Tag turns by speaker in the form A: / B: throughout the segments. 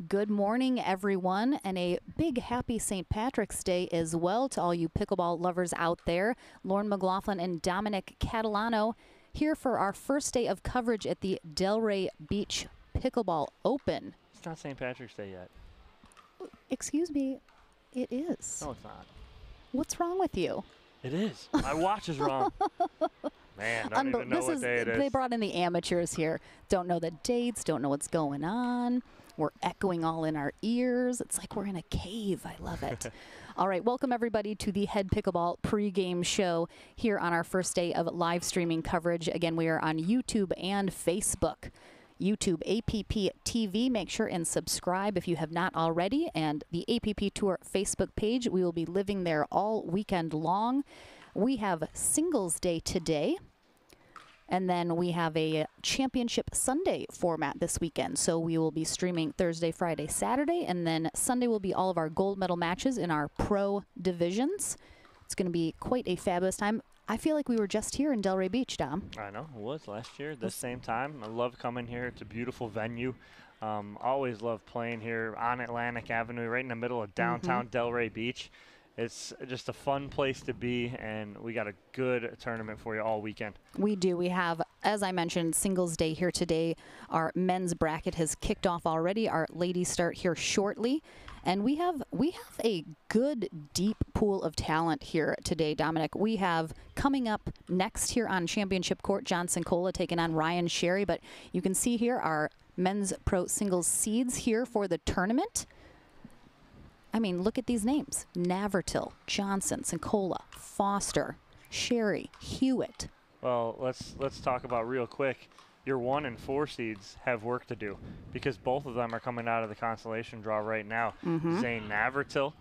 A: Good morning, everyone, and a big happy St. Patrick's Day as well to all you pickleball lovers out there. Lauren McLaughlin and Dominic Catalano here for our first day of coverage at the Delray Beach Pickleball Open.
B: It's not St. Patrick's Day yet.
A: Excuse me, it is.
B: No, it's not.
A: What's wrong with you?
B: It is. My watch is wrong. Man, I don't even know what day it is.
A: They brought in the amateurs here. Don't know the dates, don't know what's going on. We're echoing all in our ears. It's like we're in a cave. I love it. All right, welcome everybody to the Head Pickleball pregame show here on our first day of live streaming coverage. Again, we are on YouTube and Facebook. YouTube APP TV. Make sure and subscribe if you have not already. And the APP Tour Facebook page, we will be living there all weekend long. We have Singles Day today. And then we have a Championship Sunday format this weekend. So we will be streaming Thursday, Friday, Saturday, and then Sunday will be all of our gold medal matches in our pro divisions. It's going to be quite a fabulous time. I feel like we were just here in Delray Beach, Dom.
B: I know, it was last year, this same time. I love coming here. It's a beautiful venue. Always love playing here on Atlantic Avenue, right in the middle of downtown Delray Beach. It's just a fun place to be, and we got a good tournament for you all weekend.
A: We do. We have, as I mentioned, Singles Day here today. Our men's bracket has kicked off already. Our ladies start here shortly. And we have a good, deep pool of talent here today, Dominic. We have coming up next here on Championship Court, Johnson Cola taking on Ryan Sherry. But you can see here our men's pro singles seeds here for the tournament. I mean, look at these names. Navertil, Johnson, Sincola, Foster, Sherry, Hewitt.
B: Well, let's talk about real quick. Your 1 and 4 seeds have work to do because both of them are coming out of the consolation draw right now. Zane Navertil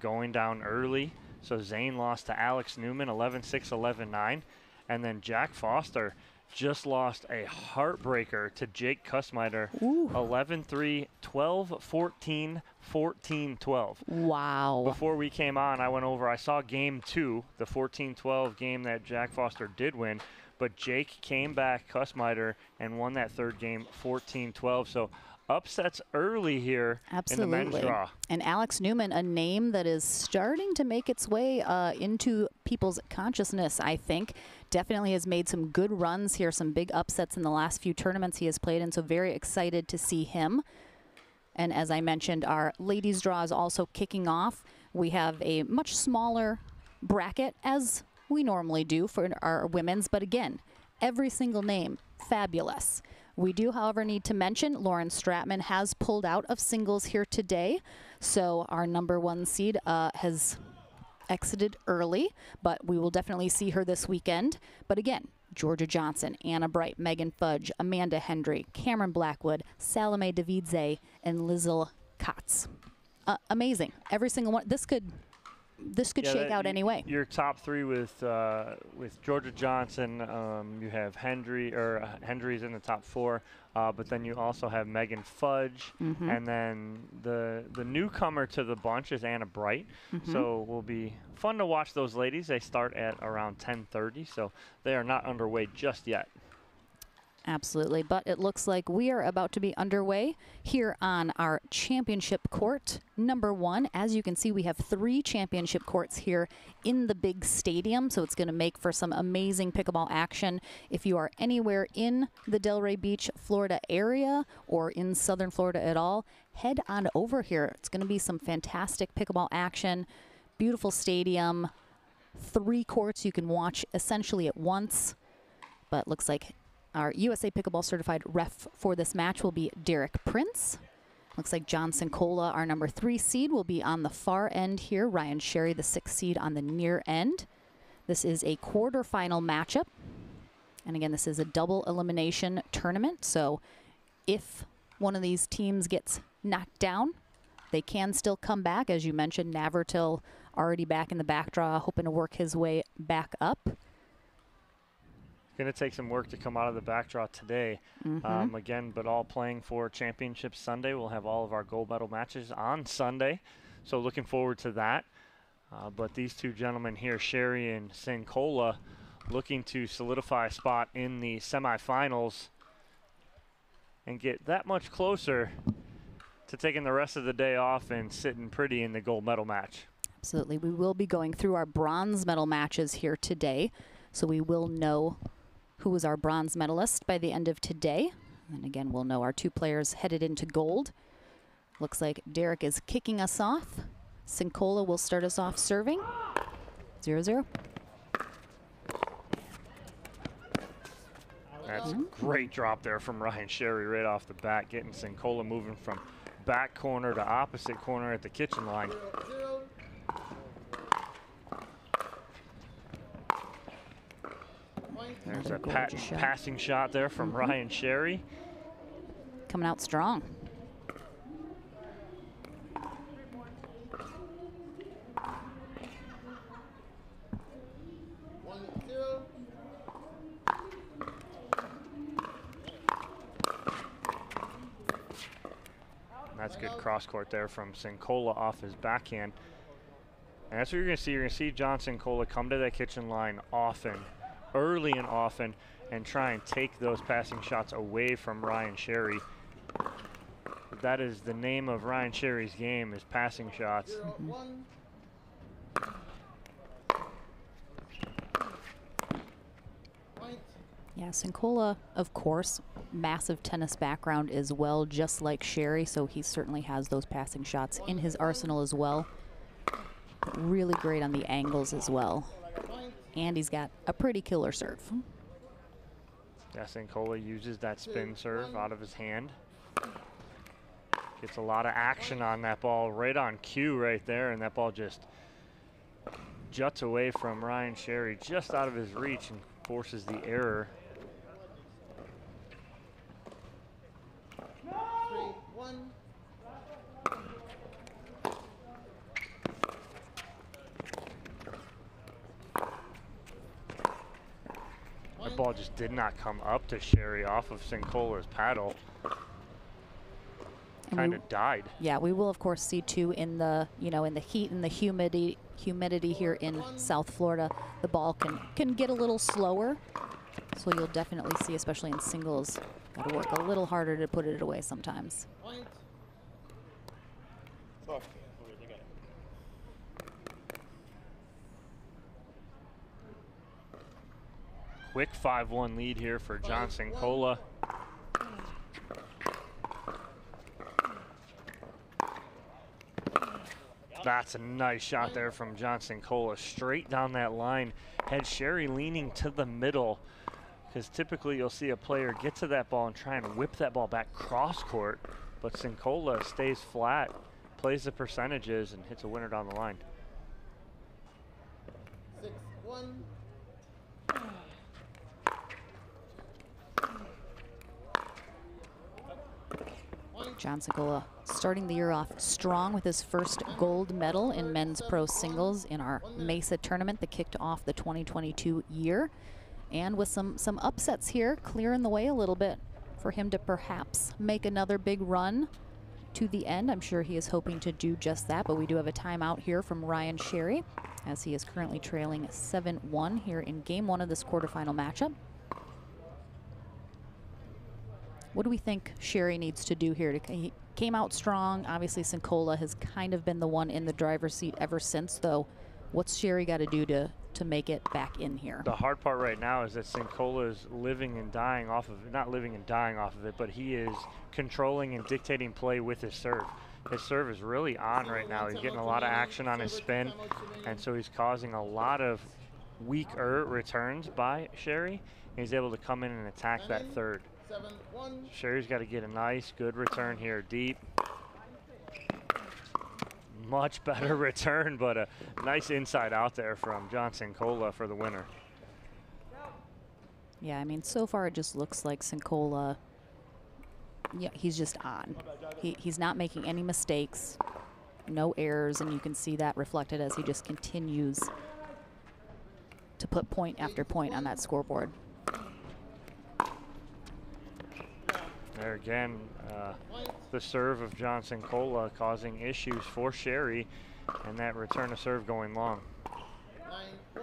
B: going down early. So Zane lost to Alex Newman 11-6, 11-9. And then Jack Foster just lost a heartbreaker to Jake Kussmeiter 11-3, 12-14, 14-12.
A: Wow.
B: Before we came on, I went over, I saw game 2, the 14-12 game that Jack Foster did win, but Jake came back, Kussmeiter, and won that third game 14-12. So upsets early here in the men's draw.
A: And Alex Newman, a name that is starting to make its way into people's consciousness, I think. Definitely has made some good runs here, some big upsets in the last few tournaments he has played, and so very excited to see him. And as I mentioned, our ladies' draw is also kicking off. We have a much smaller bracket, as we normally do for our women's, but again, every single name, fabulous. We do, however, need to mention Lauren Stratman has pulled out of singles here today. So our number 1 seed has exited early, but we will definitely see her this weekend. But again, Georgia Johnson, Anna Bright, Megan Fudge, Amanda Hendry, Cameron Blackwood, Salome Davidze, and Lizzle Kotz. Amazing. Every single one. This could shake out anyway.
B: Your top 3 with Georgia Johnson, you have Hendry's in the top 4, but then you also have Megan Fudge, and then the newcomer to the bunch is Anna Bright. So it will be fun to watch those ladies. They start at around 10:30, so they are not underway just yet.
A: Absolutely, but it looks like we are about to be underway here on our championship court number 1. As you can see, we have 3 championship courts here in the big stadium, so it's going to make for some amazing pickleball action. If you are anywhere in the Delray Beach, Florida area or in southern Florida at all, head on over here. It's going to be some fantastic pickleball action, beautiful stadium, 3 courts you can watch essentially at once, but looks like our USA Pickleball certified ref for this match will be Derek Prince. Looks like Johnson Cola, our number 3 seed, will be on the far end here. Ryan Sherry, the 6th seed, on the near end. This is a quarterfinal matchup. And again, this is a double elimination tournament. So if one of these teams gets knocked down, they can still come back. As you mentioned, Navertil already back in the back draw, hoping to work his way back up.
B: Going to take some work to come out of the back draw today. Again, but all playing for Championship Sunday. We'll have all of our gold medal matches on Sunday. So looking forward to that. But these 2 gentlemen here, Sherry and Sincola, looking to solidify a spot in the semifinals and get that much closer to taking the rest of the day off and sitting pretty in the gold medal match.
A: Absolutely. We will be going through our bronze medal matches here today, so we will know who is our bronze medalist by the end of today. And again, we'll know our 2 players headed into gold. Looks like Derek is kicking us off. Sincola will start us off serving. 0-0.
B: That's a great drop there from Ryan Sherry right off the bat, getting Sincola moving from back corner to opposite corner at the kitchen line. There's a passing shot there from Ryan Sherry.
A: Coming out strong.
B: That's good cross court there from Sincola off his backhand. And that's what you're going to see. You're going to see John Sincola come to that kitchen line often, early and often, and try and take those passing shots away from Ryan Sherry. That is the name of Ryan Sherry's game, is passing shots.
A: Yeah, Sincola, of course, massive tennis background as well, just like Sherry, so he certainly has those passing shots in his arsenal as well. Really great on the angles as well. And he's got a pretty killer serve.
B: Yeah, Sincola uses that spin serve out of his hand. Gets a lot of action on that ball, right on cue right there, and that ball just juts away from Ryan Sherry, just out of his reach, and forces the error. That ball just did not come up to Sherry off of Sincola's paddle. Kind of died.
A: Yeah, we will of course see too in the in the heat and the humidity here in South Florida, the ball can get a little slower. So you'll definitely see, especially in singles, got to work a little harder to put it away sometimes.
B: Quick 5-1 lead here for John Sincola. That's a nice shot there from John Sincola, straight down that line. Had Sherry leaning to the middle, because typically you'll see a player get to that ball and try and whip that ball back cross court, but Sincola stays flat, plays the percentages, and hits a winner down the line.
C: 6-1.
A: John Sincola starting the year off strong with his first gold medal in men's pro singles in our Mesa tournament that kicked off the 2022 year. And with some upsets here, clearing the way a little bit for him to perhaps make another big run to the end. I'm sure he is hoping to do just that, but we do have a timeout here from Ryan Sherry, as he is currently trailing 7-1 here in game 1 of this quarterfinal matchup. What do we think Sherry needs to do here? He came out strong. Obviously, Sincola has kind of been the one in the driver's seat ever since, though. What's Sherry got to do to make it back in here?
B: The hard part right now is that Sincola is living and dying off of it. Not living and dying off of it, but he is controlling and dictating play with his serve. His serve is really on right now. He's getting a lot of action on his spin, and so he's causing a lot of weaker returns by Sherry. And he's able to come in and attack that third. Sherry's got to get a nice, good return here, deep. Much better return, but a nice inside out there from John Sincola for the winner.
A: Yeah, I mean, so far it just looks like Sincola, yeah, he's just on. He's not making any mistakes, no errors, and you can see that reflected as he just continues to put point after point on that scoreboard.
B: There again, the serve of John Sincola causing issues for Sherry, and that return of serve going long.
C: 9-1.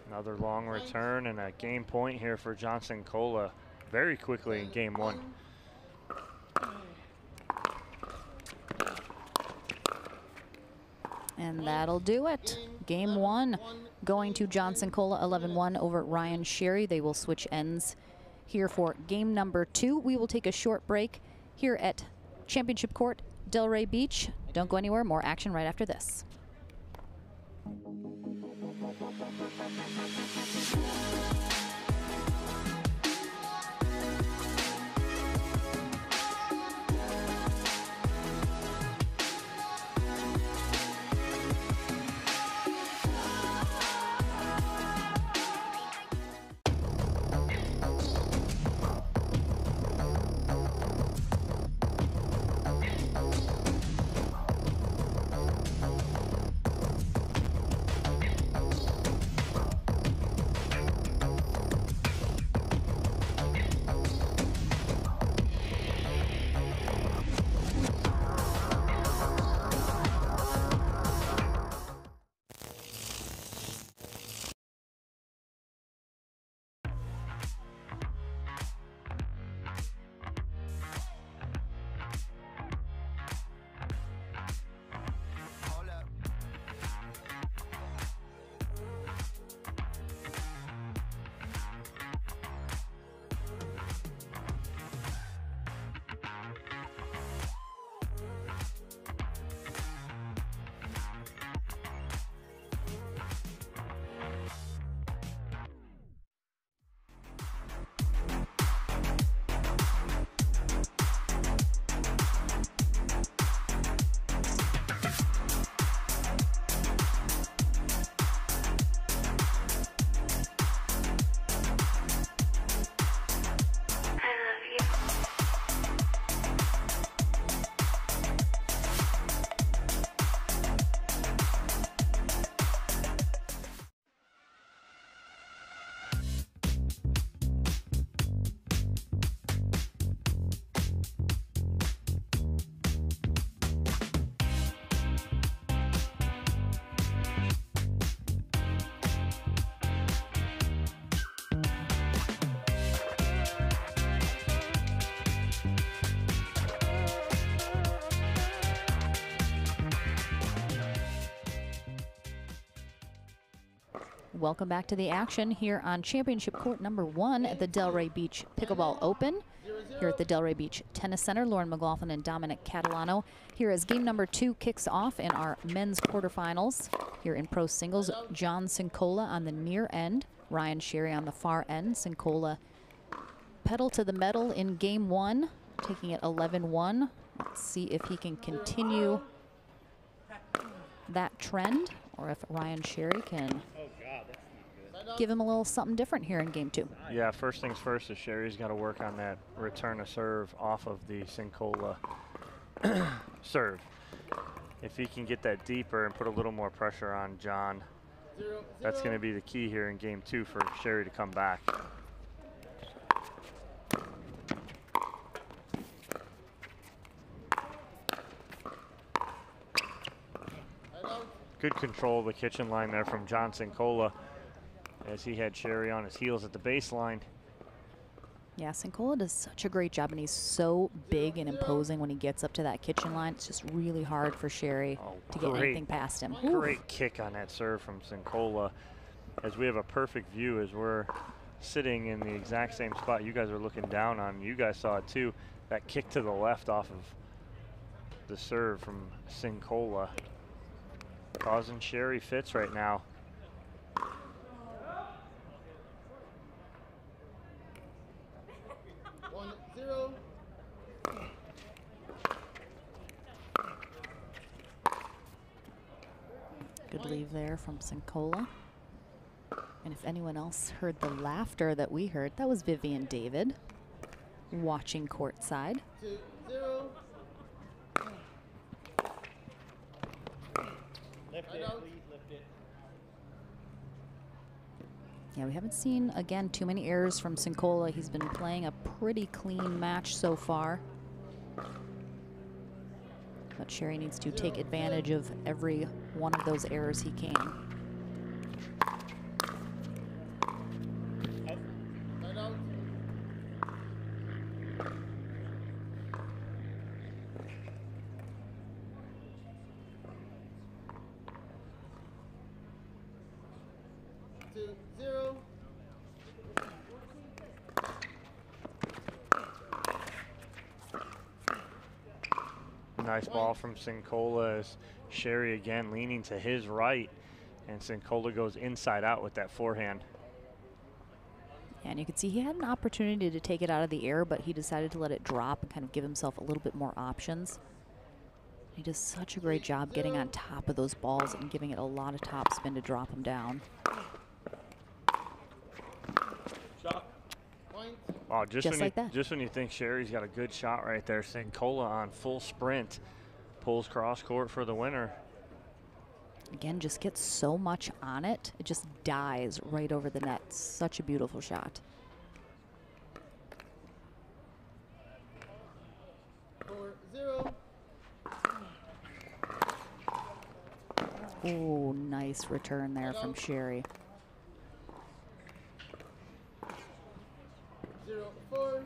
B: Another long return and a game point here for Johnson Cola very quickly in game 1.
A: And that'll do it. Game 1 going to Johnson Cola 11-1 over Ryan Sherry. They will switch ends here for game number 2. We will take a short break here at Championship Court, Delray Beach. Don't go anywhere. More action right after this. Welcome back to the action here on Championship Court number 1 at the Delray Beach Pickleball Open. Here at the Delray Beach Tennis Center, Lauren McLaughlin and Dominic Catalano. Here as game number 2 kicks off in our men's quarterfinals. Here in pro singles, John Cincola on the near end, Ryan Sherry on the far end. Cincola pedal to the metal in game 1, taking it 11-1. Let's see if he can continue that trend, or if Ryan Sherry can give him a little something different here in game 2.
B: Yeah, first things first is Sherry's got to work on that return of serve off of the Cincola serve. If he can get that deeper and put a little more pressure on John, that's going to be the key here in game 2 for Sherry to come back. Good control of the kitchen line there from John Cincola as he had Sherry on his heels at the baseline.
A: Yeah, Cincola does such a great job, and he's so big and imposing when he gets up to that kitchen line. It's just really hard for Sherry to get anything past him.
B: Great kick on that serve from Cincola, as we have a perfect view as we're sitting in the exact same spot you guys are looking down on. You guys saw it too, that kick to the left off of the serve from Cincola, causing Sherry fits right now.
A: Good leave there from Cincola. And if anyone else heard the laughter that we heard, that was Vivian David watching courtside.
C: 2-0. Lift it, please lift it.
A: Yeah, we haven't seen, again, too many errors from Cincola. He's been playing a pretty clean match so far. But Sherry needs to take advantage of every one of those errors he can.
C: 2-0.
B: Nice ball from Sincola as Sherry again leaning to his right, and Sincola goes inside out with that forehand.
A: And you can see he had an opportunity to take it out of the air, but he decided to let it drop and kind of give himself a little bit more options. He does such a great job getting on top of those balls and giving it a lot of top spin to drop him down.
B: Oh,
A: just like that.
B: Just when you think Sherry's got a good shot right there, Sincola on full sprint pulls cross court for the winner.
A: Again, just gets so much on it, it just dies right over the net. Such a beautiful shot.
C: 4-0.
A: Oh, nice return there from Sherry.
C: 0-4.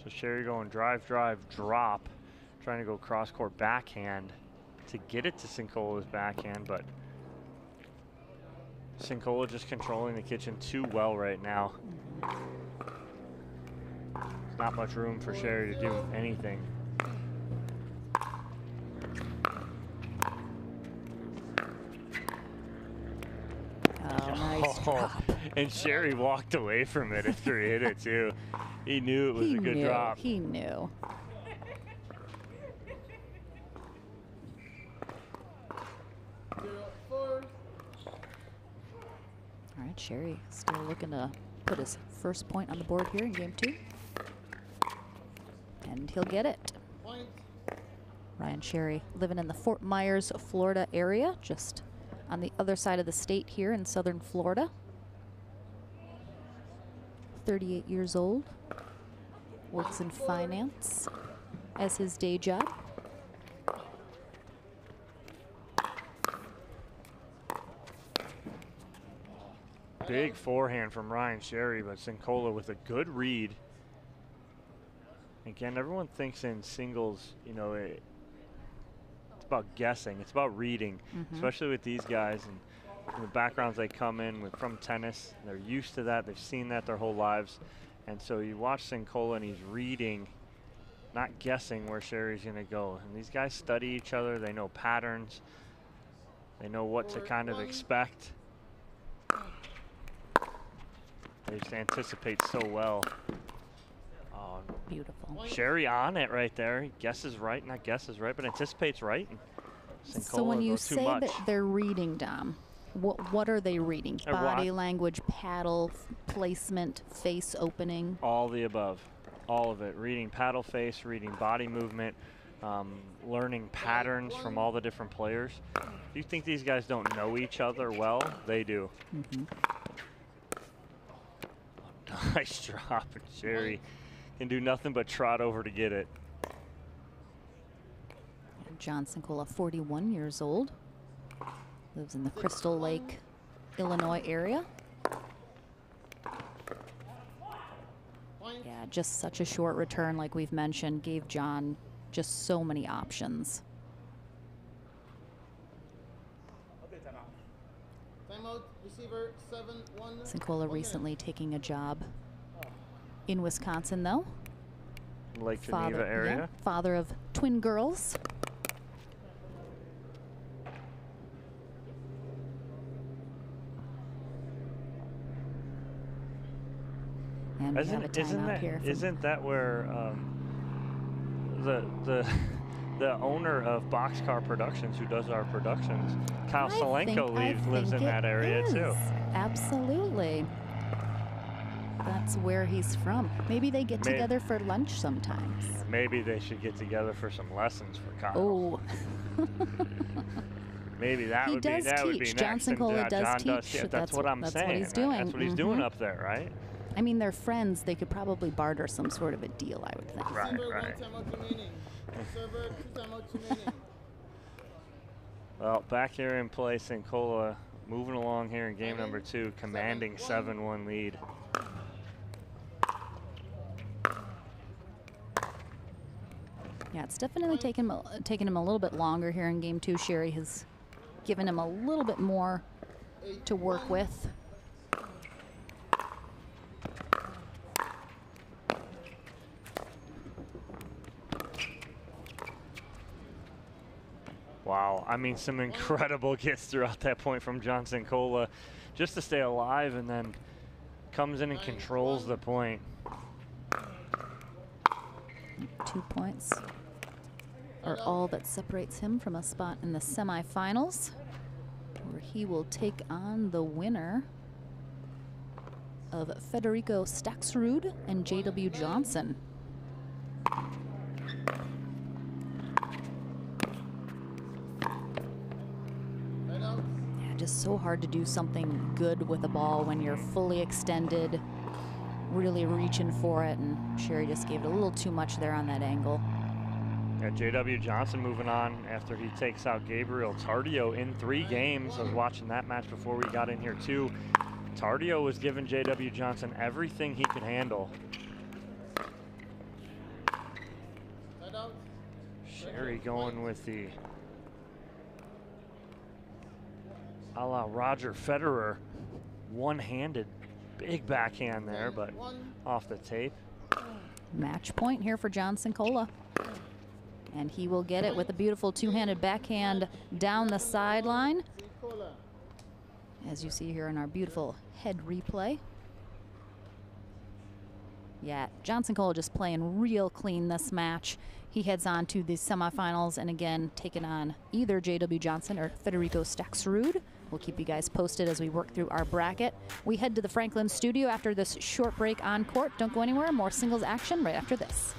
B: So Sherry going drive, drive, drop, trying to go cross court backhand to get it to Sincola's backhand, but Sincola just controlling the kitchen too well right now. There's not much room for Sherry to do anything.
A: Oh, nice drop.
B: And Sherry walked away from it after he hit it too. He knew it was a good drop.
A: He knew. All right, Sherry still looking to put his first point on the board here in game 2. And he'll get it. Ryan Sherry living in the Fort Myers, Florida area, just on the other side of the state here in southern Florida. 38 years old, works in finance as his day job.
B: Big forehand from Ryan Sherry, but Sincola with a good read. Again, everyone thinks in singles, you know, it's about guessing. It's about reading, especially with these guys and the backgrounds they come in with from tennis. They're used to that. They've seen that their whole lives. And so you watch Sincola and he's reading, not guessing where Sherry's going to go. And these guys study each other. They know patterns. They know what to kind of expect. They just anticipate so well. Oh,
A: beautiful.
B: Sherry on it right there. He guesses right, not guesses right, but anticipates right. And
A: so when you say that they're reading, Dom, what are they reading? Body language, paddle, placement, face opening?
B: All the above. All of it. Reading paddle face, reading body movement, learning patterns from all the different players. If you think these guys don't know each other well, they do. Nice drop, and Sherry can do nothing but trot over to get it.
A: John Sincola, 41 years old, lives in the Crystal Lake, Illinois area. Yeah, just such a short return, like we've mentioned, gave John just so many options.
C: Receiver 7-1.
A: Sincola recently taking a job in Wisconsin, though.
B: Lake Geneva area.
A: Yeah, father of twin girls. And we have a timeout here.
B: Isn't that where the owner of Boxcar Productions, who does our productions, Kyle Solenko, lives in that area too.
A: Absolutely. That's where he's from. Maybe they get together for lunch sometimes.
B: Maybe they should get together for some lessons for Kyle.
A: Oh.
B: Maybe that would be next.
A: John Sincola does teach.
B: Yeah, that's what I'm saying.
A: That's what he's doing.
B: That's what he's doing up there, right?
A: I mean, they're friends. They could probably barter some sort of a deal, I would think.
B: Right. Well, back here in play, Sincola moving along here in game number 2, commanding 7-1 lead.
A: Yeah, it's definitely taken him a little bit longer here in game 2. Sherry has given him a little bit more to work with.
B: Wow, I mean, some incredible gets throughout that point from Johnson Cola just to stay alive, and then comes in and controls the point.
A: 2 points are all that separates him from a spot in the semifinals, where he will take on the winner of Federico Staxrud and J.W. Johnson. Yeah, just so hard to do something good with a ball when you're fully extended, really reaching for it, and Sherry just gave it a little too much there on that angle.
B: Yeah, J.W. Johnson moving on after he takes out Gabriel Tardio in 3 games. I was watching that match before we got in here too. Tardio was giving J.W. Johnson everything he could handle. Sherry going with the a la Roger Federer, one-handed, big backhand there, but off the tape.
A: Match point here for Johnson Cola. And he will get it with a beautiful two-handed backhand down the sideline, as you see here in our beautiful head replay. Yeah, Johnson Cola just playing real clean this match. He heads on to the semifinals, and again, taking on either J.W. Johnson or Federico Staxrud. We'll keep you guys posted as we work through our bracket. We head to the Franklin studio after this short break on court. Don't go anywhere. More singles action right after this.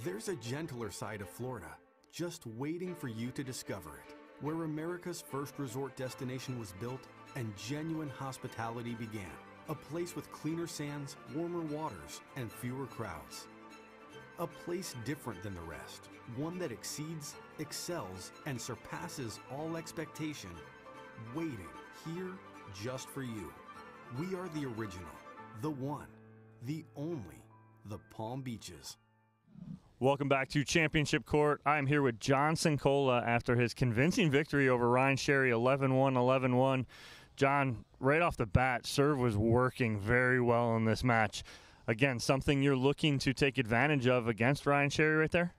D: There's a gentler side of Florida, just waiting for you to discover it, where America's first resort destination was built and genuine hospitality began. A place with cleaner sands, warmer waters, and fewer crowds. A place different than the rest, one that exceeds, excels, and surpasses all expectation, waiting here just for you. We are the original, the one, the only, the Palm Beaches.
B: Welcome back to Championship Court. I'm here with John Cincola after his convincing victory over Ryan Sherry, 11-1, 11-1. John, right off the bat, serve was working very well in this match. Again, something you're looking to take advantage of against Ryan Sherry right there?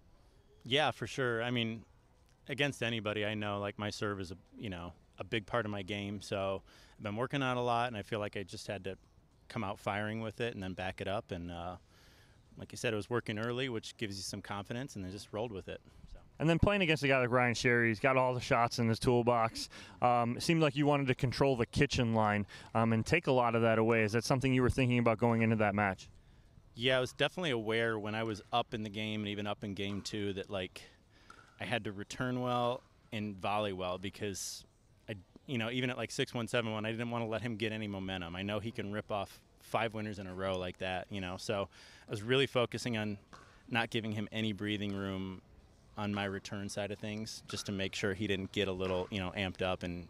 E: Yeah, for sure. I mean, against anybody, I know like my serve is a big part of my game. So I've been working on it a lot, and I feel like I just had to come out firing with it and then back it up. And like you said, it was working early, which gives you some confidence, and then just rolled with it. So.
B: And then playing against a guy like Ryan Sherry, he's got all the shots in his toolbox. It seemed like you wanted to control the kitchen line and take a lot of that away. Is that something you were thinking about going into that match?
E: Yeah, I was definitely aware when I was up in the game and even up in game two that like I had to return well and volley well, because even at like 6-1, 7-1, I didn't want to let him get any momentum. I know he can rip off 5 winners in a row like that, so I was really focusing on not giving him any breathing room on my return side of things, just to make sure he didn't get a little amped up and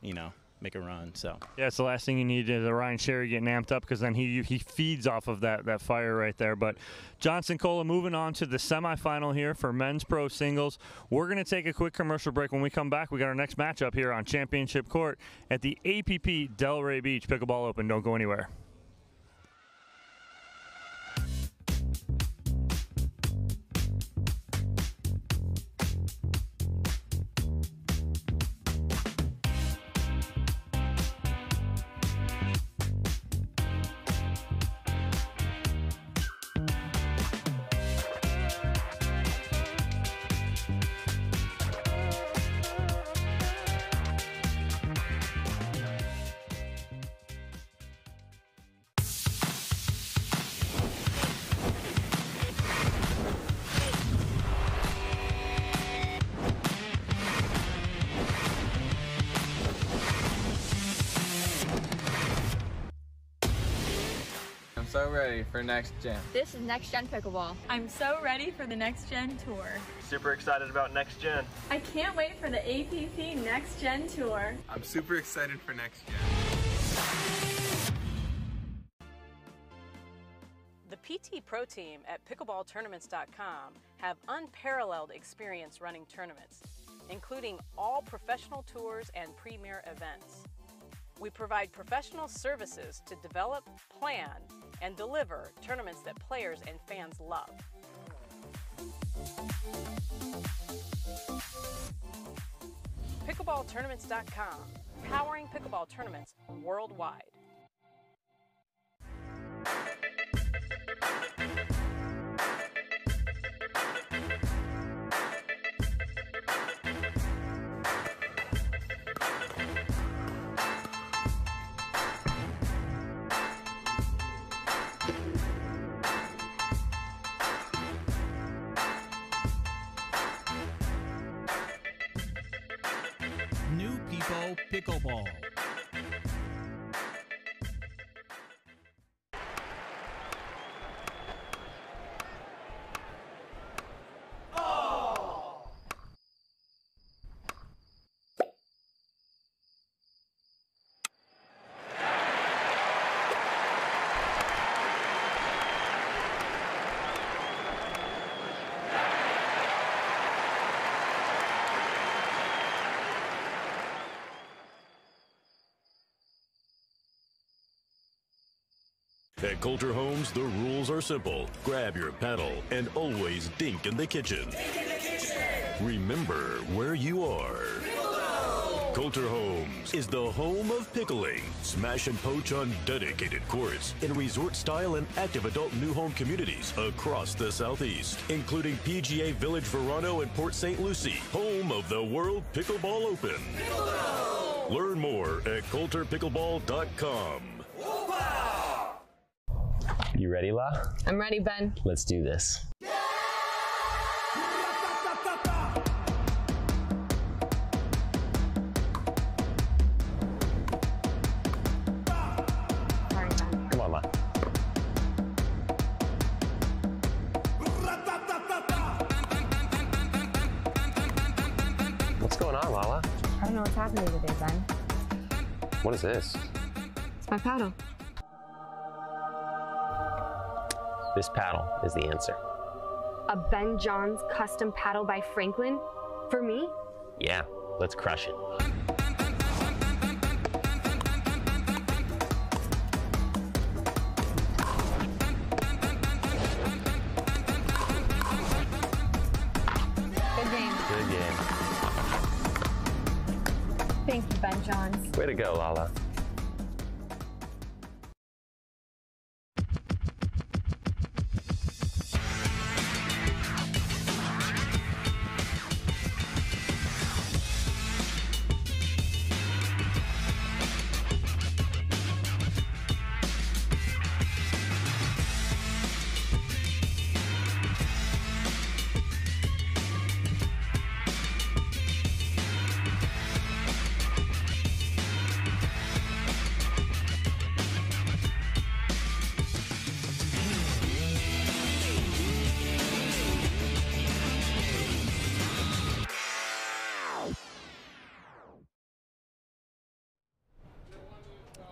E: make a run. So
B: yeah, it's the last thing you need is a Ryan Sherry getting amped up, because then he feeds off of that fire right there. But John Cincola, moving on to the semifinal here for men's pro singles. We're going to take a quick commercial break. When we come back, we got our next matchup here on Championship Court at the APP Delray Beach Pickleball Open. Don't go anywhere.
F: So ready for Next Gen.
G: This is Next Gen Pickleball.
H: I'm so ready for the Next Gen Tour.
B: Super excited about Next Gen.
H: I can't wait for the APP Next Gen Tour.
F: I'm super excited for Next Gen.
I: The PT Pro team at pickleballtournaments.com have unparalleled experience running tournaments, including all professional tours and premier events. We provide professional services to develop, plan, and deliver tournaments that players and fans love. Pickleballtournaments.com, powering pickleball tournaments worldwide.
J: New People Pickleball.
K: At Coulter Homes, the rules are simple. Grab your paddle and always dink in the kitchen. Remember where you are. Coulter Homes is the home of pickling. Smash and poach on dedicated courts in resort style and active adult new home communities across the Southeast, including PGA Village Verano and Port St. Lucie, home of the World Pickleball Open. Learn more at coulterpickleball.com.
L: You ready, La?
G: I'm ready, Ben.
L: Let's do this.
G: Mama. What's going on, Lala?
L: I don't know what's happening today, Ben.
G: What is this?
L: It's my paddle.
G: This paddle is the answer.
L: A Ben Johns custom paddle by Franklin? For me?
G: Yeah, let's crush it.
L: Good game.
G: Good game.
L: Thank you, Ben Johns.
G: Way to go, Lala.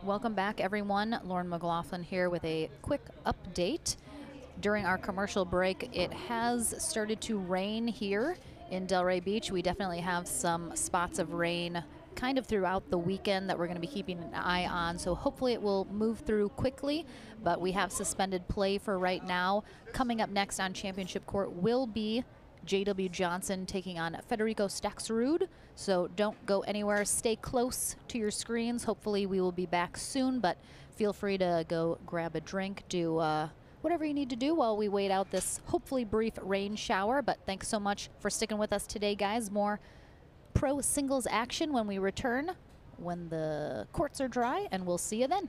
A: Welcome back, everyone. Lauren McLaughlin here with a quick update. During our commercial break, it has started to rain here in Delray Beach. We definitely have some spots of rain kind of throughout the weekend that we're going to be keeping an eye on, so hopefully it will move through quickly, but we have suspended play for right now. Coming up next on Championship Court will be J.W. Johnson taking on Federico Staxrud. So don't go anywhere. Stay close to your screens. Hopefully we will be back soon, but feel free to go grab a drink, do whatever you need to do while we wait out this hopefully brief rain shower. But thanks so much for sticking with us today, guys. More pro singles action when we return, when the courts are dry, and we'll see you then.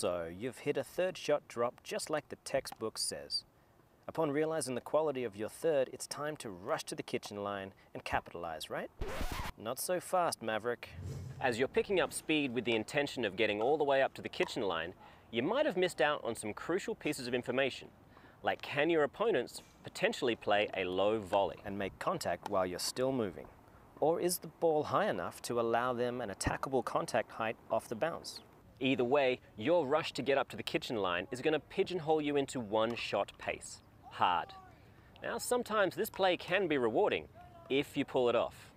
M: So, you've hit a third shot drop just like the textbook says. Upon realizing the quality of your third, it's time to rush to the kitchen line and capitalize, right? Not so fast, Maverick.
G: As you're picking up speed with the intention of getting all the way up to the kitchen line, you might have missed out on some crucial pieces of information, like can your opponents potentially play a low volley
M: and make contact while you're still moving? Or is the ball high enough to allow them an attackable contact height off the bounce?
G: Either way, your rush to get up to the kitchen line is going to pigeonhole you into one-shot pace. Hard. Now, sometimes this play can be rewarding if you pull it off.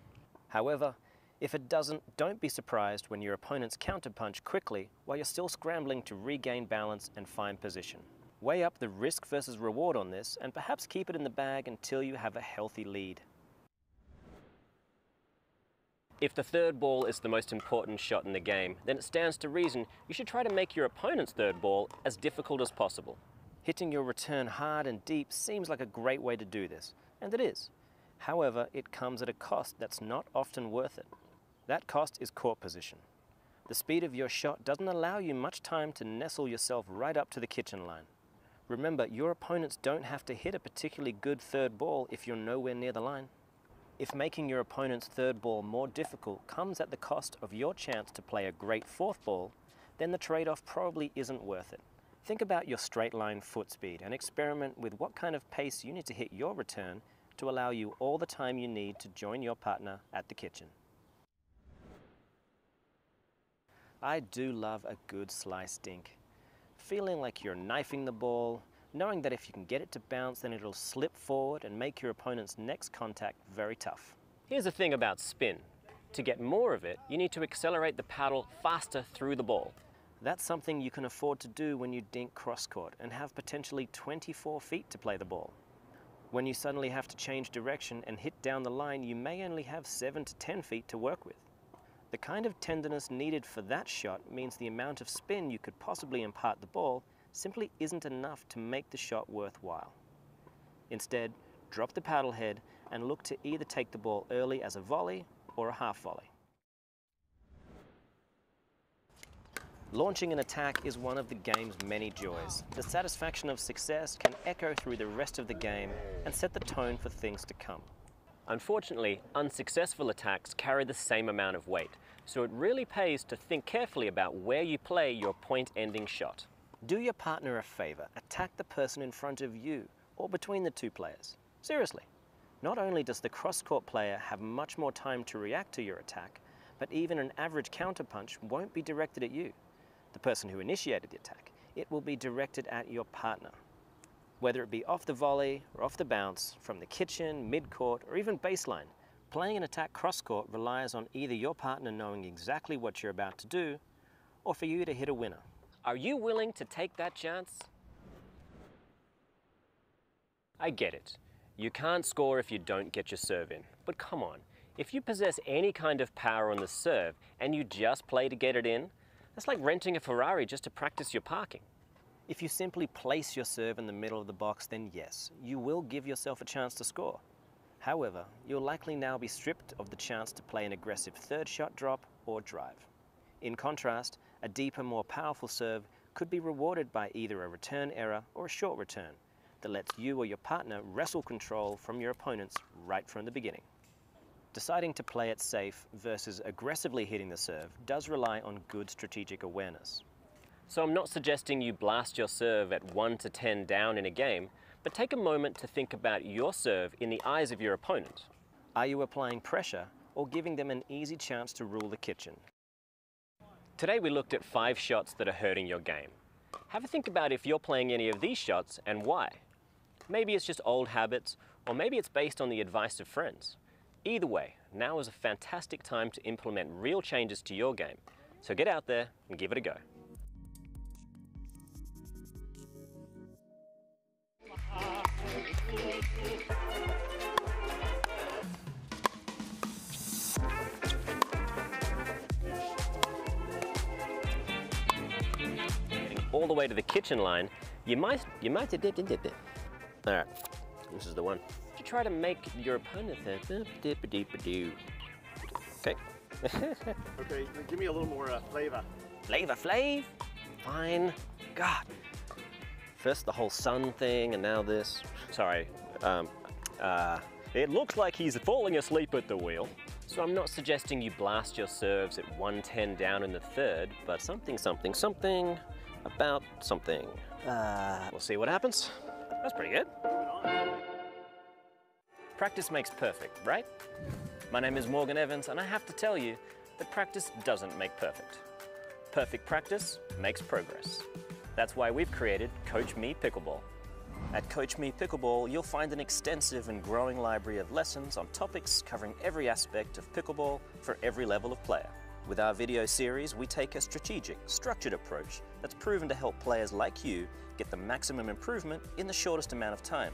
M: However, if it doesn't, don't be surprised when your opponents counterpunch quickly while you're still scrambling to regain balance and find position. Weigh up the risk versus reward on this and perhaps keep it in the bag until you have a healthy lead.
G: If the third ball is the most important shot in the game, then it stands to reason you should try to make your opponent's third ball as difficult as possible.
M: Hitting your return hard and deep seems like a great way to do this, and it is. However, it comes at a cost that's not often worth it. That cost is court position. The speed of your shot doesn't allow you much time to nestle yourself right up to the kitchen line. Remember, your opponents don't have to hit a particularly good third ball if you're nowhere near the line. If making your opponent's third ball more difficult comes at the cost of your chance to play a great fourth ball, then the trade-off probably isn't worth it. Think about your straight line foot speed and experiment with what kind of pace you need to hit your return to allow you all the time you need to join your partner at the kitchen. I do love a good slice dink. Feeling like you're knifing the ball, knowing that if you can get it to bounce, then it'll slip forward and make your opponent's next contact very tough.
G: Here's the thing about spin. To get more of it, you need to accelerate the paddle faster through the ball.
M: That's something you can afford to do when you dink cross-court and have potentially 24 feet to play the ball. When you suddenly have to change direction and hit down the line, you may only have 7 to 10 feet to work with. The kind of tenderness needed for that shot means the amount of spin you could possibly impart the ball simply isn't enough to make the shot worthwhile. Instead, drop the paddle head and look to either take the ball early as a volley or a half volley. Launching an attack is one of the game's many joys. The satisfaction of success can echo through the rest of the game and set the tone for things to come.
G: Unfortunately, unsuccessful attacks carry the same amount of weight, so it really pays to think carefully about where you play your point-ending shot.
M: Do your partner a favor, attack the person in front of you or between the two players. Seriously. Not only does the cross-court player have much more time to react to your attack, but even an average counterpunch won't be directed at you, the person who initiated the attack. It will be directed at your partner. Whether it be off the volley or off the bounce, from the kitchen, mid-court, or even baseline, playing an attack cross-court relies on either your partner knowing exactly what you're about to do or for you to hit a winner.
G: Are you willing to take that chance? I get it. You can't score if you don't get your serve in. But come on, if you possess any kind of power on the serve and you just play to get it in, that's like renting a Ferrari just to practice your parking.
M: If you simply place your serve in the middle of the box, then yes, you will give yourself a chance to score. However, you'll likely now be stripped of the chance to play an aggressive third shot drop or drive. In contrast, a deeper, more powerful serve could be rewarded by either a return error or a short return that lets you or your partner wrestle control from your opponents right from the beginning. Deciding to play it safe versus aggressively hitting the serve does rely on good strategic awareness.
G: So I'm not suggesting you blast your serve at 1 to 10 down in a game, but take a moment to think about your serve in the eyes of your opponent.
M: Are you applying pressure or giving them an easy chance to rule the kitchen?
G: Today we looked at 5 shots that are hurting your game. Have a think about if you're playing any of these shots and why. Maybe it's just old habits, or maybe it's based on the advice of friends. Either way, now is a fantastic time to implement real changes to your game. So get out there and give it a go. All the way to the kitchen line, you might all right, this is the one. You try to make your opponent okay.
N: Okay, give me a little more flavor.
M: Flavor? fine. God. First the whole sun thing and now this. Sorry.
G: It looks like he's falling asleep at the wheel. So I'm not suggesting you blast your serves at 110 down in the third, but something about something. We'll see what happens. That's pretty good. Practice makes perfect, right? My name is Morgan Evans, and I have to tell you that practice doesn't make perfect. Perfect practice makes progress. That's why we've created Coach Me Pickleball. At Coach Me Pickleball, you'll find an extensive and growing library of lessons on topics covering every aspect of pickleball for every level of player. With our video series, we take a strategic, structured approach that's proven to help players like you get the maximum improvement in the shortest amount of time.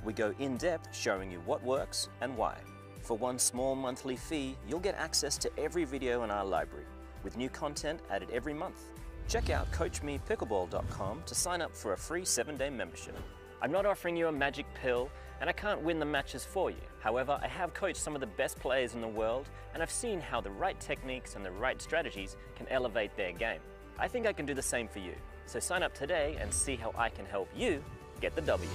G: We go in-depth showing you what works and why. For one small monthly fee, you'll get access to every video in our library, with new content added every month. Check out CoachMePickleball.com to sign up for a free 7-day membership. I'm not offering you a magic pill, and I can't win the matches for you. However, I have coached some of the best players in the world, and I've seen how the right techniques and the right strategies can elevate their game. I think I can do the same for you. So sign up today and see how I can help you get the W.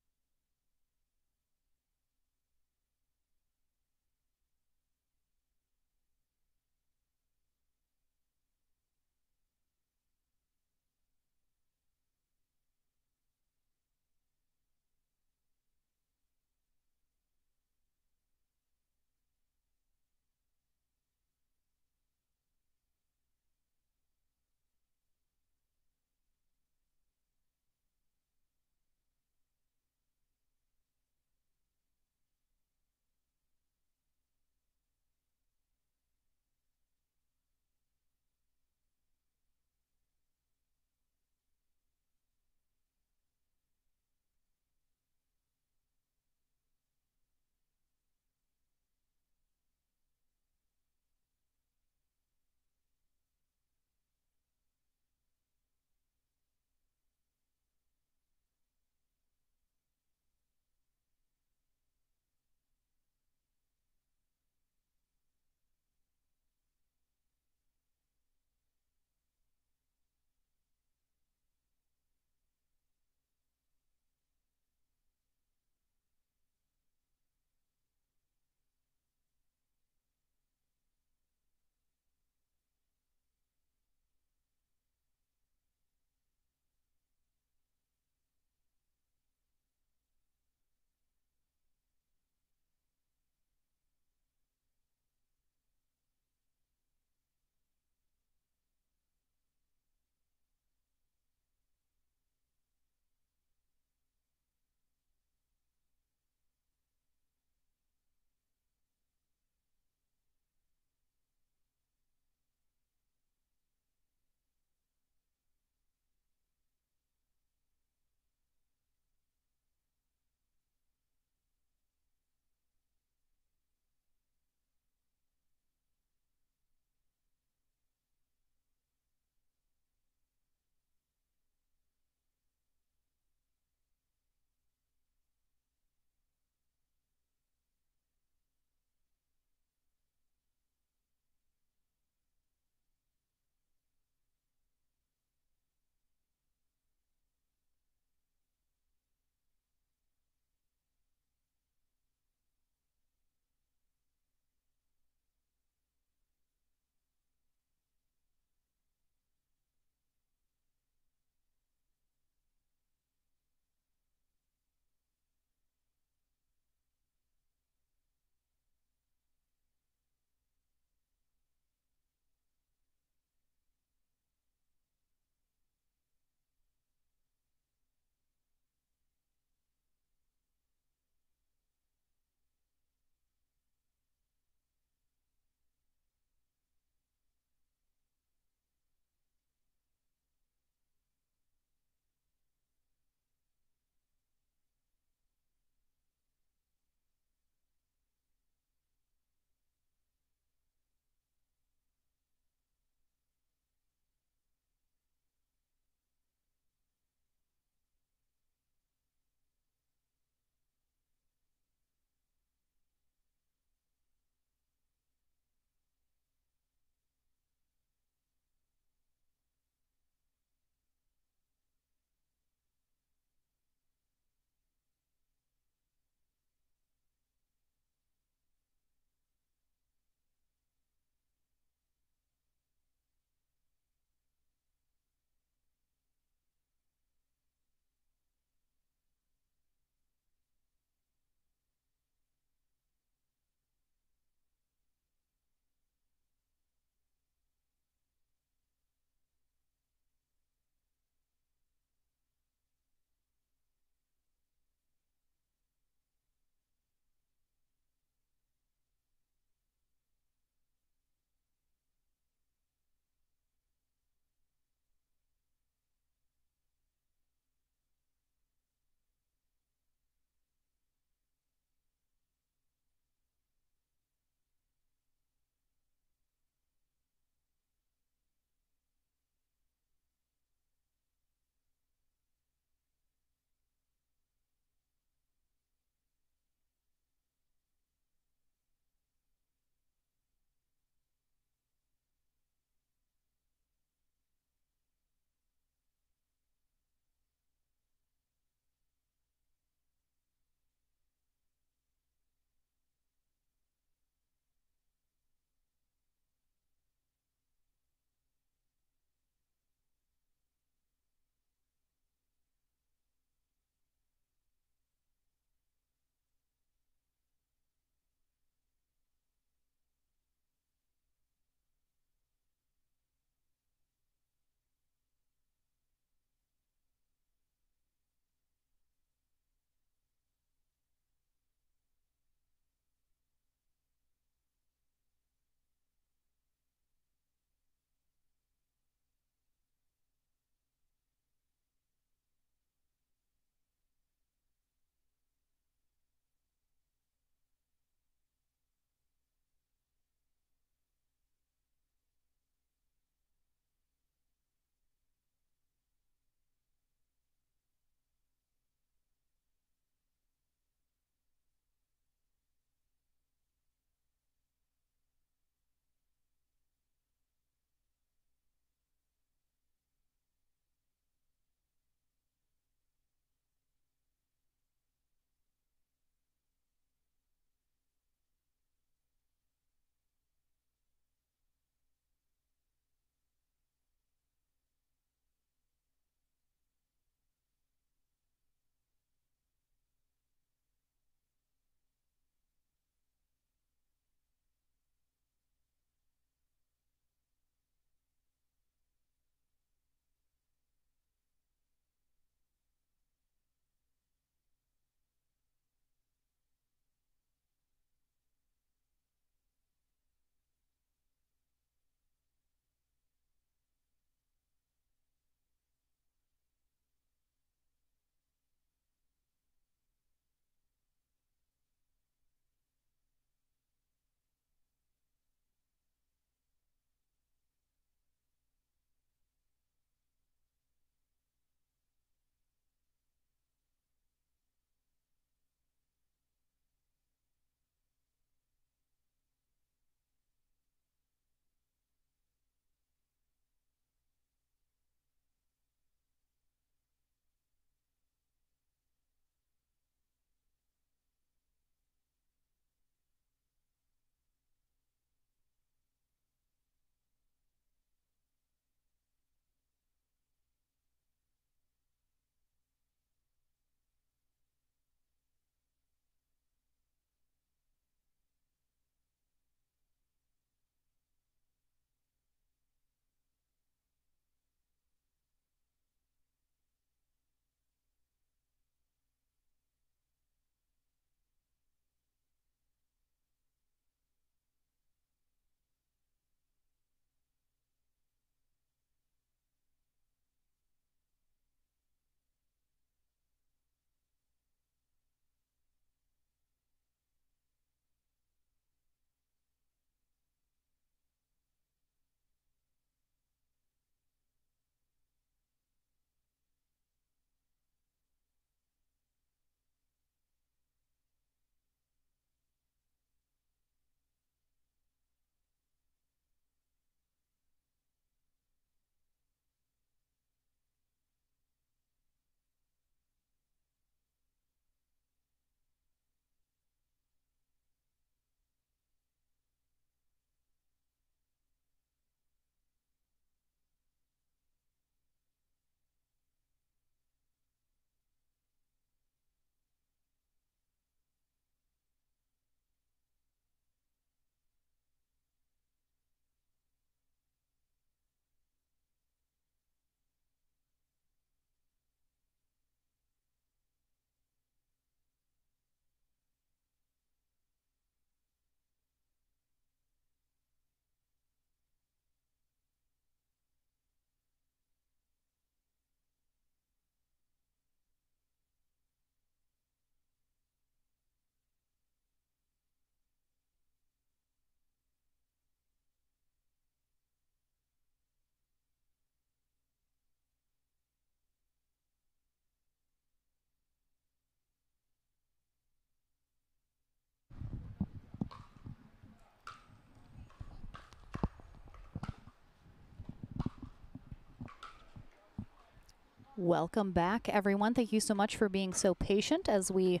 A: Welcome back, everyone. Thank you so much for being so patient as we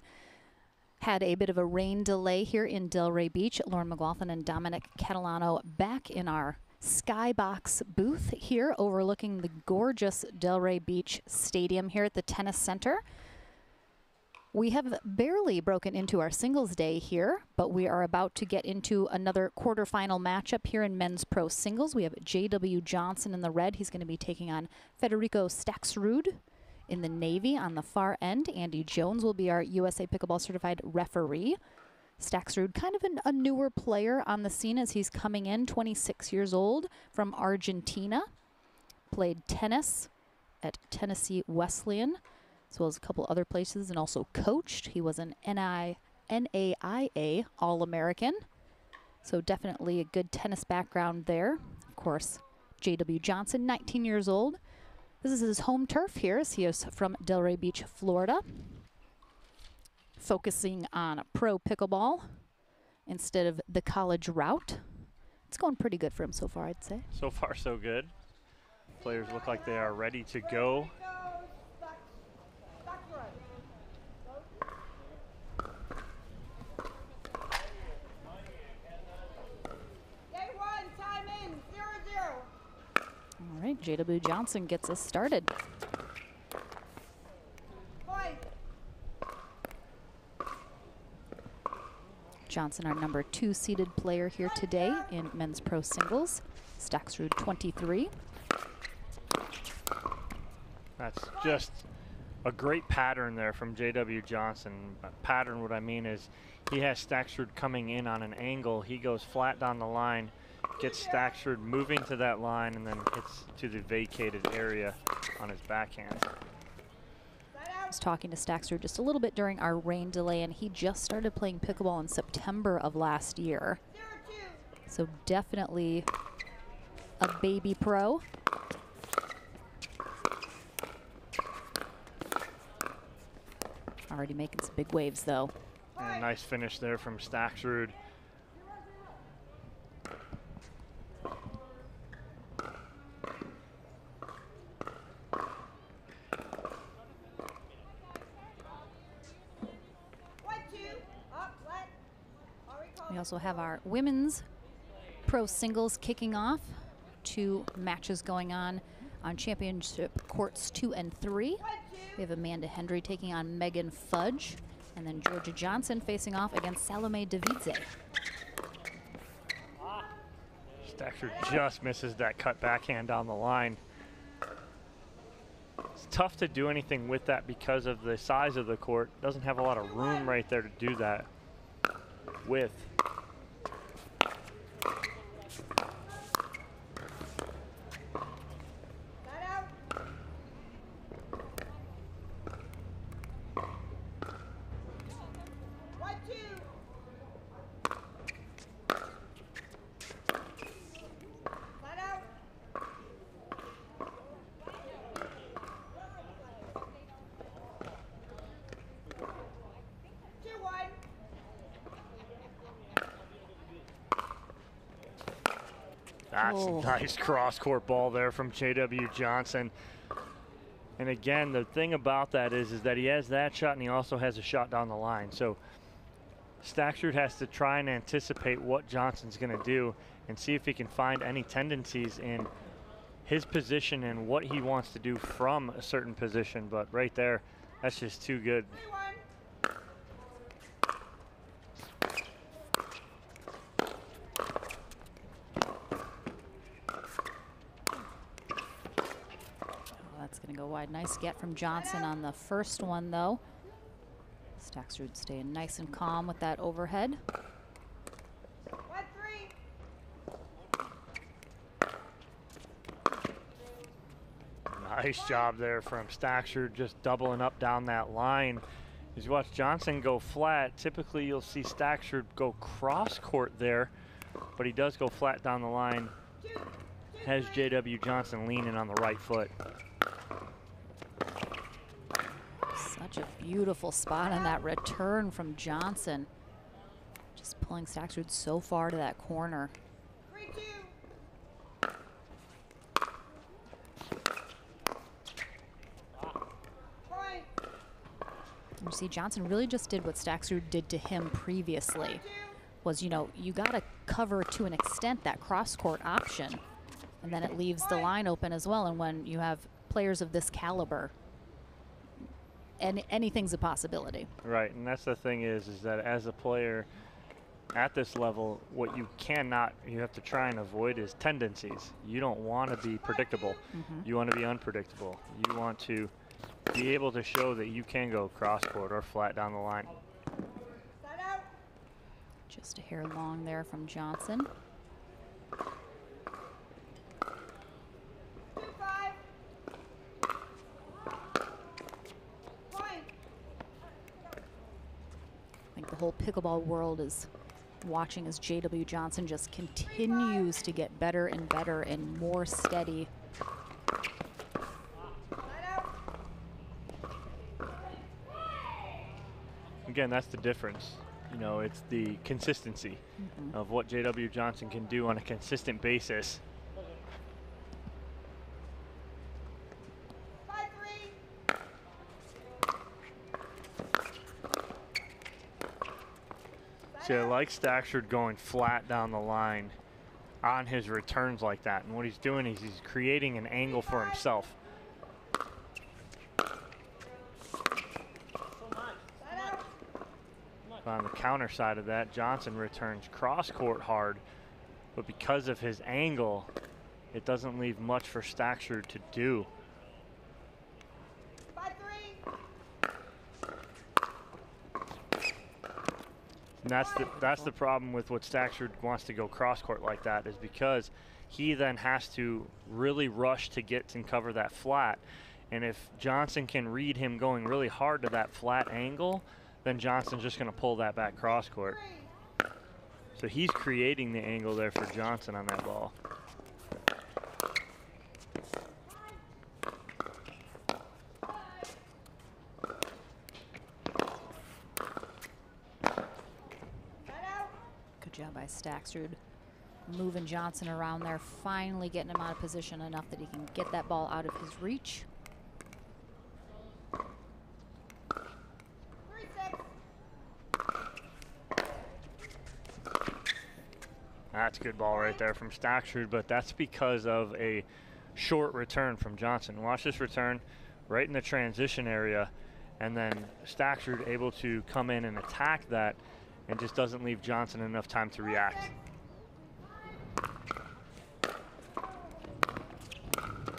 A: had a bit of a rain delay here in Delray Beach. Lauren McLaughlin and Dominic Catalano back in our skybox booth here overlooking the gorgeous Delray Beach Stadium here at the Tennis Center. We have barely broken into our singles day here, but we are about to get into another quarterfinal matchup here in men's pro singles. We have J.W. Johnson in the red. He's going to be taking on Federico Staxrud in the navy on the far end. Andy Jones will be our USA Pickleball certified referee. Staxrud, kind of a newer player on the scene as he's coming in, 26 years old, from Argentina. Played tennis at Tennessee Wesleyan, as well as a couple other places, and also coached. He was an NAIA All-American, so definitely a good tennis background there. Of course, J.W. Johnson, 19 years old. This is his home turf here, as he is from Delray Beach, Florida, focusing on pro pickleball instead of the college route. It's going pretty good for him so far, I'd say.
B: So far, so good. Players look like they are ready to go.
A: All right, J.W. Johnson gets us started. Johnson, our number 2 seeded player here today in men's pro singles. Staxrud, 23.
B: That's just a great pattern there from J.W. Johnson. Pattern, what I mean is he has Staxrud coming in on an angle. He goes flat down the line, gets Staxrud moving to that line, and then hits to the vacated area on his backhand.
A: I was talking to Staxrud just a little bit during our rain delay, and he just started playing pickleball in September of last year. So definitely a baby pro. Already making some big waves, though.
B: And a nice finish there from Staxrud.
A: We also have our women's pro singles kicking off. 2 matches going on championship courts 2 and 3. We have Amanda Hendry taking on Megan Fudge, and then Georgia Johnson facing off against Salome Davidze.
B: Staxrud just misses that cut backhand down the line. It's tough to do anything with that because of the size of the court. Doesn't have a lot of room right there to do that with. That's a nice cross-court ball there from J.W. Johnson. And again, the thing about that is that he has that shot and he also has a shot down the line. So Staxrud has to try and anticipate what Johnson's going to do and see if he can find any tendencies in his position and what he wants to do from a certain position. But right there, that's just too good.
A: That's going to go wide. Nice get from Johnson on the first one, though. Staxrud staying nice and calm with that overhead.
B: Nice job there from Staxrud, just doubling up down that line. As you watch Johnson go flat, typically you'll see Staxrud go cross court there, but he does go flat down the line. Has J.W. Johnson leaning on the right foot.
A: Such a beautiful spot on that return from Johnson. Just pulling Staxrud so far to that corner. see, Johnson really just did what Staxrud did to him previously. Was, you know, you got to cover to an extent that cross-court option, and then it leaves the line open as well. And when you have players of this caliber, anything's a possibility.
B: Right, and that's the thing is that as a player at this level, what you have to try and avoid is tendencies. You don't want to be predictable. You want to be unpredictable. You want to be able to show that you can go cross-court or flat down the line.
A: Just a hair long there from Johnson. I think the whole pickleball world is watching as J.W. Johnson just continues to get better and better and more steady.
B: Again, that's the difference. You know, it's the consistency of what J.W. Johnson can do on a consistent basis. See, I like Staxrud going flat down the line on his returns like that. And what he's doing is he's creating an angle for himself. On the counter side of that, Johnson returns cross-court hard, but because of his angle, it doesn't leave much for Staxrud to do. And that's the problem with what Staxrud wants to go cross-court like that, is because he then has to really rush to get and cover that flat. And if Johnson can read him going really hard to that flat angle, then Johnson's just going to pull that back cross-court. So he's creating the angle there for Johnson on that ball.
A: Good job by Staxrud, moving Johnson around there, finally getting him out of position enough that he can get that ball out of his reach.
B: That's a good ball right there from Staxrud, but that's because of a short return from Johnson. Watch this return right in the transition area, and then Staxrud able to come in and attack that and just doesn't leave Johnson enough time to react.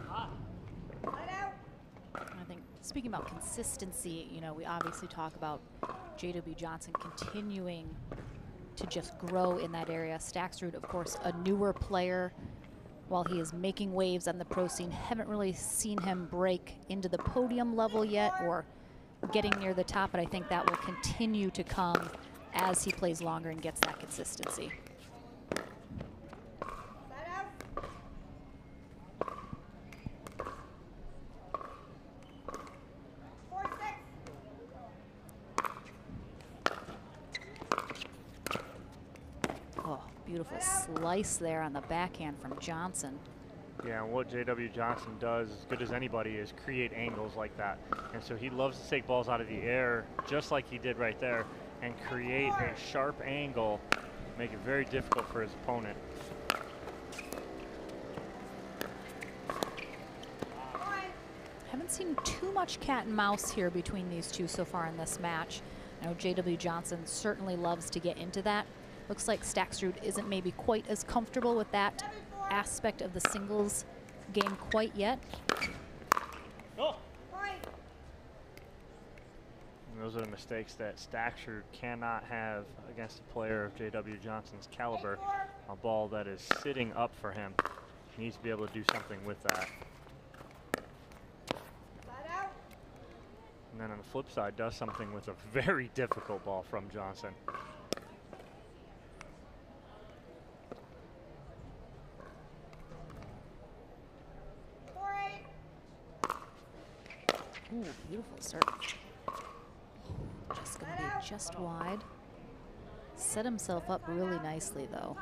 A: I think speaking about consistency, you know, we obviously talk about J.W. Johnson continuing to just grow in that area. Staxrud, of course, a newer player. While he is making waves on the pro scene, haven't really seen him break into the podium level yet or getting near the top, but I think that will continue to come as he plays longer and gets that consistency. Beautiful slice there on the backhand from Johnson.
B: Yeah, and what J.W. Johnson does as good as anybody is create angles like that. And so he loves to take balls out of the air, just like he did right there, and create a sharp angle, make it very difficult for his opponent.
A: Haven't seen too much cat and mouse here between these two so far in this match. I know J.W. Johnson certainly loves to get into that. Looks like Staxrud isn't maybe quite as comfortable with that aspect of the singles game quite yet.
B: And those are the mistakes that Staxrud cannot have against a player of J.W. Johnson's caliber. A ball that is sitting up for him. He needs to be able to do something with that. And then on the flip side, does something with a very difficult ball from Johnson.
A: Ooh, beautiful serve. Just going to be just wide. Set himself up really nicely, though.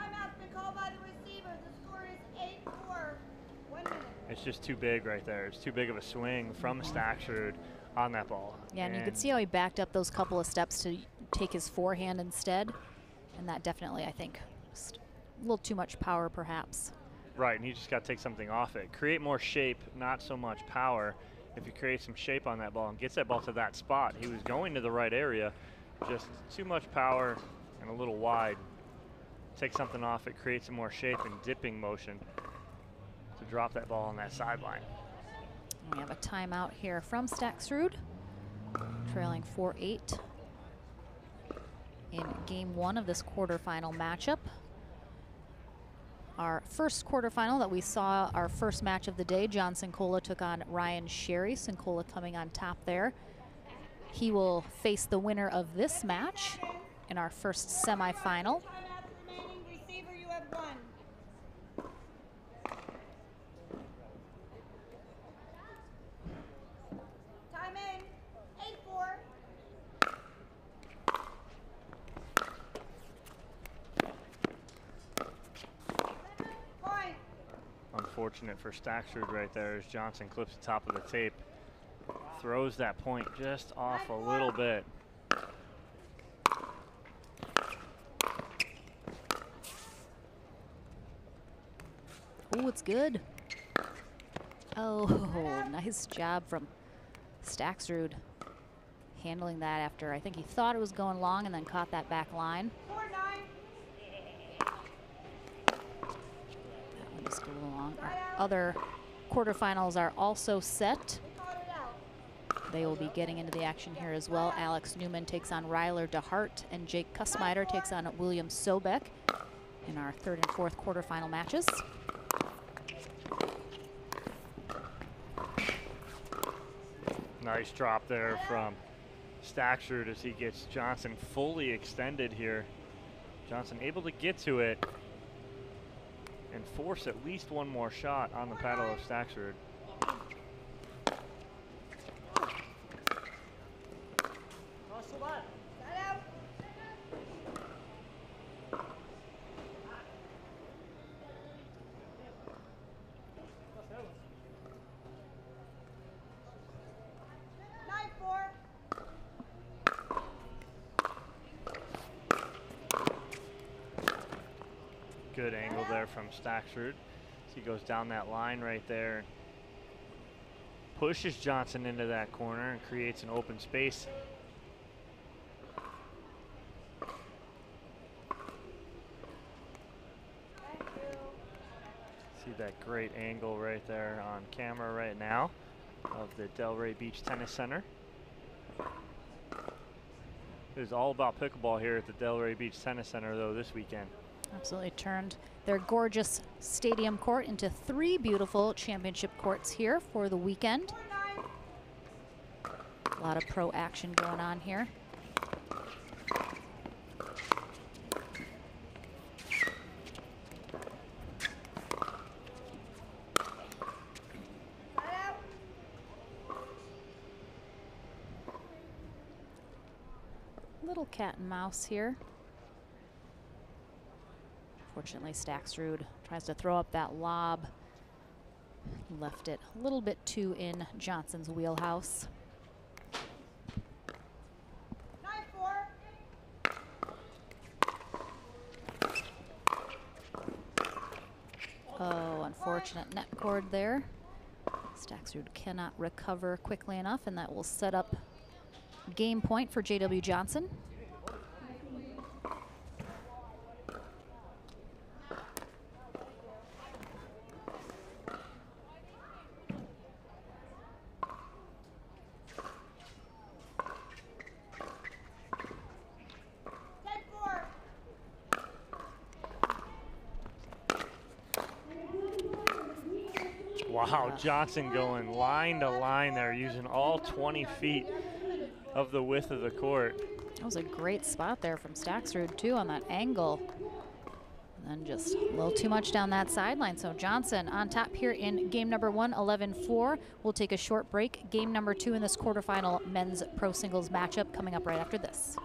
B: It's just too big right there. It's too big of a swing from Staxrud on that ball.
A: Yeah, and you could see how he backed up those couple of steps to take his forehand instead. And that definitely, I think, just a little too much power perhaps.
B: Right, and you just got to take something off it. Create more shape, not so much power. If you create some shape on that ball and gets that ball to that spot, he was going to the right area, just too much power and a little wide. Take something off it, create some more shape and dipping motion to drop that ball on that sideline.
A: We have a timeout here from Staksrud, trailing 4-8 in game 1 of this quarterfinal matchup. Our first quarterfinal that we saw, our first match of the day, John Sincola took on Ryan Sherry. Sincola coming on top there. He will face the winner of this match in our first semifinal.
N: Receiver, you have 1. Time in. 8-4. Point.
B: Unfortunate for Staksrud right there as Johnson clips the top of the tape. Throws that point just off a little bit.
A: Oh, it's good. Oh, nice job from Staksrud handling that after I think he thought it was going long and then caught that back line.
N: 4-9.
A: That one just a little long. Our other quarterfinals are also set. They will be getting into the action here as well. Alex Newman takes on Ryler DeHart, and Jake Kussmeyer takes on William Sobeck in our 3rd and 4th quarterfinal matches.
B: Nice drop there from Staksrud as he gets Johnson fully extended here. Johnson able to get to it and force at least one more shot on the paddle of Staksrud. Good angle there from Staksrud. He goes down that line right there, pushes Johnson into that corner and creates an open space. See that great angle right there on camera right now of the Delray Beach Tennis Center. It is all about pickleball here at the Delray Beach Tennis Center though this weekend.
A: Absolutely turned their gorgeous stadium court into 3 beautiful championship courts here for the weekend. A lot of pro action going on here. Little cat and mouse here. Fortunately, Staksrud tries to throw up that lob. He left it a little bit too in Johnson's wheelhouse.
N: 9-4.
A: Oh, unfortunate net cord there. Staksrud cannot recover quickly enough, and that will set up game point for J.W. Johnson.
B: Wow, Johnson going line to line there, using all 20 feet of the width of the court.
A: That was a great spot there from Staksrud too on that angle. And then just a little too much down that sideline. So Johnson on top here in game number 1, 11-4. We'll take a short break. Game number 2 in this quarterfinal men's pro singles matchup coming up right after this.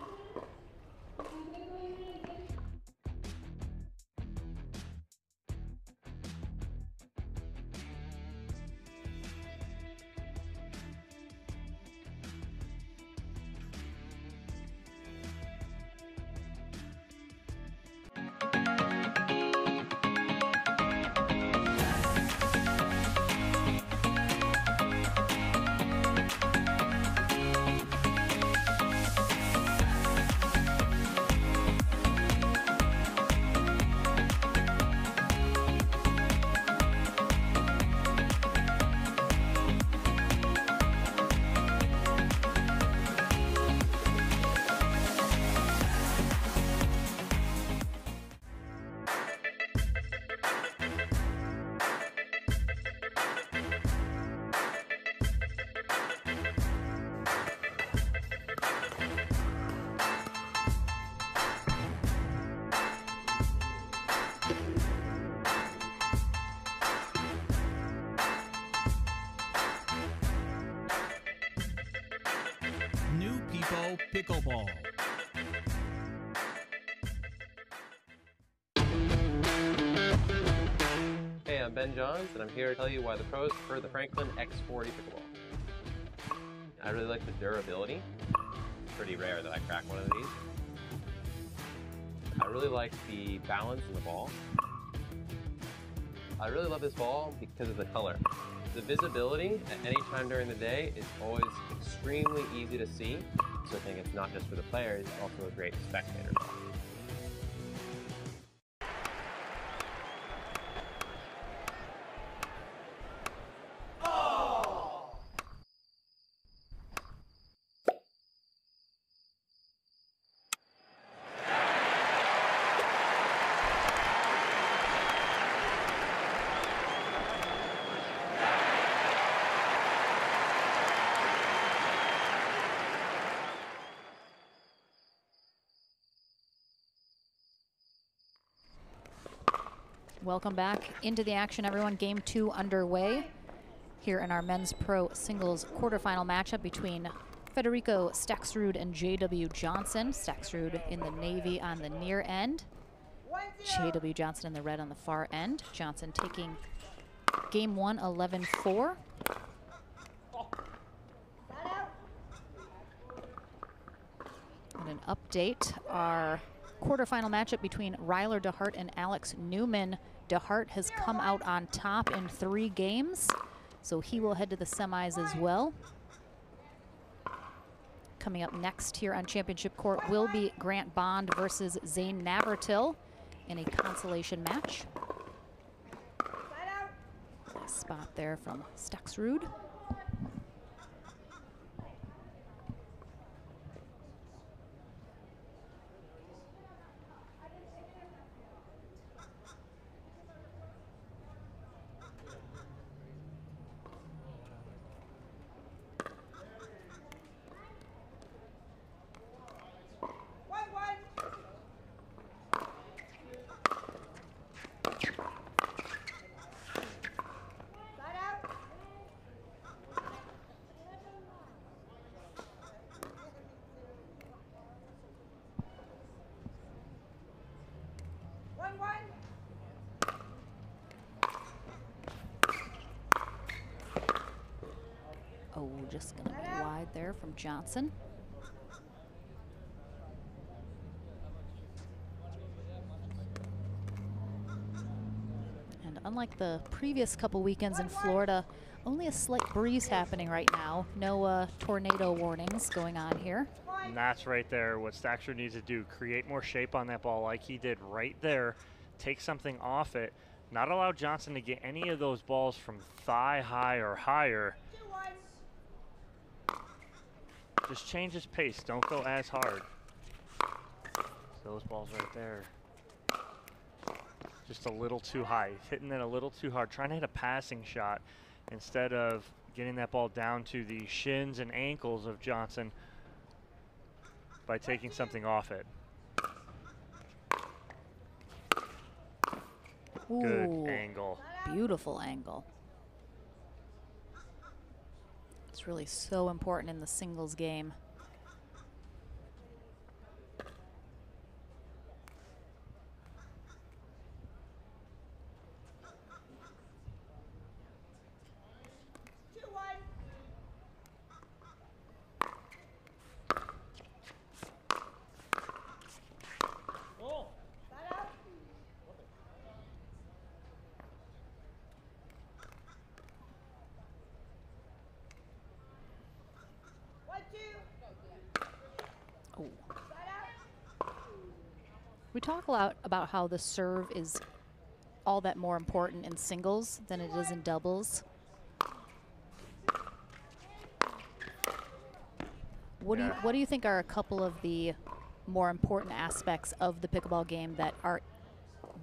J: people pickleball.
O: Hey, I'm Ben Johns, and I'm here to tell you why the pros prefer the Franklin X40 pickleball. I really like the durability. It's pretty rare that I crack one of these. I really like the balance in the ball. I really love this ball because of the color. The visibility at any time during the day is always extremely easy to see, so I think it's not just for the players, it's also a great spectator ball.
A: Welcome back into the action, everyone. Game 2 underway here in our men's pro singles quarterfinal matchup between Federico Staksrud and J.W. Johnson. Staksrud in the navy on the near end, J.W. Johnson in the red on the far end. Johnson taking game 1 11-4. And an update, our quarterfinal matchup between Ryler DeHart and Alex Newman. DeHart has come out on top in 3 games, so he will head to the semis as well. Coming up next here on Championship Court will be Grant Bond versus Zane Navratil in a consolation match. Nice spot there from Staksrud. Oh, just gonna be wide there from Johnson. And unlike the previous couple weekends in Florida, only a slight breeze happening right now. No tornado warnings going on here.
B: And that's right there what Staksrud needs to do. Create more shape on that ball like he did right there. Take something off it. Not allow Johnson to get any of those balls from thigh high or higher. Just change his pace. Don't go as hard. Those balls right there. Just a little too high. Hitting it a little too hard. Trying to hit a passing shot instead of getting that ball down to the shins and ankles of Johnson by taking something off it.
A: Ooh,
B: good angle.
A: Beautiful angle. It's really so important in the singles game. We talk a lot about how the serve is all that more important in singles than it is in doubles. What do you think are a couple of the more important aspects of the pickleball game that are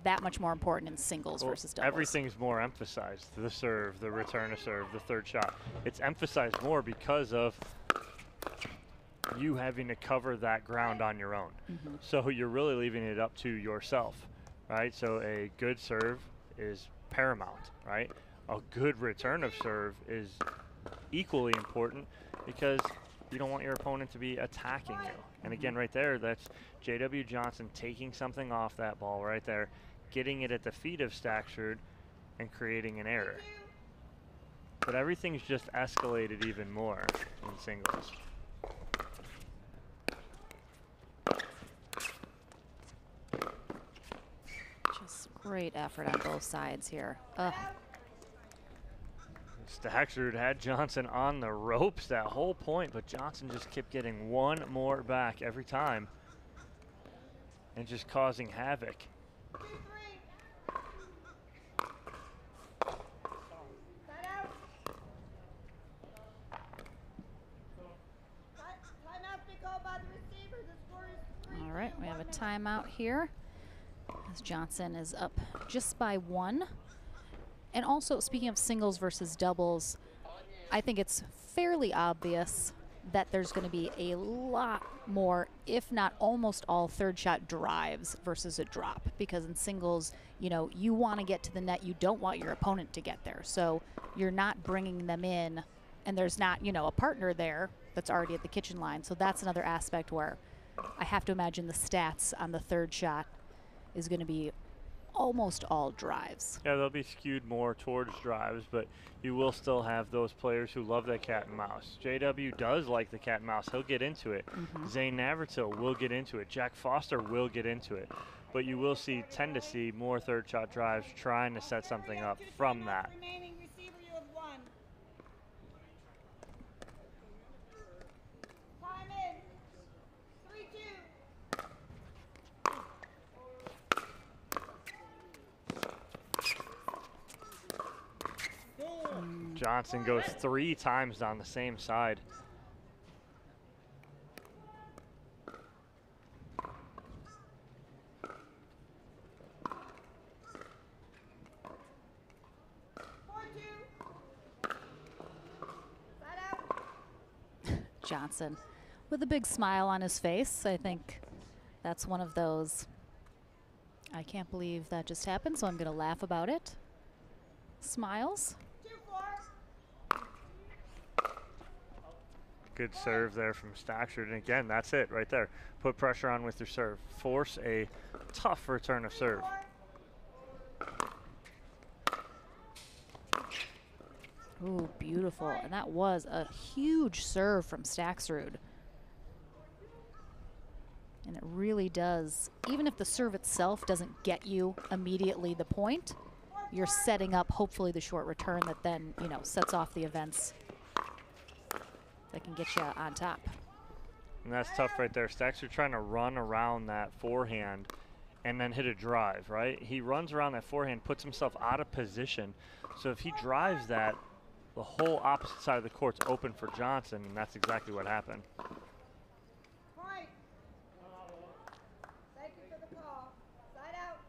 A: that much more important in singles versus doubles?
B: Everything's more emphasized. The serve, the return of serve, the third shot. It's emphasized more because of you having to cover that ground on your own.
A: Mm-hmm.
B: So you're really leaving it up to yourself, right? So a good serve is paramount, right? A good return of serve is equally important because You don't want your opponent to be attacking you. And again, right there, that's J.W. Johnson taking something off that ball right there, getting it at the feet of Stackshard, and creating an error. But everything's just escalated even more in singles.
A: Just great effort on both sides here.
B: Stackshard had Johnson on the ropes that whole point, but Johnson just kept getting one more back every time and just causing havoc.
A: All right, we have a timeout here as Johnson is up just by 1. And also, speaking of singles versus doubles, I think it's fairly obvious that there's going to be a lot more, if not almost all, third shot drives versus a drop. Because in singles, you know, you want to get to the net. You don't want your opponent to get there. So you're not bringing them in, and there's not, you know, a partner there that's already at the kitchen line. So that's another aspect where I have to imagine the stats on the third shot is going to be almost all drives.
B: Yeah, they'll be skewed more towards drives, but you will still have those players who love that cat and mouse. JW does like the cat and mouse. He'll get into it. Zane Navratil will get into it. Jack Foster will get into it. But you will tend to see more third shot drives trying to set something up from that. Johnson goes 3 times down the same side.
A: Johnson with a big smile on his face. I think that's one of those, I can't believe that just happened, so I'm going to laugh about it. Smiles.
B: Good serve there from Stackshard. And again, that's it right there. Put pressure on with your serve. Force a tough return of serve.
A: Ooh, beautiful. And that was a huge serve from Stackshard. And it really does, even if the serve itself doesn't get you immediately the point, you're setting up hopefully the short return that then, you know, sets off the events that can get you on top.
B: And that's tough right there. Stackshard trying to run around that forehand and then hit a drive, right? He runs around that forehand, puts himself out of position. So if he drives that, the whole opposite side of the court's open for Johnson, and that's exactly what happened.
N: Thank you for the call. Side out.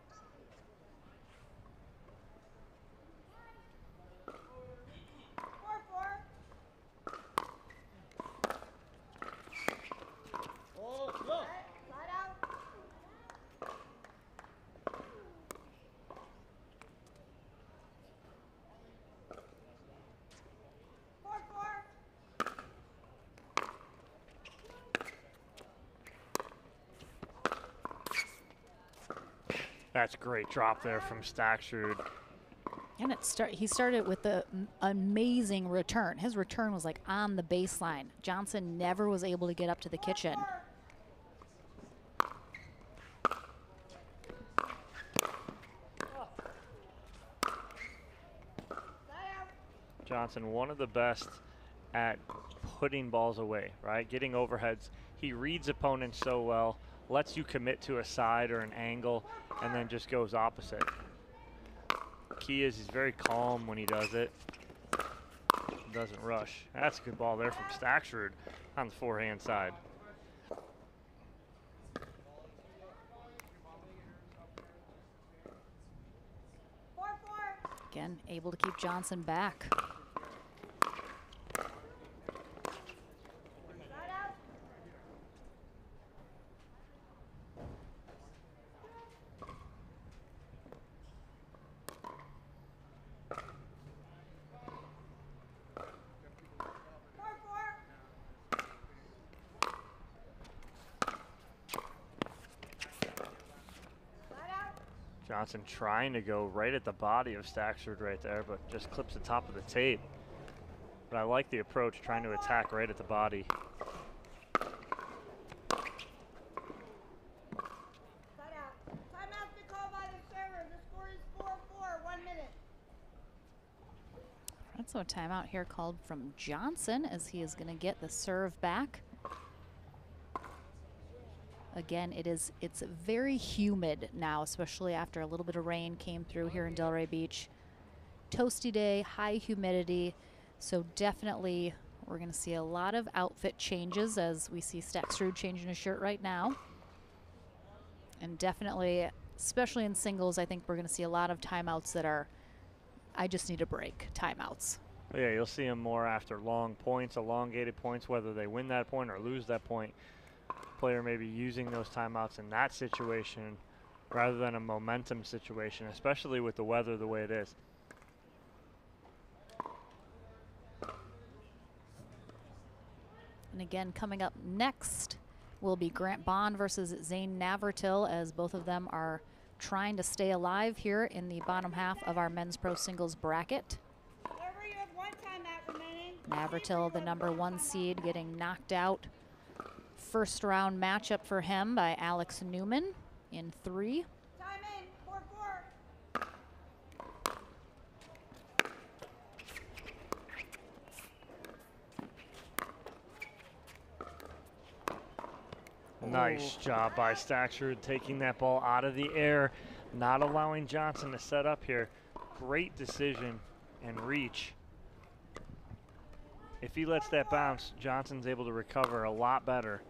B: That's a great drop there from Stackshard.
A: And he started with the amazing return. His return was like on the baseline. Johnson never was able to get up to the kitchen.
B: Johnson, one of the best at putting balls away, right? Getting overheads. He reads opponents so well, lets you commit to a side or an angle, and then just goes opposite. Key is he's very calm when he does it. Doesn't rush. That's a good ball there from Stackshard on the forehand side.
A: Again, able to keep Johnson back.
B: Johnson trying to go right at the body of Staxford right there, but just clips the top of the tape. But I like the approach, trying to attack right at the body.
N: Timeout's been called by the server. The score is 4-4, 1 minute.
A: That's a timeout here called from Johnson as he is going to get the serve back. Again, it's very humid now, especially after a little bit of rain came through here in Delray Beach. Toasty day, high humidity, so definitely we're going to see a lot of outfit changes as we see Staxrud changing his shirt right now. And definitely, especially in singles, I think we're going to see a lot of timeouts that are, I just need a break, timeouts.
B: Yeah, you'll see them more after long points, elongated points, whether they win that point or lose that point. Player may be using those timeouts in that situation rather than a momentum situation, especially with the weather the way it is.
A: And again, coming up next will be Grant Bond versus Zane Navratil, as both of them are trying to stay alive here in the bottom half of our men's pro singles bracket.
N: Server, you have 1 timeout remaining.
A: Navratil, the #1 seed, getting knocked out. First round matchup for him by Alex Newman in 3.
N: Time in, 4-4.
B: Nice job by Staxford taking that ball out of the air, not allowing Johnson to set up here. Great decision and reach. If he lets that bounce, Johnson's able to recover a lot better.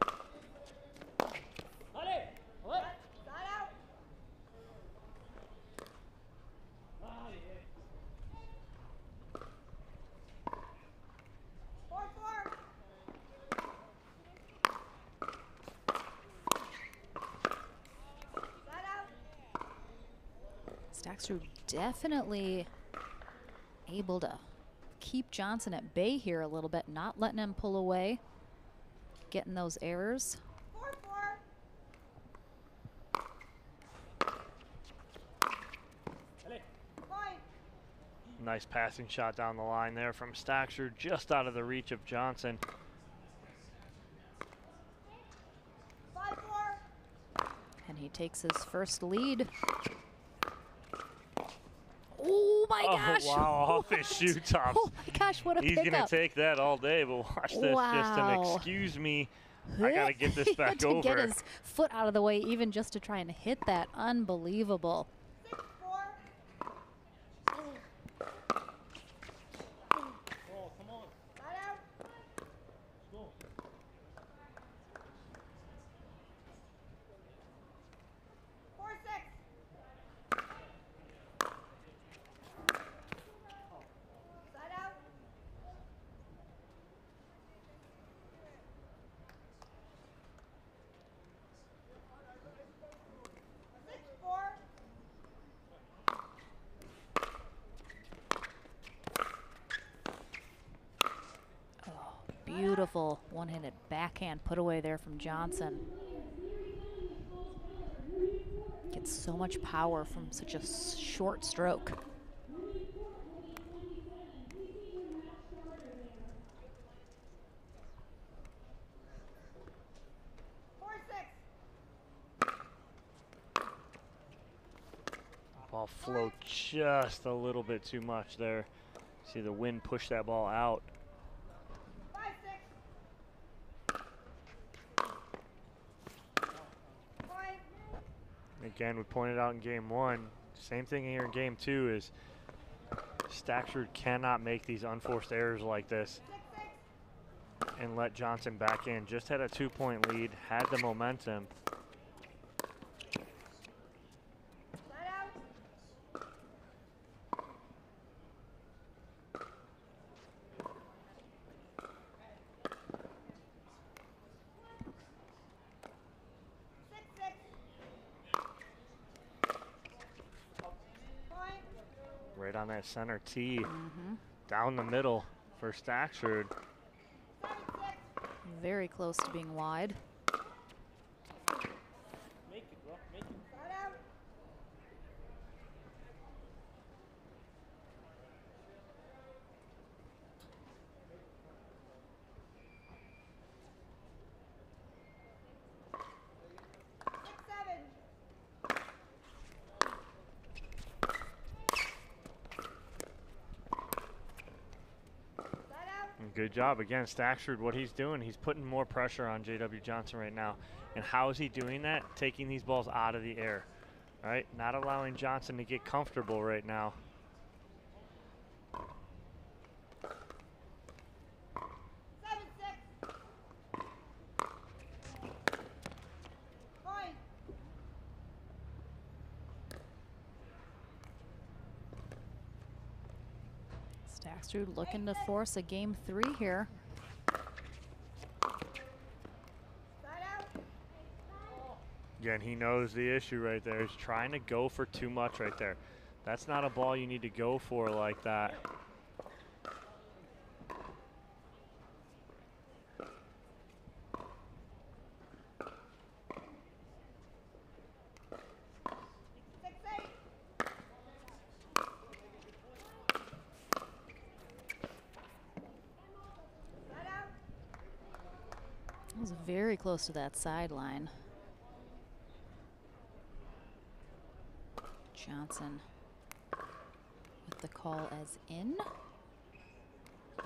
A: Staxrud definitely able to keep Johnson at bay here a little bit, not letting him pull away, getting those errors.
N: 4-4.
B: Nice passing shot down the line there from Staxford, just out of the reach of Johnson.
N: 5-4.
A: And he takes his first lead. Oh my gosh!
B: Oh, wow, off his shoe tops.
A: Oh my gosh, what a
B: He's
A: pickup.
B: gonna take that all day, but watch this, just an excuse me. I gotta get this back
A: to
B: over.
A: get his foot out of the way, even just to try and hit that. Unbelievable.
N: 6-4. Side out. 4-6. Side out. 6-4.
A: Beautiful one-handed backhand put away there from Johnson. Gets so much power from such a short stroke.
B: Ball flowed just a little bit too much there. See the wind push that ball out.
N: 5-6.
B: Again, we pointed out in game 1, same thing here in game 2 is Staxford cannot make these unforced errors like this and let Johnson back in. Just had a 2-point lead, had the momentum.
N: Side out. 6-6. Point.
B: Right on that center tee, down the middle for Staxford.
N: 7-6.
A: Very close to being wide.
N: Side out.
B: good job. Again, Stacksford, what he's doing, he's putting more pressure on J.W. Johnson right now. And how is he doing that? Taking these balls out of the air, right? Not allowing Johnson to get comfortable right now.
A: Stacksrud looking to force a game 3 here.
B: Again, he knows the issue right there. He's trying to go for too much right there. That's not a ball you need to go for like that.
A: It was very close to that sideline. Johnson with the call as in.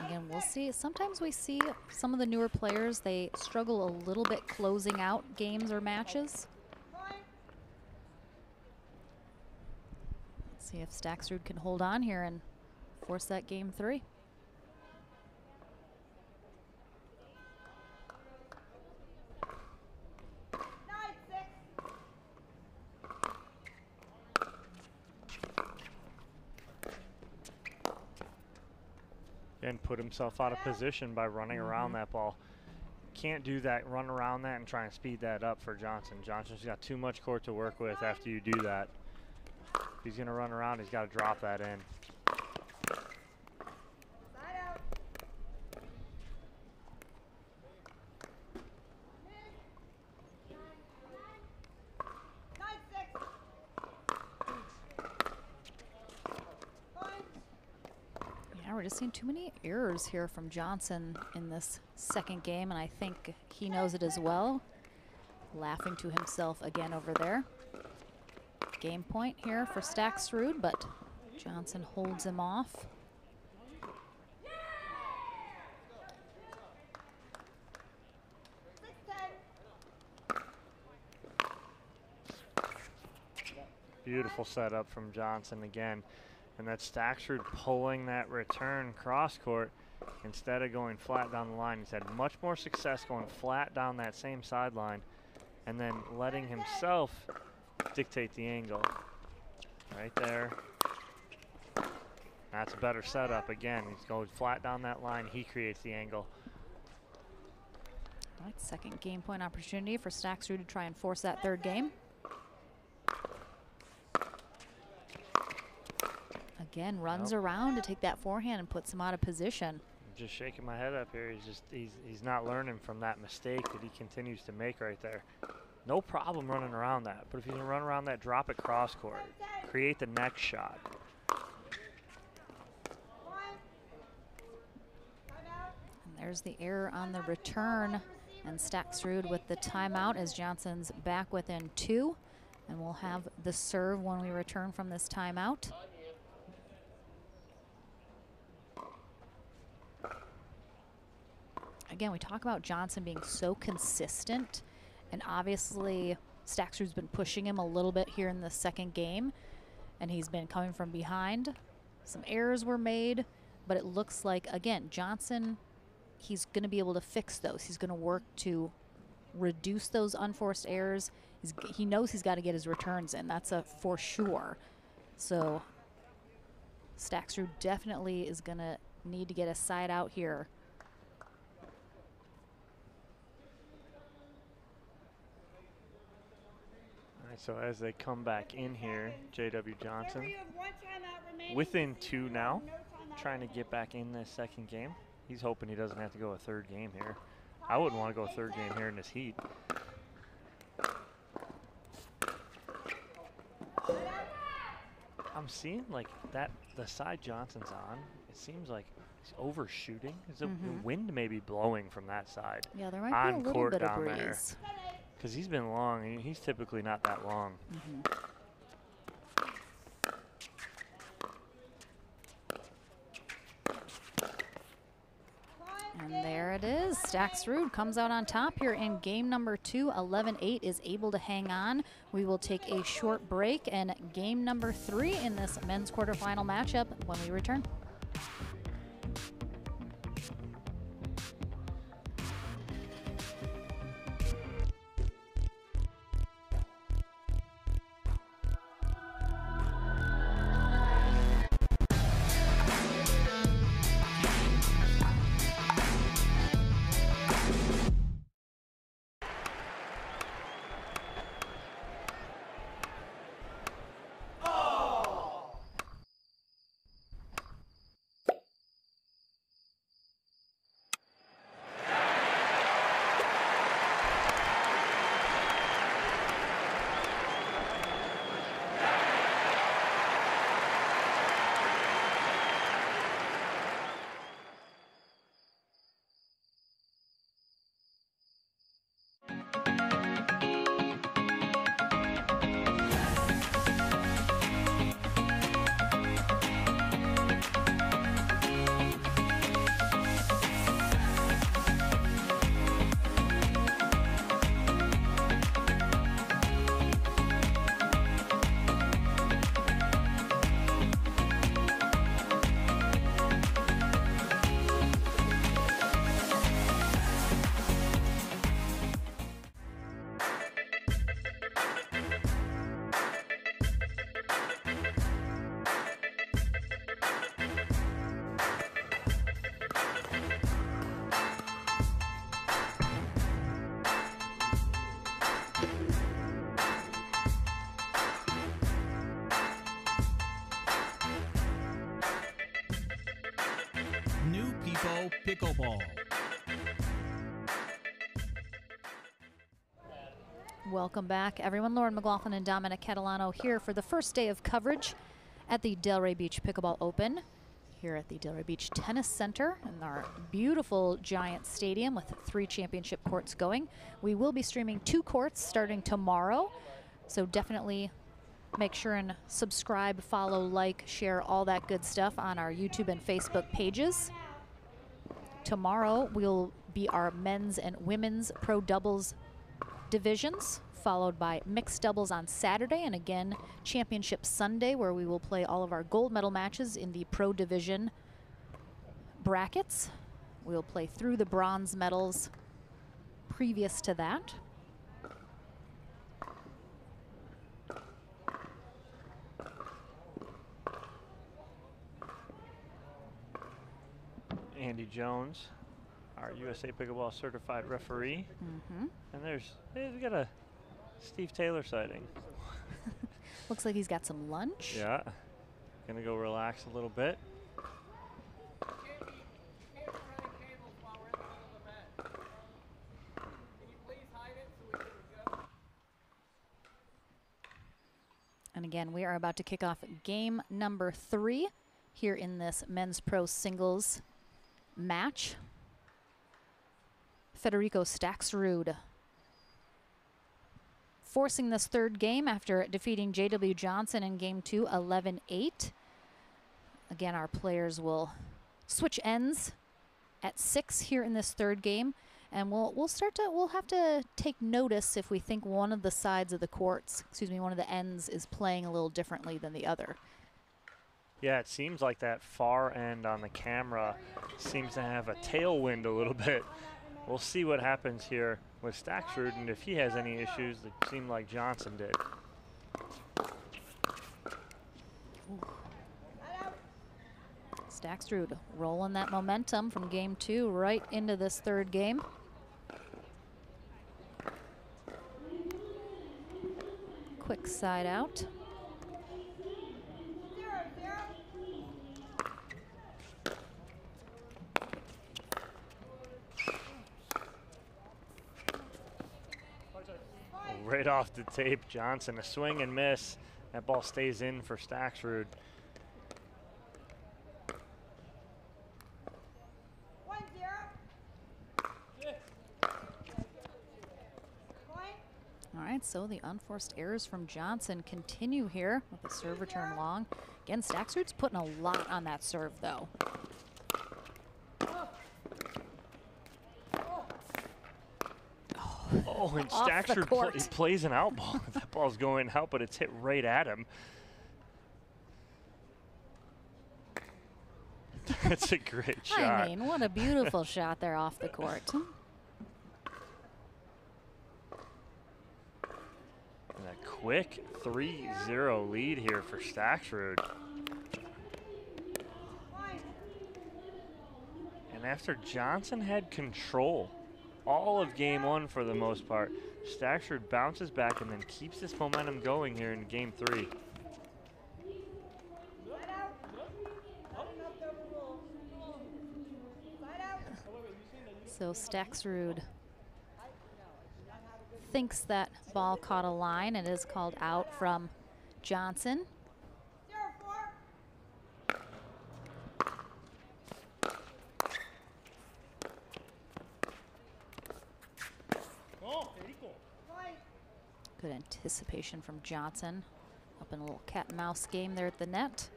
A: Again, we'll see. Sometimes we see some of the newer players, they struggle a little bit closing out games or matches. Let's see if Stacksrud can hold on here and force that game 3.
B: And put himself out of position by running around that ball. Can't do that, run around that and try and speed that up for Johnson. Johnson's got too much court to work with after you do that. If he's gonna run around, he's gotta drop that in.
A: We're just seeing too many errors here from Johnson in this second game, and I think he knows it as well. Laughing to himself again over there. Game point here for Stacksrud, but Johnson holds him off.
B: Beautiful setup from Johnson again. And that's Stacksrud pulling that return cross court instead of going flat down the line. He's had much more success going flat down that same sideline and then letting himself dictate the angle. Right there. That's a better setup again. He's going flat down that line. He creates the angle.
A: All right, second game point opportunity for Stacksrud to try and force that third game. Again, runs around to take that forehand and puts him out of position.
B: I'm just shaking my head up here. He's not learning from that mistake that he continues to make right there. No problem running around that, but if you can run around that, drop it cross court. Create the next shot.
A: And there's the error on the return, and Stacksrud with the timeout as Johnson's back within 2, and we'll have the serve when we return from this timeout. Again, we talk about Johnson being so consistent, and obviously Stacksrud's been pushing him a little bit here in the second game, and he's been coming from behind. Some errors were made, but it looks like, again, Johnson, he's going to be able to fix those. He's going to work to reduce those unforced errors. He knows he's got to get his returns in. That's a for sure. So Stacksrud definitely is going to need to get a side out here.
B: So as they come back in here, J.W. Johnson within 2 now, trying to get back in this second game. He's hoping he doesn't have to go a third game here. I wouldn't want to go a third game here in this heat. I'm seeing like that the side Johnson's on, it seems like he's overshooting. The wind may be blowing from that side.
A: Yeah, there might be a little bit of breeze.
B: Because he's been long. He's typically not that long.
A: And there it is. Staxrud comes out on top here in game number 2. 11-8 is able to hang on. We will take a short break and game number 3 in this men's quarterfinal matchup when we return.
J: New People Pickleball.
A: Welcome back, everyone. Lauren McLaughlin and Dominic Catalano here for the first day of coverage at the Delray Beach Pickleball Open here at the Delray Beach Tennis Center in our beautiful giant stadium with 3 championship courts going. We will be streaming 2 courts starting tomorrow, so definitely make sure and subscribe, follow, like, share, all that good stuff on our YouTube and Facebook pages. Tomorrow will be our men's and women's pro doubles divisions, followed by mixed doubles on Saturday, and again championship Sunday, where we will play all of our gold medal matches in the pro division brackets. We'll play through the bronze medals previous to that.
B: Andy Jones, our USA Pickleball certified referee. And he's got a Steve Taylor sighting.
A: Looks like he's got some lunch.
B: Yeah, gonna go relax a little bit.
A: And again, we are about to kick off game number 3 here in this men's pro singles match. Federico Staxrud forcing this third game after defeating J.W. Johnson in game 2, 11-8. Again, our players will switch ends at 6 here in this third game, and we'll have to take notice if we think one of the sides of the courts, one of the ends is playing a little differently than the other.
B: Yeah, it seems like that far end on the camera seems to have a tailwind a little bit. We'll see what happens here with Staxrud, and if he has any issues that seem like Johnson did.
A: Staxrud rolling that momentum from game 2 right into this third game. Quick side out.
B: Right off the tape, Johnson, a swing and miss. That ball stays in for Staxrud.
A: All right, so the unforced errors from Johnson continue here with the serve return long. Again, Staxrud's putting a lot on that serve, though.
B: Oh, and
A: Off the
B: Staxford
A: court.
B: plays an out ball. That ball's going out, but it's hit right at him. That's a great shot.
A: I mean, what a beautiful shot there off the court.
B: And a quick 3-0 lead here for Staxford. And after Johnson had control all of game one for the most part, Staxford bounces back and then keeps this momentum going here in game three.
A: So Staxrud thinks that ball caught a line and is called out from Johnson. Good anticipation from Johnson. Up in a little cat and mouse game there at the net.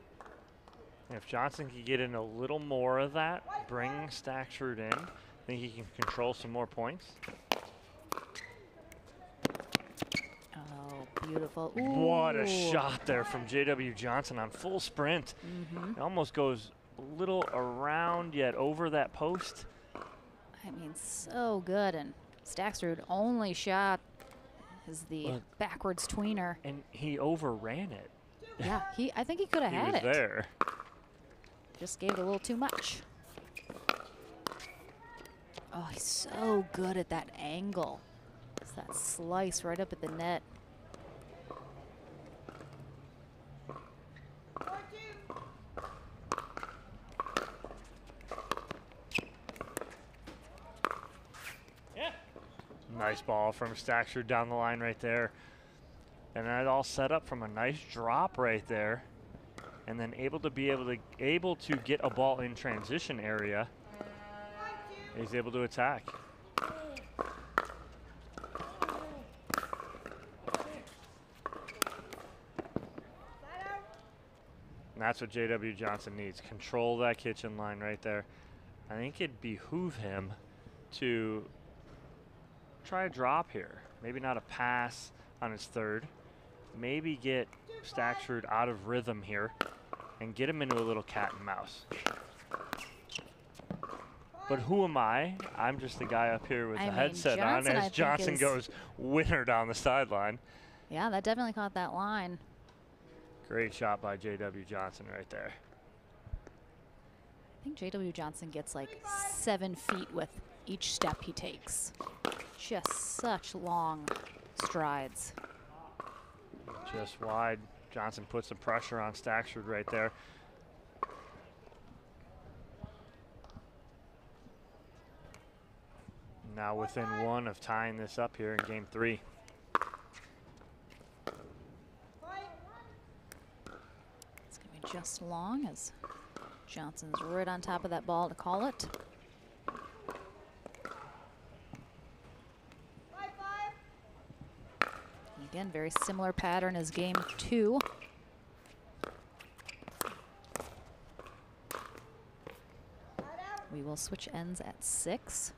B: If Johnson can get in a little more of that, bring Staxford in, I think he can control some more points.
A: Oh, beautiful. Ooh.
B: What a shot there from J.W. Johnson on full sprint. It almost goes a little around yet over that post.
A: I mean, so good. And Staxrud only shot is the backwards tweener.
B: And he overran it.
A: Yeah, I think he could have had it.
B: He was there.
A: Just gave it a little too much. Oh, he's so good at that angle. It's that slice right up at the net.
B: Nice ball from Staxford down the line right there. And that all set up from a nice drop right there. And then able to get a ball in transition area. He's able to attack. And that's what J.W. Johnson needs. Control that kitchen line right there. I think it'd behoove him to try a drop here. Maybe not a pass on his third. Maybe get Staxford out of rhythm here and get him into a little cat and mouse. But who am I? I'm just the guy up here with the headset on as Johnson goes winner down the sideline.
A: Yeah, that definitely caught that line.
B: Great shot by J.W. Johnson right there.
A: I think J.W. Johnson gets like 7 feet with each step he takes. Just such long strides.
B: Just wide. Johnson puts some pressure on Staxford right there. Now within one of tying this up here in game three.
A: It's going to be just long as Johnson's right on top of that ball to call it. And again, very similar pattern as game two. We will switch ends at 6.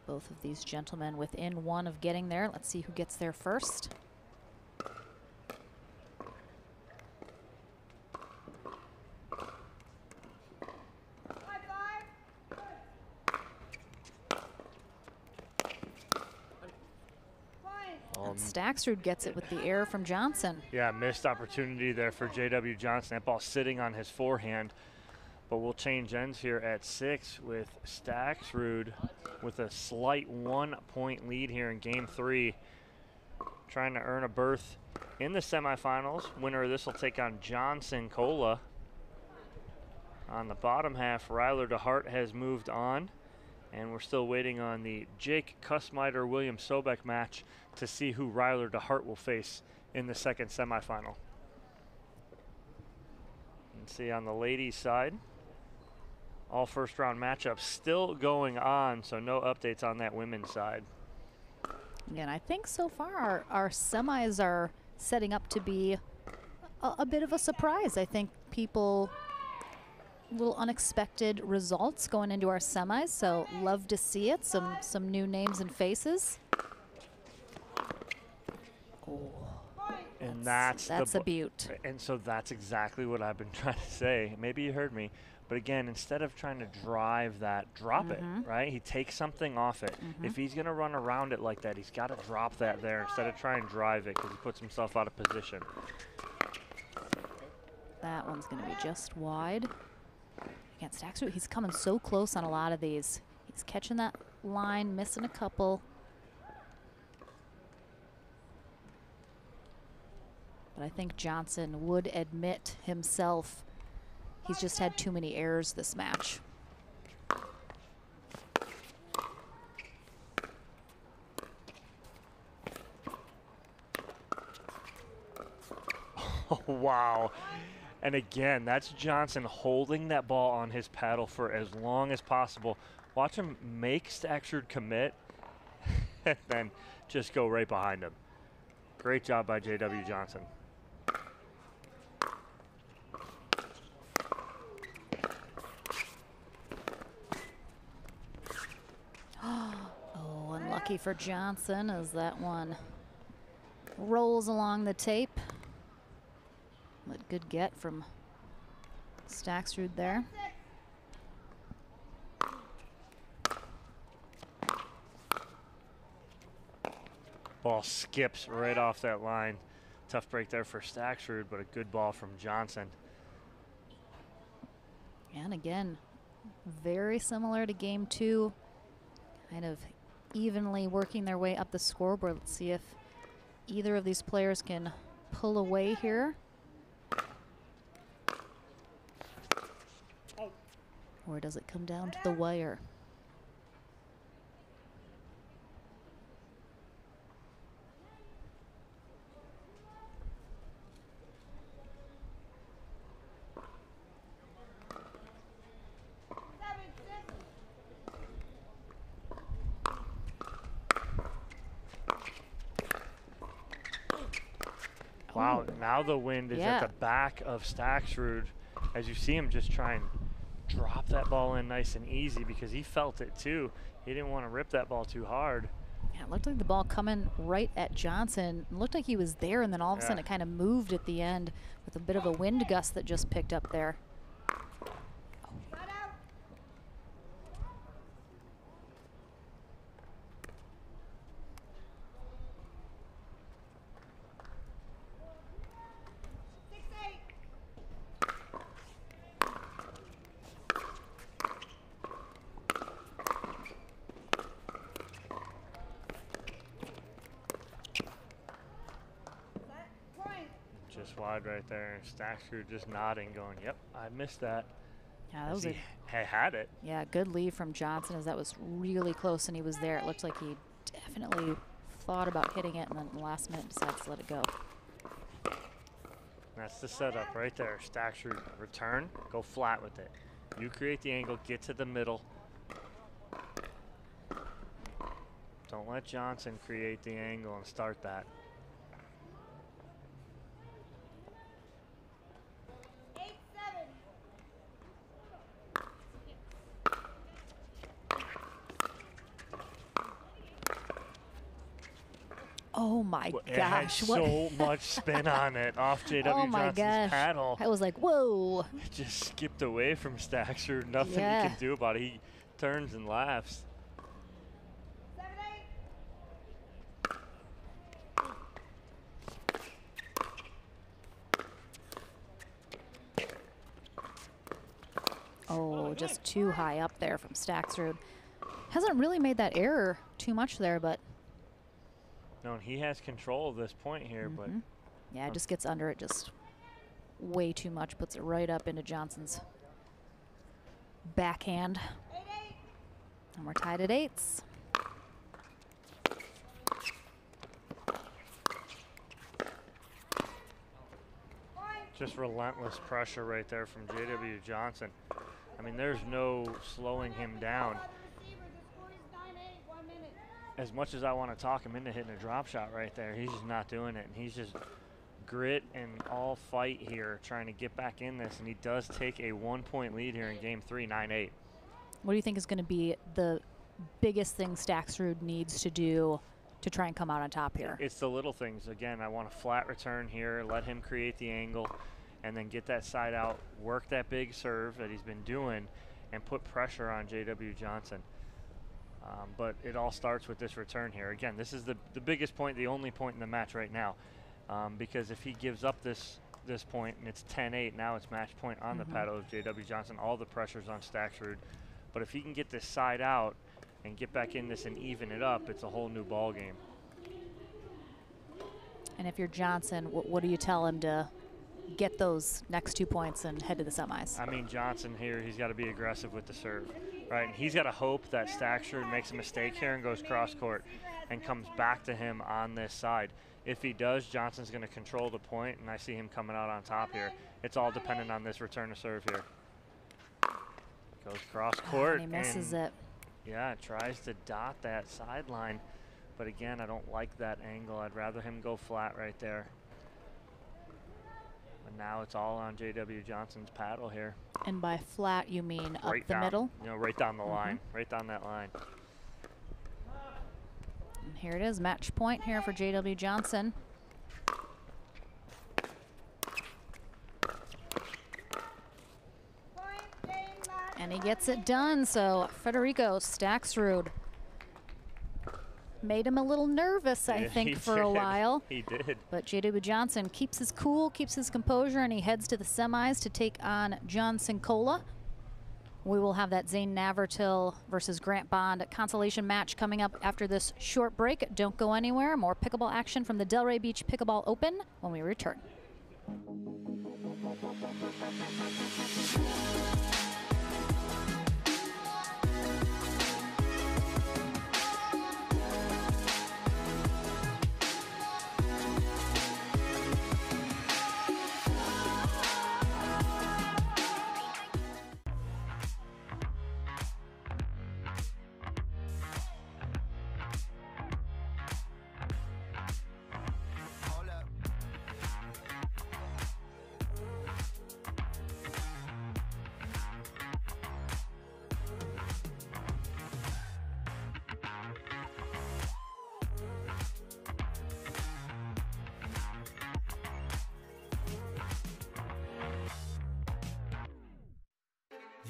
A: Both of these gentlemen within one of getting there. Let's see who gets there first. And Staxrud gets it with the error from Johnson.
B: Yeah, missed opportunity there for J.W. Johnson. That ball sitting on his forehand. But we'll change ends here at 6 with Staxrud with a slight 1-point lead here in game 3. Trying to earn a berth in the semifinals. Winner of this will take on Johnson Cola. On the bottom half, Ryler DeHart has moved on. And we're still waiting on the Jake Kussmeiter-William Sobek match to see who Ryler DeHart will face in the second semifinal. And see on the ladies' side, all first round matchups still going on, so no updates on that women's side.
A: Again, I think so far our semis are setting up to be a bit of a surprise. I think people, little unexpected results going into our semis, so love to see it. Some new names and faces.
B: And that's
A: a beaut.
B: And so that's exactly what I've been trying to say. Maybe you heard me. But again, instead of trying to drive that, drop it, right? He takes something off it. If he's going to run around it like that, he's got to drop that there instead of trying to drive it because he puts himself out of position.
A: That one's going to be just wide. Again, Staxrud, he's coming so close on a lot of these. He's catching that line, missing a couple. But I think Johnson would admit himself he's just had too many errors this match.
B: Oh, wow. And again, that's Johnson holding that ball on his paddle for as long as possible. Watch him make Staxrud commit and then just go right behind him. Great job by J.W. Johnson.
A: Oh, unlucky for Johnson as that one rolls along the tape. But good get from Staxrud there.
B: Ball skips right off that line. Tough break there for Staxrud, but a good ball from Johnson.
A: And again, very similar to game 2. Kind of evenly working their way up the scoreboard. Let's see if either of these players can pull away here. Or does it come down to the wire?
B: Wow, now the wind is at the back of Staxrud. As you see him just try and drop that ball in nice and easy because he felt it too. He didn't want to rip that ball too hard.
A: Yeah, it looked like the ball coming right at Johnson. It looked like he was there, and then all of a sudden it kind of moved at the end with a bit of a wind gust that just picked up there.
B: Just wide right there. Staxrud just nodding, going, yep, I missed that.
A: Yeah, that was
B: he had it.
A: Yeah, good lead from Johnson as that was really close and he was there. It looked like he definitely thought about hitting it and then last minute decides to let it go.
B: That's the setup right there. Staxrud, return, go flat with it. You create the angle, get to the middle. Don't let Johnson create the angle and start that.
A: Oh my gosh.
B: It had so much spin on it off J.W. Johnson's paddle.
A: I was like, whoa.
B: It just skipped away from Staxrud. Nothing he can do about it. He turns and laughs.
A: Oh, just too high up there from Staxrud. Hasn't really made that error too much there, but.
B: No, and he has control of this point here, but.
A: Yeah, it just gets under it just way too much, puts it right up into Johnson's backhand. And we're tied at 8s.
B: Just relentless pressure right there from J.W. Johnson. I mean, there's no slowing him down. As much as I want to talk him into hitting a drop shot right there, he's just not doing it. And he's just grit and all fight here, trying to get back in this. And he does take a 1-point lead here in game 3, 9-8.
A: What do you think is going to be the biggest thing Staxrud needs to do to try and come out on top here.
B: It's the little things. Again, I want a flat return here, let him create the angle, and then get that side out, work that big serve that he's been doing, and put pressure on J.W. Johnson. But it all starts with this return here. Again, this is the biggest point, the only point in the match right now, because if he gives up this point and it's 10-8, now it's match point on the paddle of J.W. Johnson. All the pressure's on Staxrud. But if he can get this side out and get back in this and even it up, it's a whole new ball game.
A: And if you're Johnson, what do you tell him to get those next 2 points and head to the semis?
B: I mean, Johnson here, he's got to be aggressive with the serve, right? And he's got to hope that Staxrud makes a mistake here and goes cross court and comes back to him on this side. If he does, Johnson's going to control the point, and I see him coming out on top here. It's all dependent on this return to serve here. Goes cross court.
A: And he misses it.
B: Yeah, tries to dot that sideline. But again, I don't like that angle. I'd rather him go flat right there. But now it's all on J.W. Johnson's paddle here.
A: And by flat, you mean up
B: Right
A: the
B: down,
A: middle?
B: You know, right down the line, right down that line.
A: And here it is, match point here for J.W. Johnson. And he gets it done, so Federico Staxrud made him a little nervous, I think, for a while.
B: He did.
A: But J.W. Johnson keeps his cool, keeps his composure, and he heads to the semis to take on John Sincola. We will have that Zane Navratil versus Grant Bond consolation match coming up after this short break. Don't go anywhere. More pickleball action from the Delray Beach Pickleball Open when we return.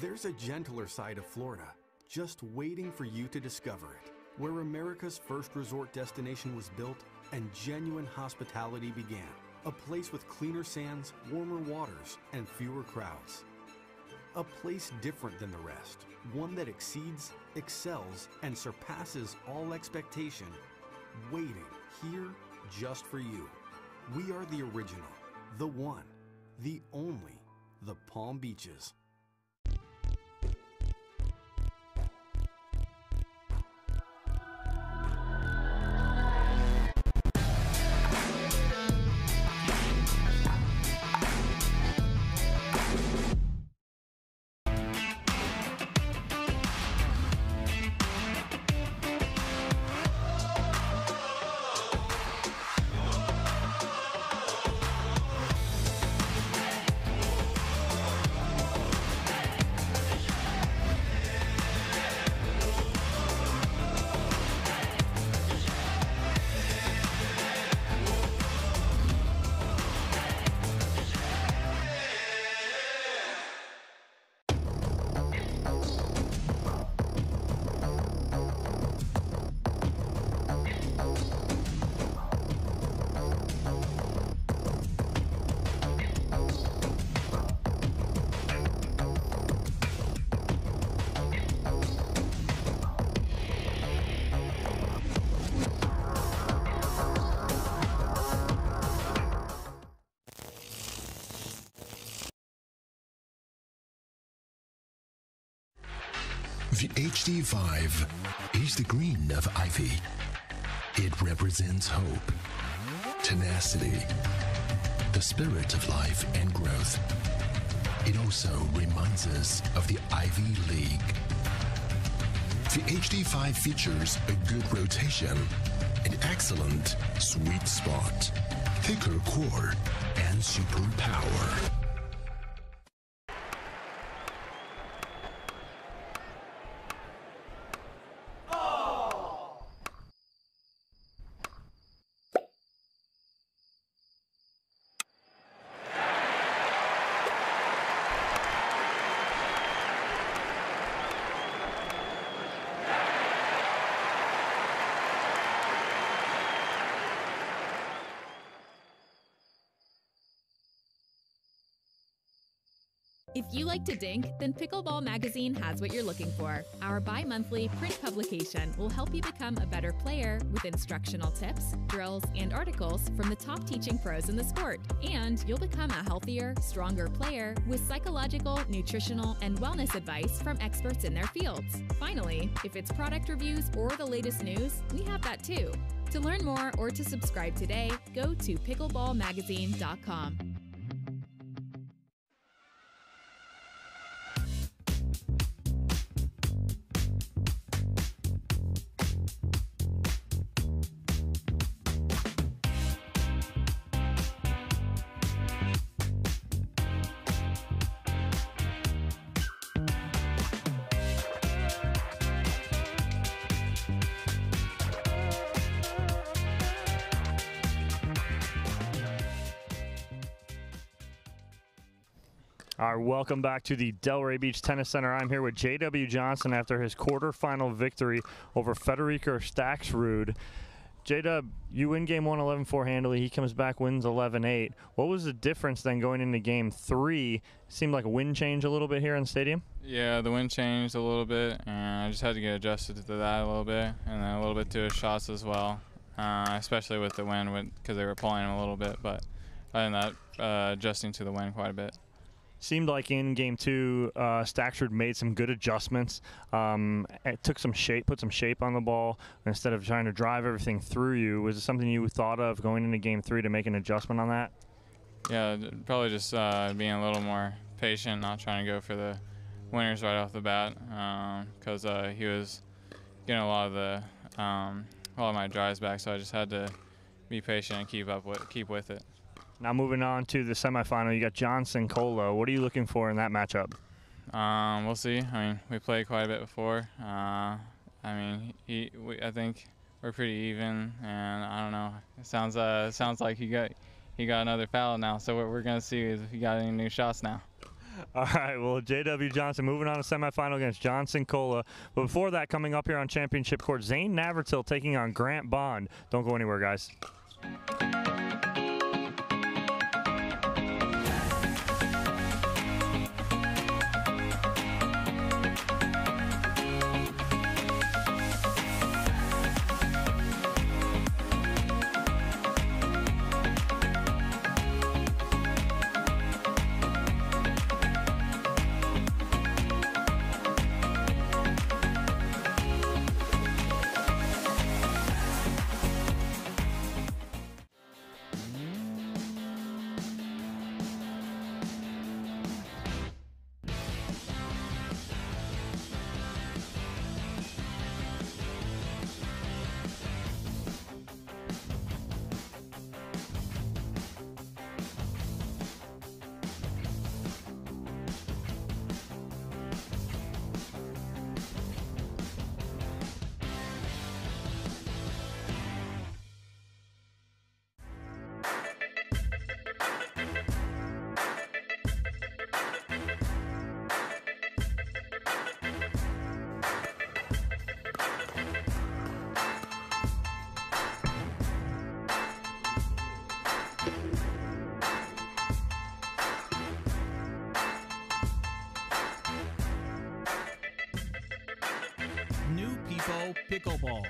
D: There's a gentler side of Florida, just waiting for you to discover it, where America's first resort destination was built and genuine hospitality began. A place with cleaner sands, warmer waters, and fewer crowds. A place different than the rest, one that exceeds, excels, and surpasses all expectation, waiting here just for you. We are the original, the one, the only, the Palm Beaches.
P: The HD5 is the green of ivy. It represents hope, tenacity, the spirit of life and growth. It also reminds us of the Ivy League. The HD5 features a good rotation, an excellent sweet spot, thicker core, and super power.
Q: If you like to dink, then Pickleball Magazine has what you're looking for. Our bi-monthly print publication will help you become a better player with instructional tips, drills, and articles from the top teaching pros in the sport. And you'll become a healthier, stronger player with psychological, nutritional, and wellness advice from experts in their fields. Finally, if it's product reviews or the latest news, we have that too. To learn more or to subscribe today, go to pickleballmagazine.com.
B: All right, welcome back to the Delray Beach Tennis Center. I'm here with J.W. Johnson after his quarterfinal victory over Federico Staksrud. J-Dub, you win game 1 11-4 handily. He comes back, wins 11-8. What was the difference then going into game 3? It seemed like a wind change a little bit here in the stadium.
R: Yeah, the wind changed a little bit, and I just had to get adjusted to that a little bit, and then a little bit to his shots as well, especially with the wind because they were pulling him a little bit. But other than that, adjusting to the wind quite a bit.
B: Seemed like in game 2, Staksrud made some good adjustments. It took some shape, put some shape on the ball instead of trying to drive everything through you. Was it something you thought of going into game 3 to make an adjustment on that?
R: Yeah, probably just being a little more patient, not trying to go for the winners right off the bat, because he was getting a lot of my drives back. So I just had to be patient and keep with it.
B: Now moving on to the semifinal, you got Johnson Cola. What are you looking for in that matchup?
R: We'll see. I mean, we played quite a bit before. I think we're pretty even, and I don't know. It sounds like he got another foul now. So what we're gonna see is if he got any new shots now.
B: All right. Well, J.W. Johnson moving on to semifinal against Johnson Cola. But before that, coming up here on championship court, Zane Navratil taking on Grant Bond. Don't go anywhere, guys.
J: New People Pickleball.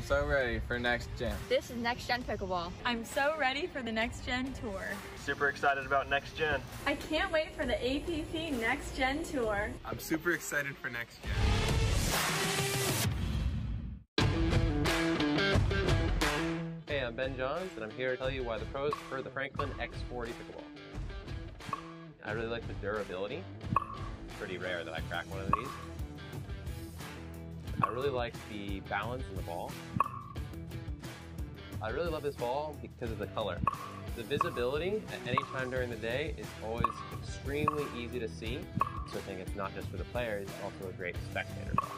R: So ready for next gen.
S: This is Next Gen Pickleball.
H: I'm so ready for the Next Gen Tour.
F: Super excited about next gen.
H: I can't wait for the APP Next Gen Tour.
F: I'm super excited for next gen.
O: Hey, I'm Ben Johns, and I'm here to tell you why the pros prefer the Franklin X40 pickleball. I really like the durability. Pretty rare that I crack one of these. I really like the balance in the ball. I really love this ball because of the color. The visibility at any time during the day is always extremely easy to see, so I think it's not just for the players, it's also a great spectator ball.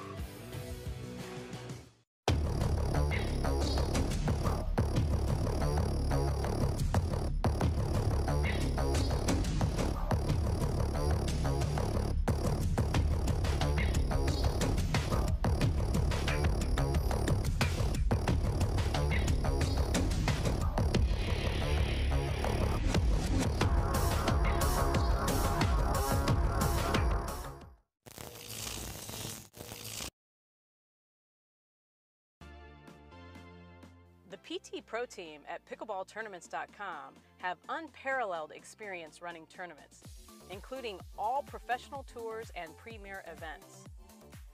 I: The PT Pro team at pickleballtournaments.com have unparalleled experience running tournaments, including all professional tours and premier events.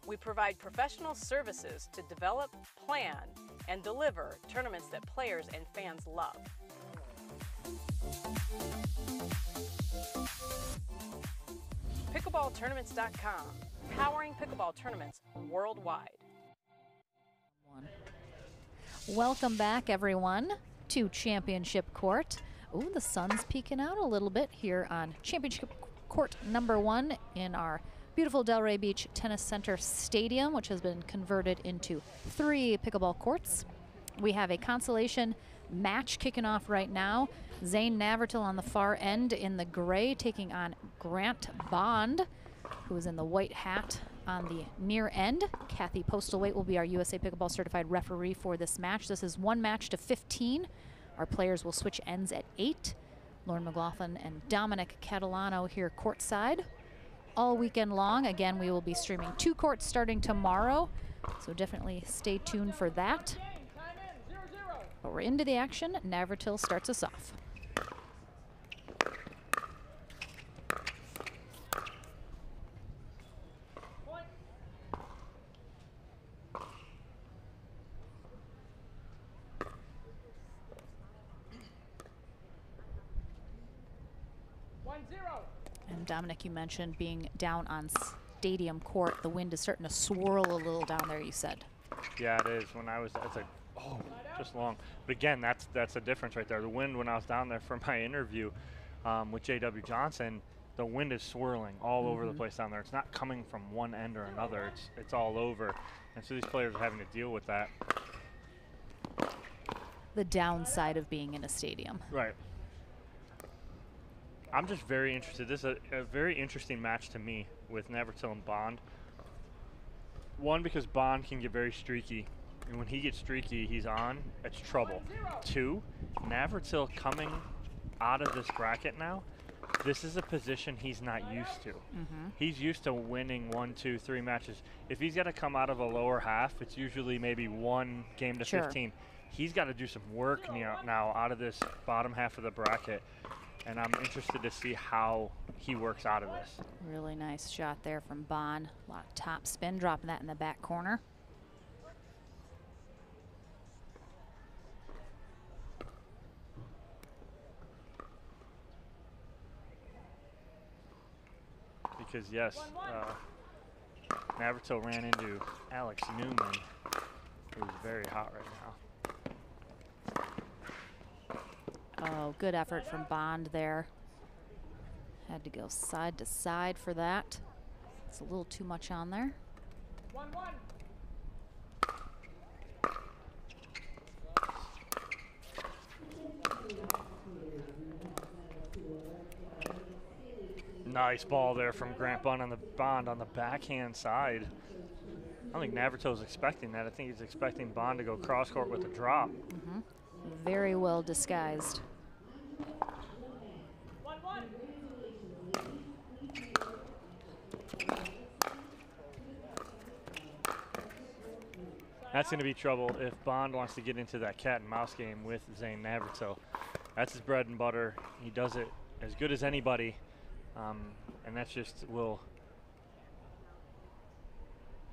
I: We provide professional services to develop, plan, and deliver tournaments that players and fans love. Pickleballtournaments.com, powering pickleball tournaments worldwide.
A: Welcome back, everyone, to Championship Court. Ooh, the sun's peeking out a little bit here on Championship Court number 1 in our beautiful Delray Beach Tennis Center Stadium, which has been converted into 3 pickleball courts. We have a consolation match kicking off right now. Zane Navratil on the far end in the gray, taking on Grant Bond, who is in the white hat on the near end. Kathy Postlethwaite will be our USA Pickleball certified referee for this match. This is 1 match to 15. Our players will switch ends at 8. Lauren McLaughlin and Dominic Catalano here courtside all weekend long. Again, we will be streaming 2 courts starting tomorrow, so definitely stay tuned for that. But we're into the action. Navratil starts us off. And Dominic, you mentioned being down on stadium court. The wind is starting to swirl a little down there, you said.
B: Yeah, it is. When I was, it's like, oh, just long. But again, that's a difference right there. The wind, when I was down there for my interview with J.W. Johnson, the wind is swirling all over the place down there. It's not coming from one end or another. It's all over. And so these players are having to deal with that.
A: The downside of being in a stadium.
B: Right. I'm just very interested. This is a very interesting match to me with Navratil and Bond. One, because Bond can get very streaky. And when he gets streaky, he's on. It's trouble. 2, Navratil coming out of this bracket now, this is a position he's not used to. He's used to winning 1, 2, 3 matches. If he's got to come out of a lower half, it's usually maybe 1 game to 15. He's got to do some work now out of this bottom half of the bracket. And I'm interested to see how he works out of this.
A: Really nice shot there from Bond. A lot of top spin, dropping that in the back corner.
B: Because, yes, Navratil ran into Alex Newman, who's very hot right now.
A: Oh, good effort from Bond there. Had to go side to side for that. It's a little too much on there.
C: 1-1.
B: Nice ball there from Grant Bond on the backhand side. I don't think Navratil's expecting that. I think he's expecting Bond to go cross court with a drop.
A: Very well disguised.
C: 1-1.
B: That's going to be trouble if Bond wants to get into that cat and mouse game with Zane Navratil. That's his bread and butter. He does it as good as anybody, and that's just will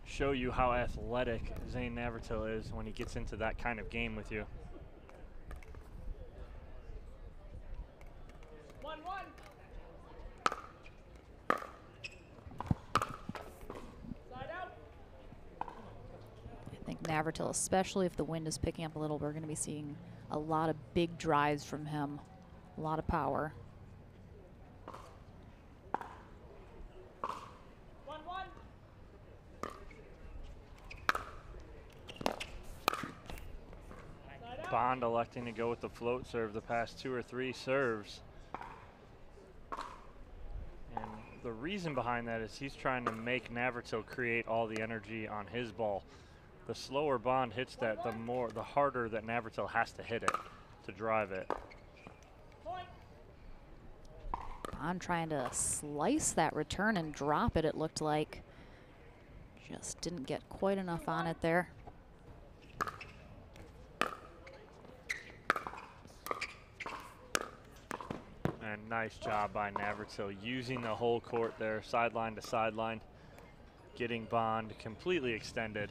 B: show you how athletic Zane Navratil is when he gets into that kind of game with you.
A: Navratil, especially if the wind is picking up a little. We're going to be seeing a lot of big drives from him, a lot of power.
B: Bond electing to go with the float serve the past 2 or 3 serves. And the reason behind that is he's trying to make Navratil create all the energy on his ball. The slower Bond hits that, the harder that Navratil has to hit it to drive it.
A: Bond trying to slice that return and drop it, it looked like. Just didn't get quite enough on it there.
B: And nice job by Navratil using the whole court there, sideline to sideline, getting Bond completely extended.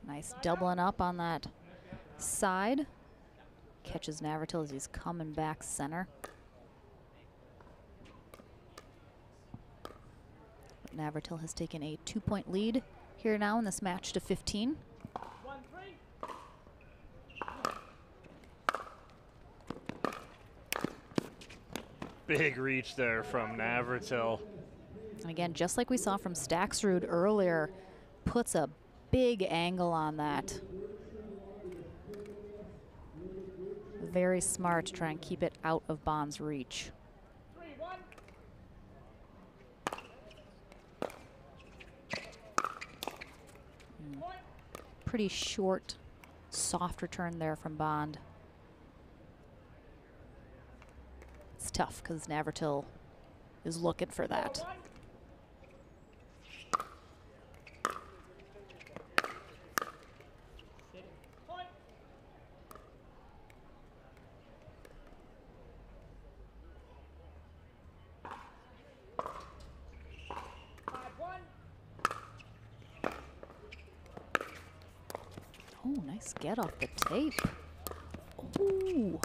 A: Nice doubling up on that side. Catches Navratil as he's coming back center. Navratil has taken a 2-point lead here now in this match to 15.
B: Big reach there from Navratil.
A: And again, just like we saw from Staksrud earlier, puts a big angle on that. Very smart to try and keep it out of Bond's reach. Pretty short, soft return there from Bond. It's tough because Navratil is looking for that. Oh, nice get off the tape. Ooh.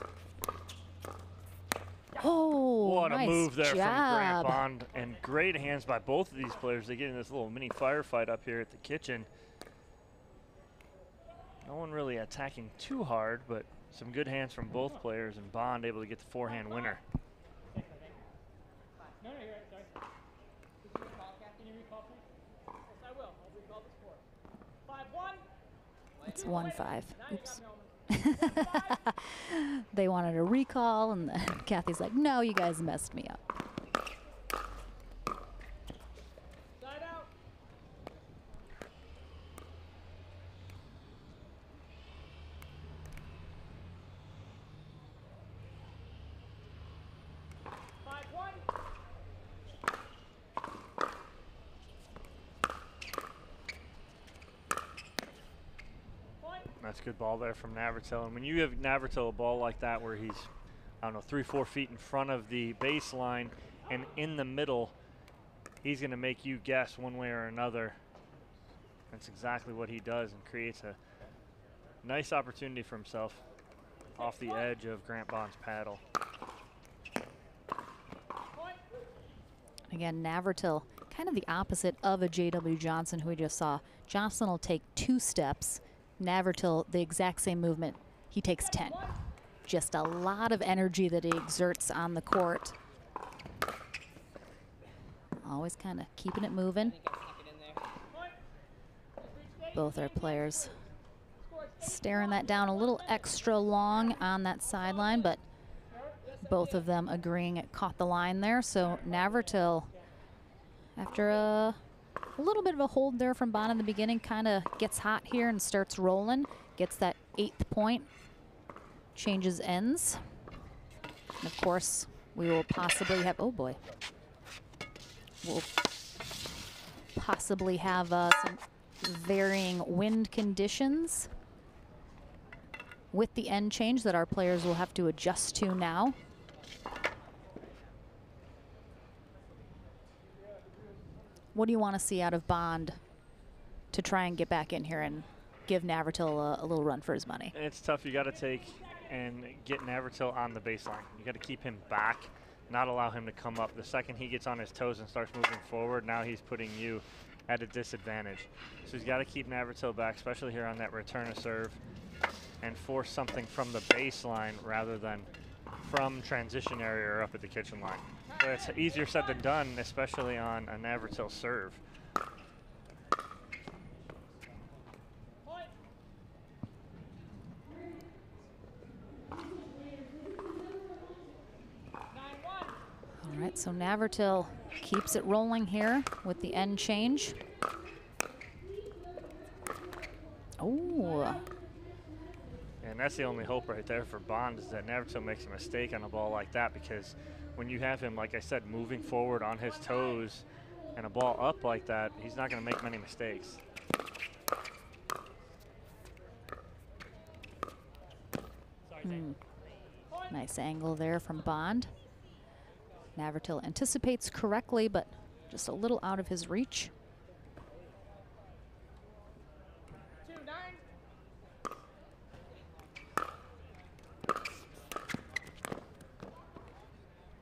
A: Oh,
B: what
A: nice
B: a move there
A: job
B: from Grant Bond, and great hands by both of these players. They get in this little mini firefight up here at the kitchen. No one really attacking too hard, but some good hands from both players, and Bond able to get the forehand winner.
A: It's 1-5. Oops. They wanted a recall, and Kathy's like, no, you guys messed me up.
B: That's a good ball there from Navratil. And when you have Navratil a ball like that where he's, I don't know, 3-4 feet in front of the baseline and in the middle, he's going to make you guess one way or another. That's exactly what he does and creates a nice opportunity for himself off the edge of Grant Bond's paddle.
A: Again, Navratil, kind of the opposite of a J.W. Johnson who we just saw. Johnson will take 2 steps. Navratil, the exact same movement, he takes 10. Just a lot of energy that he exerts on the court. Always kind of keeping it moving. Both our players staring that down a little extra long on that sideline, but both of them agreeing it caught the line there. So Navratil, after a little bit of a hold there from Bond in the beginning, kind of gets hot here and starts rolling, gets that 8th point, changes ends. And of course, we will possibly have, oh boy, we'll possibly have some varying wind conditions with the end change that our players will have to adjust to now. What do you want to see out of Bond to try and get back in here and give Navratil a little run for his money.
B: It's tough. You got to take and get Navratil on the baseline. You got to keep him back, not allow him to come up. The second he gets on his toes and starts moving forward, now he's putting you at a disadvantage. So he's got to keep Navratil back, especially here on that return of serve, and force something from the baseline rather than from transition area or up at the kitchen line. But it's easier said than done, especially on a Navratil serve.
A: All right, so Navratil keeps it rolling here with the end change. Oh.
B: And that's the only hope right there for Bond, is that Navratil makes a mistake on a ball like that, because when you have him, like I said, moving forward on his toes and a ball up like that, he's not going to make many mistakes.
A: Nice angle there from Bond. Navratil anticipates correctly, but just a little out of his reach.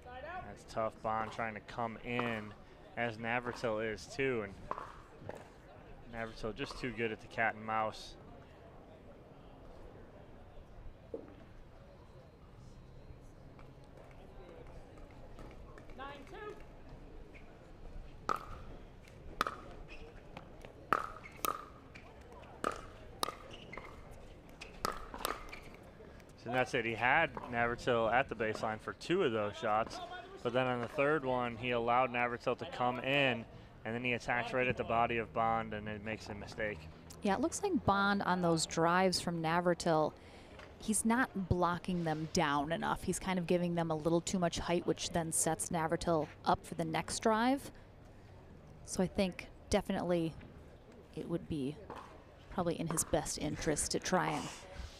B: That's tough. Bond trying to come in, as Navratil is too, and Navratil just too good at the cat and mouse. And that's it. He had Navratil at the baseline for 2 of those shots, but then on the third one, he allowed Navratil to come in, and then he attacks right at the body of Bond, and it makes a mistake.
A: Yeah, it looks like Bond on those drives from Navratil, he's not blocking them down enough. He's kind of giving them a little too much height, which then sets Navratil up for the next drive. So I think definitely it would be probably in his best interest to try and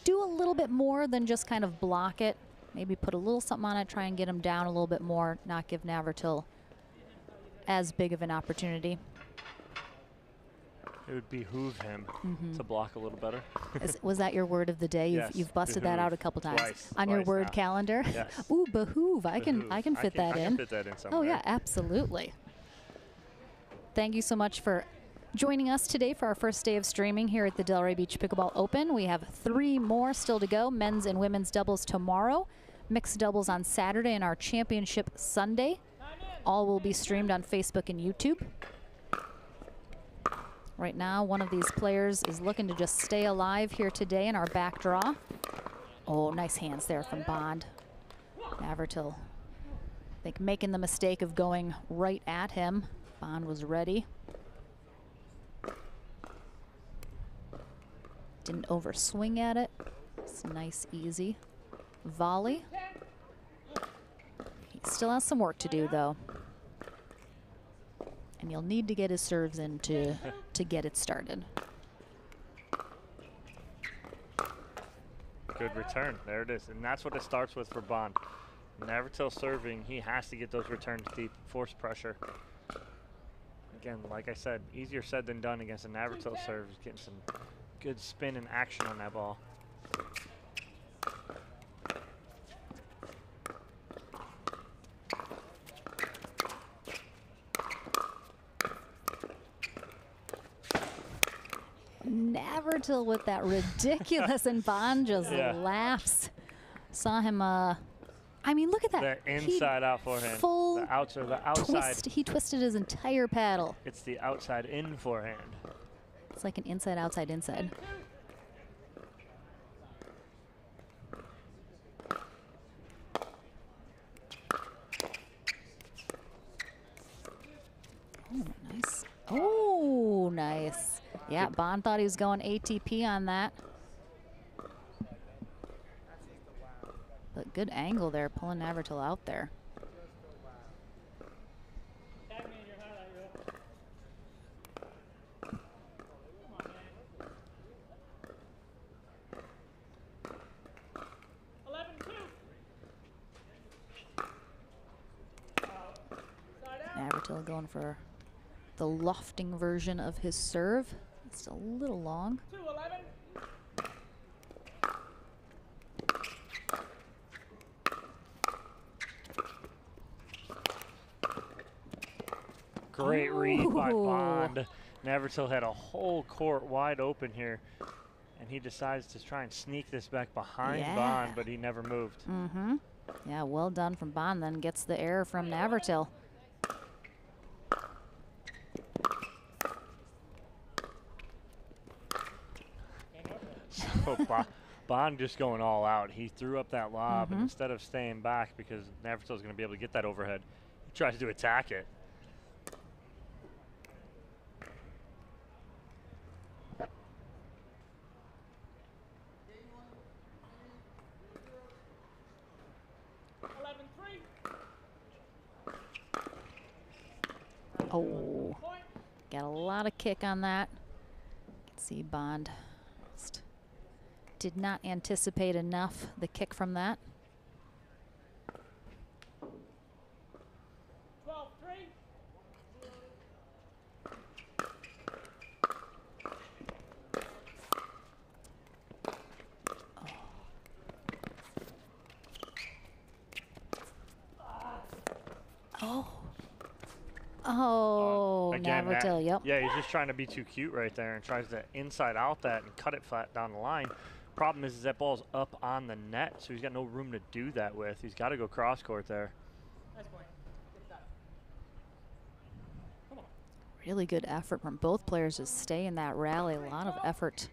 A: do a little bit more than just kind of block it. Maybe put a little something on it, try and get him down a little bit more, not give Navratil as big of an opportunity.
B: It would behoove him to block a little better.
A: Was that your word of the day? You've busted that out a couple times on your word calendar.
B: Yes.
A: Ooh, behoove! I can fit that in.
B: I can fit that in somewhere.
A: Oh yeah, absolutely. Thank you so much for joining us today for our first day of streaming here at the Delray Beach Pickleball Open. We have 3 more still to go, men's and women's doubles tomorrow, mixed doubles on Saturday, and our championship Sunday. All will be streamed on Facebook and YouTube. Right now, one of these players is looking to just stay alive here today in our back draw. Oh, nice hands there from Bond. Navratil, I think, making the mistake of going right at him. Bond was ready. Didn't overswing at it. It's nice, easy volley. He still has some work to do, though. And you'll need to get his serves in to get it started.
B: Good return. There it is. And that's what it starts with for Bond. Navratil serving, he has to get those returns deep, force pressure. Again, like I said, easier said than done against a Navratil serve, getting some good spin and action on that ball.
A: Navratil with that ridiculous, and Bond just laughs. Saw him, I mean, look at that.
B: The inside out forehand.
A: Full
B: the outside.
A: He twisted his entire paddle.
B: It's the outside in forehand.
A: It's like an inside, outside, inside. Oh, nice. Oh, nice. Yeah, Bond thought he was going ATP on that. But good angle there, pulling Navratil out there. Navratil going for the lofting version of his serve. It's a little long.
N: 2-11.
B: Great read by Bond. Navratil had a whole court wide open here, and he decides to try and sneak this back behind Bond, but he never moved.
A: Mm-hmm. Yeah, well done from Bond, then gets the error from Navratil.
B: So Bond just going all out. He threw up that lob, and instead of staying back because Navratil's going to be able to get that overhead, he tries to attack it.
A: Oh, got a lot of kick on that. You can see Bond just did not anticipate enough the kick from that.
N: 12-3.
A: Oh. Oh,
B: again,
A: Navratil, yep.
B: Yeah, he's just trying to be too cute right there and tries to inside out that and cut it flat down the line. Problem is that ball's up on the net, so he's got no room to do that with. He's got to go cross court there.
N: Nice point. Good stuff. Come on.
A: Really good effort from both players to stay in that rally. A lot of effort.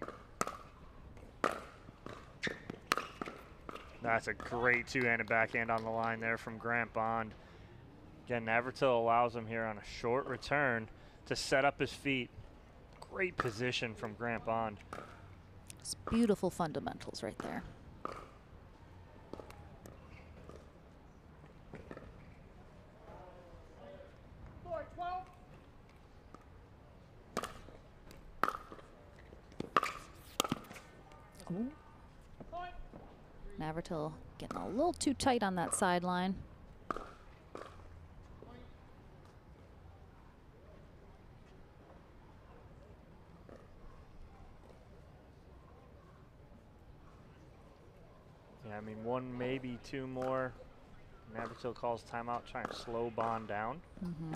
B: That's a great two-handed backhand on the line there from Grant Bond. Again, Navratil allows him here on a short return to set up his feet. Great position from Grant Bond.
A: It's beautiful fundamentals right there. Ooh. Navratil getting a little too tight on that sideline.
B: Yeah, I mean, one, maybe two more. Navratil calls timeout, trying to slow Bond down.
A: Mm-hmm.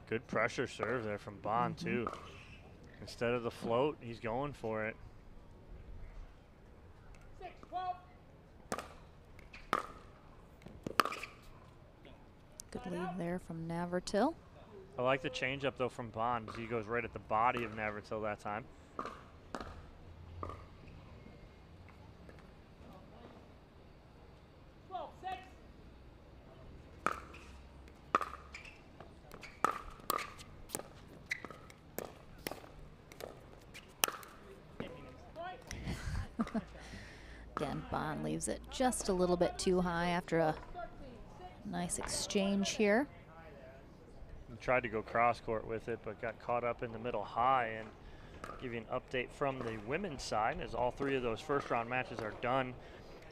B: Good pressure serve there from Bond, too. Instead of the float, he's going for it.
N: 6-12.
A: Good lead there from Navratil.
B: I like the changeup, though, from Bond. He goes right at the body of Navratil that time.
A: Again, Bond leaves it just a little bit too high after a nice exchange here.
B: He tried to go cross court with it, but got caught up in the middle high. And give you an update from the women's side as all three of those first round matches are done.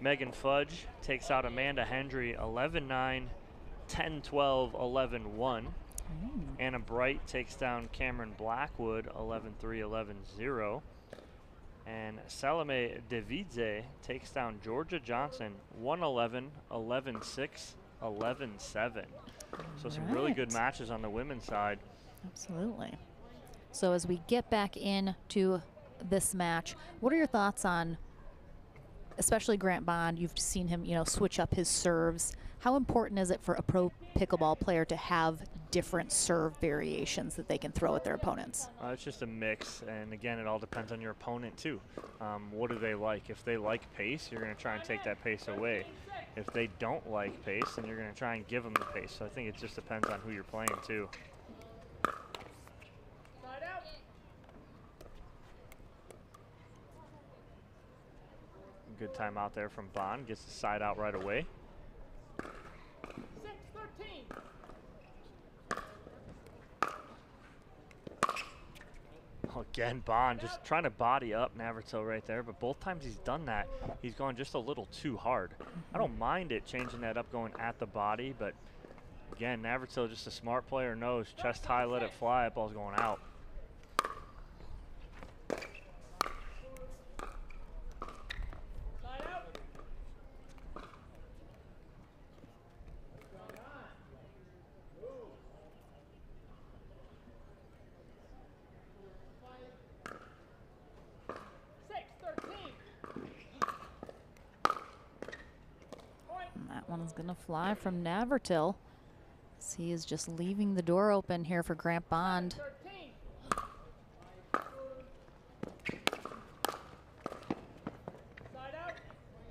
B: Megan Fudge takes out Amanda Hendry 11-9, 10-12, 11-1. Anna Bright takes down Cameron Blackwood 11-3, 11-0. And Salome Devidze takes down Georgia Johnson 1-11, 11-6, 11-7. So some really good matches on the women's side.
A: Absolutely. So as we get back into this match, what are your thoughts on, especially Grant Bond? You've seen him, you know, switch up his serves. How important is it for a pro pickleball player to have different serve variations that they can throw at their opponents?
B: It's just a mix, and again, it all depends on your opponent too. What do they like? If they like pace, you're going to try and take that pace away. If they don't like pace, then you're going to try and give them the pace. So I think it just depends on who you're playing too. Good time out there from Bond. Gets the side out right away.
N: 6-13.
B: Again, Bond just trying to body up Navratil right there, but both times he's done that, he's gone just a little too hard. I don't mind it changing that up, going at the body, but again, Navratil, just a smart player, knows chest high, let it fly, that ball's going out.
A: One's gonna fly from Navratil. So he is just leaving the door open here for Grant Bond.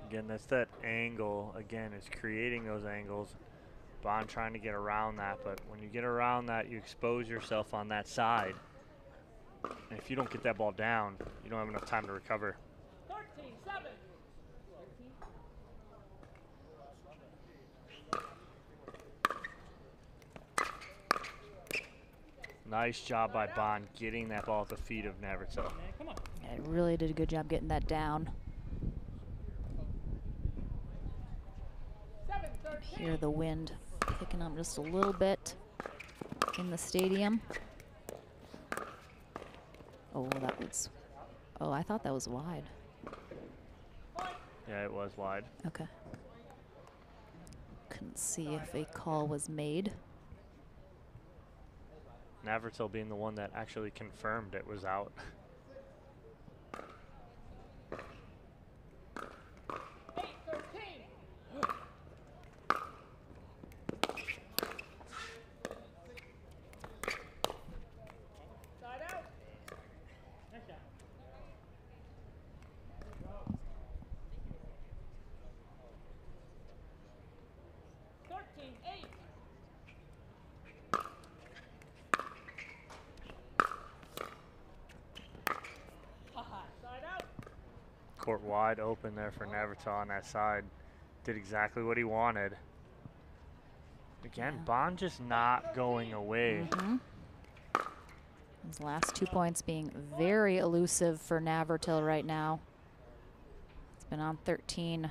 B: Again, that's that angle. Again, is creating those angles. Bond trying to get around that, but when you get around that, you expose yourself on that side. And if you don't get that ball down, you don't have enough time to recover.
C: 13-7.
B: Nice job by Bond getting that ball at the feet of Navratil.
A: Yeah, really did a good job getting that down. Hear the wind picking up just a little bit in the stadium. Oh, that was, oh, I thought that was wide.
B: Yeah, it was wide.
A: Okay. Couldn't see if a call was made.
B: Navratil being the one that actually confirmed it was out. Court wide open there for Navratil on that side. Did exactly what he wanted. Again, Bond just not going away.
A: His last 2 points being very elusive for Navratil right now. It's been on 13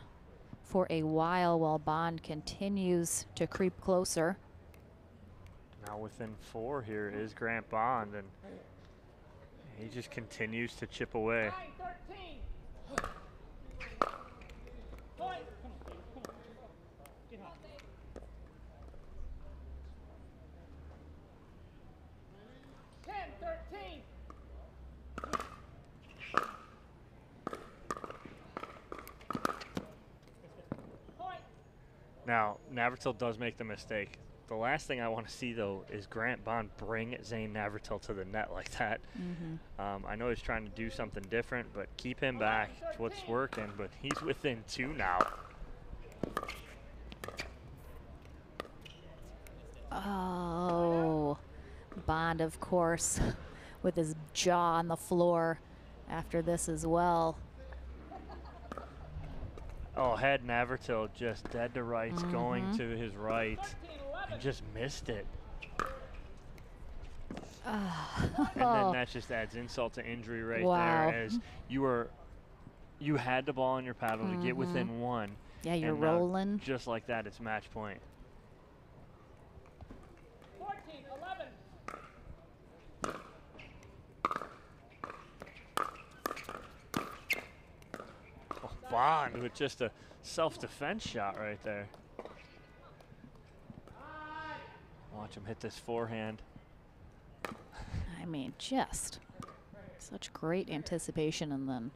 A: for a while Bond continues to creep closer.
B: Now within 4 here is Grant Bond, and he just continues to chip away.
C: 10-13.
B: Now, Navratil does make the mistake. The last thing I want to see, though, is Grant Bond bring Zane Navratil to the net like that. I know he's trying to do something different, but keep him back. It's what's working, but he's within 2 now.
A: Oh, Bond, of course, with his jaw on the floor after this as well.
B: Oh, had Navratil just dead to rights, going to his right, and just missed it. And then that just adds insult to injury right there, as you had the ball in your paddle to get within 1.
A: Yeah, you're
B: and
A: rolling.
B: Just like that, it's match point.
C: 14-11.
B: Oh, Bond with just a self-defense shot right there. Watch him hit this forehand.
A: I mean, just such great anticipation, and then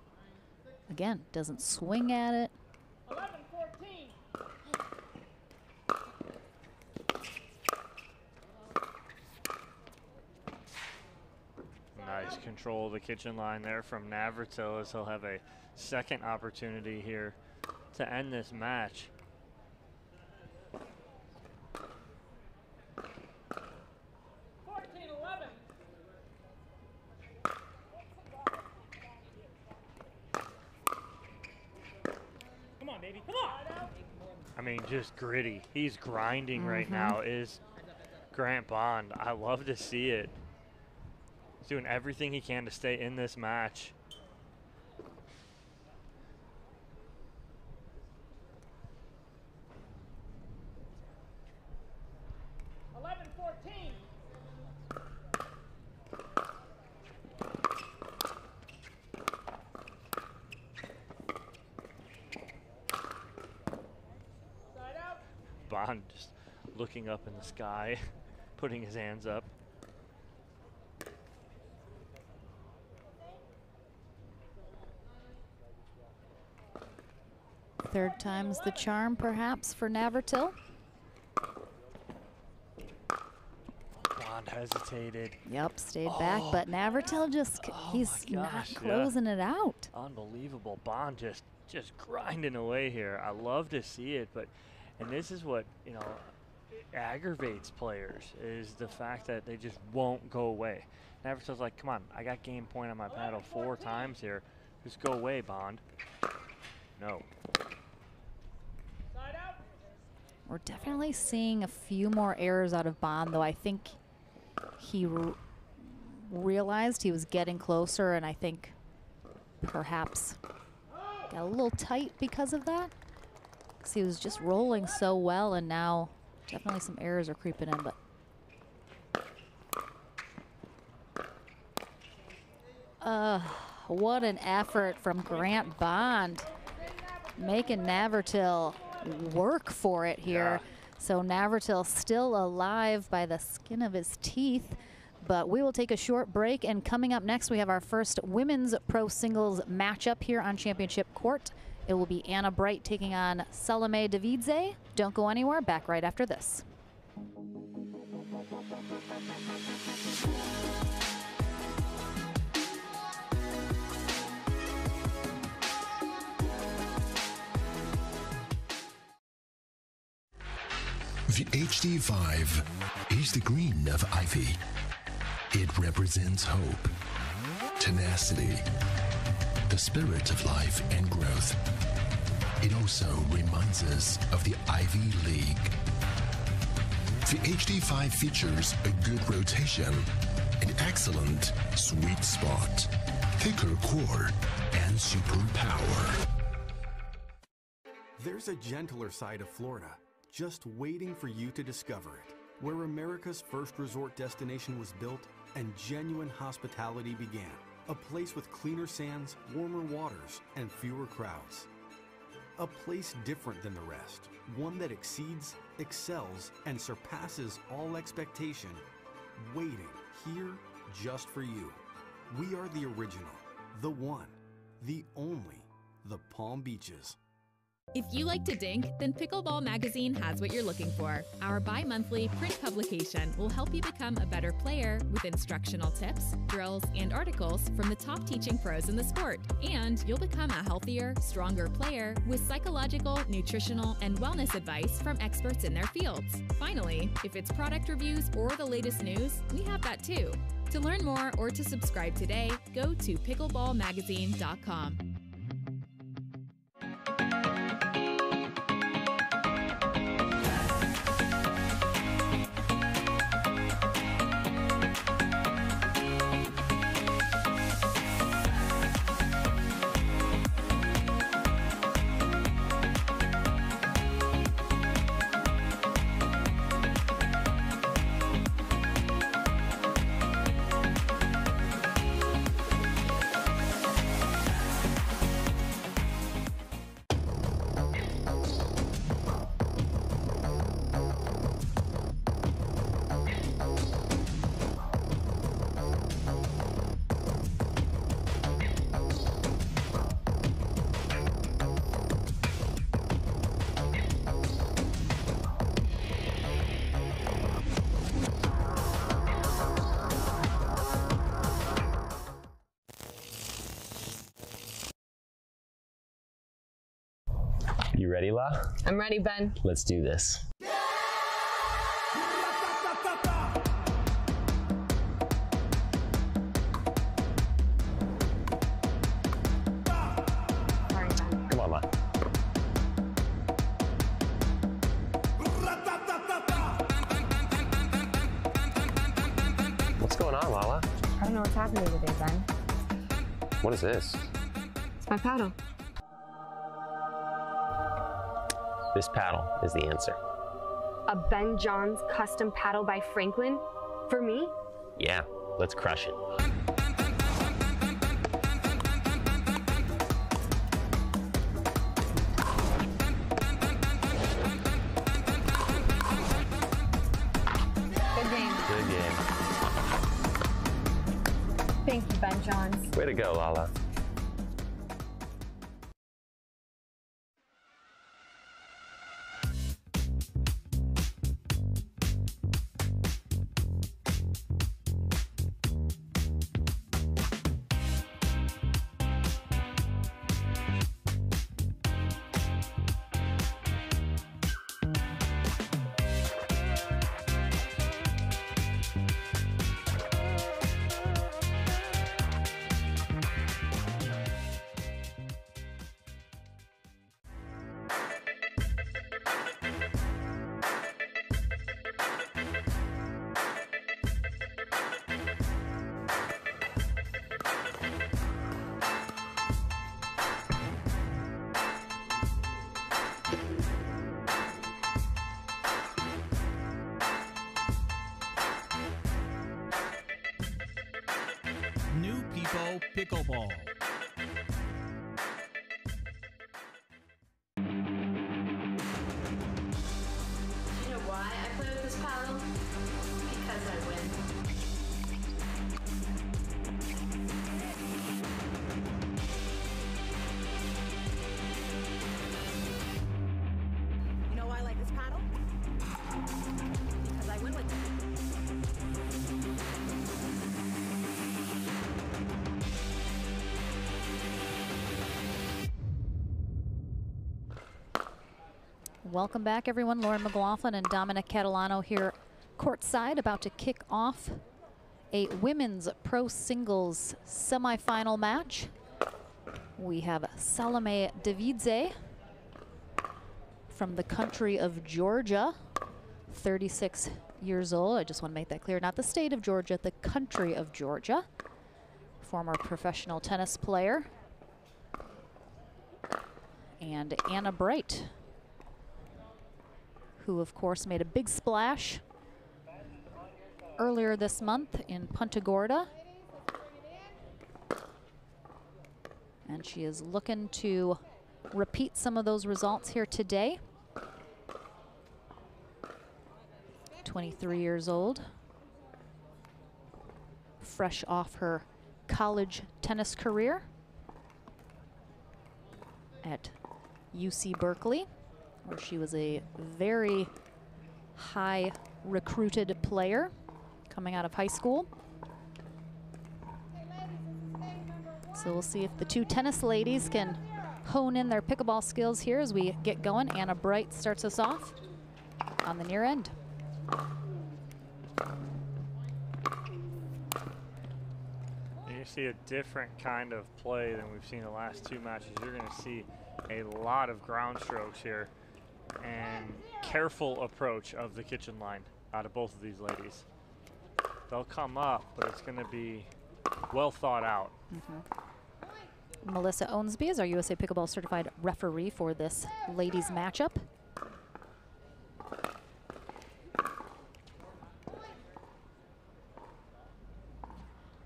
A: again, doesn't swing at it.
C: 11-14.
B: Nice control of the kitchen line there from Navratil, as he'll have a second opportunity here to end this match.
C: Come on, baby. Come on.
B: I mean, just gritty. He's grinding right now, is Grant Bond. I love to see it. He's doing everything he can to stay in this match. Bond just looking up in the sky, putting his hands up.
A: Third time's the charm, perhaps, for Navratil.
B: Bond hesitated.
A: Yep, stayed back, but Navratil just, he's not closing it out.
B: Unbelievable. Bond just grinding away here. I love to see it, and this is what, you know, aggravates players, is the fact that they just won't go away. Navratil's like, come on, I got game point on my paddle 4 times here. Just go away, Bond. No.
A: We're definitely seeing a few more errors out of Bond, though. I think he realized he was getting closer, and I think perhaps got a little tight because of that. Because he was just rolling so well, and now definitely some errors are creeping in. But what an effort from Grant Bond, making Navratil work for it here. So Navratil still alive by the skin of his teeth. But we will take a short break, and coming up next, we have our first women's pro singles matchup here on Championship Court. It will be Anna Bright taking on Salome Davidze. Don't go anywhere, back right after this.
P: The HD5 is the green of ivy. It represents hope, tenacity, the spirit of life and growth. It also reminds us of the Ivy League. The HD5 features a good rotation, an excellent sweet spot, thicker core, and super power.
D: There's a gentler side of Florida, just waiting for you to discover it, where America's first resort destination was built and genuine hospitality began. A place with cleaner sands, warmer waters, and fewer crowds. A place different than the rest, one that exceeds, excels, and surpasses all expectation, waiting here just for you. We are the original, the one, the only, the Palm Beaches.
Q: If you like to dink, then Pickleball Magazine has what you're looking for. Our bi-monthly print publication will help you become a better player with instructional tips, drills, and articles from the top teaching pros in the sport. And you'll become a healthier, stronger player with psychological, nutritional, and wellness advice from experts in their fields. Finally, if it's product reviews or the latest news, we have that too. To learn more or to subscribe today, go to pickleballmagazine.com.
S: You ready, La?
T: I'm ready, Ben.
S: Let's do this. Come on, La.
T: What's going on, Lala? I don't know
L: what's happening today, Ben.
O: What is this?
L: It's my paddle.
O: This paddle is the answer.
L: A Ben Johns custom paddle by Franklin? For me?
O: Yeah, let's crush it.
L: Good game.
O: Good game.
L: Thank you, Ben Johns.
O: Way to go, Lala.
J: New People Pickleball.
H: You know why I play with this paddle? Because I win.
I: You know why I like this paddle? Because I win with it.
A: Welcome back, everyone. Lauren McLaughlin and Dominic Catalano here courtside, about to kick off a women's pro singles semifinal match. We have Salome Davidze from the country of Georgia, 36 years old. I just want to make that clear. Not the state of Georgia, the country of Georgia. Former professional tennis player. And Anna Bright, who of course made a big splash earlier this month in Punta Gorda. And she is looking to repeat some of those results here today. 23 years old, fresh off her college tennis career at UC Berkeley, where she was a very high recruited player coming out of high school. So we'll see if the two tennis ladies can hone in their pickleball skills here as we get going. Anna Bright starts us off on the near end.
B: You see a different kind of play than we've seen the last two matches. You're going to see a lot of ground strokes here and careful approach of the kitchen line out of both of these ladies. They'll come up, but it's going to be well thought out.
A: Melissa Owensby is our USA Pickleball certified referee for this ladies matchup.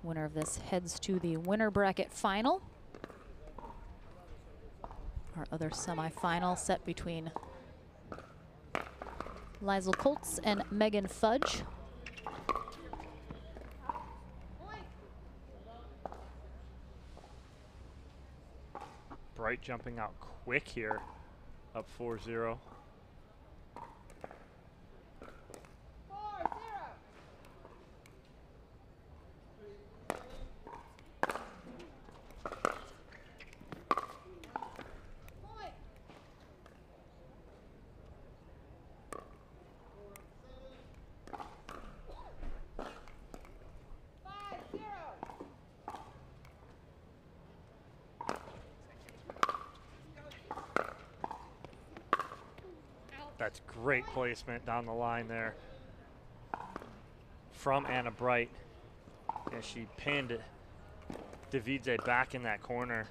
A: Winner of this heads to the winner bracket final. Our other semifinal set between Liesl Colts and Megan Fudge.
B: Bright jumping out quick here, up 4-0. That's great placement down the line there from Anna Bright. as she pinned Davidze back in that corner.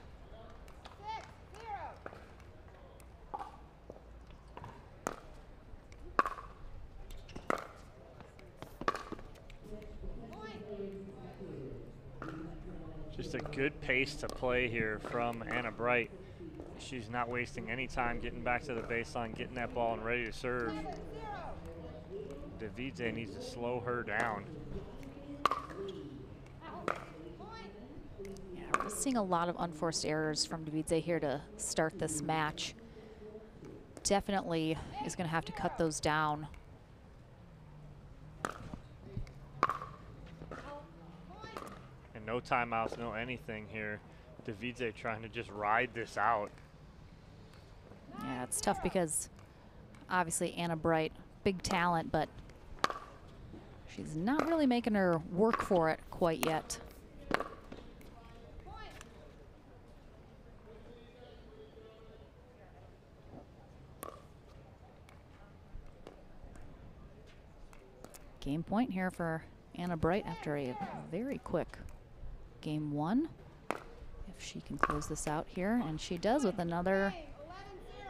B: Just a good pace to play here from Anna Bright. She's not wasting any time getting back to the baseline, getting that ball and ready to serve. Davidze needs to slow her down.
A: Yeah, we're seeing a lot of unforced errors from Davidze here to start this match. Definitely is going to have to cut those down.
B: And no timeouts, no anything here. Davidze trying to just ride this out.
A: Yeah, it's tough because obviously Anna Bright, big talent, but she's not really making her work for it quite yet. Game point here for Anna Bright after a very quick game one. If she can close this out here, and she does with another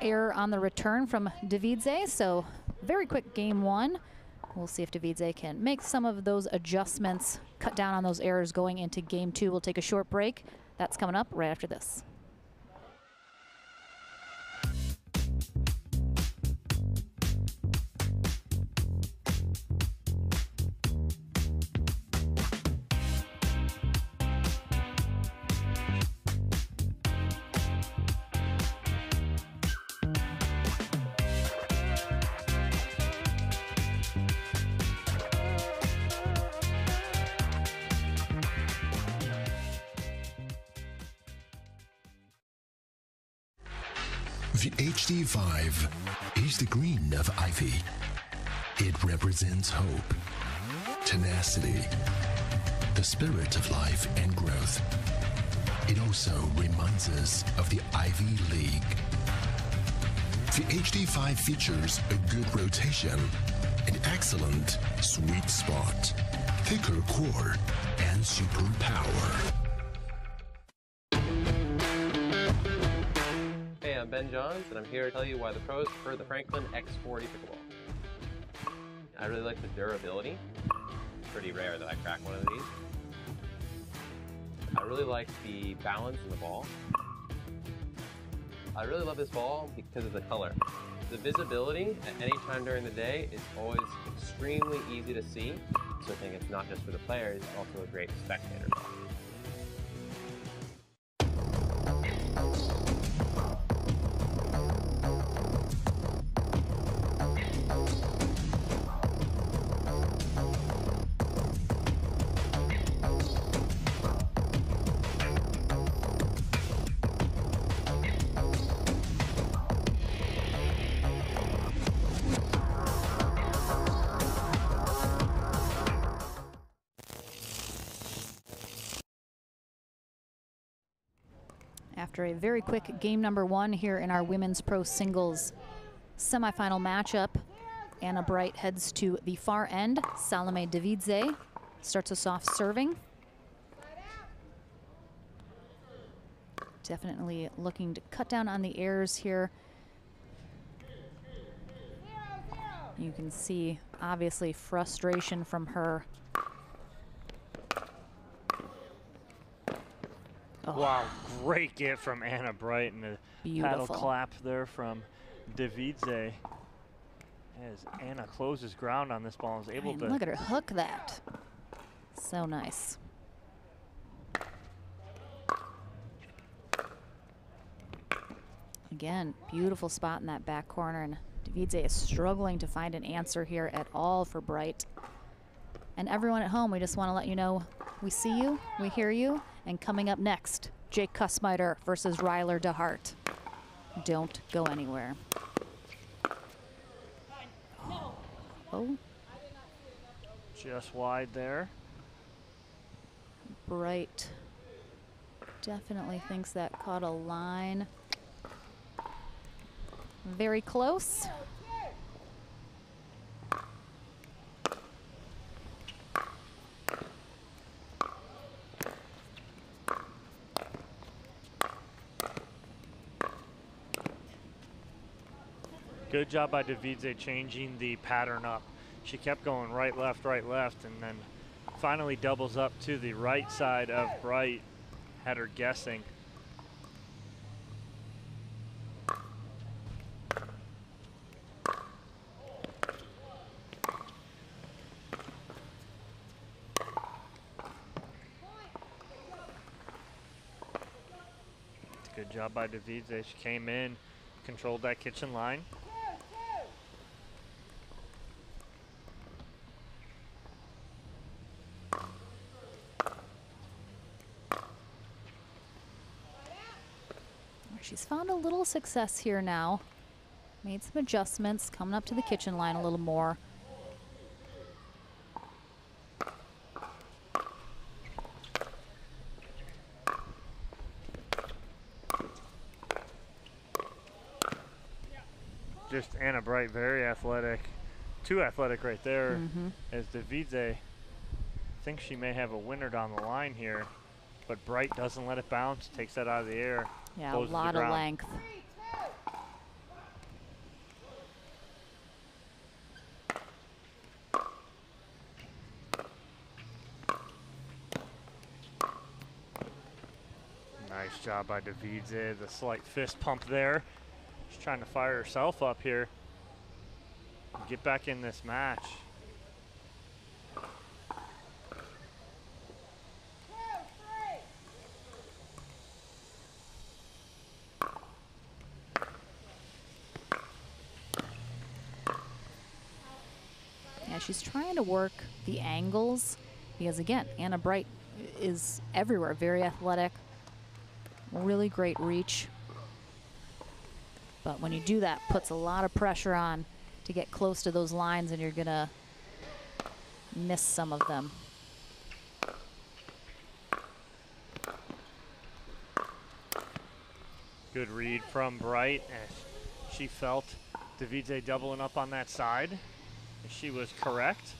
A: error on the return from Davidze. So very quick game one. We'll see if Davidze can make some of those adjustments, cut down on those errors going into game two. We'll take a short break. That's coming up right after this.
P: The HD5 is the green of ivy. It represents hope, tenacity, the spirit of life and growth. It also reminds us of the Ivy League. The HD5 features a good rotation, an excellent sweet spot, thicker core, and super power.
O: Hey, I'm Ben Johns, and I'm here to tell you why the pros prefer the Franklin X40 pickleball. I really like the durability. Pretty rare that I crack one of these. I really like the balance in the ball. I really love this ball because of the color. The visibility at any time during the day is always extremely easy to see, so I think it's not just for the players, it's also a great spectator ball.
A: After a very quick game number one here in our women's pro singles semifinal matchup, Anna Bright heads to the far end. Salome Davidze starts us off serving. Definitely looking to cut down on the errors here. You can see obviously frustration from her.
B: Oh. Wow, great get from Anna Bright, and a
A: Beautiful.
B: paddle clap there from Davidze as Anna closes ground on this ball and is able to
A: look at her hook that. So nice. Again, beautiful spot in that back corner, and Davidze is struggling to find an answer here at all for Bright. And everyone at home, we just want to let you know we see you, we hear you, and coming up next, Jake Kussmeiter versus Ryler DeHart. Don't go anywhere. Oh.
B: just wide there.
A: Bright definitely thinks that caught a line. Very close.
B: Good job by Davidze changing the pattern up. She kept going right, left, and then finally doubles up to the right side of Bright. Had her guessing. Good job by Davidze. She came in, controlled that kitchen line.
A: She's found a little success here now. Made some adjustments, coming up to the kitchen line a little more.
B: Just Anna Bright, very athletic. Too athletic right there. As Davidze thinks she may have a winner down the line here, but Bright doesn't let it bounce, takes that out of the air.
A: Yeah, a lot of length.
B: Nice job by Davidze. The slight fist pump there. She's trying to fire herself up here. Get back in this match.
A: Yeah, she's trying to work the angles because, again, Anna Bright is everywhere. Very athletic, really great reach. But when you do that, puts a lot of pressure on to get close to those lines, and you're going to miss some of them.
B: Good read from Bright, as she felt Davidze doubling up on that side. She was correct.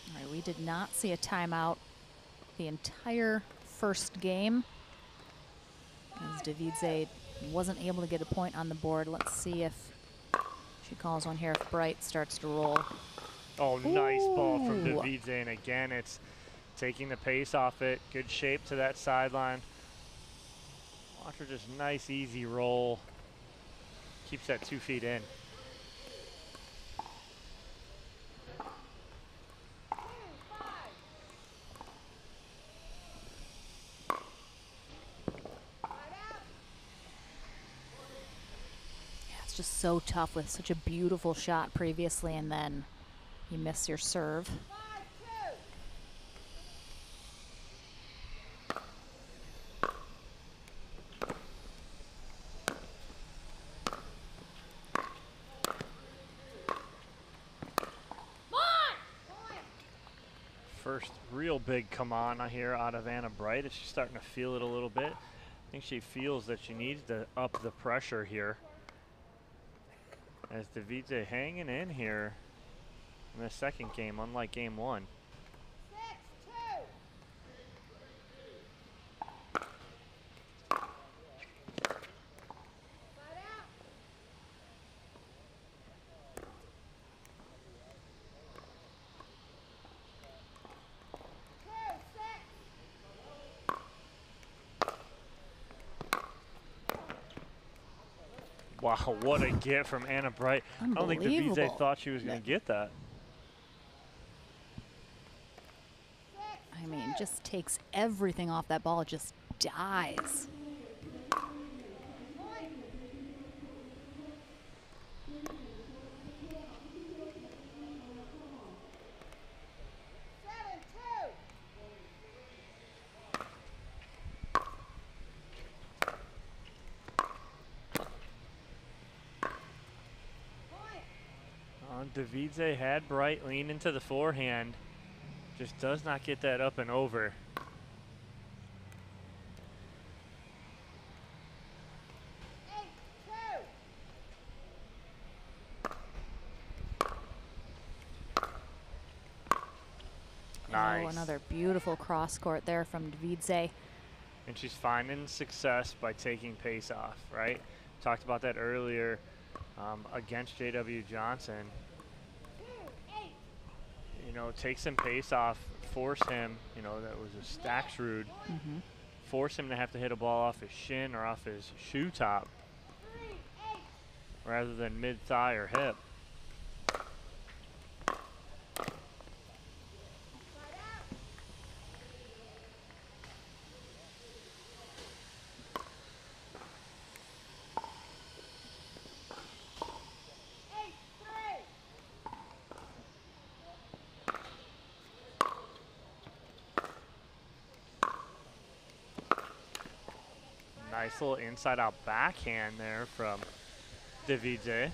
A: All right, we did not see a timeout the entire first game, as Davidze wasn't able to get a point on the board. Let's see if she calls one here if Bright starts to roll.
B: Oh, nice ball from Davidze, and again, it's taking the pace off it. Good shape to that sideline. Watch her just nice, easy roll. Keeps that 2 feet in.
A: Just so tough with such a beautiful shot previously, and then you miss your serve.
B: First real big come on here out of Anna Bright. She's starting to feel it a little bit. I think she feels that she needs to up the pressure here. As Davidze hanging in here in the second game, unlike game one. Wow, what a get from Anna Bright. I don't think Davidze thought she was going to get that.
A: I mean, just takes everything off that ball. It just dies.
B: Davidze had Bright lean into the forehand. Just does not get that up and over.
A: Another beautiful cross court there from Davidze.
B: And she's finding success by taking pace off, right? Talked about that earlier against J.W. Johnson. You know, take some pace off, force him, you know, that was a stack shrewd. Force him to have to hit a ball off his shin or off his shoe top rather than mid-thigh or hip. Nice little inside-out backhand there from Davidze.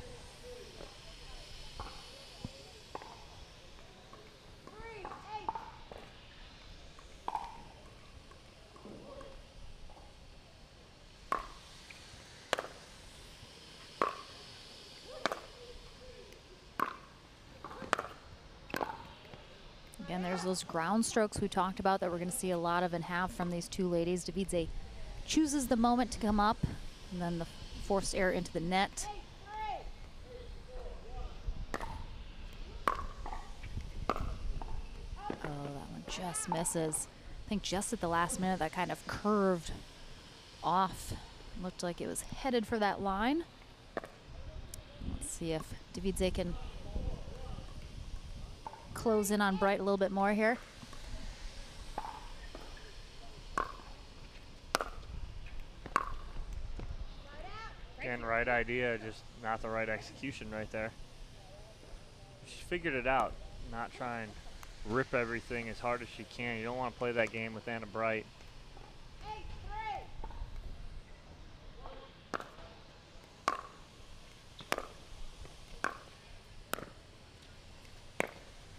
A: Again, there's those ground strokes we talked about that we're going to see a lot of and have from these two ladies. Davidze chooses the moment to come up, and then the forced error into the net. Oh, that one just misses. I think just at the last minute that kind of curved off. Looked like it was headed for that line. Let's see if Davidze can close in on Bright a little bit more here.
B: Again, right idea, just not the right execution right there. She figured it out, not try and rip everything as hard as she can. You don't want to play that game with Anna Bright.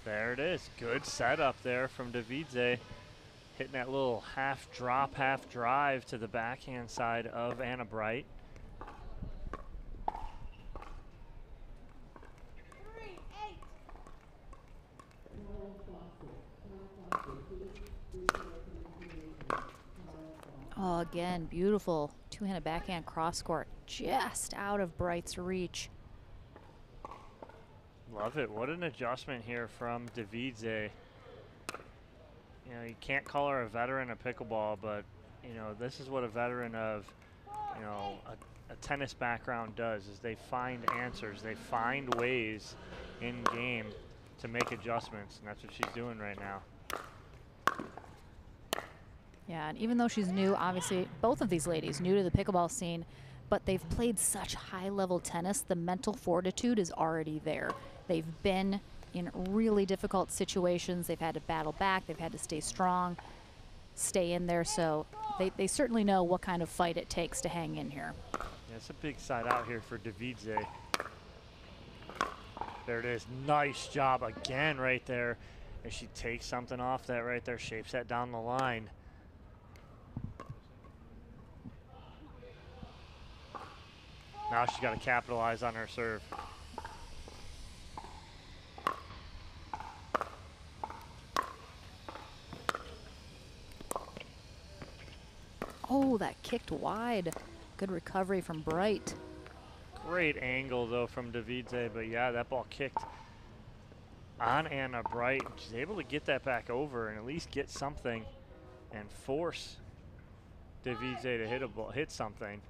B: There it is. Good setup there from Davidze. Hitting that little half drop, half drive to the backhand side of Anna Bright.
A: Oh, again, beautiful two-handed backhand cross court, just out of Bright's reach.
B: Love it. What an adjustment here from Davidze. You know, you can't call her a veteran of pickleball, but, you know, this is what a veteran of, you know, a tennis background does, is they find answers. They find ways in game to make adjustments, and that's what she's doing right now.
A: Yeah, and even though she's new, obviously both of these ladies new to the pickleball scene, but they've played such high-level tennis, the mental fortitude is already there. They've been in really difficult situations. They've had to battle back. They've had to stay strong, stay in there. So they certainly know what kind of fight it takes to hang in here.
B: Yeah, it's a big side out here for Davidze. There it is. Nice job again right there. As she takes something off that right there, shapes that down the line. Now she's got to capitalize on her serve.
A: Oh, that kicked wide. Good recovery from Bright.
B: Great angle, though, from Davidze, but yeah, that ball kicked on Anna Bright. She's able to get that back over and at least get something and force Davidze to hit a ball, hit something.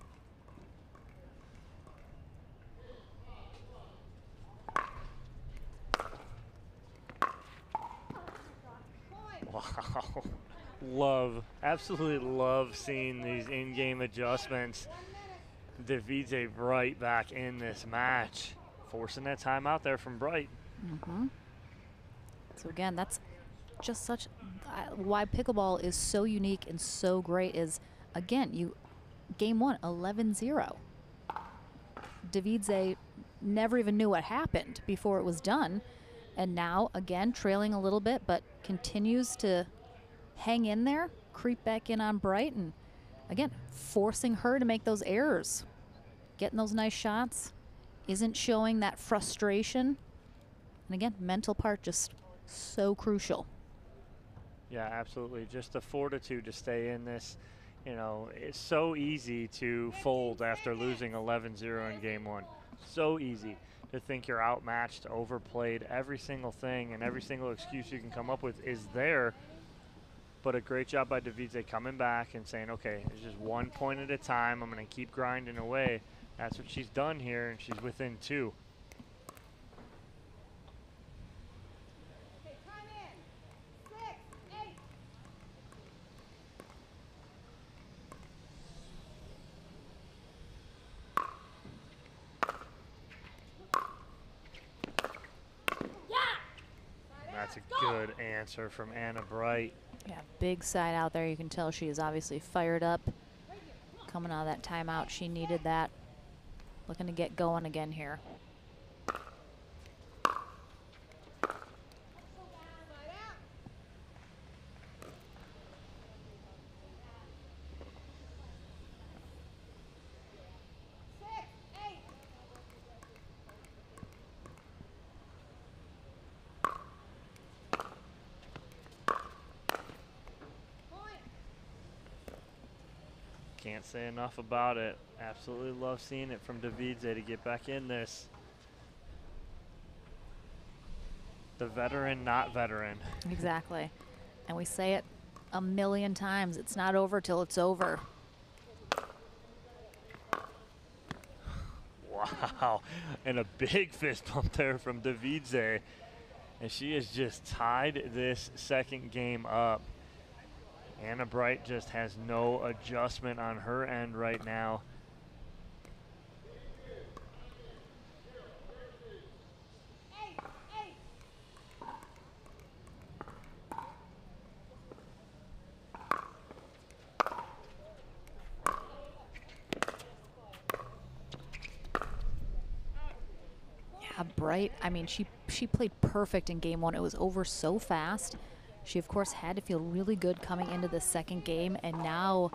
B: Wow. Love, absolutely love seeing these in-game adjustments. Davidze Bright back in this match. Forcing that time out there from Bright.
A: So again, that's just such why pickleball is so unique and so great is, again, game one, 11-0. Davidze never even knew what happened before it was done. And now, again, trailing a little bit, but continues to hang in there, creep back in on Bright, and again, forcing her to make those errors. Getting those nice shots, isn't showing that frustration. And again, mental part just so crucial.
B: Yeah, absolutely. Just the fortitude to stay in this. You know, it's so easy to fold after losing 11-0 in game one. So easy to think you're outmatched, overplayed. Every single thing and every single excuse you can come up with is there. But a great job by Davidze coming back and saying, okay, it's just 1 point at a time. I'm going to keep grinding away. That's what she's done here, and she's within 2. That's a good answer from Anna Bright.
A: Yeah, big side out there. You can tell she is obviously fired up. Coming out of that timeout, she needed that. Looking to get going again here.
B: Can't say enough about it. Absolutely love seeing it from Davidze to get back in this. The veteran, not veteran.
A: Exactly. And we say it a million times. It's not over till it's over.
B: Wow. And a big fist bump there from Davidze. And she has just tied this second game up. Anna Bright just has no adjustment on her end right now.
A: Yeah, Bright, I mean, she played perfect in game one. It was over so fast. She, of course, had to feel really good coming into the second game, and now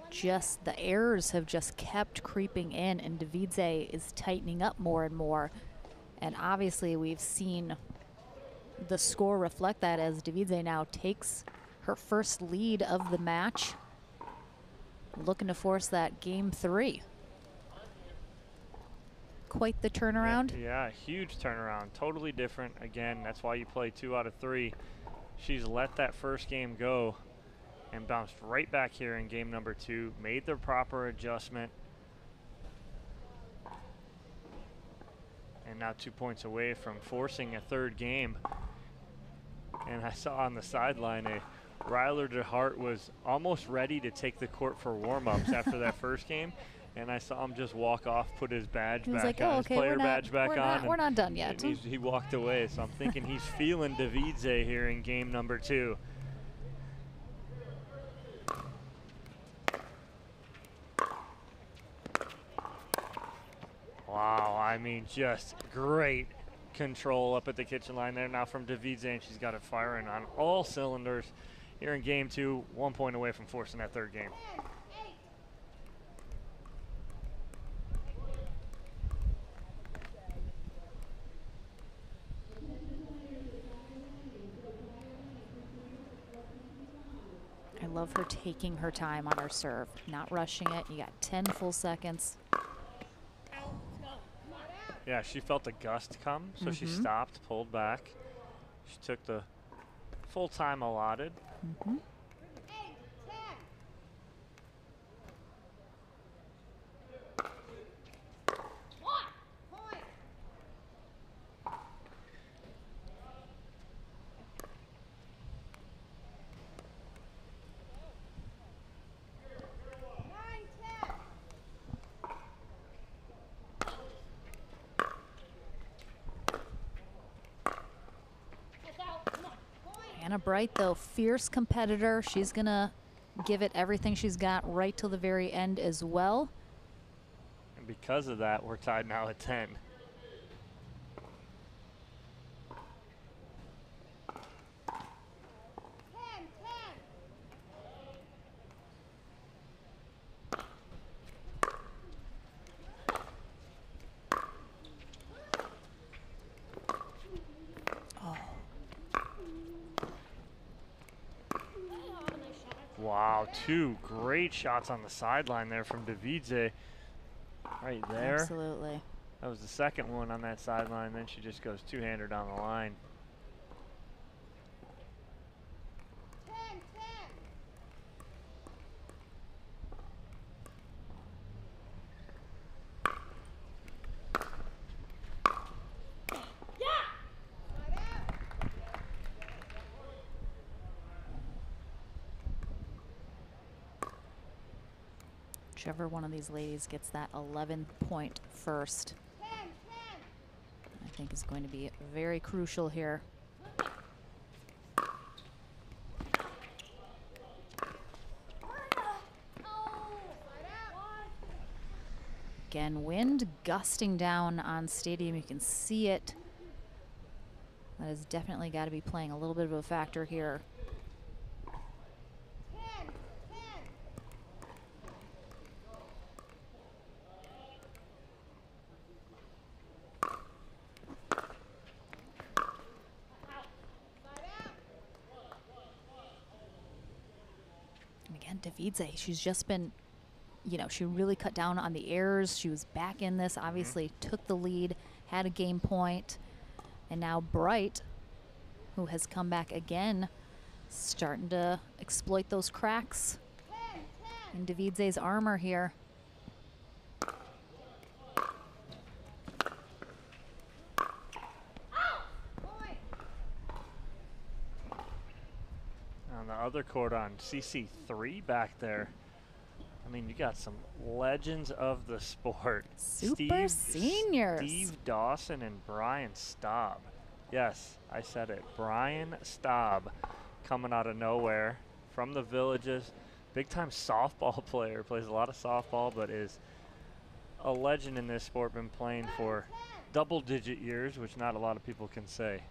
A: just the errors have just kept creeping in, and Davidze is tightening up more and more. And obviously, we've seen the score reflect that as Davidze now takes her first lead of the match, looking to force that game 3. Quite the turnaround.
B: Yeah, huge turnaround. Totally different. Again, that's why you play 2 out of 3. She's let that first game go and bounced right back here in game number 2, made the proper adjustment. And now 2 points away from forcing a third game. And I saw on the sideline Ryler DeHart was almost ready to take the court for warm-ups after that first game. And I saw him just walk off, put his badge back
A: like,
B: on,
A: oh,
B: his
A: okay,
B: player badge back on.
A: We're not done yet.
B: And he walked away, so I'm thinking he's feeling Davidze here in game number 2. Wow, I mean, just great control up at the kitchen line there now from Davidze, and she's got it firing on all cylinders here in game 2, 1 point away from forcing that third game.
A: I love her taking her time on her serve, not rushing it. You got 10 full seconds.
B: Yeah, she felt the gust come, so she stopped, pulled back. She took the full time allotted.
A: Anna Bright, though, fierce competitor. She's going to give it everything she's got right till the very end as well.
B: And because of that, we're tied now at 10. Wow, 2 great shots on the sideline there from Davidze. Right there.
A: Absolutely.
B: That was the second one on that sideline. Then she just goes two-hander down the line.
N: 10, 10.
A: Whichever one of these ladies gets that 11-point first, I think is going to be very crucial here. Again, wind gusting down on stadium. You can see it. That has definitely got to be playing a little bit of a factor here. Davidze, she's just been, you know, she really cut down on the errors. She was back in this, obviously took the lead, had a game point, and now Bright, who has come back again, starting to exploit those cracks in Davidze's armor here.
B: On the other court on CC3 back there. I mean, you got some legends of the sport.
A: Super seniors.
B: Steve Dawson and Brian Staub. Yes, I said it. Brian Staub coming out of nowhere from the Villages. Big time softball player. Plays a lot of softball, but is a legend in this sport. Been playing for double-digit years, which not a lot of people can say.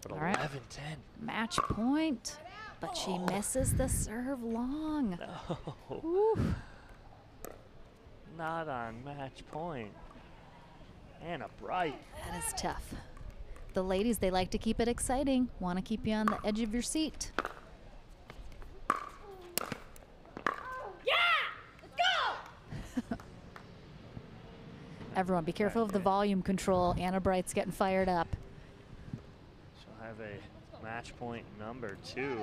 B: But 11-10.
A: Match point. But she misses the serve long.
B: No. Not on match point. Anna Bright.
A: That is tough. The ladies, they like to keep it exciting. Want to keep you on the edge of your seat. Everyone, be careful of the volume control. Anna Bright's getting fired up.
B: She'll have a match point number 2.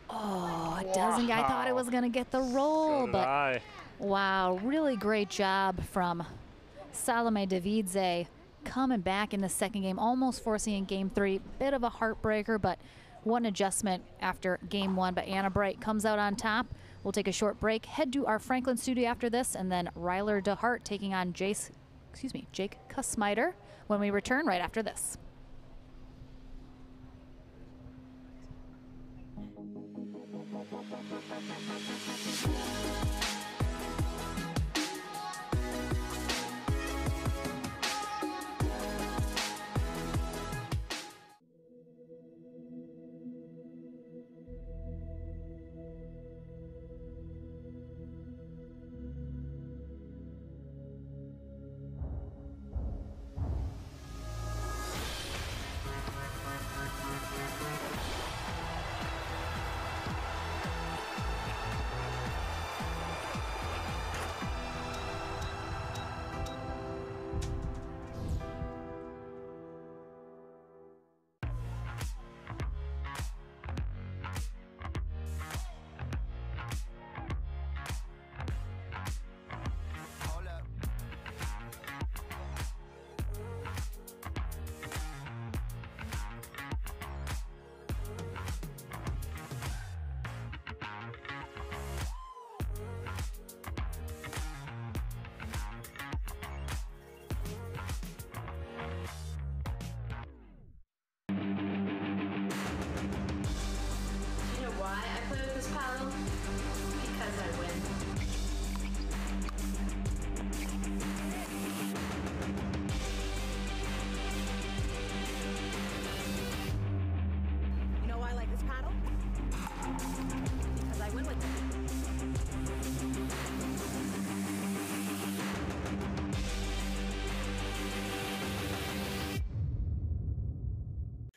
A: Oh, it doesn't. I thought it was going to get the roll,
B: So did
A: but
B: I.
A: wow, really great job from Salome Davidze coming back in the second game, almost forcing in game 3. Bit of a heartbreaker, but one adjustment after game 1. But Anna Bright comes out on top. We'll take a short break, head to our Franklin studio after this, and then Ryler DeHart taking on Jake Kussmeiter when we return right after this.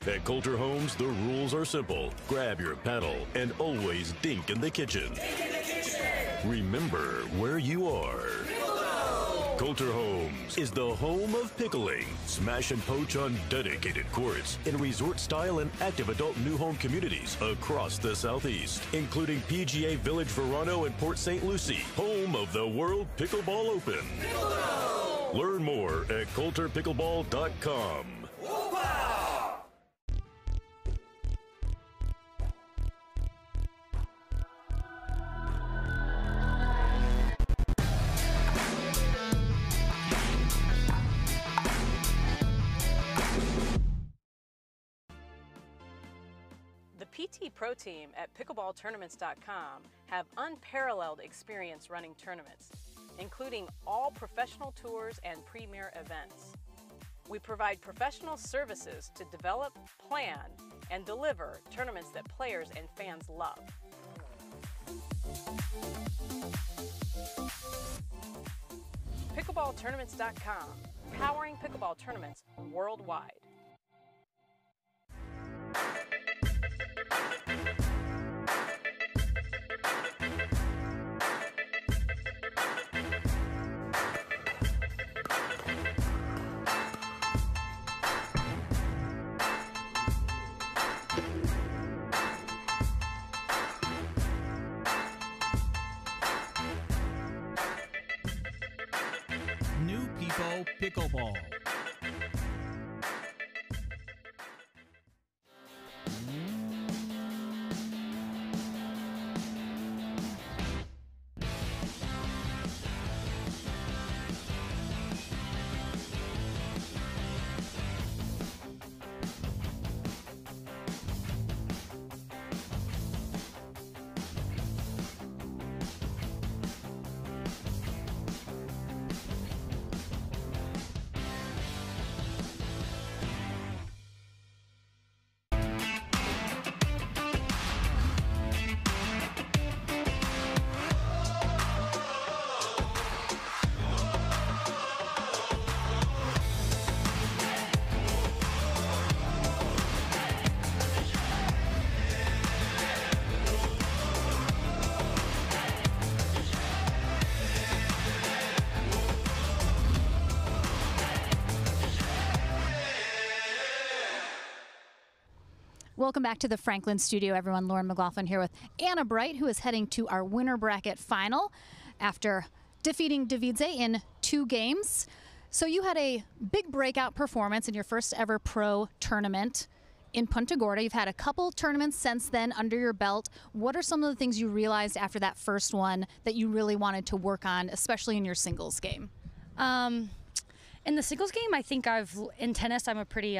K: At Coulter Homes, the rules are simple. Grab your paddle and always dink in the kitchen. Remember where you are. Coulter Homes is the home of pickling. Smash and poach on dedicated courts in resort-style and active adult new home communities across the Southeast, including PGA Village Verano and Port St. Lucie, home of the World Pickleball Open. Learn more at coulterpickleball.com.
I: The PT Pro team at pickleballtournaments.com have unparalleled experience running tournaments, including all professional tours and premier events. We provide professional services to develop, plan, and deliver tournaments that players and fans love. Pickleballtournaments.com, powering pickleball tournaments worldwide.
J: New People Pickleball.
A: Welcome back to the Franklin studio, everyone. Lauren McLaughlin here with Anna Bright, who is heading to our winner bracket final after defeating Davidze in 2 games. So you had a big breakout performance in your first ever pro tournament in Punta Gorda. You've had a couple tournaments since then under your belt. What are some of the things you realized after that first one that you really wanted to work on, especially in your singles game?
T: In the singles game, I think in tennis, I'm a pretty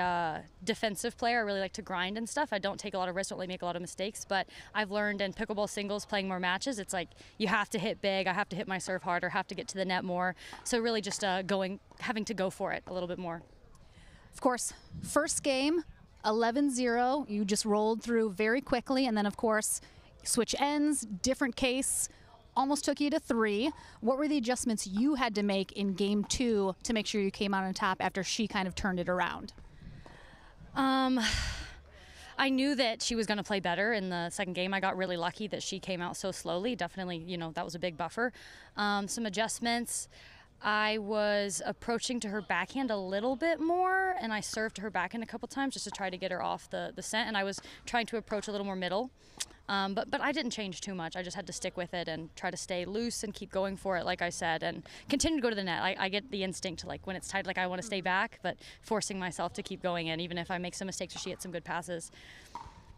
T: defensive player. I really like to grind and stuff. I don't take a lot of risks, don't really make a lot of mistakes, but I've learned in pickleball singles, playing more matches, it's like you have to hit big, I have to hit my serve harder, have to get to the net more. So really just having to go for it a little bit more.
A: Of course, first game, 11-0, you just rolled through very quickly, and then of course, switch ends, different case, almost took you to 3. What were the adjustments you had to make in game 2 to make sure you came out on top after she kind of turned it around?
T: I knew that she was going to play better in the second game. I got really lucky that she came out so slowly. Definitely, that was a big buffer. Some adjustments. I was approaching to her backhand a little bit more, and I served to her backhand a couple times just to try to get her off the scent, and I was trying to approach a little more middle. But I didn't change too much. I just had to stick with it and try to stay loose and keep going for it, like I said, and continue to go to the net. I get the instinct to, when it's tight, I want to stay back, but forcing myself to keep going in, even if I make some mistakes or she hits some good passes.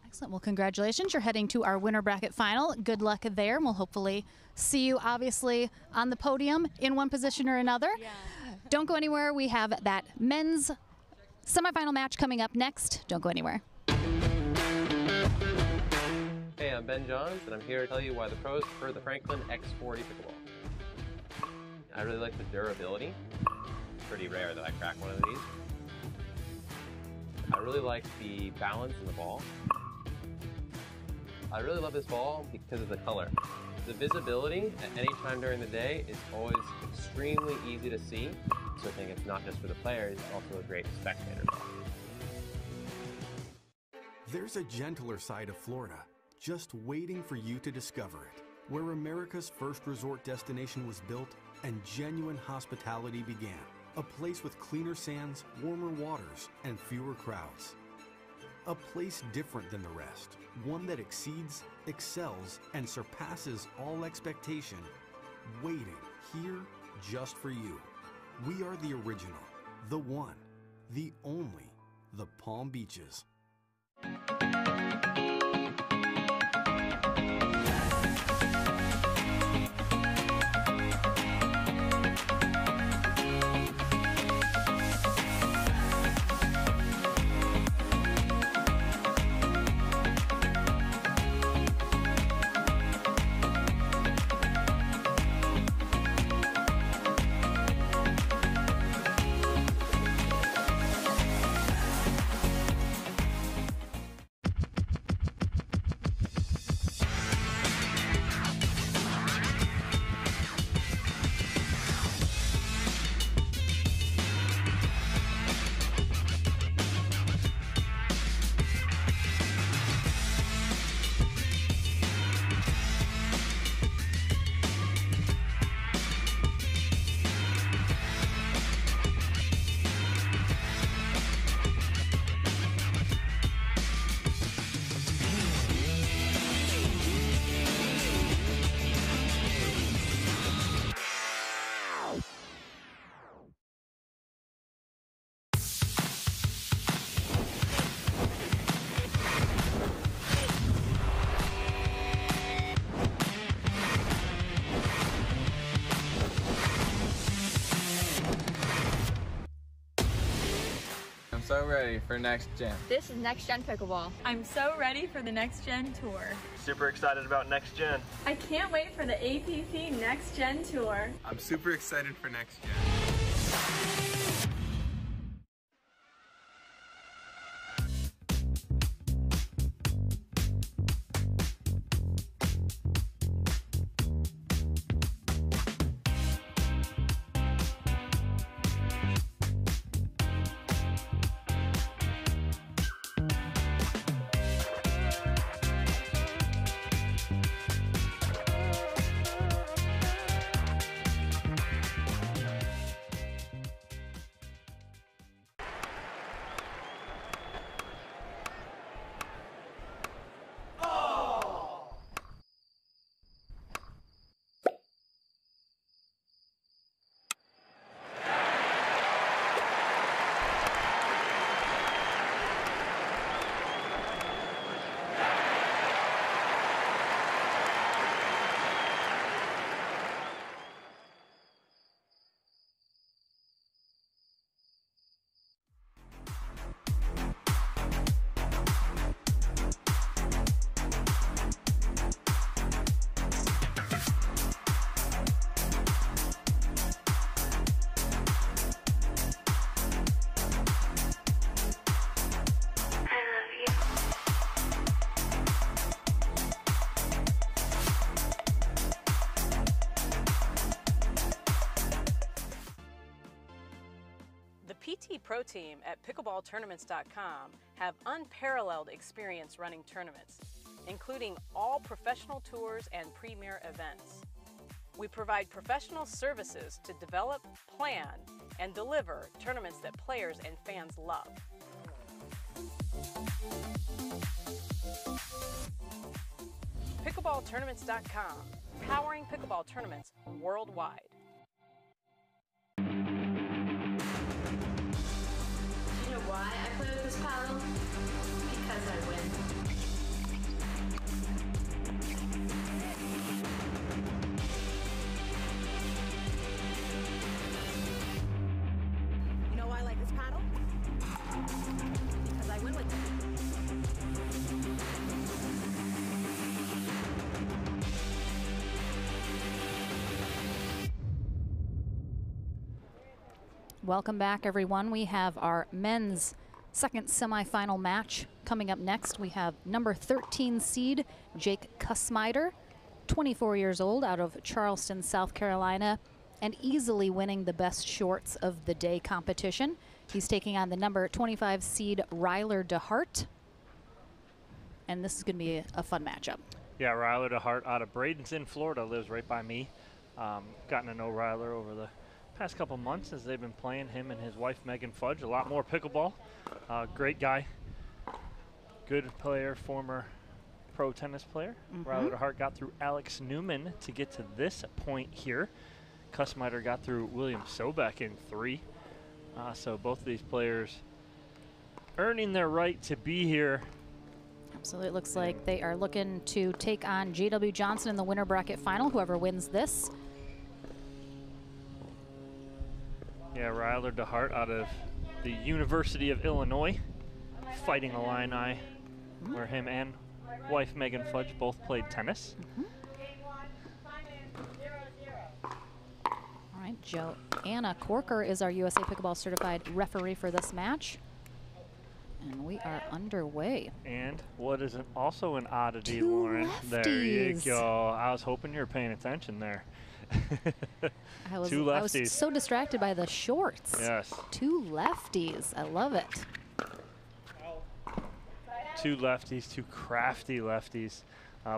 A: Excellent. Well, congratulations. You're heading to our winner bracket final. Good luck there, and we'll hopefully see you, obviously, on the podium in one position or another. Yeah. Don't go anywhere. We have that men's semifinal match coming up next. Don't go anywhere.
O: Hey, I'm Ben Johns, and I'm here to tell you why the pros prefer the Franklin X40 pickleball. I really like the durability. It's pretty rare that I crack one of these. I really like the balance in the ball. I really love this ball because of the color. The visibility at any time during the day is always extremely easy to see, so I think it's not just for the players, it's also a great spectator ball.
D: There's a gentler side of Florida, just waiting for you to discover it, where America's first resort destination was built and genuine hospitality began. A place with cleaner sands, warmer waters, and fewer crowds. A place different than the rest, one that exceeds, excels, and surpasses all expectation, waiting here just for you. We are the original, the one, the only, the Palm Beaches.
U: So ready for next gen.
V: This is Next Gen Pickleball.
W: I'm so ready for the Next Gen Tour.
X: Super excited about Next Gen.
W: I can't wait for the APP Next Gen Tour.
F: I'm super excited for Next Gen.
I: PT Pro Team at pickleballtournaments.com have unparalleled experience running tournaments, including all professional tours and premier events. We provide professional services to develop, plan, and deliver tournaments that players and fans love. Pickleballtournaments.com, powering pickleball tournaments worldwide.
H: You know why I play with this paddle? Because I win.
I: You know why I like this paddle? Because I win with it.
A: Welcome back, everyone. We have our men's second semifinal match coming up next. We have number 13 seed Jake Kussmeider, 24 years old, out of Charleston, South Carolina, and easily winning the best shorts of the day competition. He's taking on the number 25 seed Ryler DeHart. and this is going to be a fun matchup.
B: Yeah, Ryler DeHart out of Bradenton, Florida, lives right by me. Gotten to know Ryler over the past couple months as they've been playing, him and his wife Megan Fudge, a lot more pickleball. Great guy, good player, former pro tennis player. Ryler DeHart got through Alex Newman to get to this point here. Kussmeiter got through William Sobek in 3. So both of these players earning their right to be here.
A: Absolutely. It looks like they are looking to take on J.W. Johnson in the winner bracket final, whoever wins this.
B: Yeah, Ryler DeHart out of the University of Illinois, Fighting Illini, where him and wife Megan Fudge both played tennis.
A: All right, Joanna Corker is our USA Pickleball certified referee for this match. And we are underway.
B: And what is also an oddity,
A: 2
B: Lauren?
A: lefties.
B: There you go. I was hoping you were paying attention there. 2 lefties.
A: I was so distracted by the shorts.
B: Yes.
A: 2 lefties. I love it.
B: 2 lefties, 2 crafty lefties.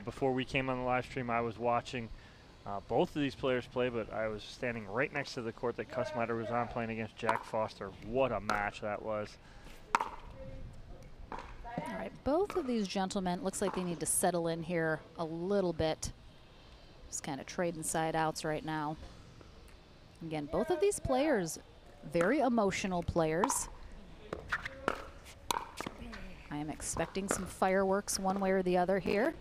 B: Before we came on the live stream, I was watching both of these players play, but I was standing right next to the court that Kussmeiter was on, playing against Jack Foster. What a match that was.
A: All right, both of these gentlemen, looks like they need to settle in here a little bit. Just kind of trading side outs right now. Again, both of these players, very emotional players. I am expecting some fireworks one way or the other here.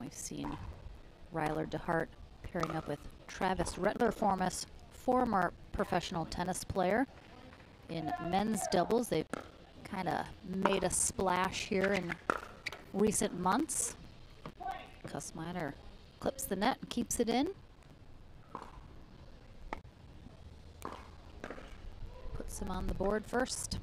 A: We've seen Ryler DeHart pairing up with Travis Rettler, former professional tennis player. In men's doubles, they've kind of made a splash here in recent months. Kussmeiter clips the net and keeps it in. Puts him on the board first.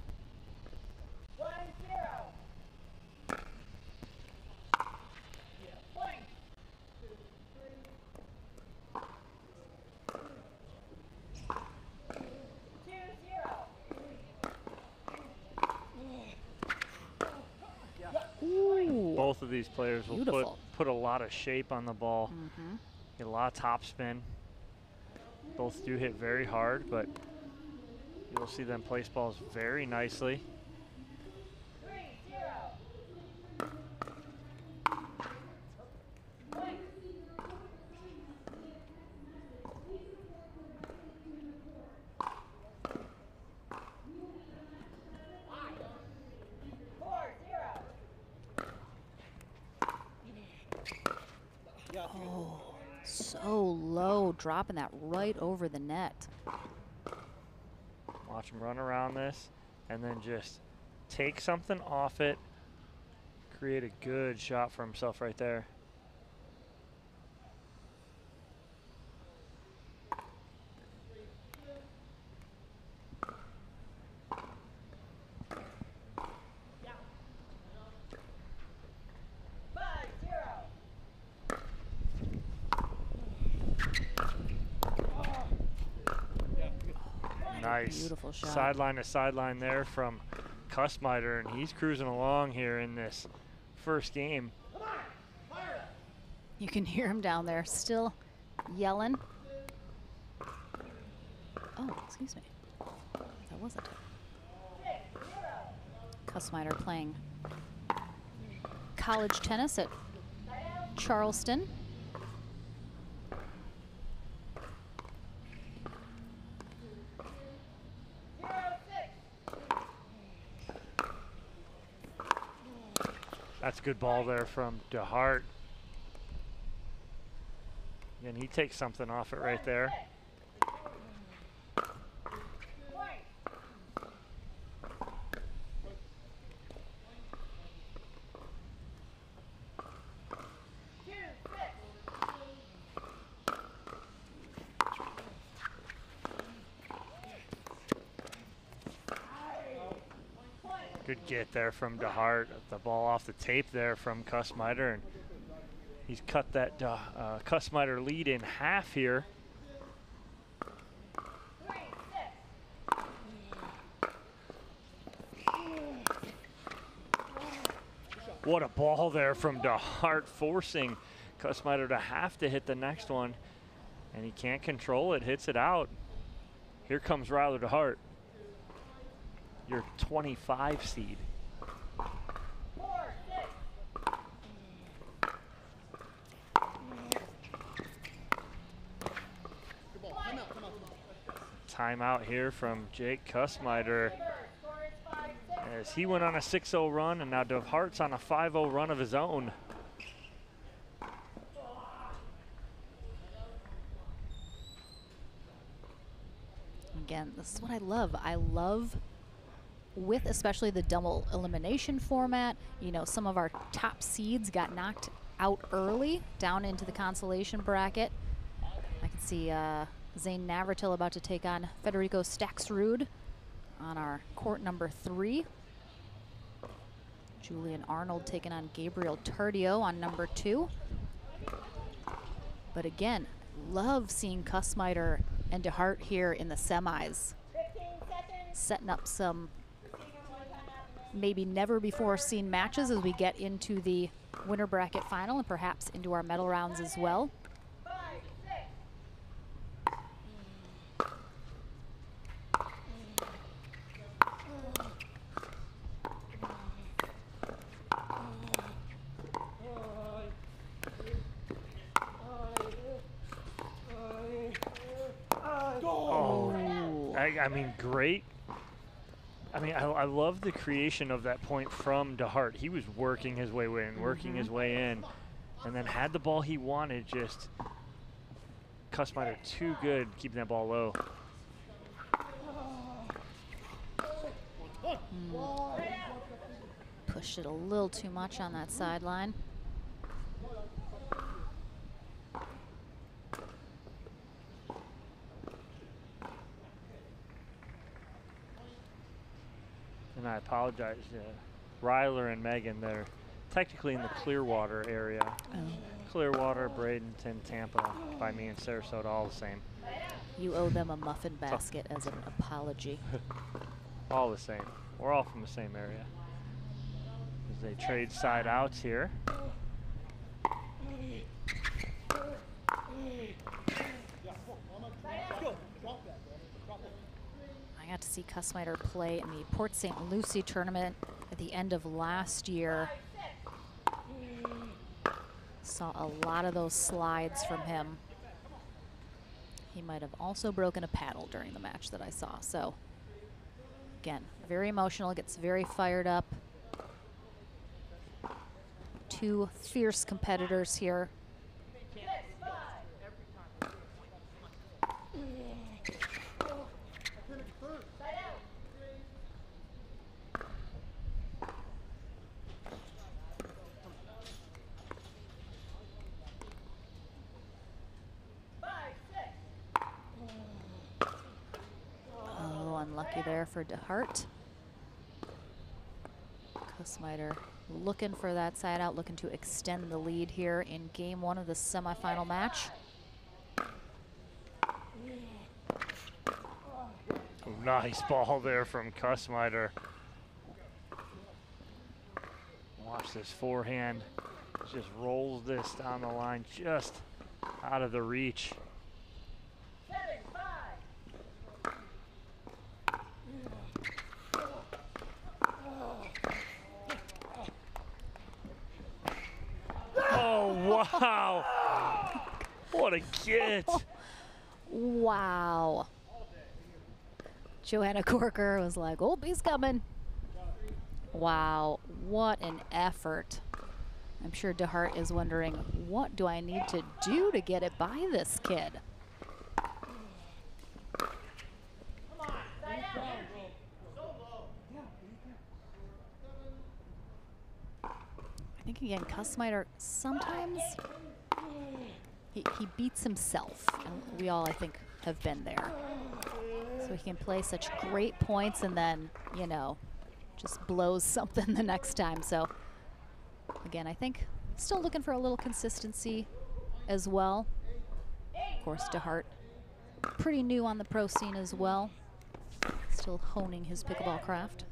B: Both of these players will put a lot of shape on the ball, get a lot of topspin. Both do hit very hard, but you'll see them place balls very nicely.
A: Oh, so low, dropping that right over the net.
B: Watch him run around this and then just take something off it, create a good shot for himself right there. Nice.
A: Beautiful shot.
B: Sideline to sideline there from Kussmeiter, and he's cruising along here in this first game.
A: You can hear him down there still yelling. Oh, excuse me. That was it. Kussmeiter playing college tennis at Charleston.
B: That's a good ball there from DeHart. And he takes something off it right there. Good get there from DeHart. The ball off the tape there from Kussmeiter, and he's cut that Kussmeiter lead in half here. What a ball there from DeHart, forcing Kussmeiter to have to hit the next one, and he can't control it, hits it out. Here comes Ryler DeHart, your 25 seed. Timeout here from Jake Kussmeiter, as he went on a 6-0 run, and now DeHart's on a 5-0 run of his own.
A: Again, this is what I love. I love, with especially the double elimination format, you know, some of our top seeds got knocked out early down into the consolation bracket. I can see Zane Navratil about to take on Federico Staxrud on our court number 3. Julian Arnold taking on Gabriel Tardio on number 2. But again, love seeing Kussmeiter and DeHart here in the semis, setting up some maybe never before seen matches as we get into the winner bracket final and perhaps into our medal rounds as well.
B: I mean, great. I mean, I love the creation of that point from DeHart. He was working his way in, working his way in, and then had the ball he wanted, just Kussmeiter too good keeping that ball low.
A: Pushed it a little too much on that sideline.
B: And I apologize, Ryler and Megan, they're technically in the Clearwater area. Clearwater, Bradenton, Tampa, by me and Sarasota, all the same.
A: You owe them a muffin basket as an apology.
B: All the same. We're all from the same area. As they trade side outs here.
A: I got to see Kussmeiter play in the Port St. Lucie tournament at the end of last year. Saw a lot of those slides from him. He might have also broken a paddle during the match that I saw. So again, very emotional, gets very fired up. Two fierce competitors here. Unlucky there for DeHart. Kussmeiter looking for that side out, looking to extend the lead here in game 1 of the semifinal match.
B: Nice ball there from Kussmeiter. Watch this forehand. Just rolls this down the line, just out of the reach. Wow, what a get.
A: Wow. Joanna Corker was like, oh, he's coming. Wow, what an effort. I'm sure DeHart is wondering, what do I need to do to get it by this kid? I think, again, Kussmeiter sometimes he beats himself. And we all, I think, have been there. So he can play such great points and then, you know, just blows something the next time. So again, I think still looking for a little consistency as well. Of course, DeHart, pretty new on the pro scene as well. Still honing his pickleball craft.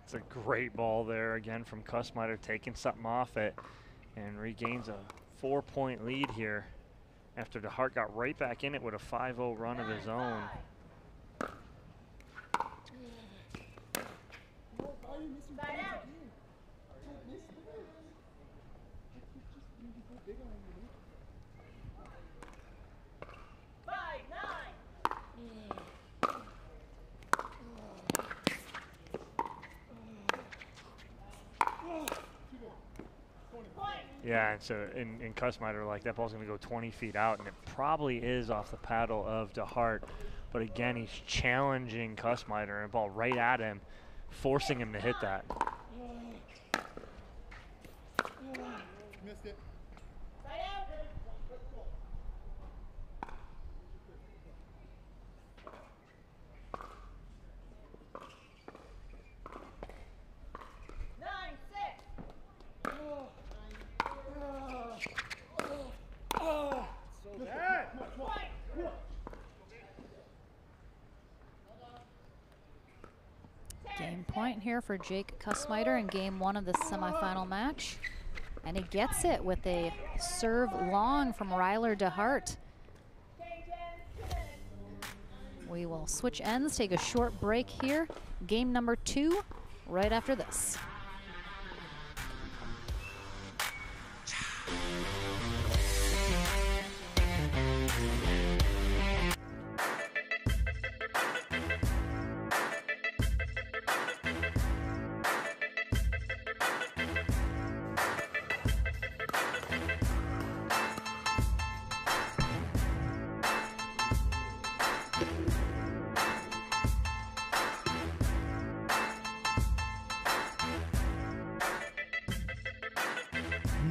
B: It's a great ball there again from Kussmeyer, taking something off it and regains a 4-point lead here after DeHart got right back in it with a 5-0 run of his own. Yeah, and so in Kussmeyer, like, that ball's going to go 20 feet out, and it probably is off the paddle of DeHart. But again, he's challenging Kussmeyer, and a ball right at him, forcing him to hit that.
C: Missed it.
A: Game point here for Jake Kussmeyer in game 1 of the semifinal match. And he gets it with a serve long from Ryler DeHart. We will switch ends, take a short break here. Game number 2 right after this.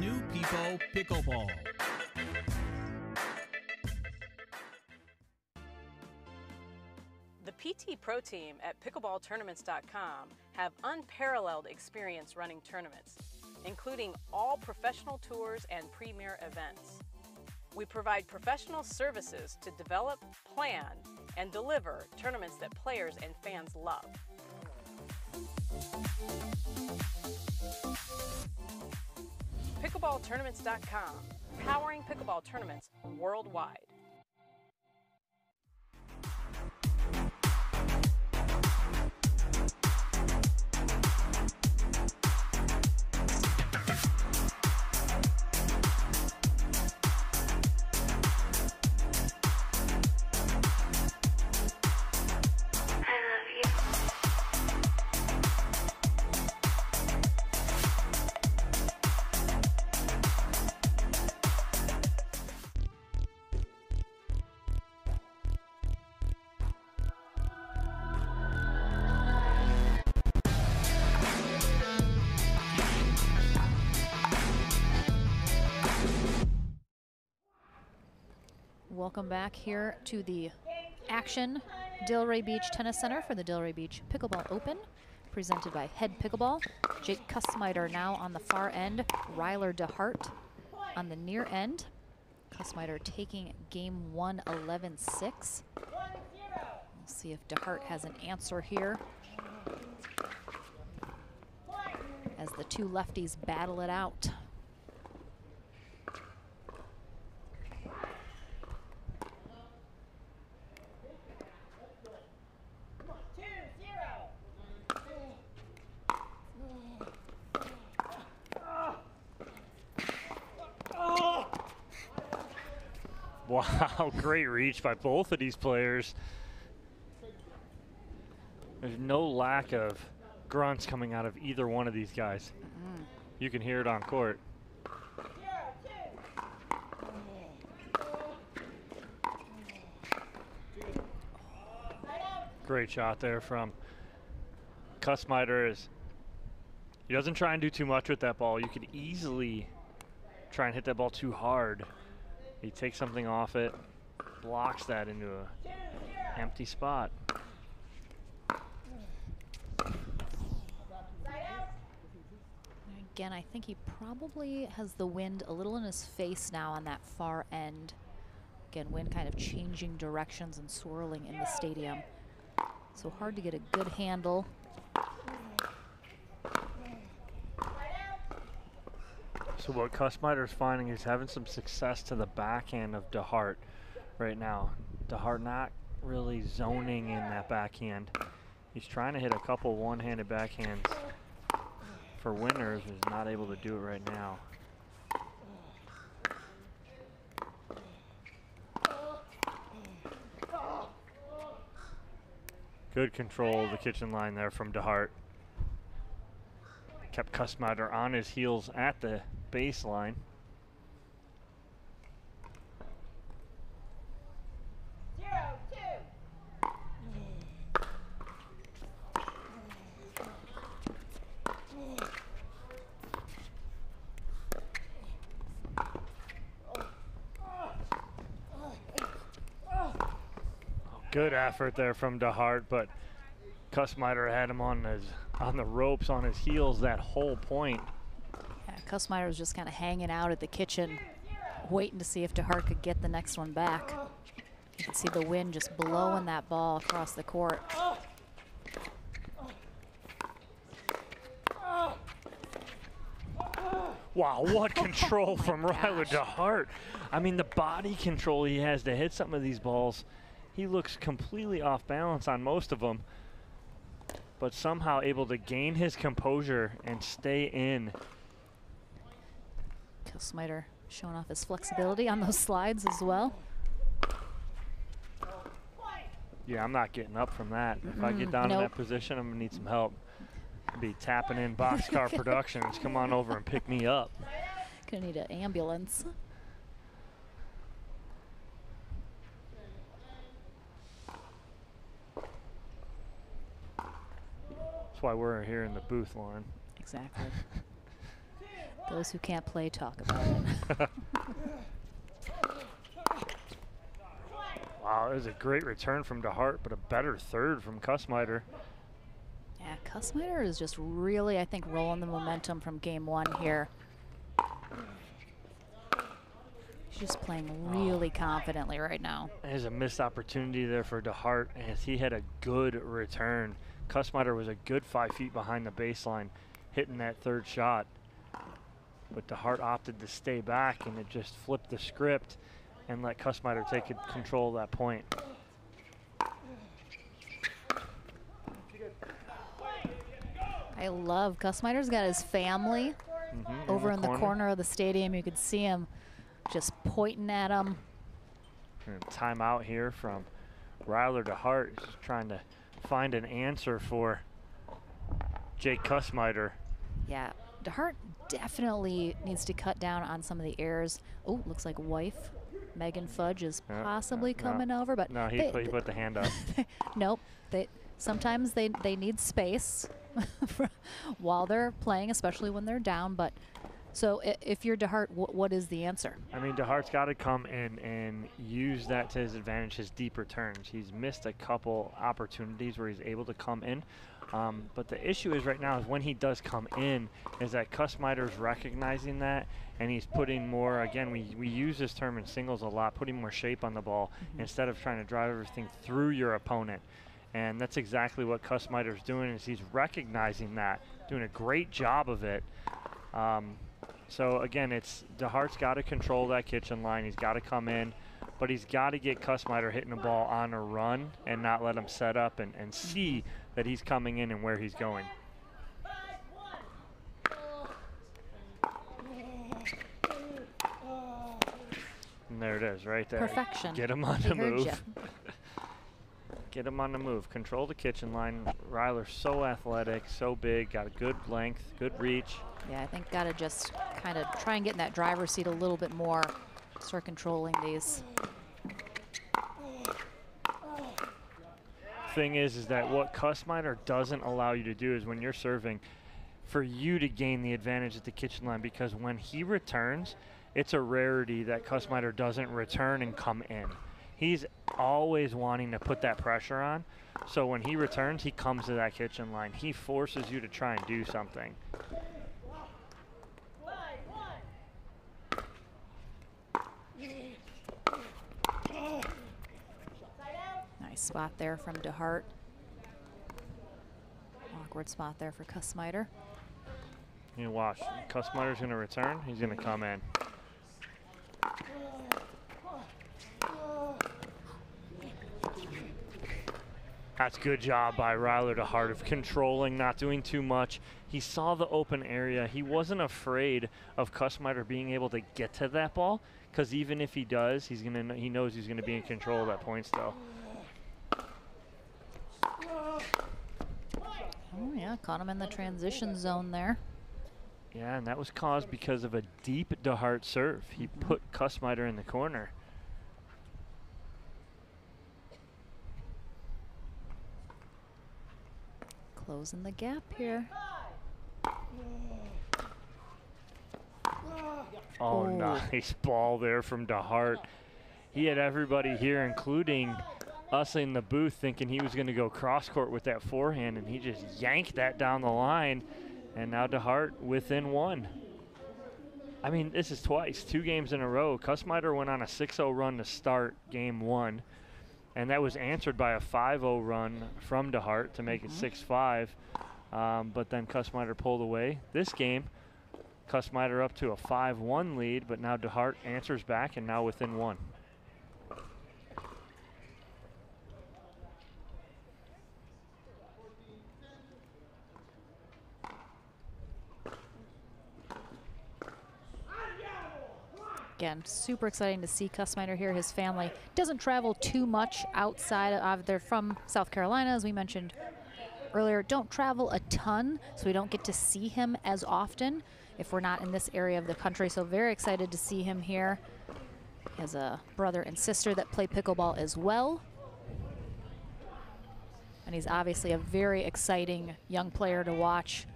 J: New People Pickleball.
I: The PT Pro Team at pickleballtournaments.com have unparalleled experience running tournaments, including all professional tours and premier events. We provide professional services to develop, plan, and deliver tournaments that players and fans love. Pickleballtournaments.com, powering pickleball tournaments worldwide.
A: Welcome back here to the action Delray Beach Tennis Center for the Delray Beach Pickleball Open, presented by Head Pickleball. Jake Kussmeyer now on the far end, Ryler DeHart on the near end. Kussmeyer taking game 1 11-6. We'll see if DeHart has an answer here as the two lefties battle it out.
B: Wow, great reach by both of these players. There's no lack of grunts coming out of either one of these guys. You can hear it on court. Great shot there from Kussmaiter. He doesn't try and do too much with that ball. You could easily try and hit that ball too hard. He takes something off it, blocks that into an empty spot.
A: Again, I think he probably has the wind a little in his face now on that far end. Again, wind kind of changing directions and swirling in the stadium. So hard to get a good handle.
B: So what Kussmaiter's finding is having some success to the backhand of DeHart right now. DeHart not really zoning in that backhand. He's trying to hit a couple one-handed backhands for winners, but he's not able to do it right now. Good control of the kitchen line there from DeHart. Kept Kussmaiter on his heels at the baseline. Good effort there from DeHart, but Kussmaiter had him on the ropes, on his heels that whole point.
A: Yeah, Kussmaiter was just kind of hanging out at the kitchen, waiting to see if DeHart could get the next one back. You can see the wind just blowing that ball across the court.
B: Wow, what control from Ryler DeHart. I mean, the body control he has to hit some of these balls. He looks completely off balance on most of them, but somehow able to gain his composure and stay in.
A: Kussmaiter showing off his flexibility on those slides as well.
B: Yeah, I'm not getting up from that. If I get down in that position, I'm gonna need some help. Be tapping in Boxcar Productions. Come on over and pick me up.
A: Gonna need an ambulance.
B: That's why we're here in the booth, Lauren.
A: Exactly. Those who can't play talk about it.
B: Wow, it was a great return from DeHart, but a better third from Kussmaiter.
A: Yeah, Kussmaiter is just really, I think, rolling the momentum from game one here. He's just playing really confidently right now.
B: There's a missed opportunity there for DeHart as he had a good return. Kussmaiter was a good 5 feet behind the baseline, hitting that third shot. But DeHart opted to stay back, and it just flipped the script and let Kussmaiter take control of that point.
A: I love Kussmaiter's got his family over in the corner of the stadium. You could see him just pointing at him.
B: And timeout here from Ryler DeHart. Just trying to find an answer for Jake Kussmaiter.
A: Yeah, DeHart definitely needs to cut down on some of the errors. Oh, looks like wife Megan Fudge is possibly coming over, but
B: no, he put the hand up.
A: Nope. Sometimes they need space while they're playing, especially when they're down. But so if you're DeHart, what is the answer?
B: I mean, DeHart's got to come in and use that to his advantage, his deep returns. He's missed a couple opportunities where he's able to come in. But the issue is right now is when he does come in is that Kussmaiter's recognizing that, and he's putting more, again, we use this term in singles a lot, putting more shape on the ball instead of trying to drive everything through your opponent. And that's exactly what Kussmaiter's doing, is he's recognizing that, doing a great job of it. So again, it's DeHart's got to control that kitchen line. He's got to come in, but he's got to get Kussmaiter hitting the ball on a run and not let him set up and see that he's coming in and where he's going. And there it is, right there.
A: Perfection.
B: Get him on the move. Get him on the move. Control the kitchen line. Ryler's so athletic, so big, got a good length, good reach.
A: Yeah, I think got to just kind of try and get in that driver's seat a little bit more. Start controlling these.
B: Thing is that what Kussmeyer doesn't allow you to do is when you're serving, for you to gain the advantage at the kitchen line, because when he returns, it's a rarity that Kussmeyer doesn't return and come in. He's always wanting to put that pressure on. So when he returns, he comes to that kitchen line. He forces you to try and do something.
A: Nice spot there from DeHart. Awkward spot there for Kussmeyer.
B: You watch. Kussmeyer's going to return. He's going to come in. That's good job by Ryler DeHart of controlling, not doing too much. He saw the open area. He wasn't afraid of Kussmeyer being able to get to that ball, because even if he does, he knows he's going to be in control of that point still.
A: Oh yeah, caught him in the transition zone there.
B: Yeah, and that was caused because of a deep DeHart serve. He put Kussmeyer in the corner.
A: Closing the gap here.
B: Oh, nice ball there from DeHart. He had everybody here, including us in the booth, thinking he was going to go cross court with that forehand, and he just yanked that down the line. And now DeHart within one. I mean, this is twice, 2 games in a row. Kussmeyer went on a 6-0 run to start game 1. And that was answered by a 5-0 run from DeHart to make it 6-5. But then Kussmeyer pulled away. This game, Kussmeyer up to a 5-1 lead, but now DeHart answers back and now within 1.
A: Again, super exciting to see Kussmeyer here. His family doesn't travel too much outside of, they're from South Carolina, as we mentioned earlier. Don't travel a ton, so we don't get to see him as often if we're not in this area of the country. So very excited to see him here. He has a brother and sister that play pickleball as well. And he's obviously a very exciting young player to watch.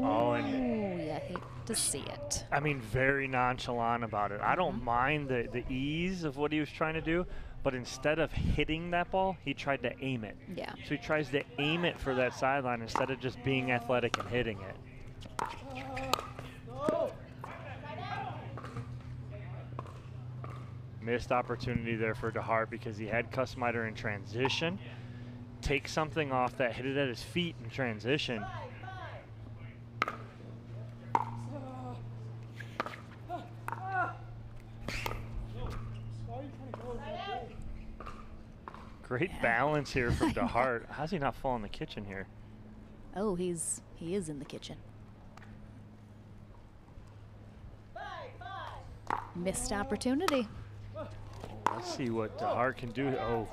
B: Oh, and
A: yeah, hate to see it.
B: I mean, very nonchalant about it. I don't mind the ease of what he was trying to do, but instead of hitting that ball, he tried to aim it.
A: Yeah.
B: So he tries to aim it for that sideline instead of just being athletic and hitting it. Missed opportunity there for DeHart because he had Kussmeyer in transition. Take something off that, hit it at his feet in transition. Great balance here from DeHart. How's he not fall in the kitchen here?
A: Oh, he is in the kitchen. Missed opportunity.
B: Let's see what DeHart can do. Oh.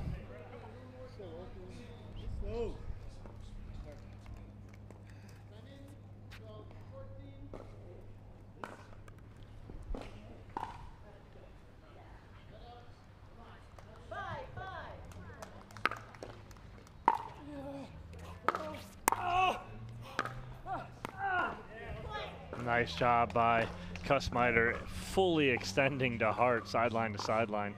B: Nice job by Kussmeyer, fully extending DeHart sideline to sideline.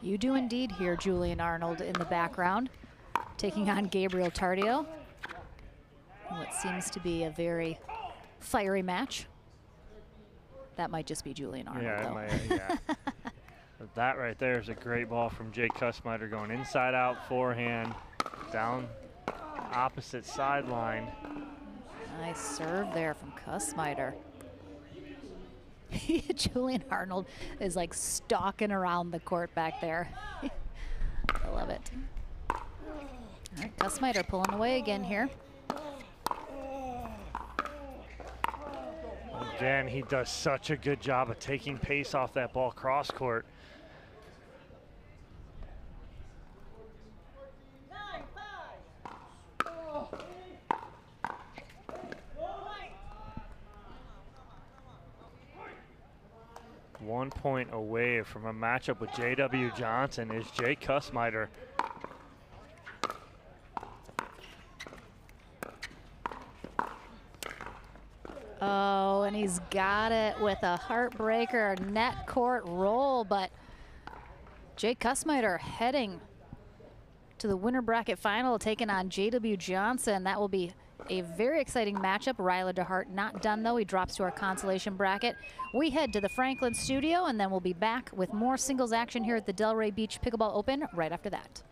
A: You do indeed hear Julian Arnold in the background, taking on Gabriel Tardio. What seems to be a very fiery match. That might just be Julian Arnold,
B: Yeah,
A: though.
B: it might, yeah. But that right there is a great ball from Jake Kussmeyer, going inside out, forehand, down opposite sideline.
A: Nice serve there from Kussmeiter. Julian Arnold is like stalking around the court back there. I love it. All right, Kussmeiter pulling away again here.
B: Again, he does such a good job of taking pace off that ball cross court. One point away from a matchup with J.W. Johnson is Jay Kussmeiter.
A: Oh, and he's got it with a heartbreaker net court roll, but Jay Kussmeiter heading to the winner bracket final, taking on J.W. Johnson. That will be a very exciting matchup. Ryla DeHart not done though. He drops to our consolation bracket. We head to the Franklin studio and then we'll be back with more singles action here at the Delray Beach Pickleball Open right after that.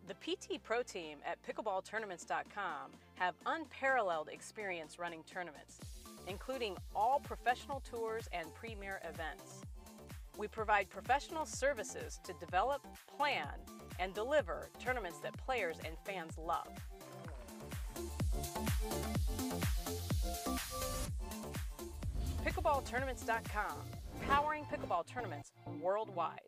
I: The PT Pro team at pickleballtournaments.com have unparalleled experience running tournaments, including all professional tours and premier events. We provide professional services to develop, plan, and deliver tournaments that players and fans love. Pickleballtournaments.com, powering pickleball tournaments worldwide.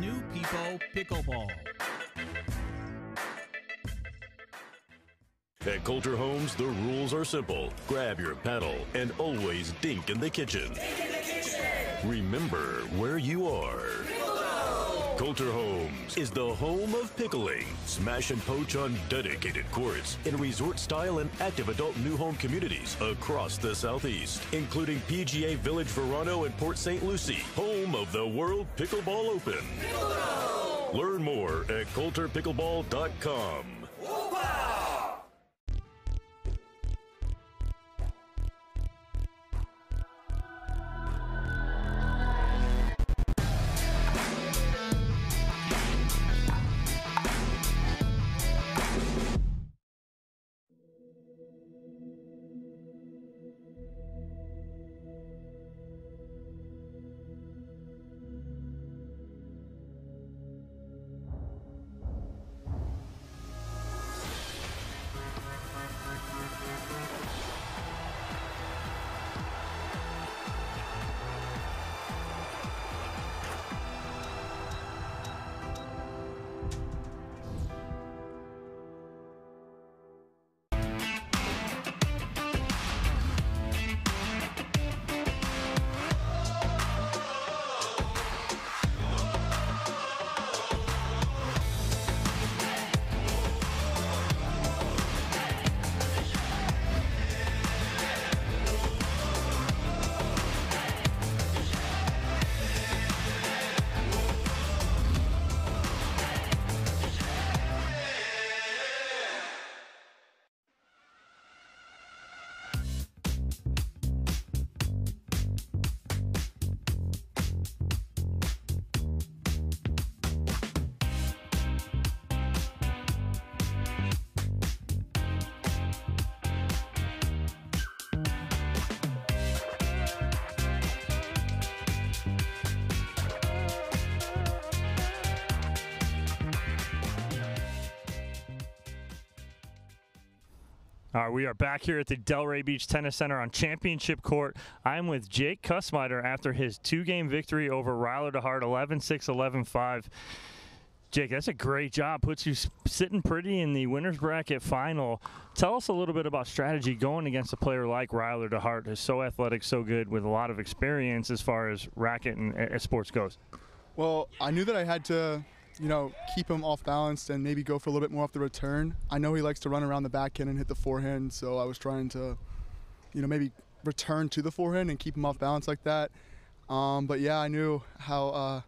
J: New People Pickleball.
K: At Coulter Homes, the rules are simple. Grab your paddle and always dink in the kitchen. Remember where you are. Coulter Homes is the home of pickling. Smash and poach on dedicated courts in resort-style and active adult new home communities across the Southeast, including PGA Village Verano and Port St. Lucie, home of the World Pickleball Open. Learn more at coulterpickleball.com.
B: All right, we are back here at the Delray Beach Tennis Center on Championship Court. I'm with Jake Kussmeiter after his 2-game victory over Ryler DeHart, 11-6, 11-5. Jake, that's a great job. Puts you sitting pretty in the winner's bracket final. Tell us a little bit about strategy going against a player like Ryler DeHart, who's so athletic, so good, with a lot of experience as far as racket and sports goes.
C: Well, I knew that I had to, keep him off balance and maybe go for a little bit more off the return. I know he likes to run around the backhand and hit the forehand, so I was trying to, maybe return to the forehand and keep him off balance like that. But yeah, I knew how,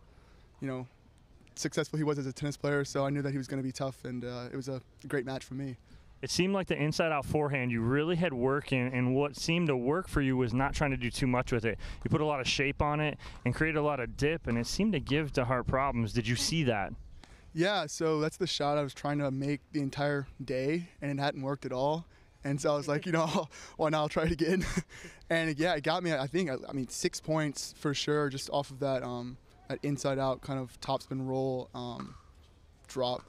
C: successful he was as a tennis player, so I knew that he was going to be tough, and it was a great match for me.
B: It seemed like the inside-out forehand you really had work in, and what seemed to work for you was not trying to do too much with it. You put a lot of shape on it and created a lot of dip, and it seemed to give DeHart problems. Did you see that?
C: Yeah, so that's the shot I was trying to make the entire day, and it hadn't worked at all. And so I was like, well, now I'll try it again. And yeah, it got me, I mean, 6 points for sure, just off of that that inside-out kind of topspin roll drop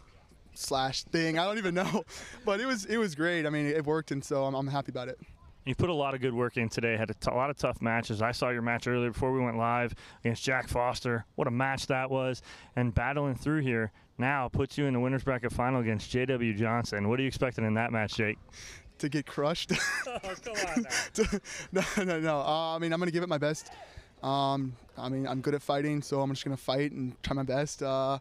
C: slash thing. I don't even know, but it was great. I mean, it worked, and so I'm happy about it.
B: You put a lot of good work in today. Had a lot of tough matches. I saw your match earlier before we went live against Jack Foster. What a match that was. And battling through here now puts you in the winner's bracket final against J.W. Johnson. What are you expecting in that match, Jake?
C: To get crushed.
B: Oh, come on now.
C: No. I mean, I'm going to give it my best. I mean, I'm good at fighting, so I'm just going to fight and try my best. I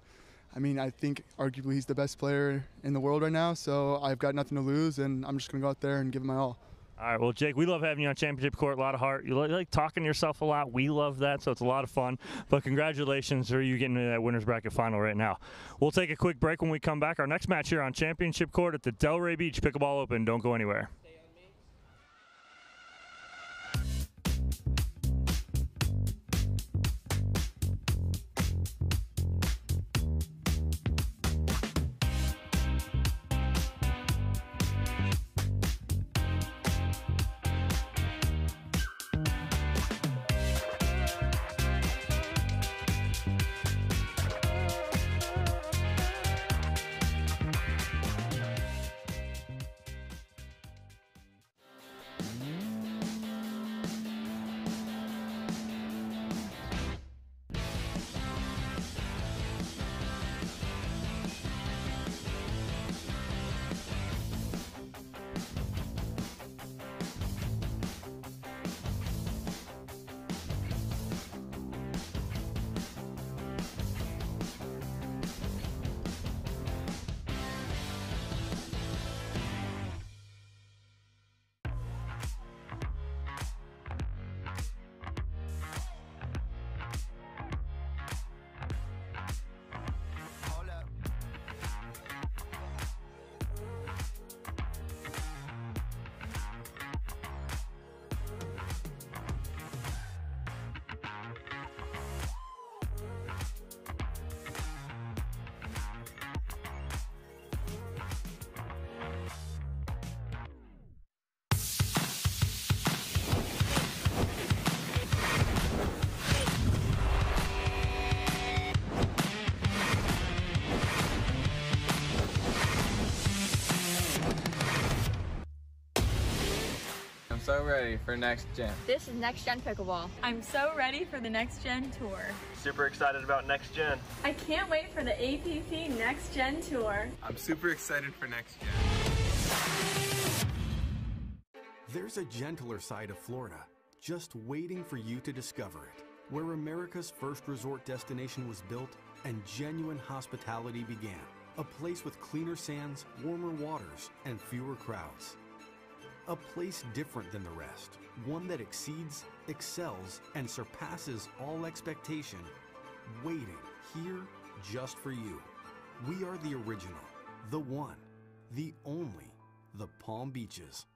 C: mean, I think arguably he's the best player in the world right now, so I've got nothing to lose, and I'm just going to go out there and give it my all.
B: All right, well, Jake, we love having you on Championship Court. A lot of heart. You like talking to yourself a lot. We love that, so it's a lot of fun. But congratulations for you getting into that winner's bracket final right now. We'll take a quick break when we come back. Our next match here on Championship Court at the Delray Beach Pickleball Open. Don't go anywhere.
U: So ready for next gen.
E: This is Next Gen Pickleball.
W: I'm so ready for the Next Gen Tour.
X: Super excited about next gen.
W: I can't wait for the APP Next Gen Tour.
F: I'm super excited for next gen.
D: There's a gentler side of Florida, just waiting for you to discover it, where America's first resort destination was built and genuine hospitality began. A place with cleaner sands, warmer waters, and fewer crowds. A place different than the rest, one that exceeds, excels, and surpasses all expectation, waiting here just for you. We are the original, the one, the only, the Palm Beaches.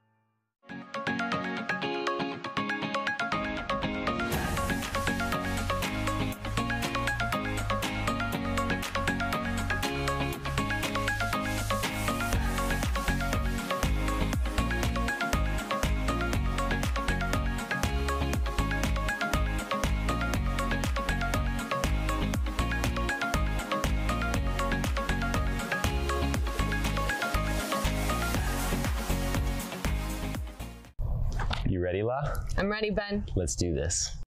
S: ready, La?
L: I'm ready, Ben.
S: Let's do this.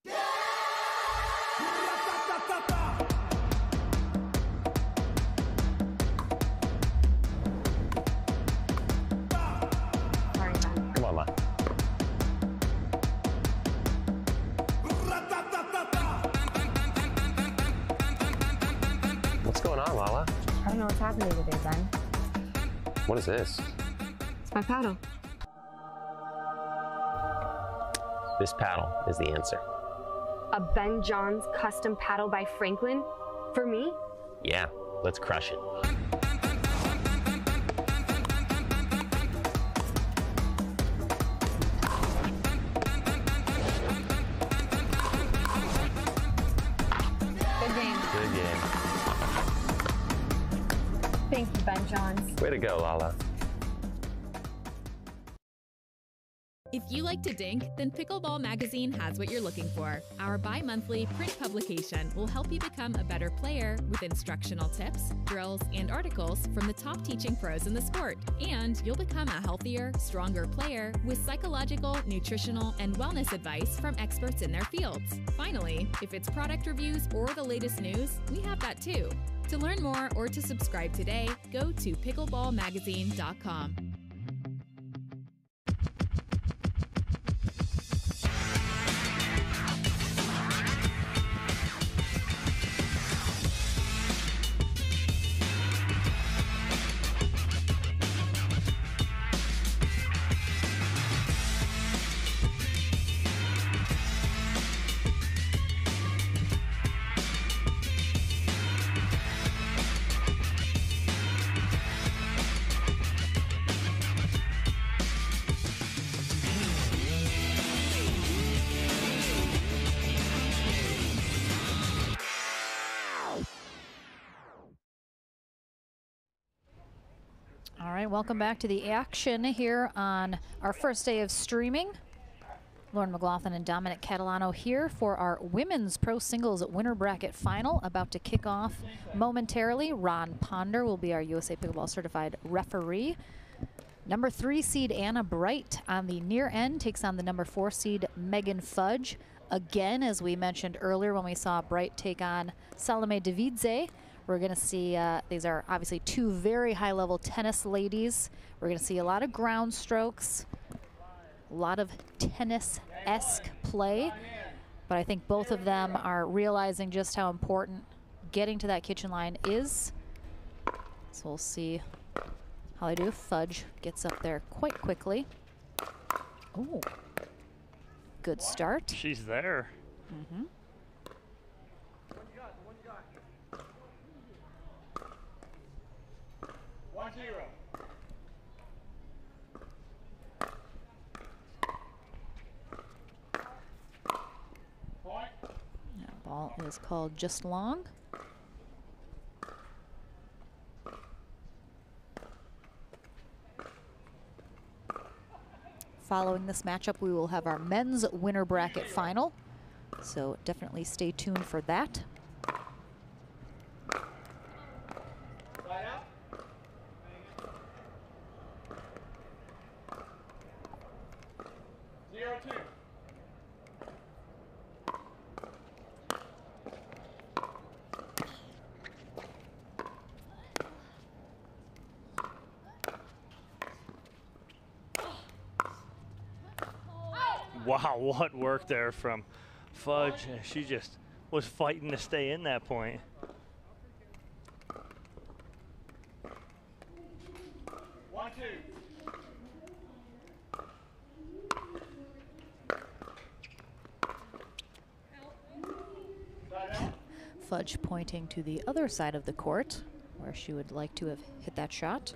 L: Sorry, Ben.
S: Come on, La. What's going on, Lala?
L: I don't know what's happening today, Ben.
S: What is this?
L: It's my paddle.
S: This paddle is the answer.
L: A Ben Johns custom paddle by Franklin? For me?
S: Yeah, let's crush it.
L: Good game.
S: Good game.
L: Thank you, Ben Johns.
S: Way to go, Lala.
Q: If you like to dink, then Pickleball Magazine has what you're looking for. Our bi-monthly print publication will help you become a better player with instructional tips, drills, and articles from the top teaching pros in the sport. And you'll become a healthier, stronger player with psychological, nutritional, and wellness advice from experts in their fields. Finally, if it's product reviews or the latest news, we have that too. To learn more or to subscribe today, go to pickleballmagazine.com.
A: All right, welcome back to the action here on our first day of streaming. Lauren McLaughlin and Dominic Catalano here for our women's pro singles winner bracket final, about to kick off momentarily. Ron Ponder will be our USA Pickleball certified referee. Number 3 seed Anna Bright on the near end takes on the number 4 seed Megan Fudge. Again, as we mentioned earlier when we saw Bright take on Salome Davidze, we're going to see, these are obviously two very high-level tennis ladies. We're going to see a lot of ground strokes, a lot of tennis-esque play, but I think both of them are realizing just how important getting to that kitchen line is. So we'll see how they do. Fudge gets up there quite quickly. Oh, good start.
B: She's there.
A: Mm-hmm. That ball is called just long. Following this matchup, we will have our men's winner bracket final, so definitely stay tuned for that.
B: Wow, what work there from Fudge. She just was fighting to stay in that point.
A: Fudge pointing to the other side of the court where she would like to have hit that shot.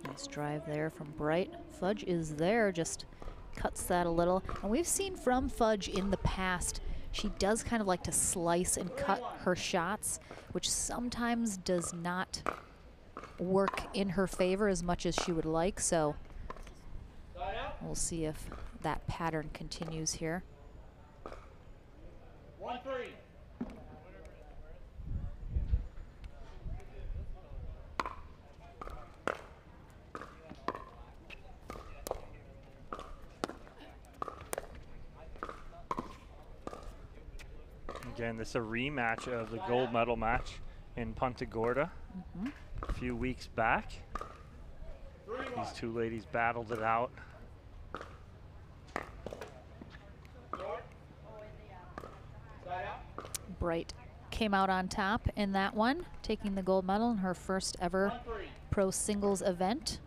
A: Nice drive there from Bright. Fudge is there, just cuts that a little. And we've seen from Fudge in the past, she does kind of like to slice and cut her shots, which sometimes does not work in her favor as much as she would like. So we'll see if that pattern continues here.
F: 1-3.
B: Again, this is a rematch of the gold medal match in Punta Gorda a few weeks back. These two ladies battled it out.
A: Bright came out on top in that one, taking the gold medal in her first ever pro singles event.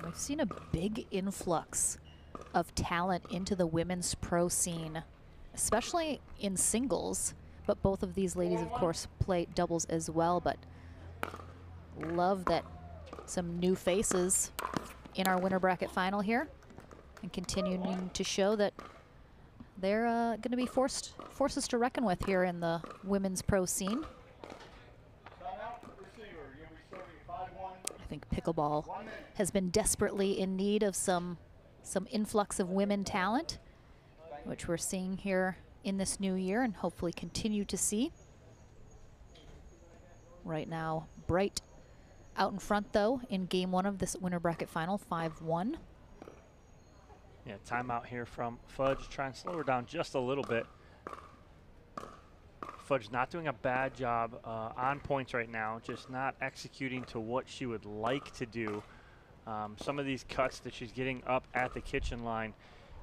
A: We've seen a big influx of talent into the women's pro scene, especially in singles, but both of these ladies, of course, play doubles as well. But love that some new faces in our winner bracket final here, and continuing to show that they're going to be forces to reckon with here in the women's pro scene. I think pickleball has been desperately in need of some influx of women talent, which we're seeing here in this new year and hopefully continue to see. Right now, Bright out in front, though, in game one of this winner bracket final, 5-1.
B: Yeah, timeout here from Fudge. Try and slow her down just a little bit. Fudge not doing a bad job on points right now, just not executing to what she would like to do. Some of these cuts that she's getting up at the kitchen line,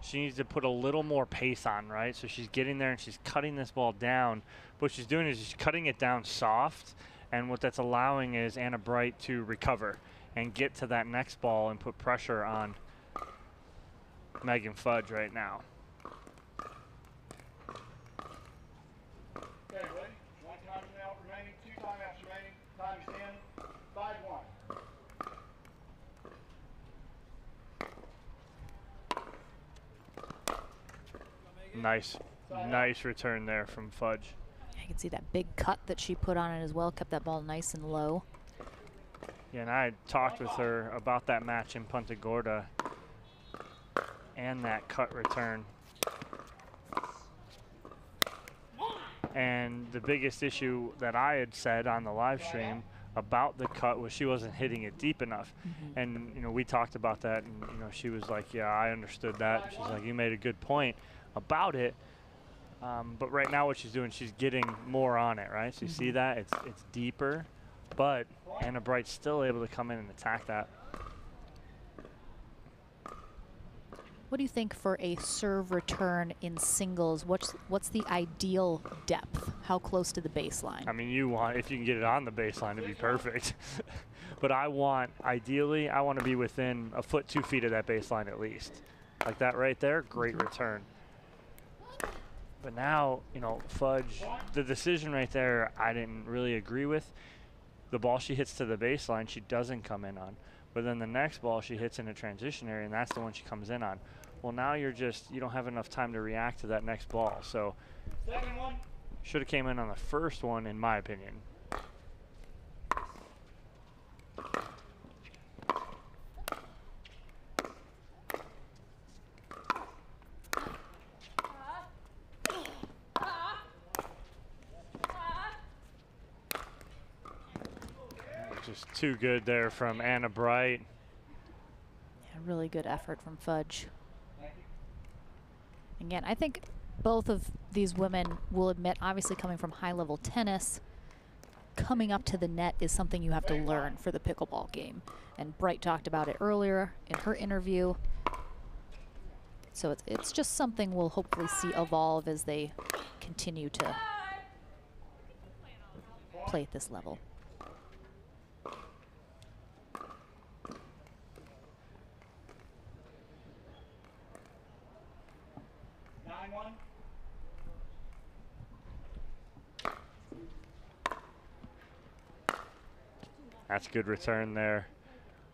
B: she needs to put a little more pace on, right? So she's getting there and she's cutting this ball down. What she's doing is she's cutting it down soft, and what that's allowing is Anna Bright to recover and get to that next ball and put pressure on Megan Fudge right now.
F: Okay, ready? 1 timeout remaining, 2 timeouts remaining. Time is in. 5-1.
B: Nice return there from Fudge.
A: You can see that big cut that she put on it as well, kept that ball nice and low.
B: Yeah, and I had talked with her about that match in Punta Gorda and that cut return. And the biggest issue that I had said on the live stream about the cut was she wasn't hitting it deep enough. And, you know, we talked about that, and, you know, she was like, yeah, I understood that. She's like, you made a good point about it. But right now what she's doing, she's getting more on it, right? So you see that? It's deeper, but Anna Bright's still able to come in and attack that.
A: What do you think for a serve return in singles? What's the ideal depth? How close to the baseline?
B: I mean, if you can get it on the baseline, it'd be perfect. But ideally, I want to be within a foot, 2 feet of that baseline at least. Like that right there, great return. But now, you know, Fudge, the decision right there, I didn't really agree with. The ball she hits to the baseline, she doesn't come in on. But then the next ball she hits in a transition area, and that's the one she comes in on. Well, now you don't have enough time to react to that next ball. So should have came in on the first one, in my opinion. Just too good there from Anna Bright.
A: Yeah, really good effort from Fudge. Again, I think both of these women will admit, obviously coming from high-level tennis, coming up to the net is something you have to learn for the pickleball game. And Bright talked about it earlier in her interview. So it's just something we'll hopefully see evolve as they continue to play at this level.
B: That's good return there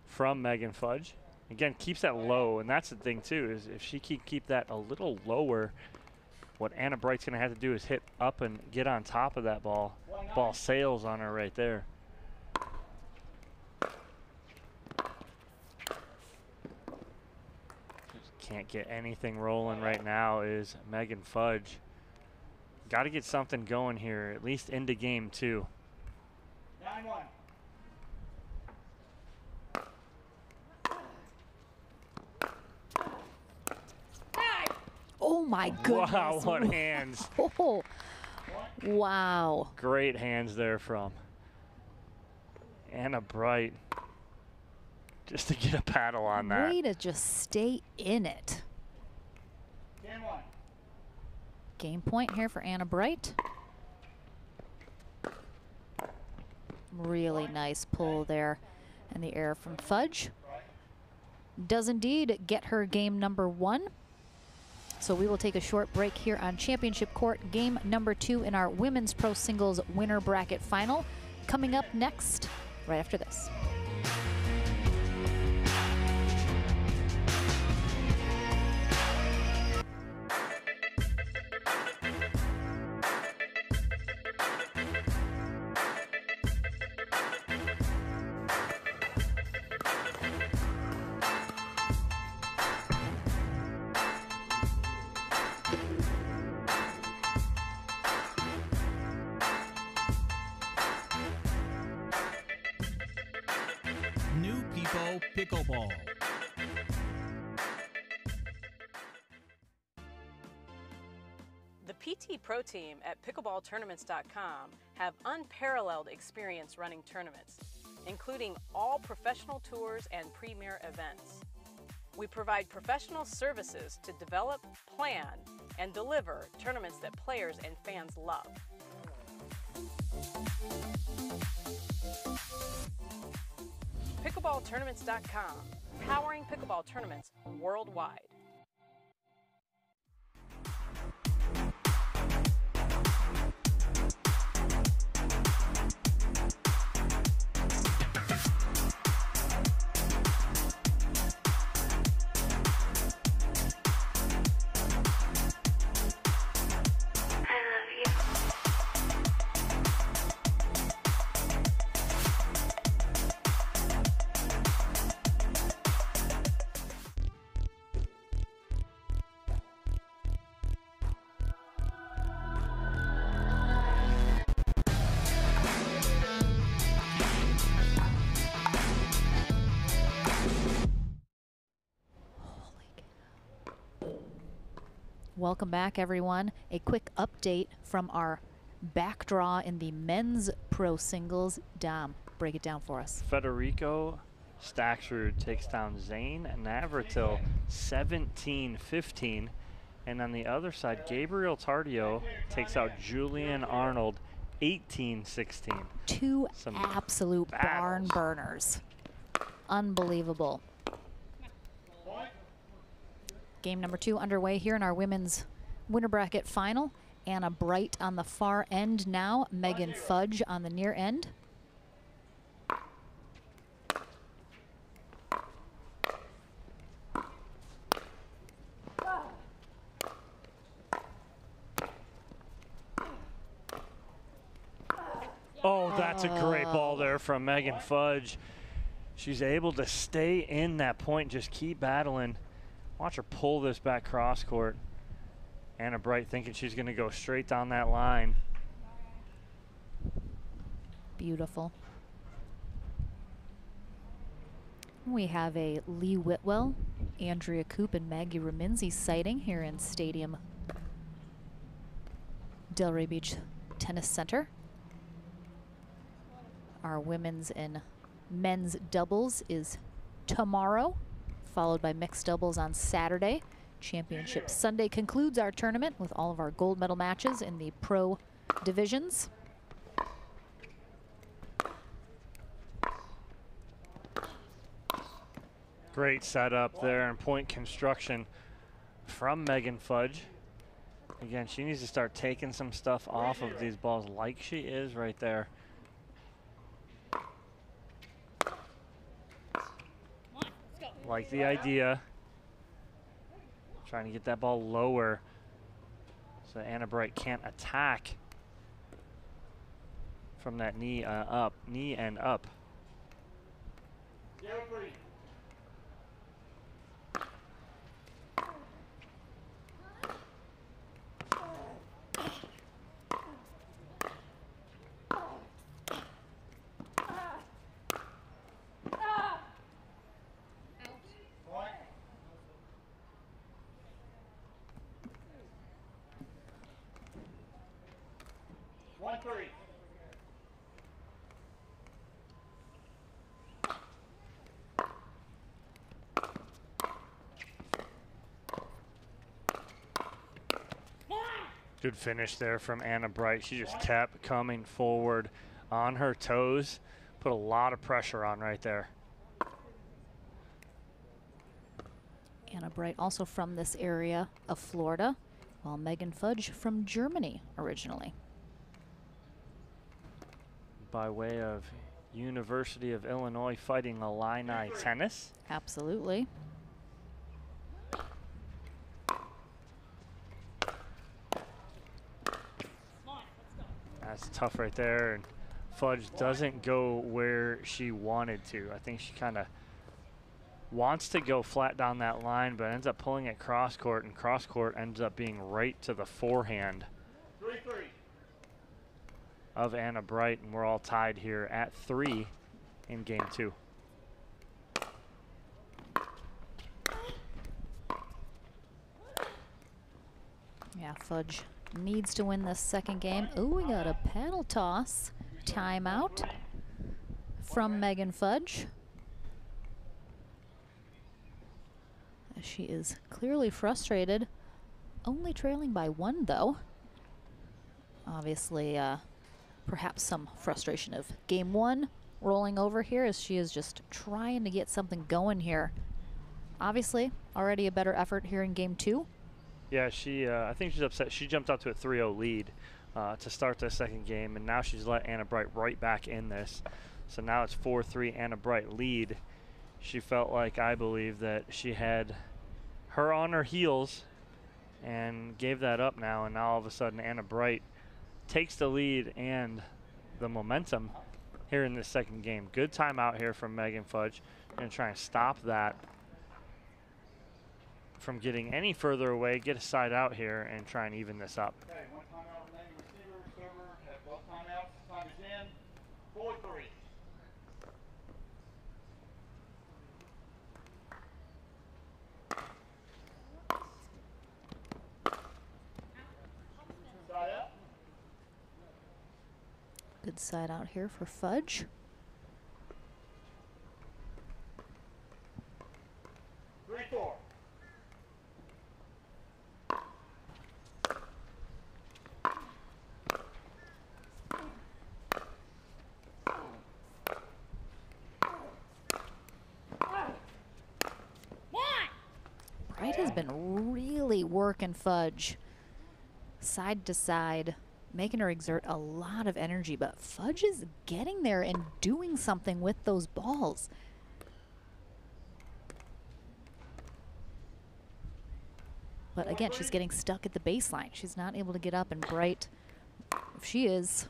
B: from Megan Fudge. Again, keeps that low, and that's the thing too, is if she can keep that a little lower, what Anna Bright's gonna have to do is hit up and get on top of that ball. Ball sails on her right there. Just can't get anything rolling right now is Megan Fudge. Got to get something going here, at least into game 2.
F: 9-1.
A: Oh my goodness.
B: Wow, what hands.
A: Oh, wow.
B: Great hands there from Anna Bright. Just to get a paddle on that.
A: Way to just stay in it.
F: 10-1.
A: Game point here for Anna Bright. Really nice pull there in the air from Fudge. Does indeed get her game number 1. So we will take a short break here on Championship Court, game number 2 in our Women's Pro Singles winner bracket final. Coming up next, right after this.
J: New People Pickleball.
I: The PT Pro team at pickleballtournaments.com have unparalleled experience running tournaments, including all professional tours and premier events. We provide professional services to develop, plan, and deliver tournaments that players and fans love. Pickleballtournaments.com, powering pickleball tournaments worldwide.
A: Welcome back, everyone. A quick update from our back draw in the men's pro singles. Dom, break it down for us.
B: Federico Staxrud takes down Zane Navratil 17-15. And on the other side, Gabriel Tardio takes out Julian Arnold 18-16.
A: Two
B: Some
A: absolute barn burners. Unbelievable. Game number 2 underway here in our women's winner bracket final. Anna Bright on the far end now, Megan Fudge on the near end.
B: Oh, that's a great ball there from Megan Fudge. She's able to stay in that point, just keep battling. Watch her pull this back cross court. Anna Bright thinking she's going to go straight down that line.
A: Beautiful. We have a Lee Whitwell, Andrea Koop, and Maggie Raminzi sighting here in Stadium Delray Beach Tennis Center. Our women's and men's doubles is tomorrow, followed by mixed doubles on Saturday. Championship Sunday concludes our tournament with all of our gold medal matches in the pro divisions.
B: Great setup there and point construction from Megan Fudge. Again, she needs to start taking some stuff off of these balls like she is right there. like the idea. Trying to get that ball lower so Anna Bright can't attack from that knee and up. Good finish there from Anna Bright. She just kept coming forward on her toes. Put a lot of pressure on right there.
A: Anna Bright also from this area of Florida, while Megan Fudge from Germany originally.
B: By way of University of Illinois Fighting Illini tennis.
A: Absolutely.
B: That's tough right there, and Fudge doesn't go where she wanted to. I think she kind of wants to go flat down that line, but ends up pulling it cross court, and cross court ends up being right to the forehand of Anna Bright, and we're all tied here at 3 in game 2.
A: Yeah, Fudge needs to win this second game. Oh, we got a paddle toss. Timeout from Megan Fudge. She is clearly frustrated. Only trailing by 1, though. Obviously, perhaps some frustration of game 1 rolling over here as she is just trying to get something going here. Obviously, already a better effort here in game 2.
B: Yeah, I think she's upset. She jumped out to a 3-0 lead to start the second game, and now she's let Anna Bright right back in this. So now it's 4-3 Anna Bright lead. She felt like, I believe, that she had her on her heels and gave that up now, and now all of a sudden Anna Bright takes the lead and the momentum here in this second game. Good timeout here from Megan Fudge. Going to try and stop that from getting any further away, get a side out here, and try and even this up.
F: Okay, 1 timeout remaining. Receiver, server, have both timeouts. Time is in. 4-3. Side out.
A: Good side out here for Fudge.
F: 3-4.
A: Bright has been really working Fudge side to side, making her exert a lot of energy, but Fudge is getting there and doing something with those balls. But again, she's getting stuck at the baseline. She's not able to get up, and Bright, if she is,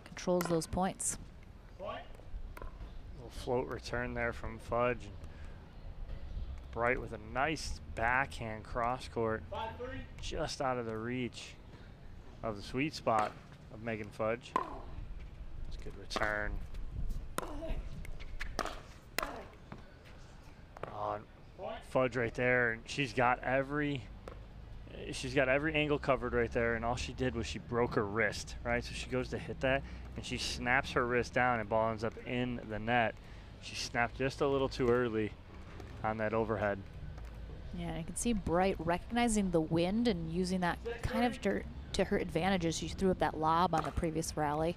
A: controls those points.
B: Little float return there from Fudge. Bright with a nice backhand cross court, just out of the reach of the sweet spot of Megan Fudge. It's a good return. Fudge right there, and she's got every angle covered right there, and all she did was she broke her wrist, right? So she goes to hit that, and she snaps her wrist down, and ball ends up in the net. She snapped just a little too early on that overhead.
A: Yeah, you can see Bright recognizing the wind and using that kind of to her advantage as she threw up that lob on the previous rally.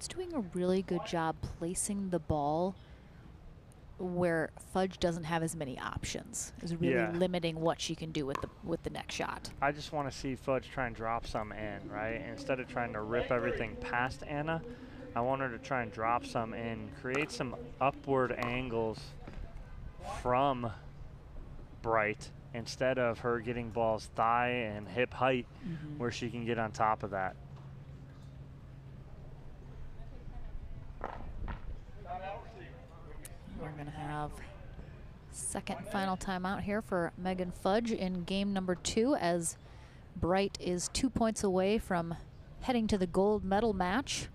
A: Bright's doing a really good job placing the ball where Fudge doesn't have as many options, is really limiting what she can do with the next shot.
B: I just want to see Fudge try and drop some in, right? Instead of trying to rip everything past Anna, I want her to try and drop some in, create some upward angles from Bright instead of her getting balls thigh and hip height where she can get on top of that.
A: We're going to have second and final timeout here for Megan Fudge in game number 2 as Bright is 2 points away from heading to the gold medal match.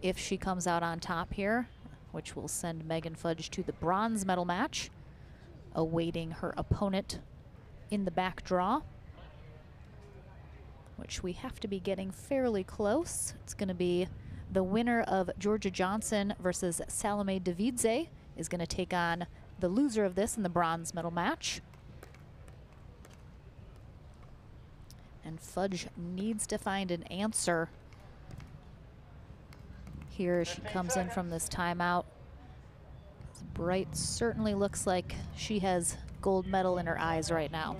A: If she comes out on top here, which will send Megan Fudge to the bronze medal match, awaiting her opponent in the back draw, which we have to be getting fairly close. It's going to be the winner of Georgia Johnson versus Salome Davidze is going to take on the loser of this in the bronze medal match. And Fudge needs to find an answer here as she comes in from this timeout. Bright certainly looks like she has gold medal in her eyes right now.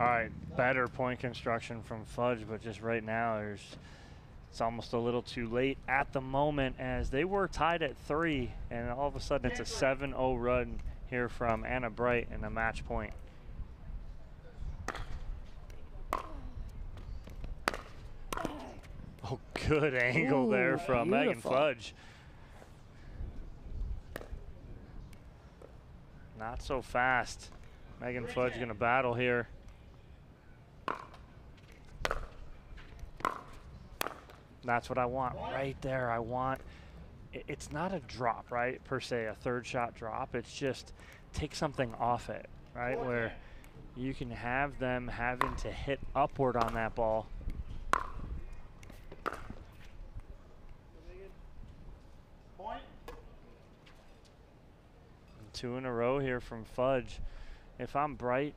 B: All right, better point construction from Fudge, but just right now it's almost a little too late at the moment as they were tied at 3, and all of a sudden it's a 7-0 run here from Anna Bright and a match point. Oh, good angle there from Megan Fudge. Not so fast. Megan Fudge gonna battle here. That's what I want right there. I want, it's not a drop, right, per se, a third shot drop. It's just take something off it, right, where you can have them having to hit upward on that ball.
F: Point.
B: 2 in a row here from Fudge. If I'm Bright,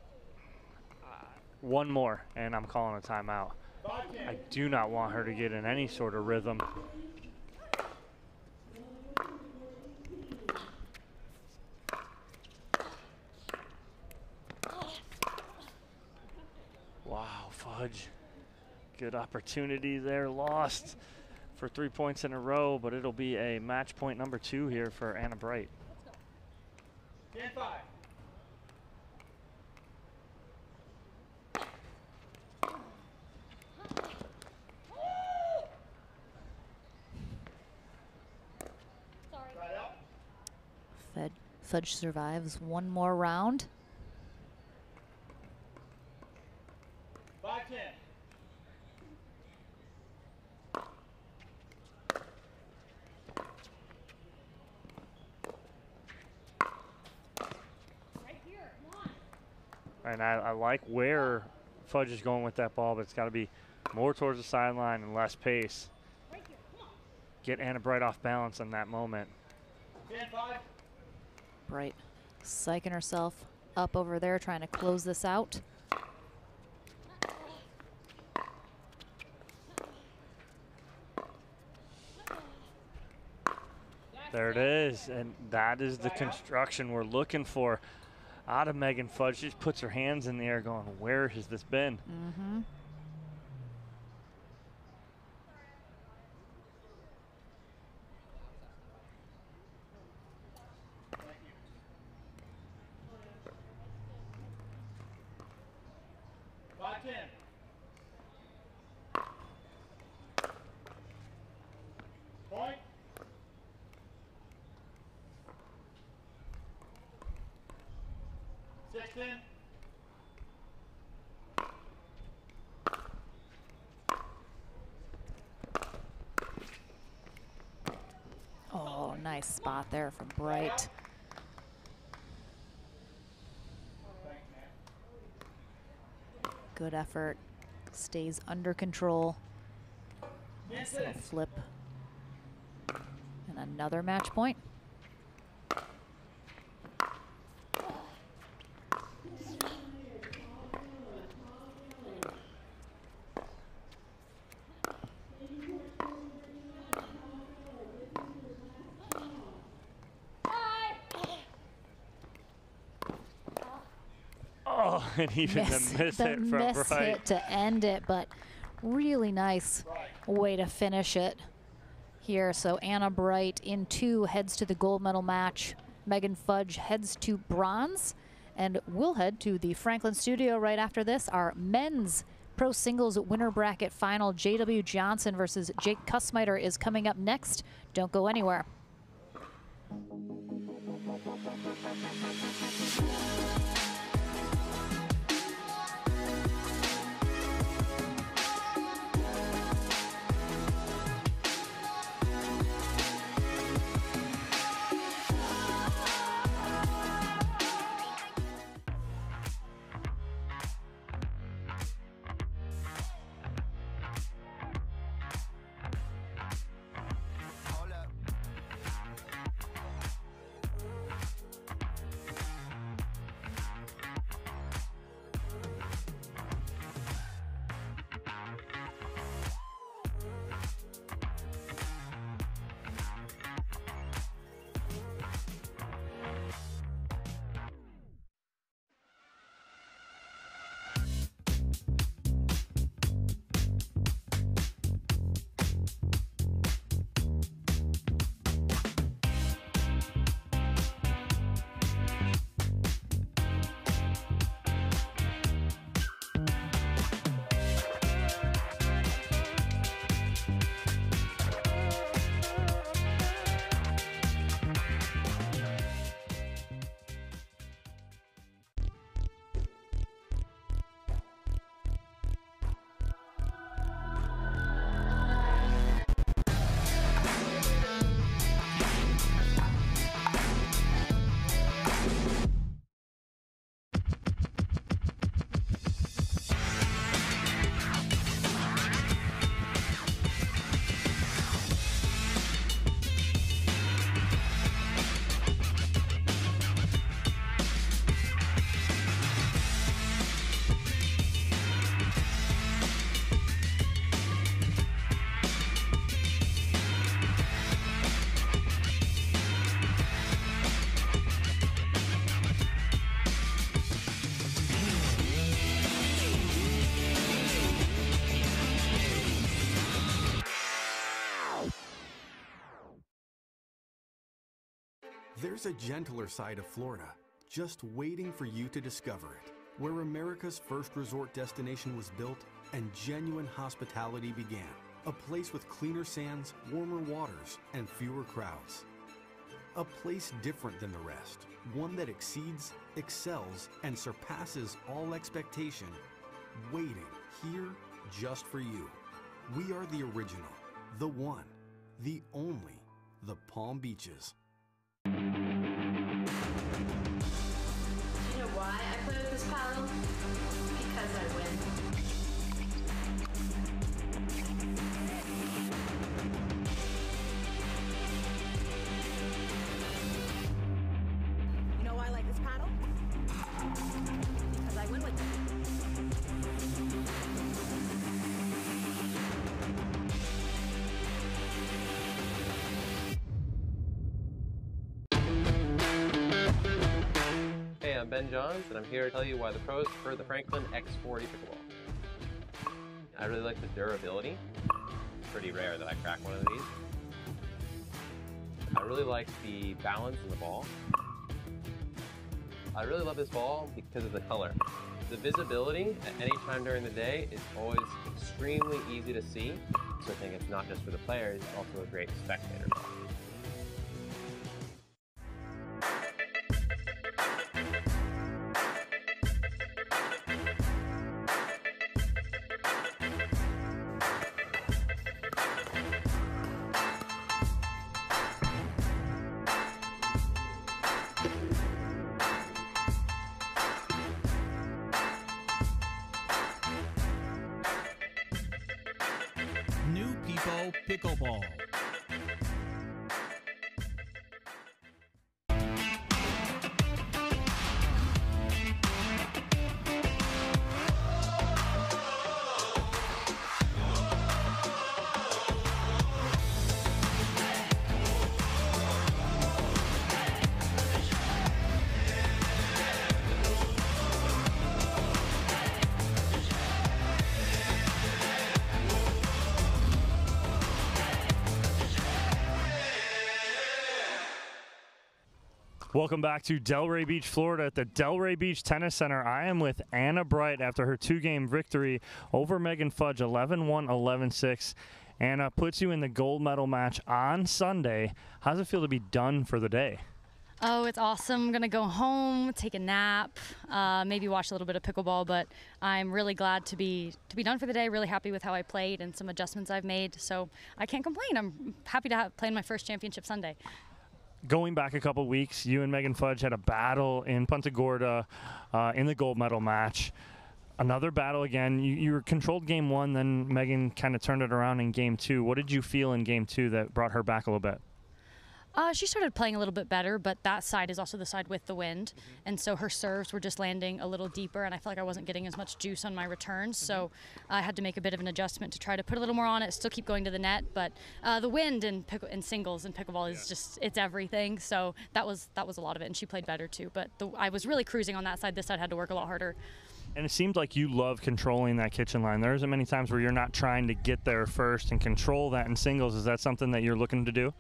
B: one more, and I'm calling a timeout. I do not want her to get in any sort of rhythm. Wow, Fudge. Good opportunity there, lost for 3 points in a row, but it'll be a match point number 2 here for Anna Bright.
F: 10-5.
A: Fudge survives one more round.
F: 5-10.
B: And I like where Fudge is going with that ball, but it's got to be more towards the sideline and less pace. Get Anna Bright off balance in that moment.
F: 10-5.
A: Bright psyching herself up over there, trying to close this out.
B: There it is, and that is the construction we're looking for out of Megan Fudge. She just puts her hands in the air going, where has this been?
F: Point.
A: Oh, nice spot there from Bright. Good effort. Stays under control. Nice little flip. And another match point.
B: Oh, and even the miss hit from
A: miss
B: right.
A: hit to end it, but really nice way to finish it here. So Anna Bright in 2 heads to the gold medal match. Megan Fudge heads to bronze, and we'll head to the Franklin studio right after this. Our men's pro singles winner bracket final, J.W. Johnson versus Jake Kussmeiter, is coming up next. Don't go anywhere.
D: There's a gentler side of Florida, just waiting for you to discover it, where America's first resort destination was built and genuine hospitality began. A place with cleaner sands, warmer waters, and fewer crowds. A place different than the rest, one that exceeds, excels, and surpasses all expectation, waiting here just for you. We are the original, the one, the only, the Palm Beaches.
H: Do you know why I play with this paddle? Because I win.
E: You know why I like this paddle? Because I win with it.
O: Hey, I'm Ben Johns, and I'm here to tell you why the pros prefer the Franklin X40 pickleball. I really like the durability. It's pretty rare that I crack one of these. I really like the balance in the ball. I really love this ball because of the color. The visibility at any time during the day is always extremely easy to see, so I think it's not just for the players, it's also a great spectator ball.
J: People Pickleball.
B: Welcome back to Delray Beach, Florida at the Delray Beach Tennis Center. I am with Anna Bright after her two-game victory over Megan Fudge, 11-1, 11-6. Anna puts you in the gold medal match on Sunday. How does it feel to be done for the day?
T: Oh, it's awesome. I'm going to go home, take a nap, maybe watch a little bit of pickleball, but I'm really glad to be done for the day, really happy with how I played and some adjustments I've made, so I can't complain. I'm happy to play in my first championship Sunday.
B: Going back a couple weeks, you and Megan Fudge had a battle in Punta Gorda in the gold medal match. Another battle again. You were controlled game one, then Megan kind of turned it around in game two. What did you feel in game two that brought her back a little bit?
T: She started playing a little bit better, but that side is also the side with the wind, and so her serves were just landing a little deeper, and I felt like I wasn't getting as much juice on my returns, so I had to make a bit of an adjustment to try to put a little more on it, still keep going to the net, but the wind in singles and pickleball is just, it's everything, so that was a lot of it, and she played better too, but I was really cruising on that side. This side had to work a lot harder.
B: And it seemed like you love controlling that kitchen line. There isn't many times where you're not trying to get there first and control that in singles. Is that something that you're looking to do?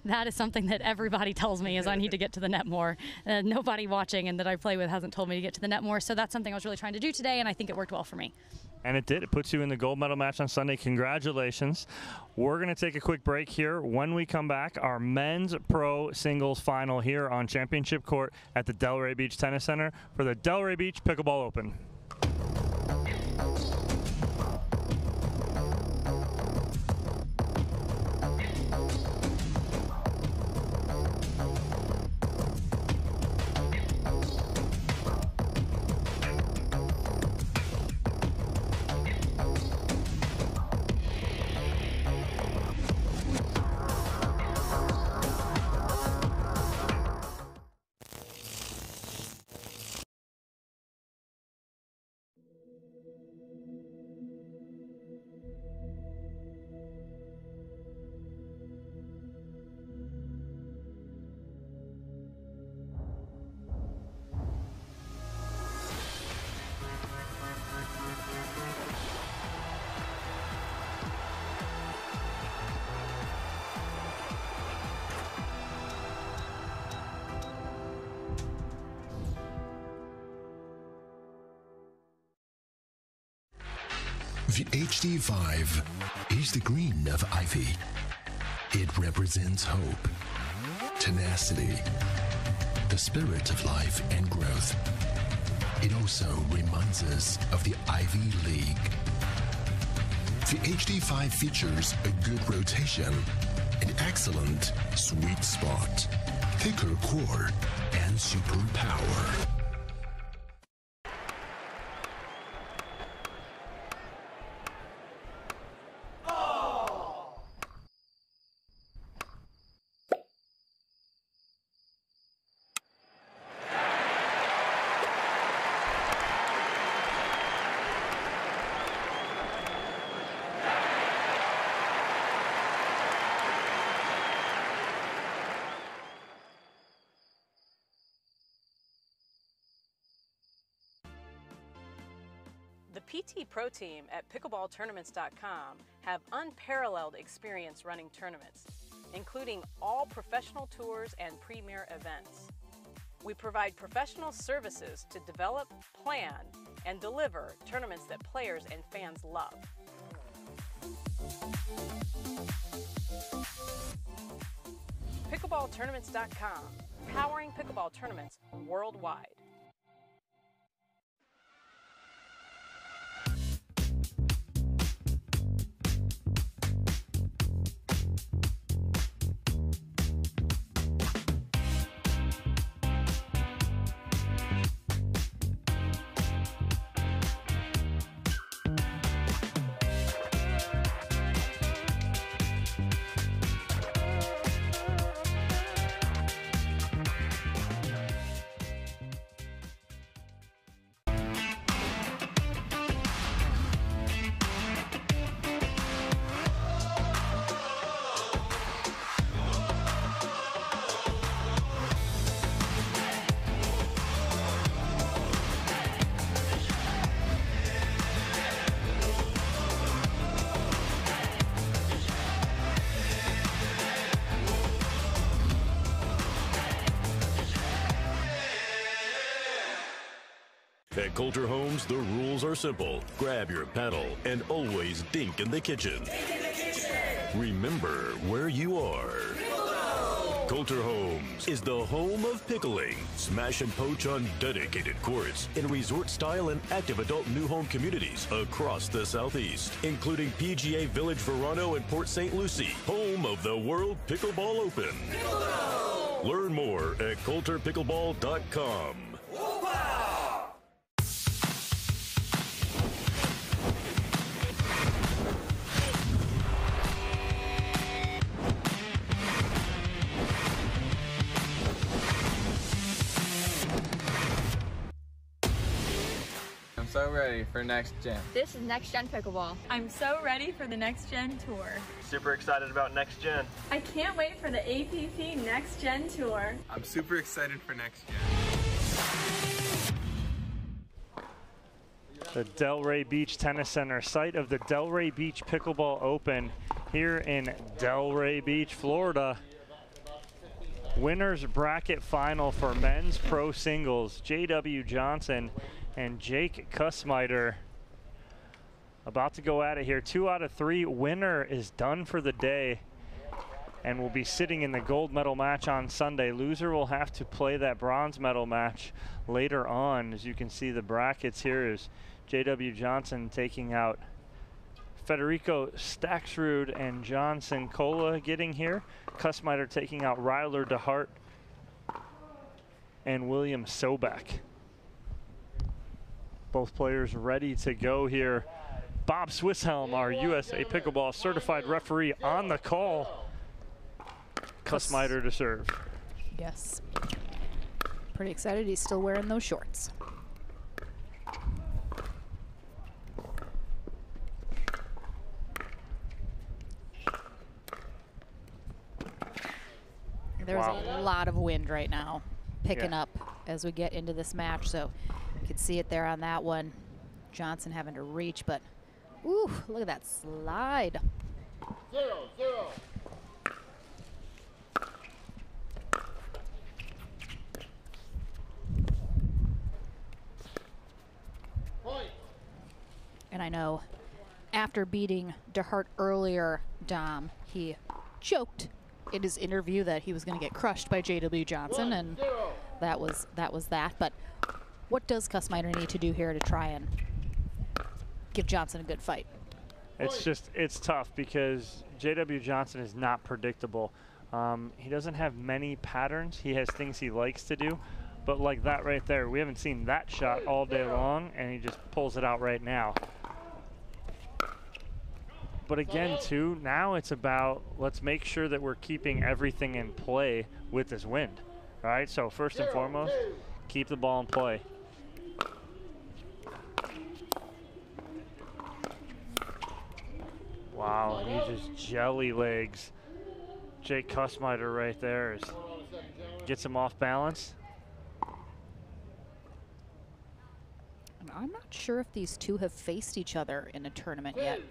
T: That is something that everybody tells me is I need to get to the net more. Nobody watching and that I play with hasn't told me to get to the net more, so that's something I was really trying to do today, and I think it worked well for me.
B: And it did. It puts you in the gold medal match on Sunday. Congratulations. We're going to take a quick break here. When we come back, our men's pro singles final here on Championship Court at the Delray Beach Tennis Center for the Delray Beach Pickleball Open.
P: The HD5 is the green of ivy. It represents hope, tenacity, the spirit of life and growth. It also reminds us of the Ivy League. The HD5 features a good rotation, an excellent sweet spot, thicker core, and super power.
I: The PT Pro team at pickleballtournaments.com have unparalleled experience running tournaments, including all professional tours and premier events. We provide professional services to develop, plan, and deliver tournaments that players and fans love. Pickleballtournaments.com, powering pickleball tournaments worldwide.
K: At Coulter Homes, the rules are simple. Grab your paddle and always dink in the kitchen. Remember where you are. Coulter Homes is the home of pickling. Smash and poach on dedicated courts in resort-style and active adult new home communities across the Southeast, including PGA Village Verano and Port St. Lucie, home of the World Pickleball Open. Learn more at coulterpickleball.com.
U: I'm so ready for next gen.
W: This is Next Gen Pickleball. I'm so ready for the Next Gen Tour.
X: Super excited about next gen.
W: I can't wait for the APP Next Gen Tour.
U: I'm super excited for next gen.
B: The Delray Beach Tennis Center, site of the Delray Beach Pickleball Open here in Delray Beach, Florida. Winners bracket final for men's pro singles. J.W. Johnson and Jake Kussmeiter about to go at it here. 2 out of 3. Winner is done for the day and will be sitting in the gold medal match on Sunday. Loser will have to play that bronze medal match later on. As you can see, the brackets here is J.W. Johnson taking out Federico Staxrud and John Sincola getting here. Kussmeiter taking out Ryler DeHart and William Sobek. Both players ready to go here. Bob Swisshelm, our USA Pickleball certified referee, on the call. Kussmeiter to serve.
A: Yes. Pretty excited. He's still wearing those shorts. There's a lot of wind right now picking up as we get into this match, so you can see it there on that one. Johnson having to reach, but ooh, look at that slide.
F: 0-0. Point.
A: And I know after beating DeHart earlier, Dom, he joked in his interview that he was going to get crushed by J.W. Johnson, and that was that. But what does Kussmeiter need to do here to try and give Johnson a good fight?
B: It's tough because J.W. Johnson is not predictable. He doesn't have many patterns. He has things he likes to do, but like that right there, we haven't seen that shot all day long, and he just pulls it out right now. But again, too, now it's about let's make sure that we're keeping everything in play with this wind. All right, so first and foremost, keep the ball in play. Wow, he just jelly legs Jake Kussmeiter right there. Gets him off balance.
A: And I'm not sure if these two have faced each other in a tournament yet.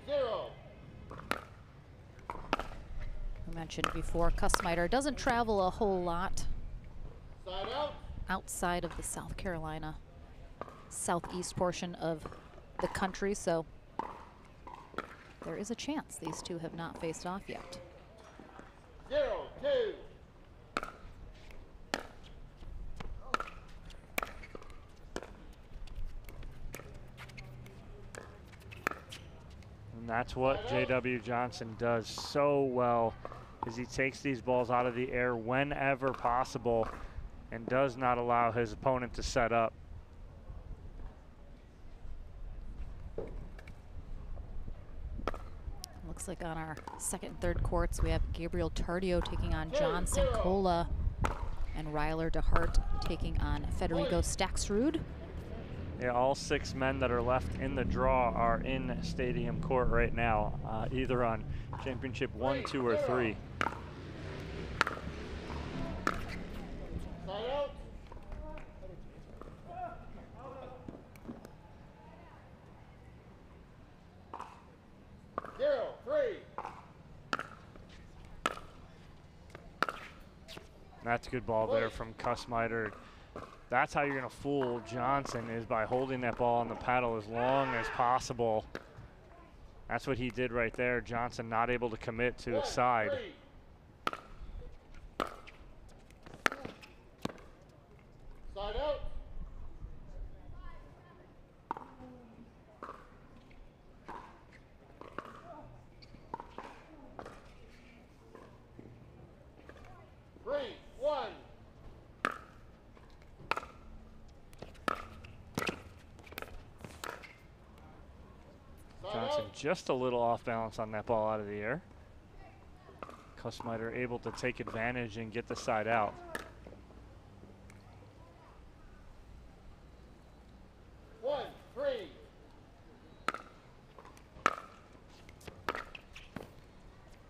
A: I mentioned before, Kussmeiter doesn't travel a whole lot outside of the South Carolina southeast portion of the country, so there is a chance these two have not faced off yet.
F: 0-2.
B: And that's what J.W. Johnson does so well, is he takes these balls out of the air whenever possible and does not allow his opponent to set up.
A: Looks like on our second and third courts, we have Gabriel Tardio taking on John Sincola and Ryler DeHart taking on Federico Staxrud.
B: Yeah, all 6 men that are left in the draw are in Stadium Court right now, either on Championship 1, 2, or 3. That's a good ball there from Kussmeiter. That's how you're going to fool Johnson, is by holding that ball on the paddle as long as possible. That's what he did right there. Johnson not able to commit to a side.
F: Side out. Three, one.
B: Johnson just a little off balance on that ball out of the air. Kussmeyer able to take advantage and get the side out.
F: One, three.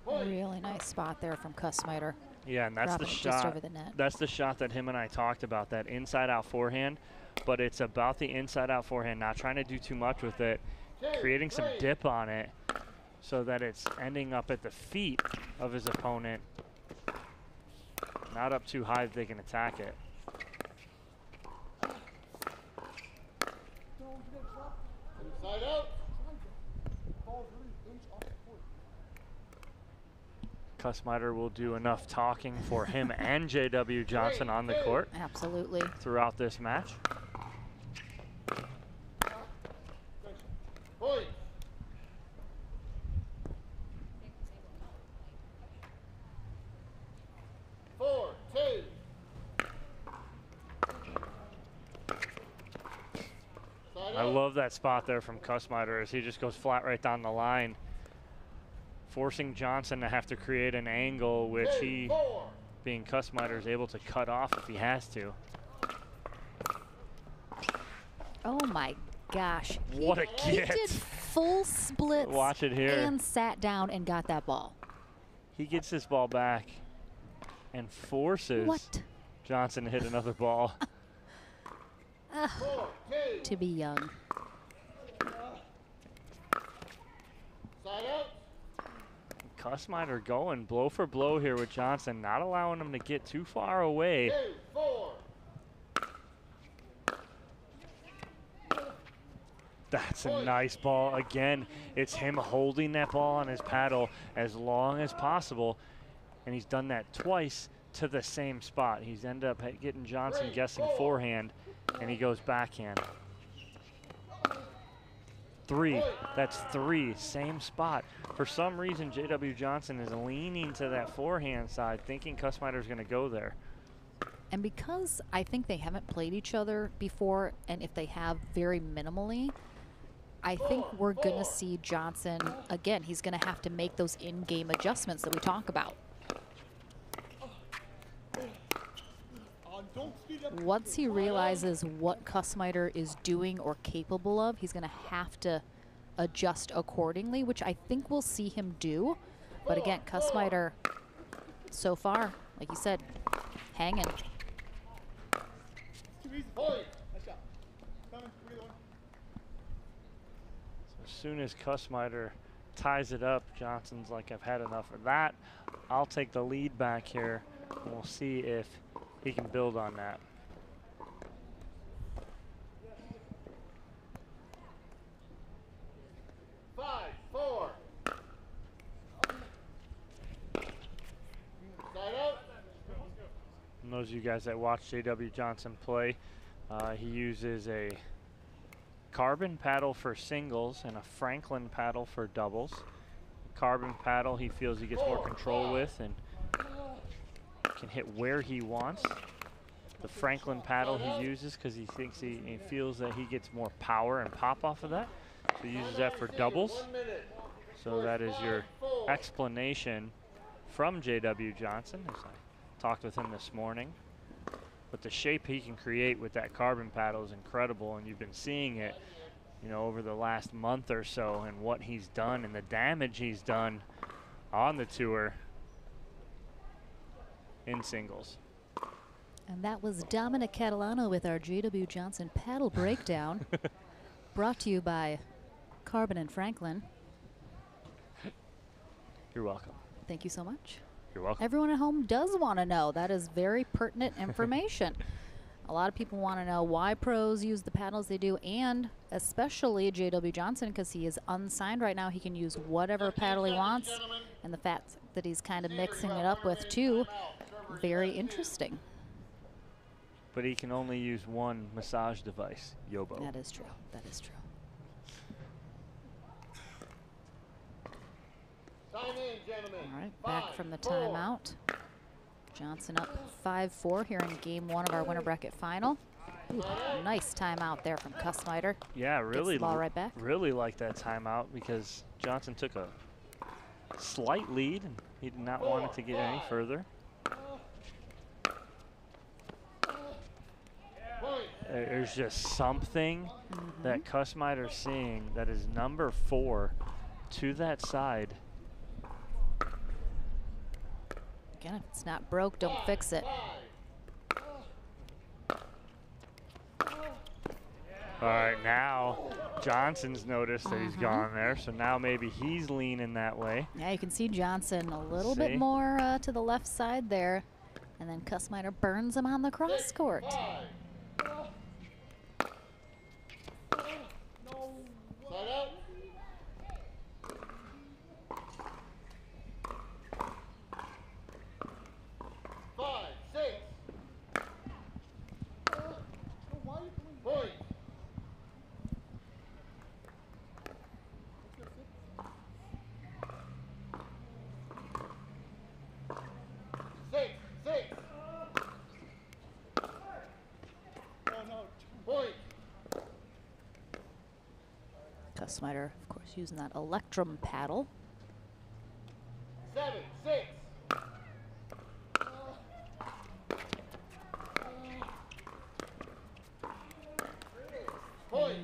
A: Really nice spot there from Kussmeyer.
B: Yeah, and that's the
A: Dropping it
B: shot.
A: just over the net.
B: That's the shot that him and I talked about, that inside-out forehand. But it's about the inside-out forehand, not trying to do too much with it, creating some dip on it so that it's ending up at the feet of his opponent, not up too high that they can attack it.
F: Side out.
B: Kussmeyer will do enough talking for him and J.W. Johnson on the court.
A: Absolutely.
B: Throughout this match.
F: Point. Four, two. Side
B: I
F: out.
B: love that spot there from Kussmeyer as he just goes flat right down the line, forcing Johnson to have to create an angle, which he, being Kussmeyer, is able to cut off if he has to.
A: Oh my gosh.
B: What a
A: He
B: get.
A: did full splits.
B: Watch it here.
A: And sat down and got that ball.
B: He gets this ball back and forces Johnson to hit another ball.
A: To be young.
F: Side out.
B: Kussmeyer going blow for blow here with Johnson, not allowing him to get too far away.
F: 2, 4.
B: That's a nice ball. Again, it's him holding that ball on his paddle as long as possible, and he's done that twice to the same spot. He's ended up getting Johnson guessing forehand, and he goes backhand. 3, that's 3, same spot. For some reason, J.W. Johnson is leaning to that forehand side, thinking Kussmeyer's going to go there.
A: And because I think they haven't played each other before, and if they have, very minimally, I think we're going to see Johnson, again, he's going to have to make those in-game adjustments that we talk about. Once he realizes what Kussmeyer is doing or capable of, he's going to have to adjust accordingly, which I think we'll see him do. But again, Kussmeyer, so far, like you said, hanging.
B: As soon as Kussmeyer ties it up, Johnson's like, I've had enough of that. I'll take the lead back here, and we'll see if he can build on that. And those of you guys that watch J.W. Johnson play, he uses a carbon paddle for singles and a Franklin paddle for doubles. Carbon paddle he feels he gets more control with and can hit where he wants. The Franklin paddle he uses because he thinks he feels that he gets more power and pop off of that. So he uses that for doubles. So that is your explanation from J.W. Johnson, as I talked with him this morning. But the shape he can create with that carbon paddle is incredible, and you've been seeing it, you know, over the last month or so, and what he's done and the damage he's done on the tour in singles.
A: And that was Dominic Catalano with our J.W. Johnson paddle breakdown, brought to you by Carbon and Franklin.
B: You're welcome.
A: Thank you so much.
B: You're welcome.
A: Everyone at home does want to know. That is very pertinent information. A lot of people want to know why pros use the paddles they do, and especially J.W. Johnson, because he is unsigned right now. He can use whatever paddle he wants, and the fact that he's kind of mixing it up with two, very interesting.
B: But he can only use one massage device, Yobo.
A: That is true. That is true.
F: Time in, gentlemen.
A: All right, back from the timeout. Johnson up 5-4 here in game one of our winter bracket final. Ooh, nice timeout there from Kussmeiter.
B: Yeah, really.
A: Gets the ball right back.
B: Really like that timeout because Johnson took a slight lead and he did not want it to get any further. There's just something that Kussmeiter's seeing that is number 4 to that side.
A: Again, if it's not broke, don't fix it.
B: All right, now Johnson's noticed that he's gone there, so now maybe he's leaning that way.
A: Yeah, you can see Johnson a little bit more to the left side there, and then Kussmeiter burns him on the cross court. Kussmeiter, of course, using that Electrum paddle.
F: 7-6.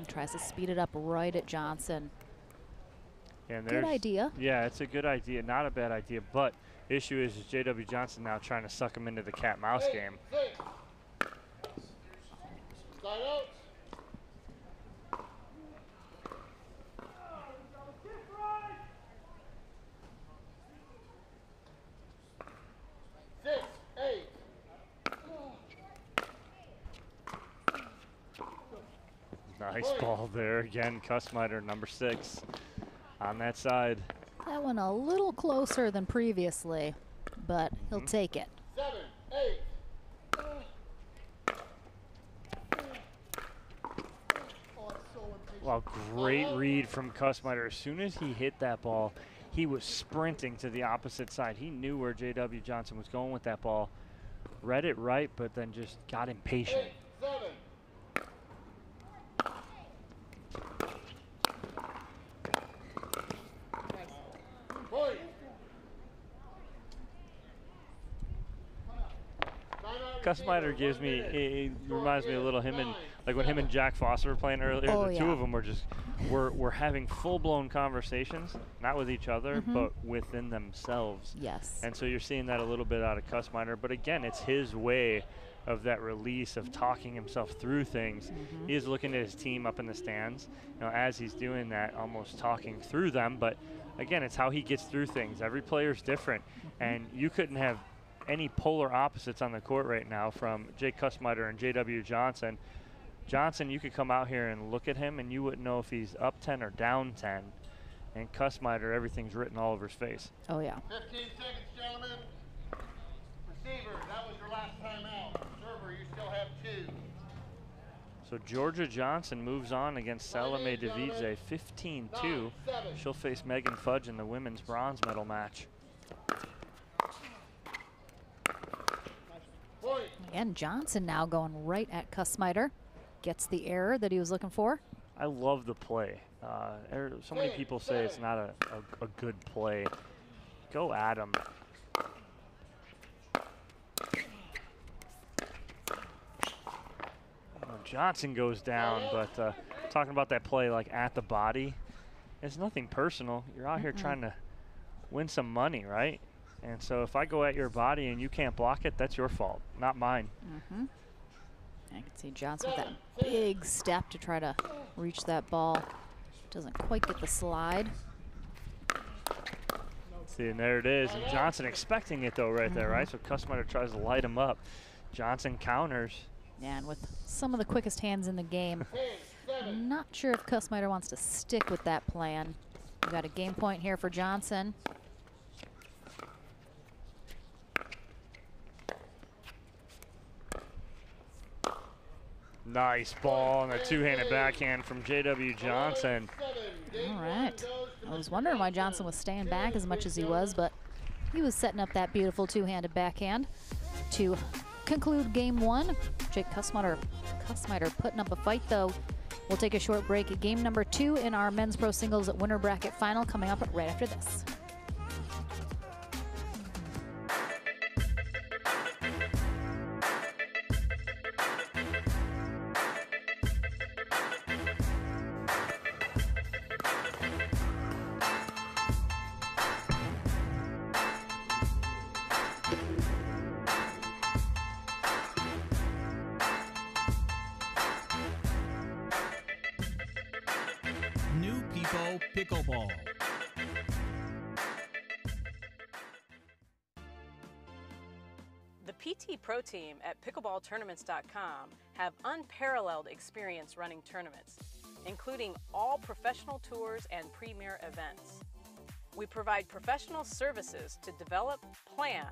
A: Tries to speed it up right at Johnson.
B: And
A: good idea.
B: Yeah, it's a good idea, not a bad idea, but issue is J.W. Johnson now trying to suck him into the cat-mouse game.
F: Side out.
B: Nice ball there again. Kussmeiter, number 6, on that side.
A: That one a little closer than previously, but he'll take it.
F: 7-8.
B: Well, great read from Kussmeiter. As soon as he hit that ball, he was sprinting to the opposite side. He knew where J.W. Johnson was going with that ball. Read it right, but then just got impatient.
F: 7.
B: Kussmeiter gives me, it reminds me a little him and, like when him and Jack Foster were playing earlier, the two of them were just, were having full-blown conversations, not with each other, but within themselves.
A: Yes.
B: And so you're seeing that a little bit out of Kussmeiter, but again, it's his way of that release of talking himself through things. He is looking at his team up in the stands, you know, as he's doing that, almost talking through them, but again, it's how he gets through things. Every player's different, and you couldn't have any polar opposites on the court right now from Jake Kussmeiter and J.W. Johnson. Johnson, you could come out here and look at him and you wouldn't know if he's up 10 or down 10. And Kussmeiter, everything's written all over his face.
A: Oh, yeah.
F: 15 seconds, gentlemen. Receiver, that was your last time out. Server, you still have 2.
B: So Georgia Johnson moves on against Salome Davidze, 15-2. She'll face Megan Fudge in the women's bronze medal match.
A: Again, Johnson now going right at Kussmeiter. Gets the error that he was looking for.
B: I love the play. So many people say it's not a good play. Go at him. Johnson goes down, but talking about that play like at the body, it's nothing personal. You're out here trying to win some money, right? And so if I go at your body and you can't block it, that's your fault, not mine.
A: I can see Johnson with that big step to try to reach that ball. Doesn't quite get the slide.
B: See, and there it is. And Johnson expecting it, though, right there, right? So Kussmeiter tries to light him up. Johnson counters.
A: Yeah, and with some of the quickest hands in the game, I'm not sure if Kussmeyer wants to stick with that plan. We've got a game point here for Johnson.
B: Nice ball and a two-handed backhand from J.W. Johnson.
A: All right. I was wondering why Johnson was staying back as much as he was, but he was setting up that beautiful two-handed backhand to conclude game one. Jake Kussmeyer putting up a fight, though. We'll take a short break at game number 2 in our men's pro singles winner bracket final coming up right after this.
J: New People Pickleball.
I: The PT Pro team at pickleballtournaments.com have unparalleled experience running tournaments, including all professional tours and premier events. We provide professional services to develop, plan,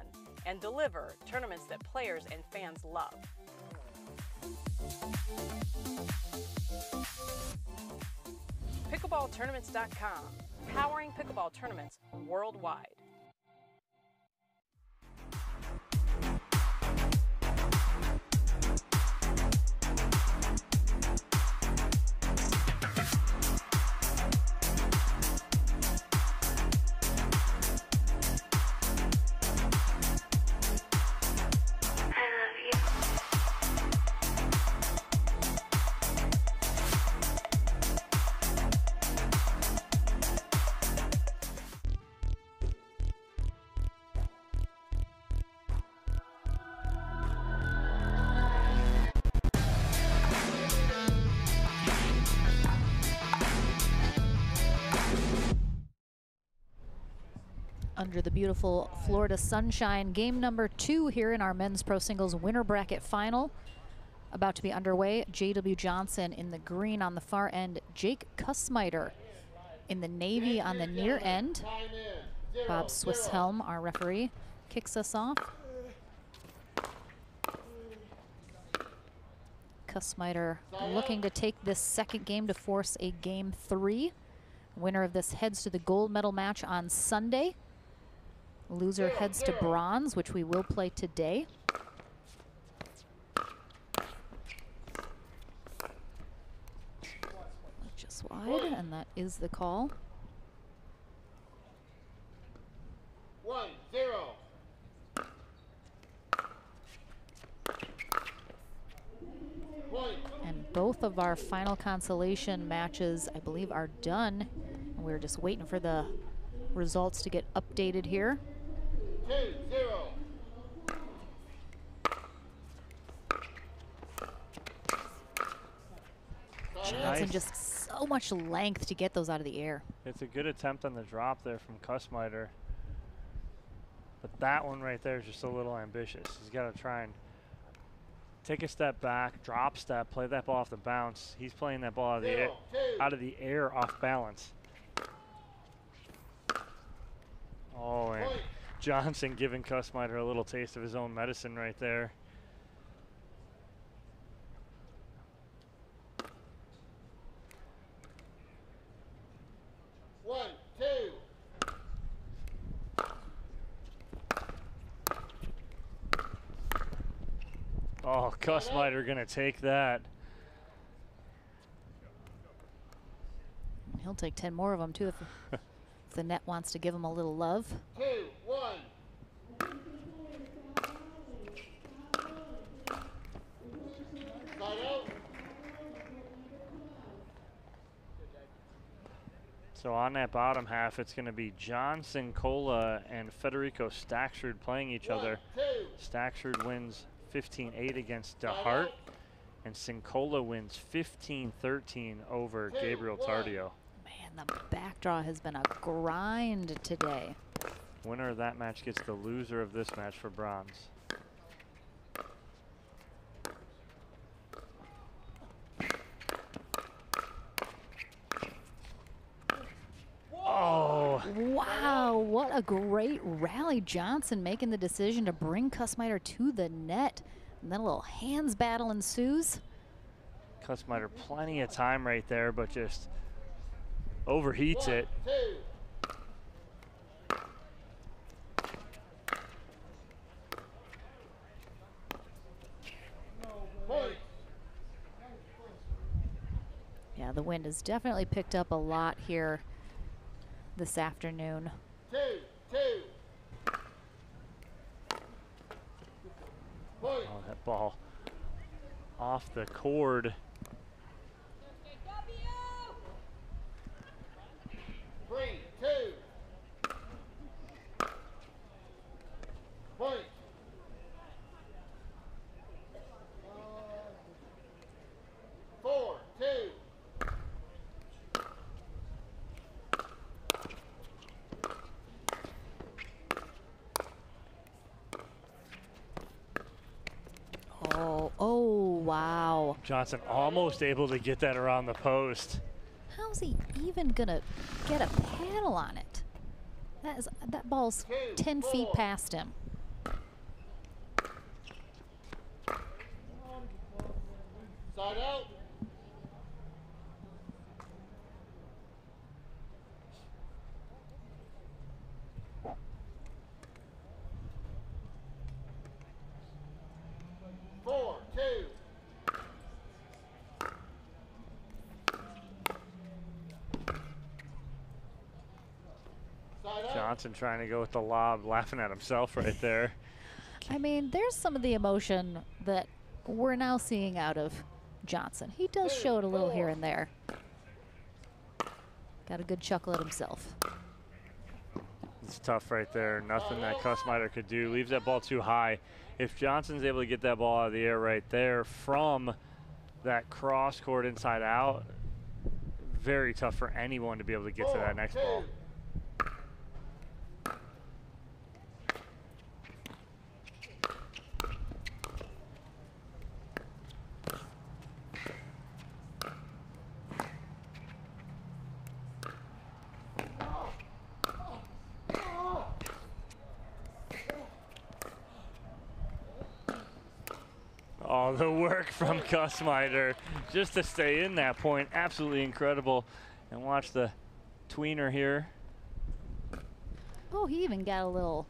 I: and deliver tournaments that players and fans love. Pickleballtournaments.com, powering pickleball tournaments worldwide.
A: Under the beautiful Florida sunshine, game number 2 here in our men's pro singles winner bracket final. About to be underway. J.W. Johnson in the green on the far end. Jake Kussmeyer in the navy on the near end. Bob Swisshelm, our referee, kicks us off. Kussmeyer looking to take this second game to force a game 3. Winner of this heads to the gold medal match on Sunday. Loser heads to bronze, which we will play today. Just wide, and that is the call.
F: 1-0.
A: And both of our final consolation matches, I believe, are done. And we're just waiting for the results to get updated here.
F: 2-0.
A: Johnson just so much length to get those out of the air.
B: It's a good attempt on the drop there from Kussmeyer. But that one right there is just a little ambitious. He's got to try and take a step back, drop step, play that ball off the bounce. He's playing that ball out of the air off balance. Oh, and Johnson giving Kussmeyer a little taste of his own medicine right there. Oh, Kussmeyer gonna take that.
A: He'll take 10 more of them too if the net wants to give him a little love.
F: 2-1.
B: So on that bottom half, it's going to be John Sincola and Federico Staksrud playing each other. Staksrud wins 15-8 against DeHart, and Sincola wins 15-13 over Gabriel Tardio.
A: Man, the back draw has been a grind today.
B: Winner of that match gets the loser of this match for bronze.
A: Wow, what a great rally. Johnson making the decision to bring Kussmeyer to the net. And then a little hands battle ensues.
B: Kussmeyer plenty of time right there, but just overheats it.
A: Yeah, the wind has definitely picked up a lot here this afternoon.
B: Oh, that ball off the cord.
F: 3, 2. Point. 4, 2.
A: Oh, wow.
B: Johnson almost able to get that around the post.
A: How's he even gonna get a paddle on it? That ball's 10 feet past him.
F: Side out.
B: Johnson trying to go with the lob, laughing at himself right there.
A: I mean, there's some of the emotion that we're now seeing out of Johnson. He does show it a little here and there. Got a good chuckle at himself.
B: It's tough right there. Nothing that Kussmeyer could do. Leaves that ball too high. If Johnson's able to get that ball out of the air right there from that cross court inside out, very tough for anyone to be able to get to that next ball. Oh, the work from Kussmeyer just to stay in that point, absolutely incredible. And watch the tweener here.
A: Oh, he even got a little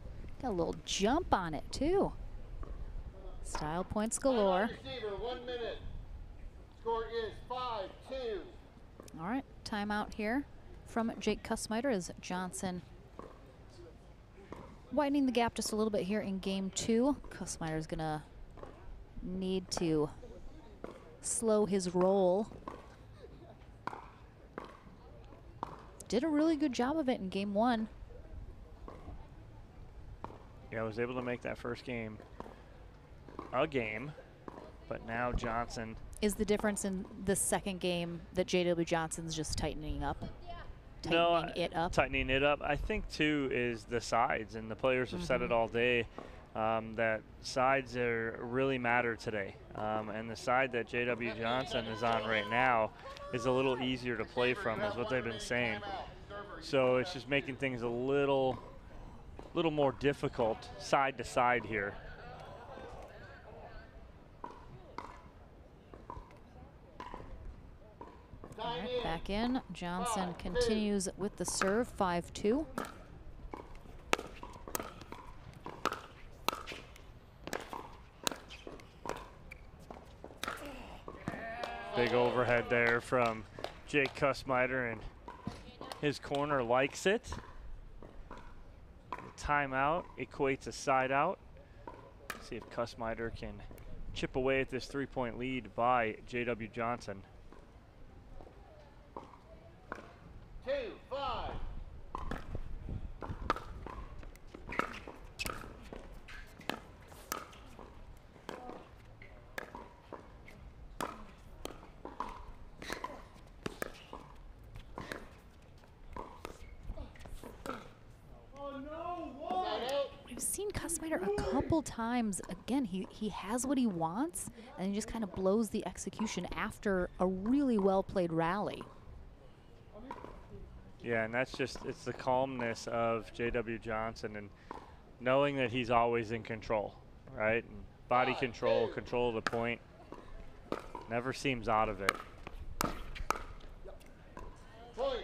A: jump on it too. Style points galore.
F: Receiver, 1 minute. Score is 5-2.
A: All right, timeout here from Jake Kussmeyer as Johnson widening the gap just a little bit here in game 2. Kussmeyer's gonna need to slow his roll. Did a really good job of it in game 1.
B: Yeah, was able to make that first game a game, but now Johnson.
A: Is the difference in the second game that JW Johnson's just tightening up?
B: Tightening it up. I think too is the sides, and the players have said it all day. That sides really matter today. And the side that JW Johnson is on right now is a little easier to play from, is what they've been saying. So it's just making things a little more difficult side to side here.
A: All right, back in. Johnson continues with the serve, 5-2.
B: Big overhead there from Jake Kussmeyer, and his corner likes it. The timeout equates a side out. See if Kussmeyer can chip away at this 3-point lead by JW Johnson.
F: 2-5.
A: We've seen Kussmeyer a couple times. Again, he has what he wants, and he just kind of blows the execution after a really well-played rally.
B: Yeah, and that's just, it's the calmness of J.W. Johnson and knowing that he's always in control, right? And body control, control of the point, never seems out of it.
F: Point.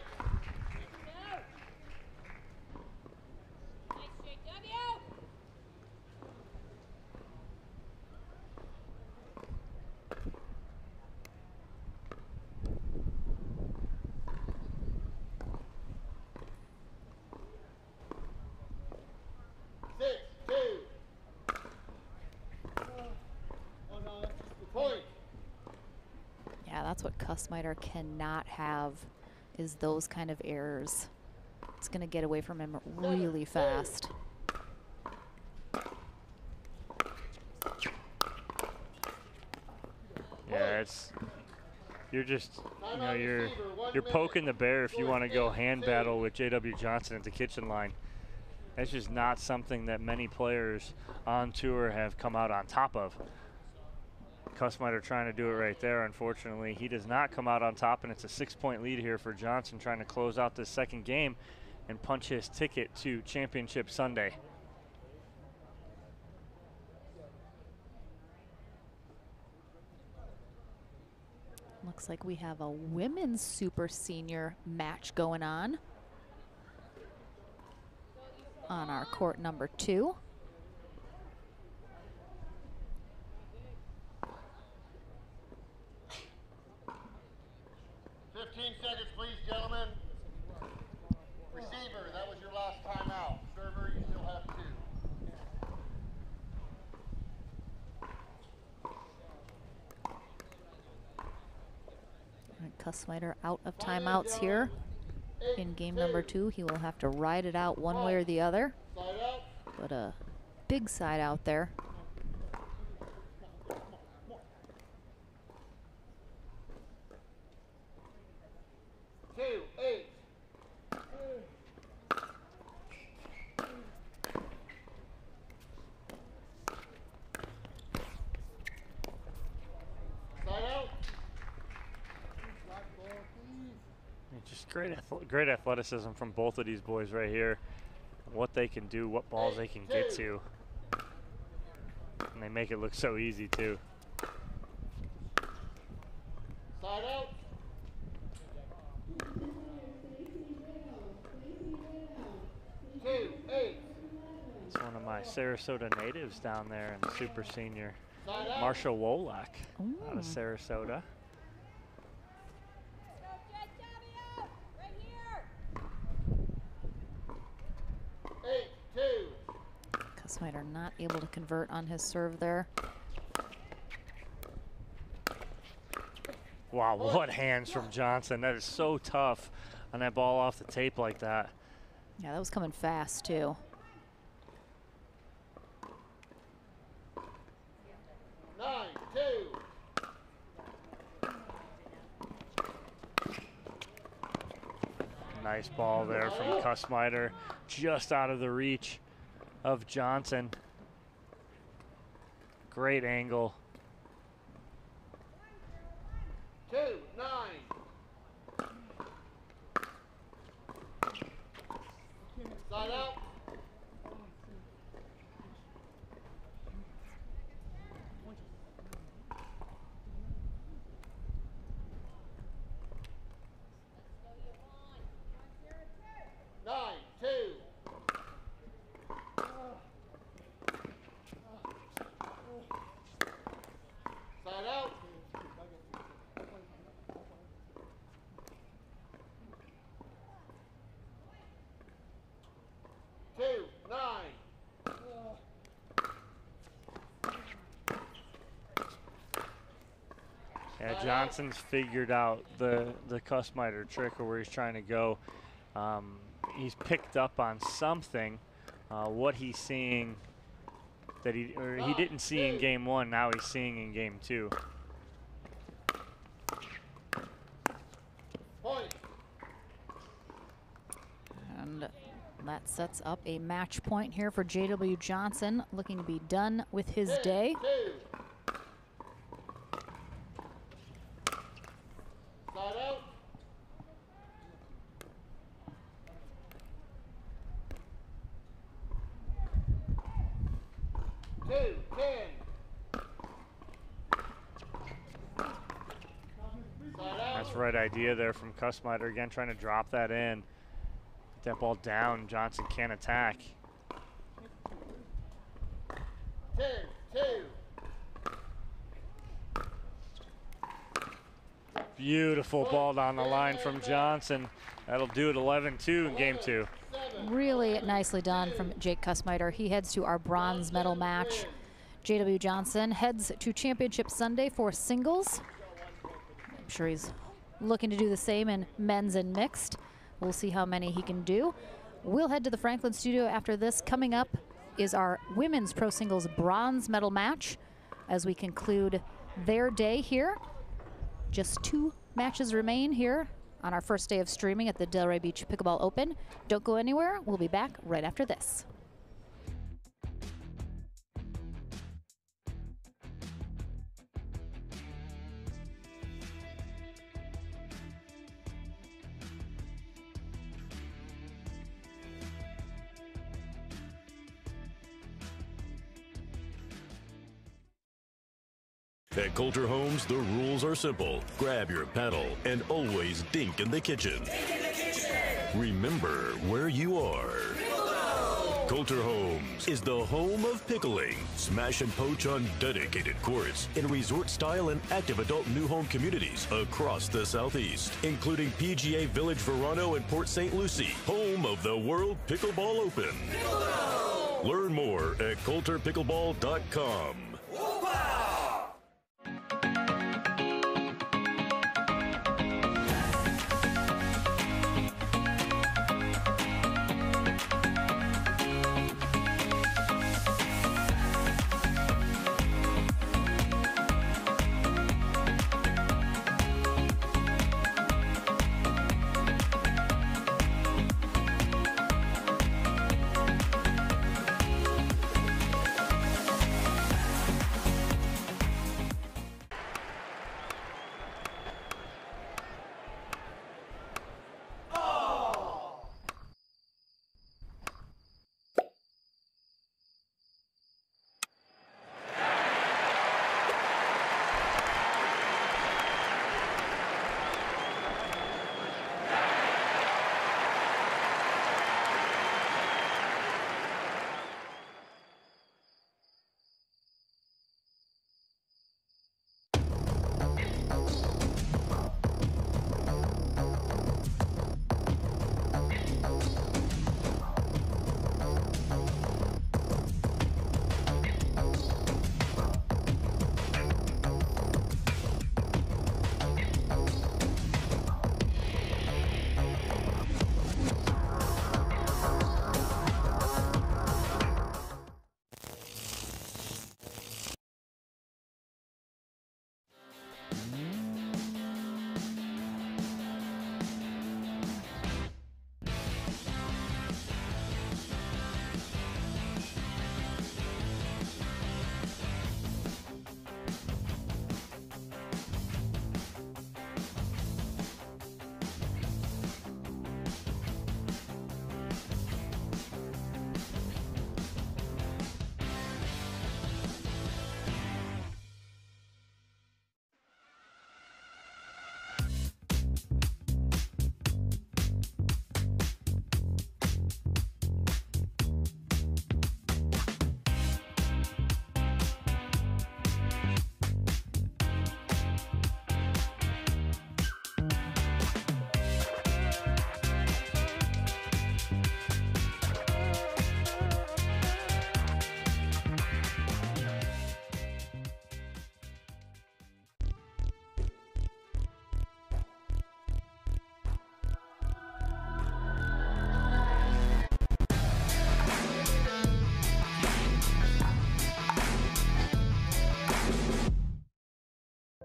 A: Yeah, that's what Kussmeyer cannot have, is those kind of errors. It's going to get away from him really fast.
B: Yeah, it's, you're just, you know, you're poking the bear if you want to go hand battle with J.W. Johnson at the kitchen line. That's just not something that many players on tour have come out on top of. Kussmeyer trying to do it right there. Unfortunately, he does not come out on top, and it's a 6-point lead here for Johnson, trying to close out this second game and punch his ticket to Championship Sunday.
A: Looks like we have a women's super senior match going on our court number 2.
F: Seconds, please, gentlemen. Receiver, that was your last timeout. Server, you still have 2.
A: All right, Kussmeyer out of timeouts here in game number 2. He will have to ride it out one way or the other. But a big side out there.
B: Just great athleticism from both of these boys right here. What they can do, what balls they can get to. And they make it look so easy too.
F: Side out.
B: It's one of my Sarasota natives down there in the super senior. Marsha Wolak out of Sarasota.
A: Kussmeyer not able to convert on his serve there.
B: Wow, what hands from Johnson. That is so tough on that ball off the tape like that.
A: Yeah, that was coming fast too.
F: 9-2.
B: Nice ball there from Kussmeyer, just out of the reach of Johnson. Great angle.
F: 2-9. Side out. Side out.
B: Yeah, Johnson's figured out the Kussmeyer trick, or where he's trying to go. He's picked up on something, what he's seeing that he didn't see in game 1, now he's seeing in game 2.
A: And that sets up a match point here for J.W. Johnson, looking to be done with his day.
B: the right idea there from Kussmeyer. Again, trying to drop that in. Get that ball down. Johnson can't attack.
F: 2-2.
B: Beautiful ball down the line from Johnson. That'll do it 11-2 in game 2.
A: Really nicely done from Jake Kussmeyer. He heads to our bronze medal match. J.W. Johnson heads to Championship Sunday for singles. I'm sure he's looking to do the same in men's and mixed. We'll see how many he can do. We'll head to the Franklin studio after this. Coming up is our women's pro singles bronze medal match as we conclude their day here. Just 2 matches remain here on our first day of streaming at the Delray Beach Pickleball Open. Don't go anywhere. We'll be back right after this.
K: At Coulter Homes, the rules are simple. Grab your paddle and always dink in the kitchen. Remember where you are. Coulter Homes is the home of pickling. Smash and poach on dedicated courts in resort-style and active adult new home communities across the Southeast, including PGA Village Verano and Port St. Lucie, home of the World Pickleball Open. Learn more at coulterpickleball.com.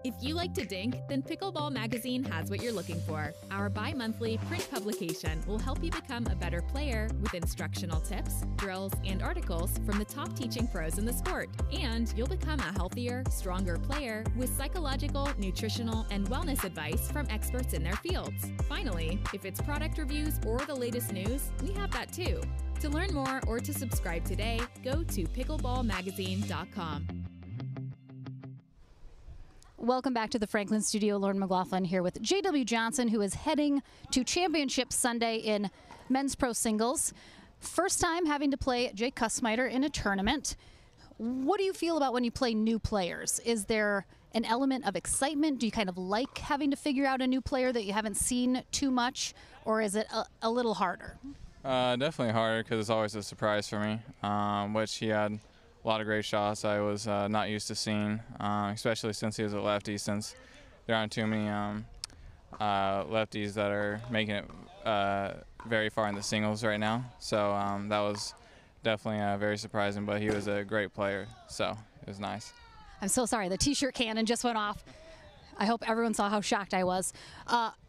Q: If you like to dink, then Pickleball Magazine has what you're looking for. Our bi-monthly print publication will help you become a better player with instructional tips, drills, and articles from the top teaching pros in the sport. And you'll become a healthier, stronger player with psychological, nutritional, and wellness advice from experts in their fields. Finally, if it's product reviews or the latest news, we have that too. To learn more or to subscribe today, go to pickleballmagazine.com.
A: Welcome back to the Franklin studio. Lauren McLaughlin here with J.W. Johnson, who is heading to Championship Sunday in men's pro singles. First time having to play Jake Kussmeiter in a tournament. What do you feel about when you play new players? Is there an element of excitement? Do you kind of like having to figure out a new player that you haven't seen too much, or is it a little harder?
R: Definitely harder because it's always a surprise for me, which he had a lot of great shots I was not used to seeing, especially since he was a lefty, since there aren't too many lefties that are making it very far in the singles right now. So that was definitely very surprising, but he was a great player, so it was nice.
A: I'm so sorry, the t-shirt cannon just went off. I hope everyone saw how shocked I was.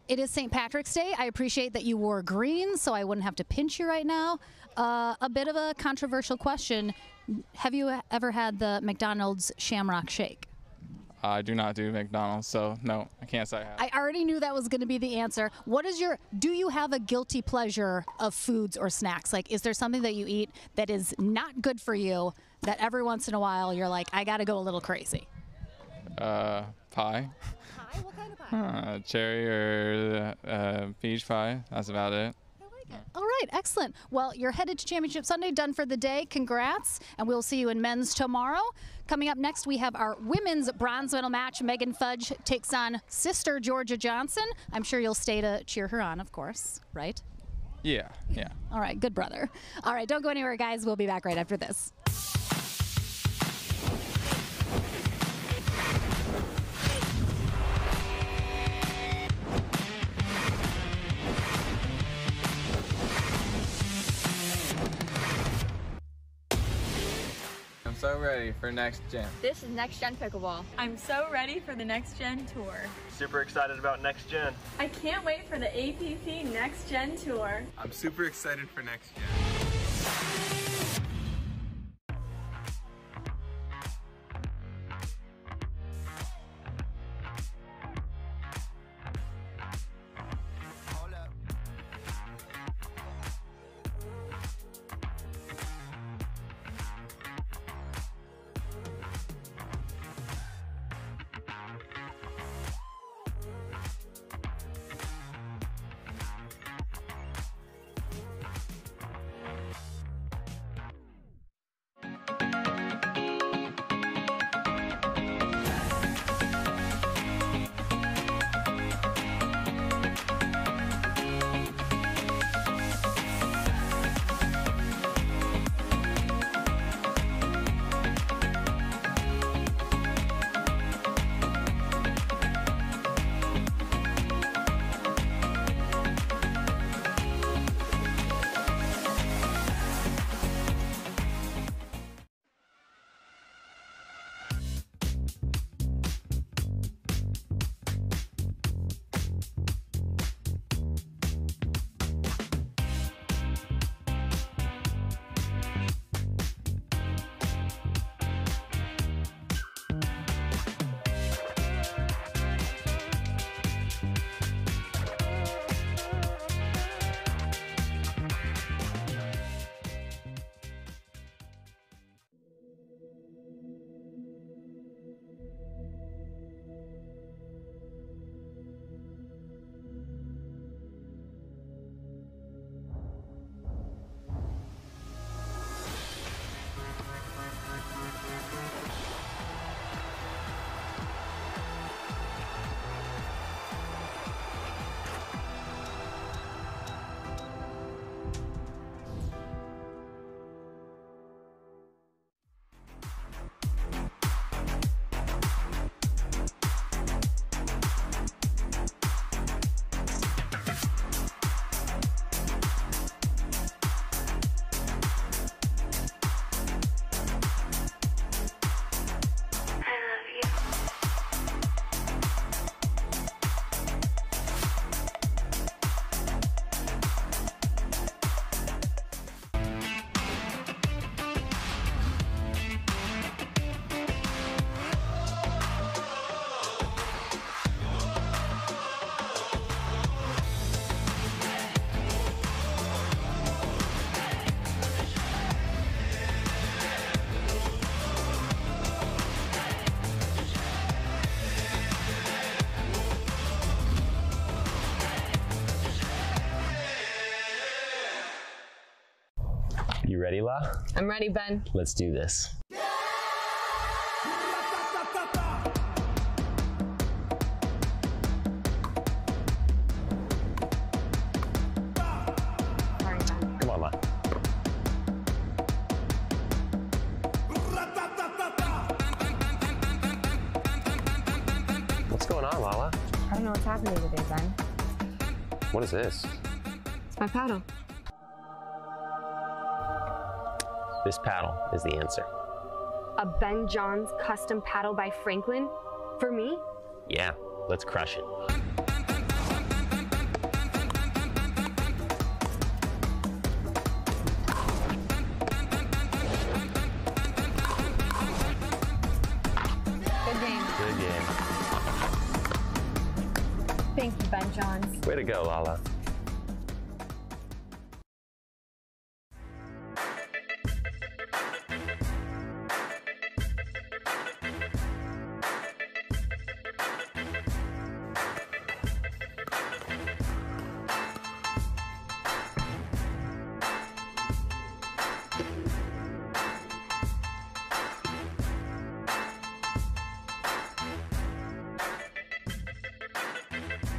A: It is St. Patrick's Day. I appreciate that you wore green, so I wouldn't have to pinch you right now. A bit of a controversial question. Have you ever had the McDonald's Shamrock Shake?
R: I do not do McDonald's, so no, I can't say I have.
A: I already knew that was going to be the answer. Do you have a guilty pleasure of foods or snacks? Like, is there something that you eat that is not good for you that every once in a while you're like, I got to go a little crazy?
R: Pie.
A: Pie? What kind of pie?
R: Cherry or peach pie. That's about it.
A: All right, excellent. Well, you're headed to Championship Sunday, done for the day. Congrats, and we'll see you in men's tomorrow. Coming up next, we have our women's bronze medal match. Megan Fudge takes on sister Georgia Johnson. I'm sure you'll stay to cheer her on, of course, right?
R: Yeah.
A: All right, good brother. All right, don't go anywhere, guys. We'll be back right after this.
U: I'm so ready for Next Gen.
W: This is Next Gen Pickleball. I'm so ready for the Next Gen Tour.
X: Super excited about Next Gen.
W: I can't wait for the APP Next Gen Tour.
U: I'm super excited for Next Gen.
S: ready, La?
L: I'm ready, Ben.
S: Let's do this. Come on, La. What's going on, Lala?
L: I don't know what's happening today, Ben.
S: What is this?
L: It's my paddle.
S: This paddle is the answer.
L: A Ben Johns custom paddle by Franklin? For me?
S: Yeah, let's crush it.
L: Good game.
S: Good game.
L: Thank you, Ben Johns.
S: Way to go, Lala.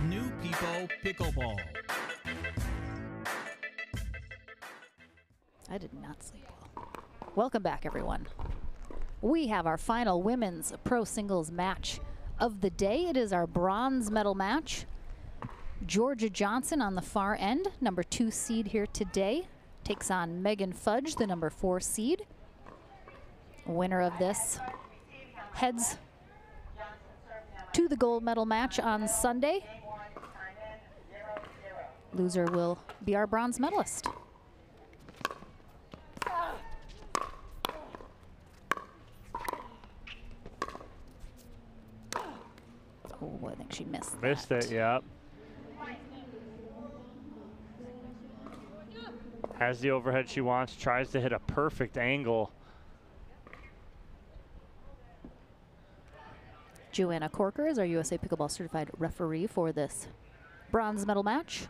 J: New People Pickleball.
A: I did not sleep well. Welcome back, everyone. We have our final women's pro singles match of the day. It is our bronze medal match. Georgia Johnson on the far end, number 2 seed here today, takes on Megan Fudge, the number 4 seed. Winner of this heads to the gold medal match on Sunday. Loser will be our bronze medalist. Oh, I think she missed that.
B: Missed it, yep. Has the overhead she wants, tries to hit a perfect angle.
A: Joanna Corker is our USA Pickleball Certified referee for this bronze medal match.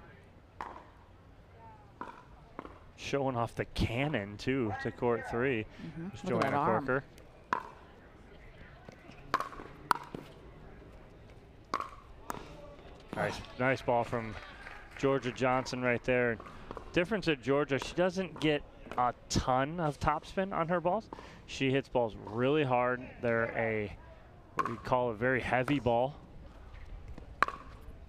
B: Showing off the cannon, too, to court 3. It's Joanna Corker. Nice ball from Georgia Johnson right there. Difference at Georgia, she doesn't get a ton of topspin on her balls. She hits balls really hard. They're what we call a very heavy ball.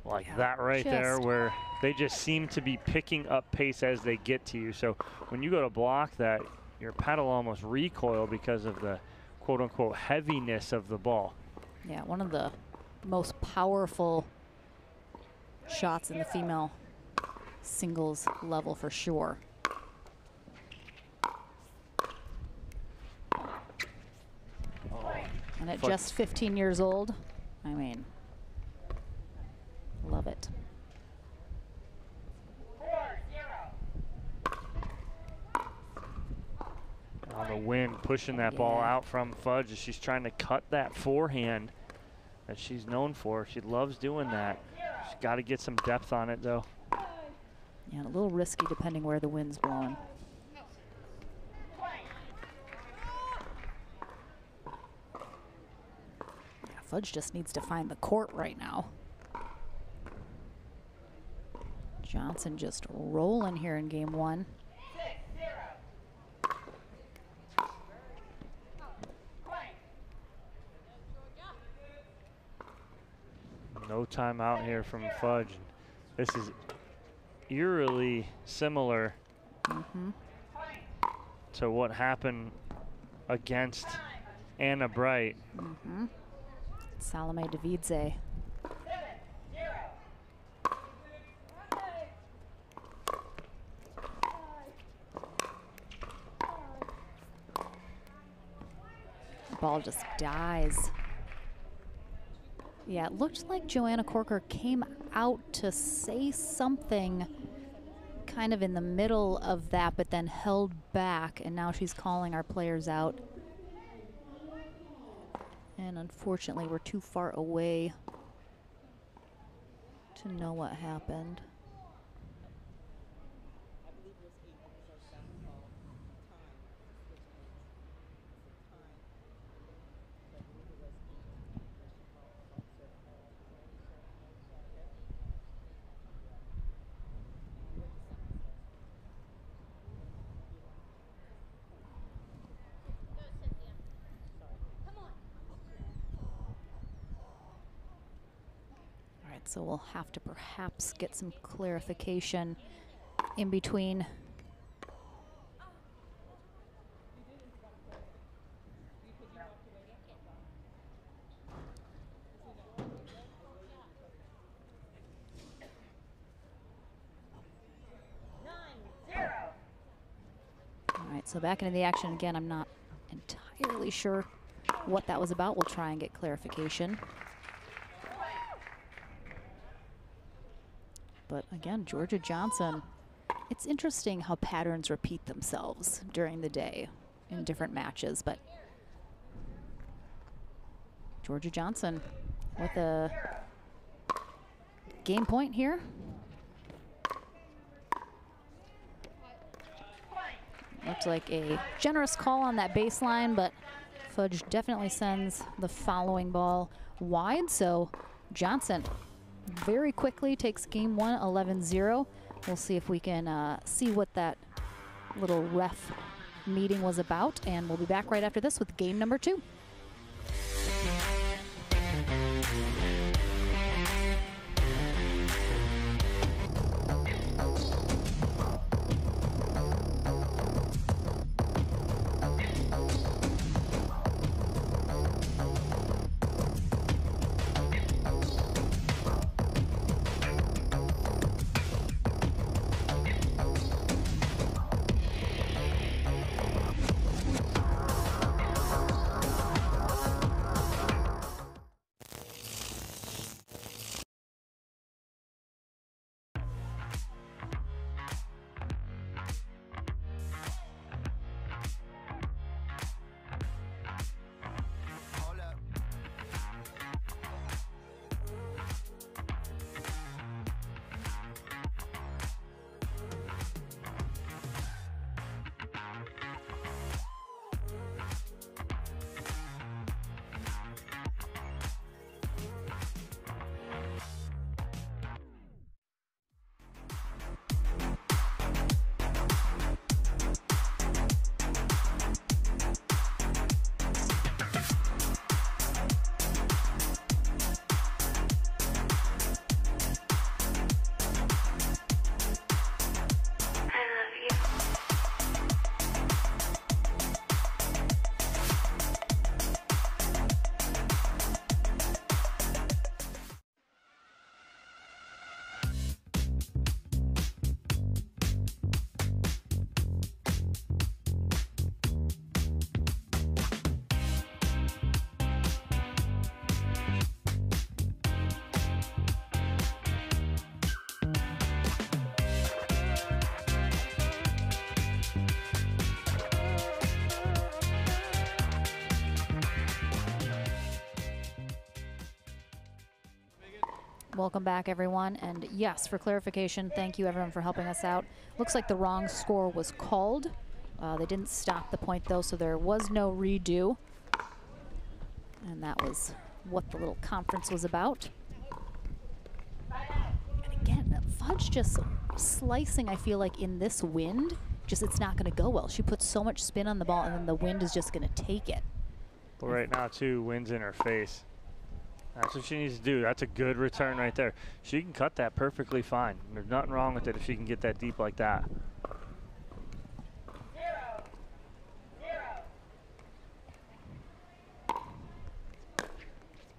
B: Like that right there, where they just seem to be picking up pace as they get to you. So when you go to block that, your paddle almost recoil because of the quote-unquote heaviness of the ball.
A: Yeah, one of the most powerful shots in the female singles level for sure. And at just 15 years old, I mean, love it.
B: On the wind, pushing that ball out from Fudge as she's trying to cut that forehand that she's known for. She loves doing that. She's got to get some depth on it, though.
A: Yeah, a little risky depending where the wind's blowing. Yeah, Fudge just needs to find the court right now. Johnson just rolling here in game 1.
B: No timeout here from Fudge. This is eerily similar to what happened against Anna Bright.
A: Salome Davidze. Ball just dies. Yeah, it looked like Joanna Corker came out to say something kind of in the middle of that, but then held back, and now she's calling our players out. And unfortunately, we're too far away to know what happened. So we'll have to perhaps get some clarification in between. All right, so back into the action again. I'm not entirely sure what that was about. We'll try and get clarification. But again, Georgia Johnson, it's interesting how patterns repeat themselves during the day in different matches, but Georgia Johnson with a game point here. Looks like a generous call on that baseline, but Fudge definitely sends the following ball wide. So Johnson very quickly takes game one, 11-0. We'll see if we can see what that little ref meeting was about, and we'll be back right after this with game number 2. Welcome back, everyone. And yes, for clarification, thank you everyone for helping us out. Looks like the wrong score was called. They didn't stop the point though, so there was no redo. And that was what the little conference was about. And again, Fudge just slicing, I feel like, in this wind, just it's not going to go well. She puts so much spin on the ball, and then the wind is just going to take it.
B: Well, right now, too, wind's in her face. That's what she needs to do. That's a good return right there. She can cut that perfectly fine. There's nothing wrong with it if she can get that deep like that.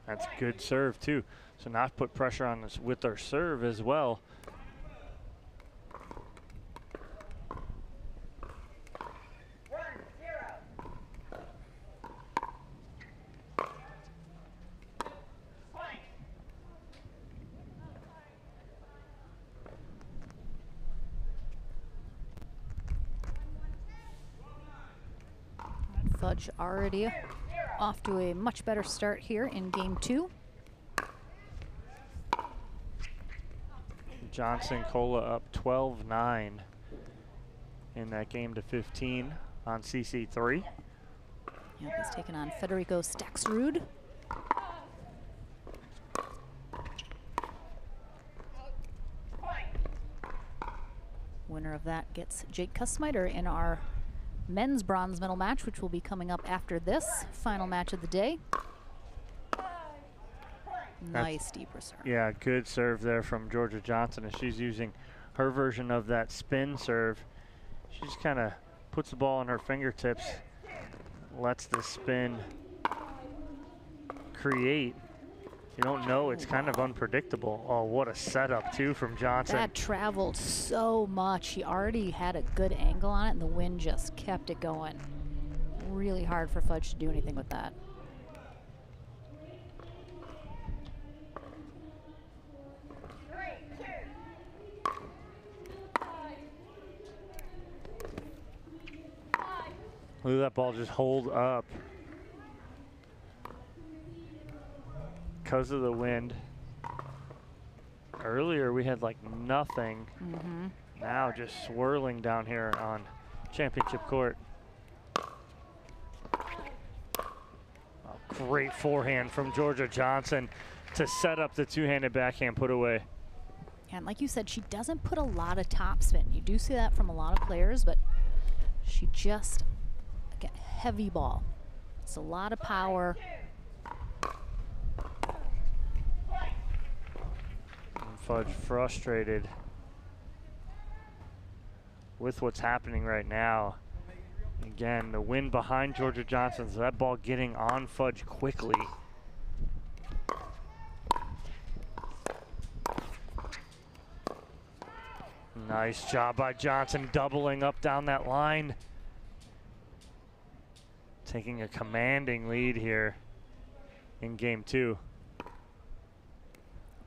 B: That's good serve, too. So not put pressure on this with her serve as well.
A: Fudge already off to a much better start here in game 2.
B: Johnson Cola up 12-9 in that game to 15 on CC3.
A: Yeah, he's taken on Federico Staxrud. Winner of that gets Jake Kussmeiter in our men's bronze medal match, which will be coming up after this final match of the day. Nice deeper serve.
B: Yeah, good serve there from Georgia Johnson, as she's using her version of that spin serve. She just kind of puts the ball on her fingertips, lets the spin create. You don't know, it's kind of unpredictable. Oh, what a setup too from Johnson.
A: That traveled so much. He already had a good angle on it, and the wind just kept it going. Really hard for Fudge to do anything with that.
B: Look at that ball just hold up. Because of the wind. Earlier we had like nothing. Now just swirling down here on championship court. Great forehand from Georgia Johnson to set up the two-handed backhand put away.
A: And like you said, she doesn't put a lot of topspin. You do see that from a lot of players, but she just, again, heavy ball. It's a lot of power.
B: And Fudge frustrated with what's happening right now. Again, the wind behind Georgia Johnson, so that ball getting on Fudge quickly. Nice job by Johnson, doubling up down that line. Taking a commanding lead here in game 2.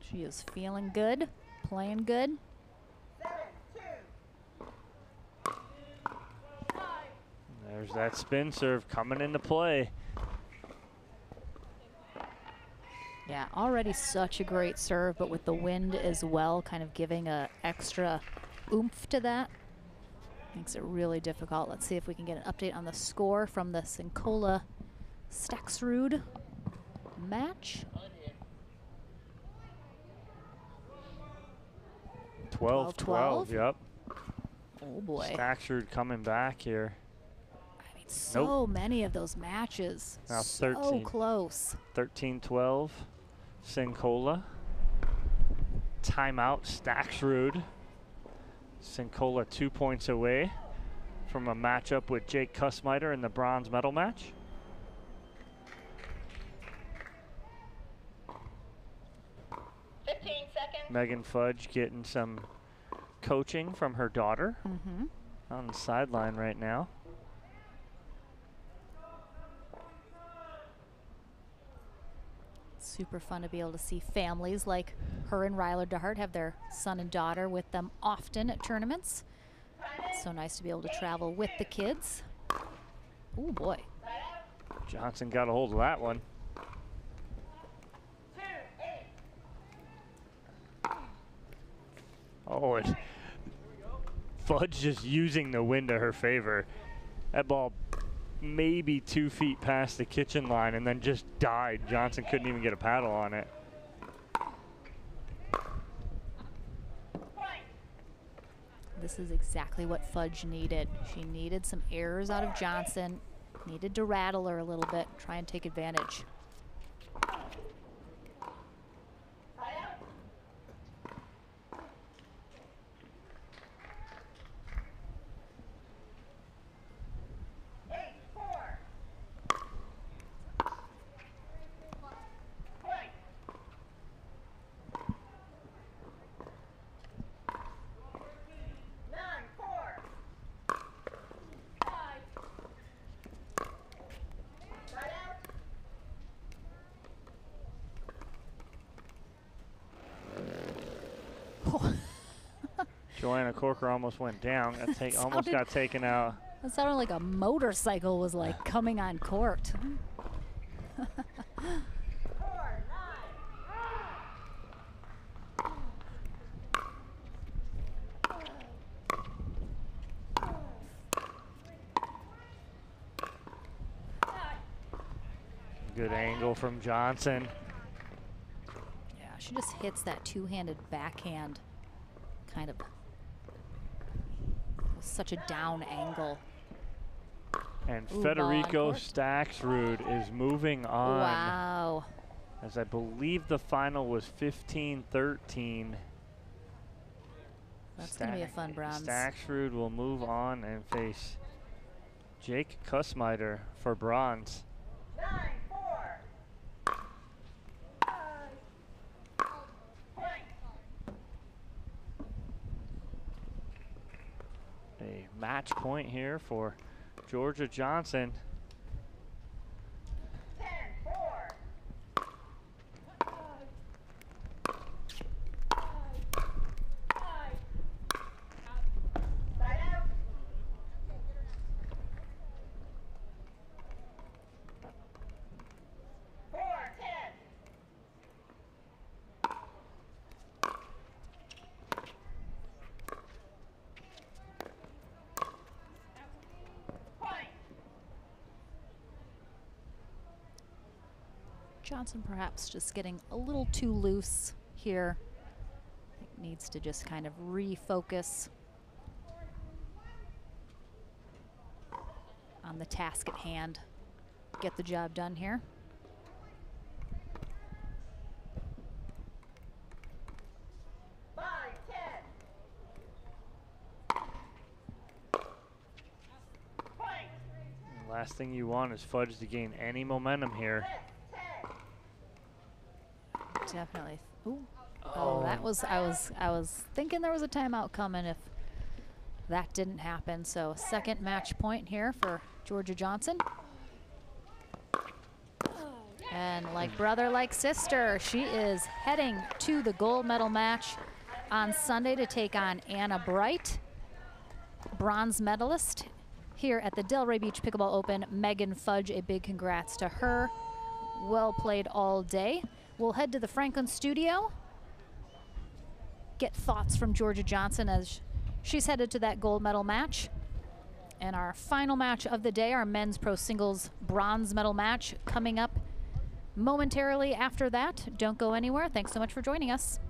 A: She is feeling good, playing good.
B: There's that spin serve coming into play.
A: Yeah, already such a great serve, but with the wind as well, kind of giving a extra oomph to that. Makes it really difficult. Let's see if we can get an update on the score from the Sincola Staxrud match.
B: 12-12, yep.
A: Oh boy.
B: Staxrud coming back here.
A: So many of those matches.
B: Now
A: so
B: 13.
A: Close.
B: 13-12, Sincola. Timeout, Staxrud. Sincola 2 points away from a matchup with Jake Kussmeiter in the bronze medal match. Megan Fudge getting some coaching from her daughter on the sideline right now.
A: Super fun to be able to see families like her and Ryler DeHart have their son and daughter with them often at tournaments. So nice to be able to travel with the kids. Oh boy.
B: Johnson got a hold of that one. Oh, and Fudge just using the wind to her favor. That ball maybe 2 feet past the kitchen line and then just died. Johnson couldn't even get a paddle on it.
A: This is exactly what Fudge needed. She needed some errors out of Johnson, needed to rattle her a little bit, try and take advantage.
B: Joanna Corker almost went down. Almost got taken out.
A: That sounded like a motorcycle was like coming on court.
B: Good angle from Johnson.
A: Yeah, she just hits that two-handed backhand kind of with such a down angle.
B: And Federico Staxrud is moving on.
A: Wow.
B: as I believe the final was 15-13.
A: That's going to be a fun bronze.
B: Staxrud will move on and face Jake Kussmeiter for bronze.
N: 9-4.
B: A match point here for Georgia Johnson.
N: 10-4.
A: Johnson perhaps just getting a little too loose here. I think needs to just kind of refocus on the task at hand. Get the job done here.
B: Last thing you want is Fudge to gain any momentum here.
A: Definitely. Ooh. Oh, that was, I was thinking there was a timeout coming if that didn't happen. So second match point here for Georgia Johnson. And like brother, like sister, she is heading to the gold medal match on Sunday to take on Anna Bright, bronze medalist here at the Delray Beach Pickleball Open. Megan Fudge, a big congrats to her. Well played all day. We'll head to the Franklin studio, get thoughts from Georgia Johnson as she's headed to that gold medal match. And our final match of the day, our men's pro singles bronze medal match, coming up momentarily after that. Don't go anywhere. Thanks so much for joining us.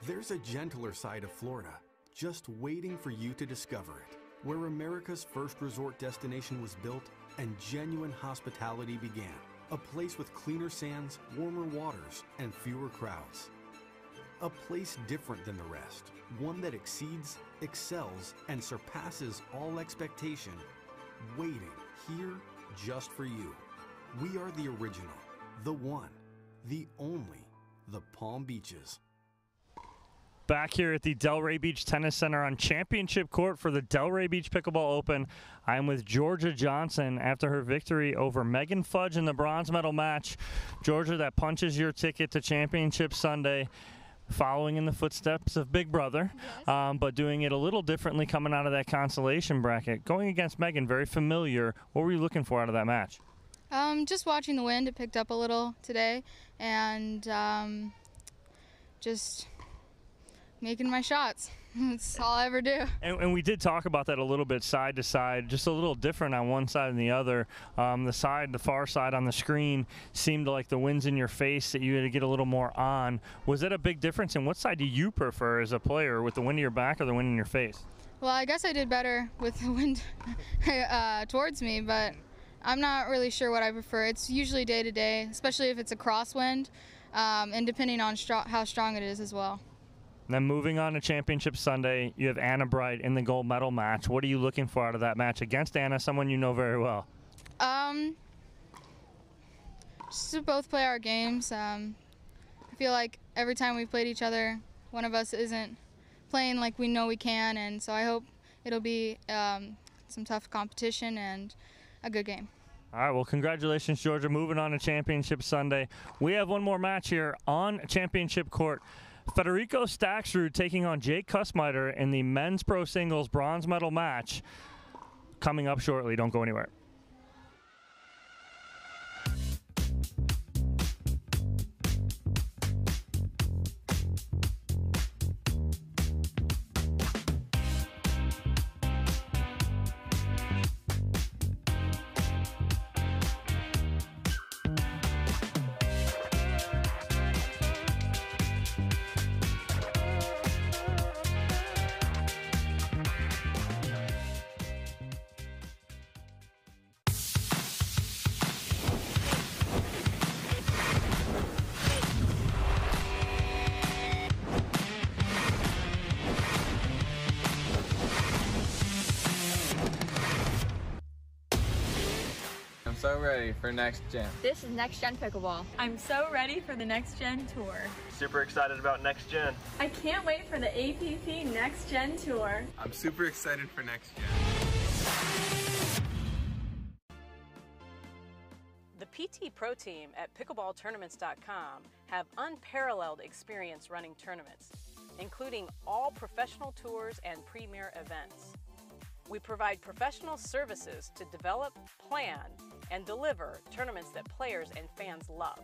D: There's a gentler side of Florida, just waiting for you to discover it, where America's first resort destination was built and genuine hospitality began. A place with cleaner sands, warmer waters, and fewer crowds. A place different than the rest, one that exceeds, excels, and surpasses all expectation, waiting here just for you. We are the original, the one, the only, the Palm Beaches.
B: Back here at the Delray Beach Tennis Center on championship court for the Delray Beach Pickleball Open. I'm with Georgia Johnson after her victory over Megan Fudge in the bronze medal match. Georgia, that punches your ticket to championship Sunday, following in the footsteps of Big Brother, yes. But doing it a little differently coming out of that consolation bracket. Going against Megan, very familiar. What were you looking for out of that match?
E: Just watching the wind. It picked up a little today, and just making my shots. That's all I ever do.
B: And we did talk about that a little bit side to side, just a little different on one side and the other. The far side on the screen seemed like the wind's in your face, that you had to get a little more on. Was that a big difference? And what side do you prefer as a player, with the wind in your back or the wind in your face?
E: Well, I guess I did better with the wind towards me, but I'm not really sure what I prefer. It's usually day to day, especially if it's a crosswind, and depending on how strong it is as well.
B: Then moving on to Championship Sunday, you have Anna Bright in the gold medal match. What are you looking for out of that match against Anna, someone you know very well?
E: Just to both play our games. I feel like every time we played each other, one of us isn't playing like we know we can, and so I hope it'll be some tough competition and a good game.
B: All right, well, congratulations, Georgia. Moving on to Championship Sunday. We have one more match here on championship court. Federico Staksrud taking on Jake Kussmeiter in the men's pro singles bronze medal match. Coming up shortly. Don't go anywhere.
U: So ready for Next Gen.
G: This is Next Gen Pickleball.
W: I'm so ready for the Next Gen Tour.
X: Super excited about Next Gen.
W: I can't wait for the APP Next Gen Tour.
U: I'm super excited for Next Gen.
I: The PT Pro team at pickleballtournaments.com have unparalleled experience running tournaments, including all professional tours and premier events. We provide professional services to develop, plan, and deliver tournaments that players and fans love.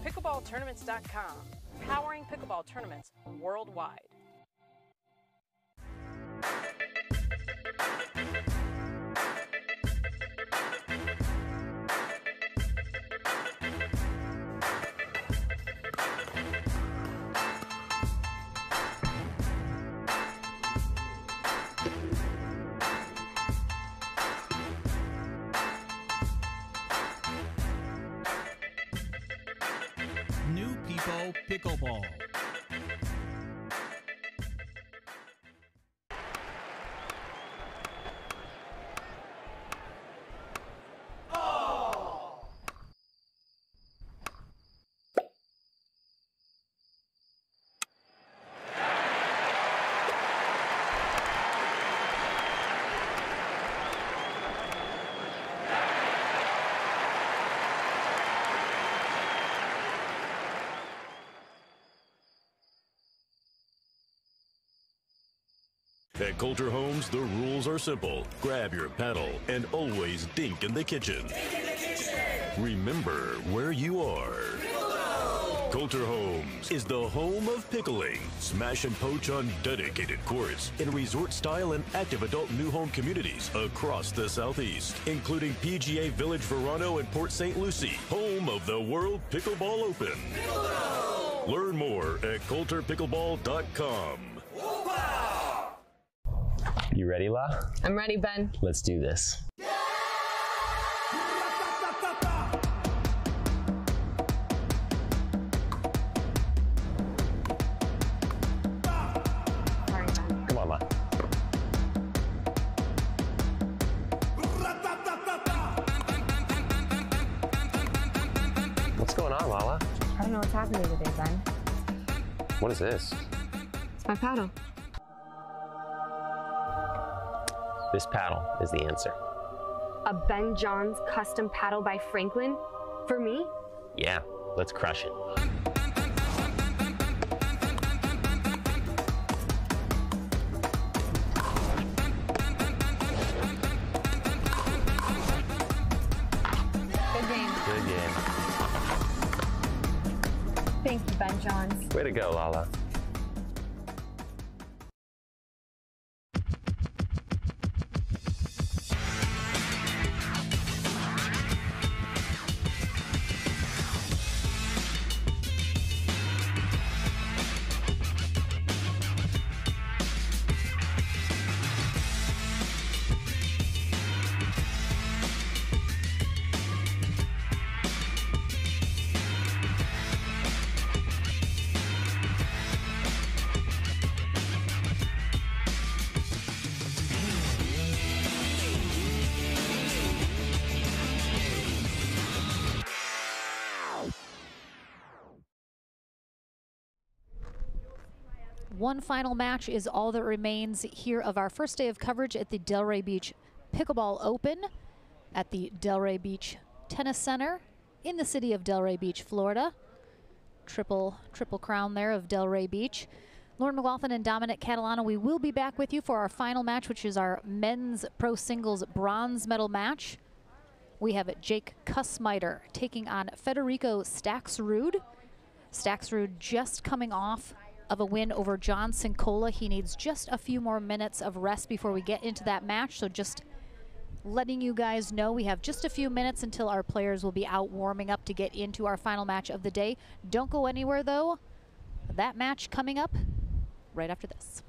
I: Pickleballtournaments.com, powering pickleball tournaments worldwide.
J: New People Pickleball.
K: At Coulter Homes, the rules are simple. Grab your paddle and always dink in the kitchen. Remember where you are. Coulter Homes is the home of pickling. Smash and poach on dedicated courts in resort-style and active adult new home communities across the Southeast, including PGA Village Verano and Port St. Lucie, home of the World Pickleball Open. Learn more at coulterpickleball.com.
S: You ready, La?
L: I'm ready, Ben.
S: Let's do this. Come on, La. What's going on, Lala?
L: I don't know what's happening today, Ben.
S: What is this?
L: It's my paddle.
S: This paddle is the answer.
L: A Ben Johns custom paddle by Franklin? For me?
S: Yeah, let's crush it.
L: Good game.
S: Good game.
L: Thank you, Ben Johns.
S: Way to go, Lala.
A: One final match is all that remains here of our first day of coverage at the Delray Beach Pickleball Open at the Delray Beach Tennis Center in the city of Delray Beach, Florida. Triple crown there of Delray Beach. Lauren McLaughlin and Dominic Catalano, we will be back with you for our final match, which is our men's pro singles bronze medal match. We have Jake Kussmeiter taking on Federico Staxrud. Staxrud just coming off of a win over John Sincola. He needs just a few more minutes of rest before we get into that match. So just letting you guys know we have just a few minutes until our players will be out warming up to get into our final match of the day. Don't go anywhere though. That match coming up right after this.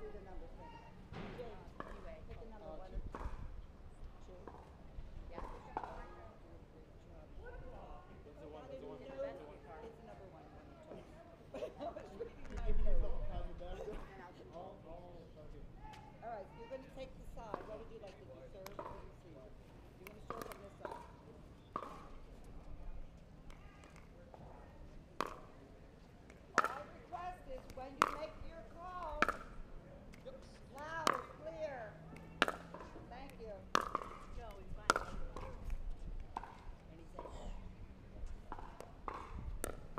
N: do the number thing. Anyway, pick a number, 1 or 2. Yeah. It's a number 1. All right, you're going to take the side. What would you like to do, serve or receive? You're going to serve from this side. All I request is when you make your call, loud, clear. Thank you.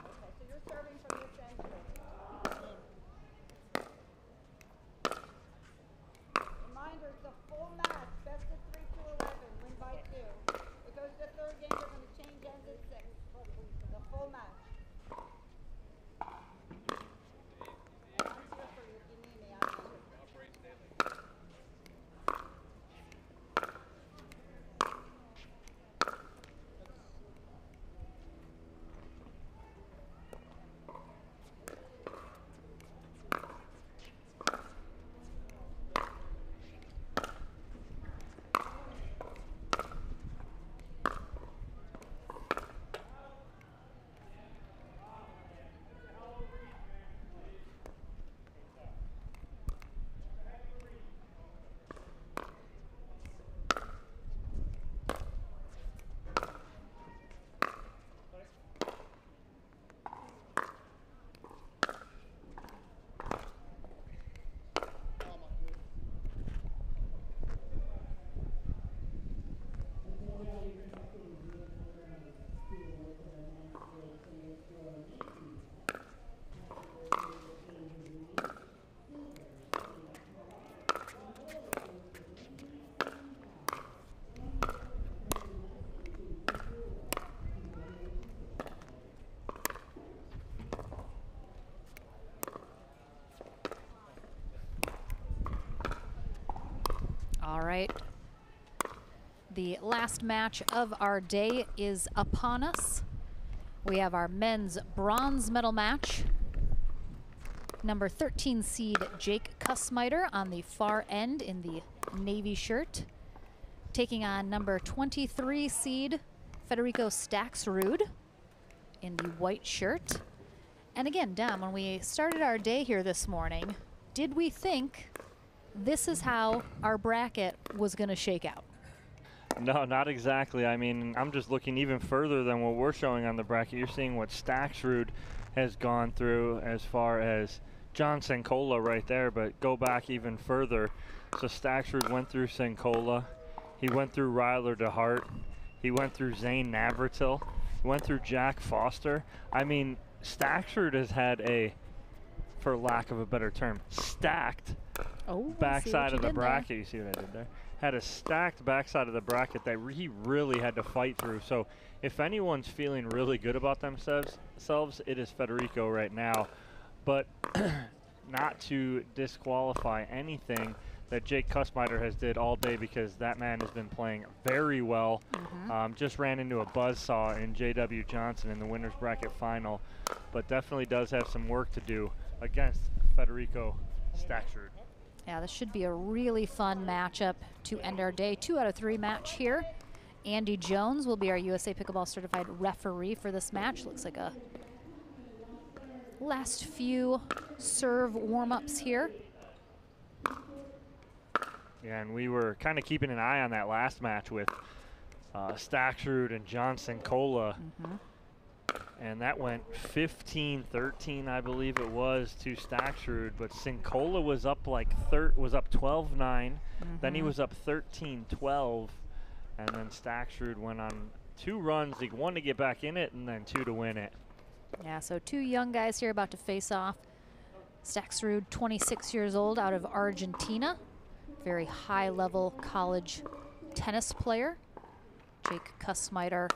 N: Okay, so you're serving from this end here. Reminder, it's a full match, best of 3 to 11, win by 2. It goes to the third game, you're going to change ends at 6. The full match. And I'm here for you if you need me. I'm here.
A: All right. The last match of our day is upon us. We have our men's bronze medal match. Number 13 seed Jake Kussmeiter on the far end in the navy shirt, taking on number 23 seed Federico Staxrud in the white shirt. And again, Dom, when we started our day here this morning, did we think this is how our bracket was going to shake out?
B: No, not exactly. I mean, I'm just looking even further than what we're showing on the bracket. You're seeing what Staxrud has gone through as far as John Senkola right there, but go back even further. So Staxrud went through Senkola. He went through Ryler DeHart. He went through Zane Navratil. He went through Jack Foster. I mean, Staxrud has had a, for lack of a better term, stacked backside of the bracket. You see what I did there? Had a stacked backside of the bracket that he really had to fight through. So if anyone's feeling really good about themselves, it is Federico right now. But not to disqualify anything that Jake Kussmeiter has did all day, because that man has been playing very well. Just ran into a buzzsaw in J.W. Johnson in the winner's bracket final, but definitely does have some work to do against Federico Staxrud.
A: Yeah, this should be a really fun matchup to end our day. 2 out of 3 match here. Andy Jones will be our USA Pickleball certified referee for this match. Looks like a last few serve warm-ups here.
B: Yeah, and we were kind of keeping an eye on that last match with Staxrud and John Senkola. And that went 15-13, I believe it was, to Staxrud. But Senkola was up like 12-9. Then he was up 13-12, and then Staxrud went on 2 runs. He won to get back in it, and then 2 to win it.
A: Yeah, so 2 young guys here about to face off. Staxrud, 26 years old, out of Argentina. Very high-level college tennis player. Jake Kussmeiter,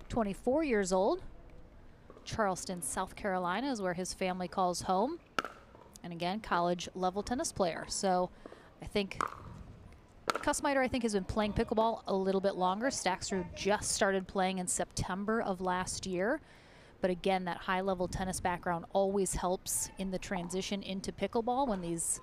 A: 24 years old. Charleston, South Carolina is where his family calls home. And again, college level tennis player. So I think Kussmeiter, has been playing pickleball a little bit longer. Staxrud just started playing in September of last year. But again, that high level tennis background always helps in the transition into pickleball when these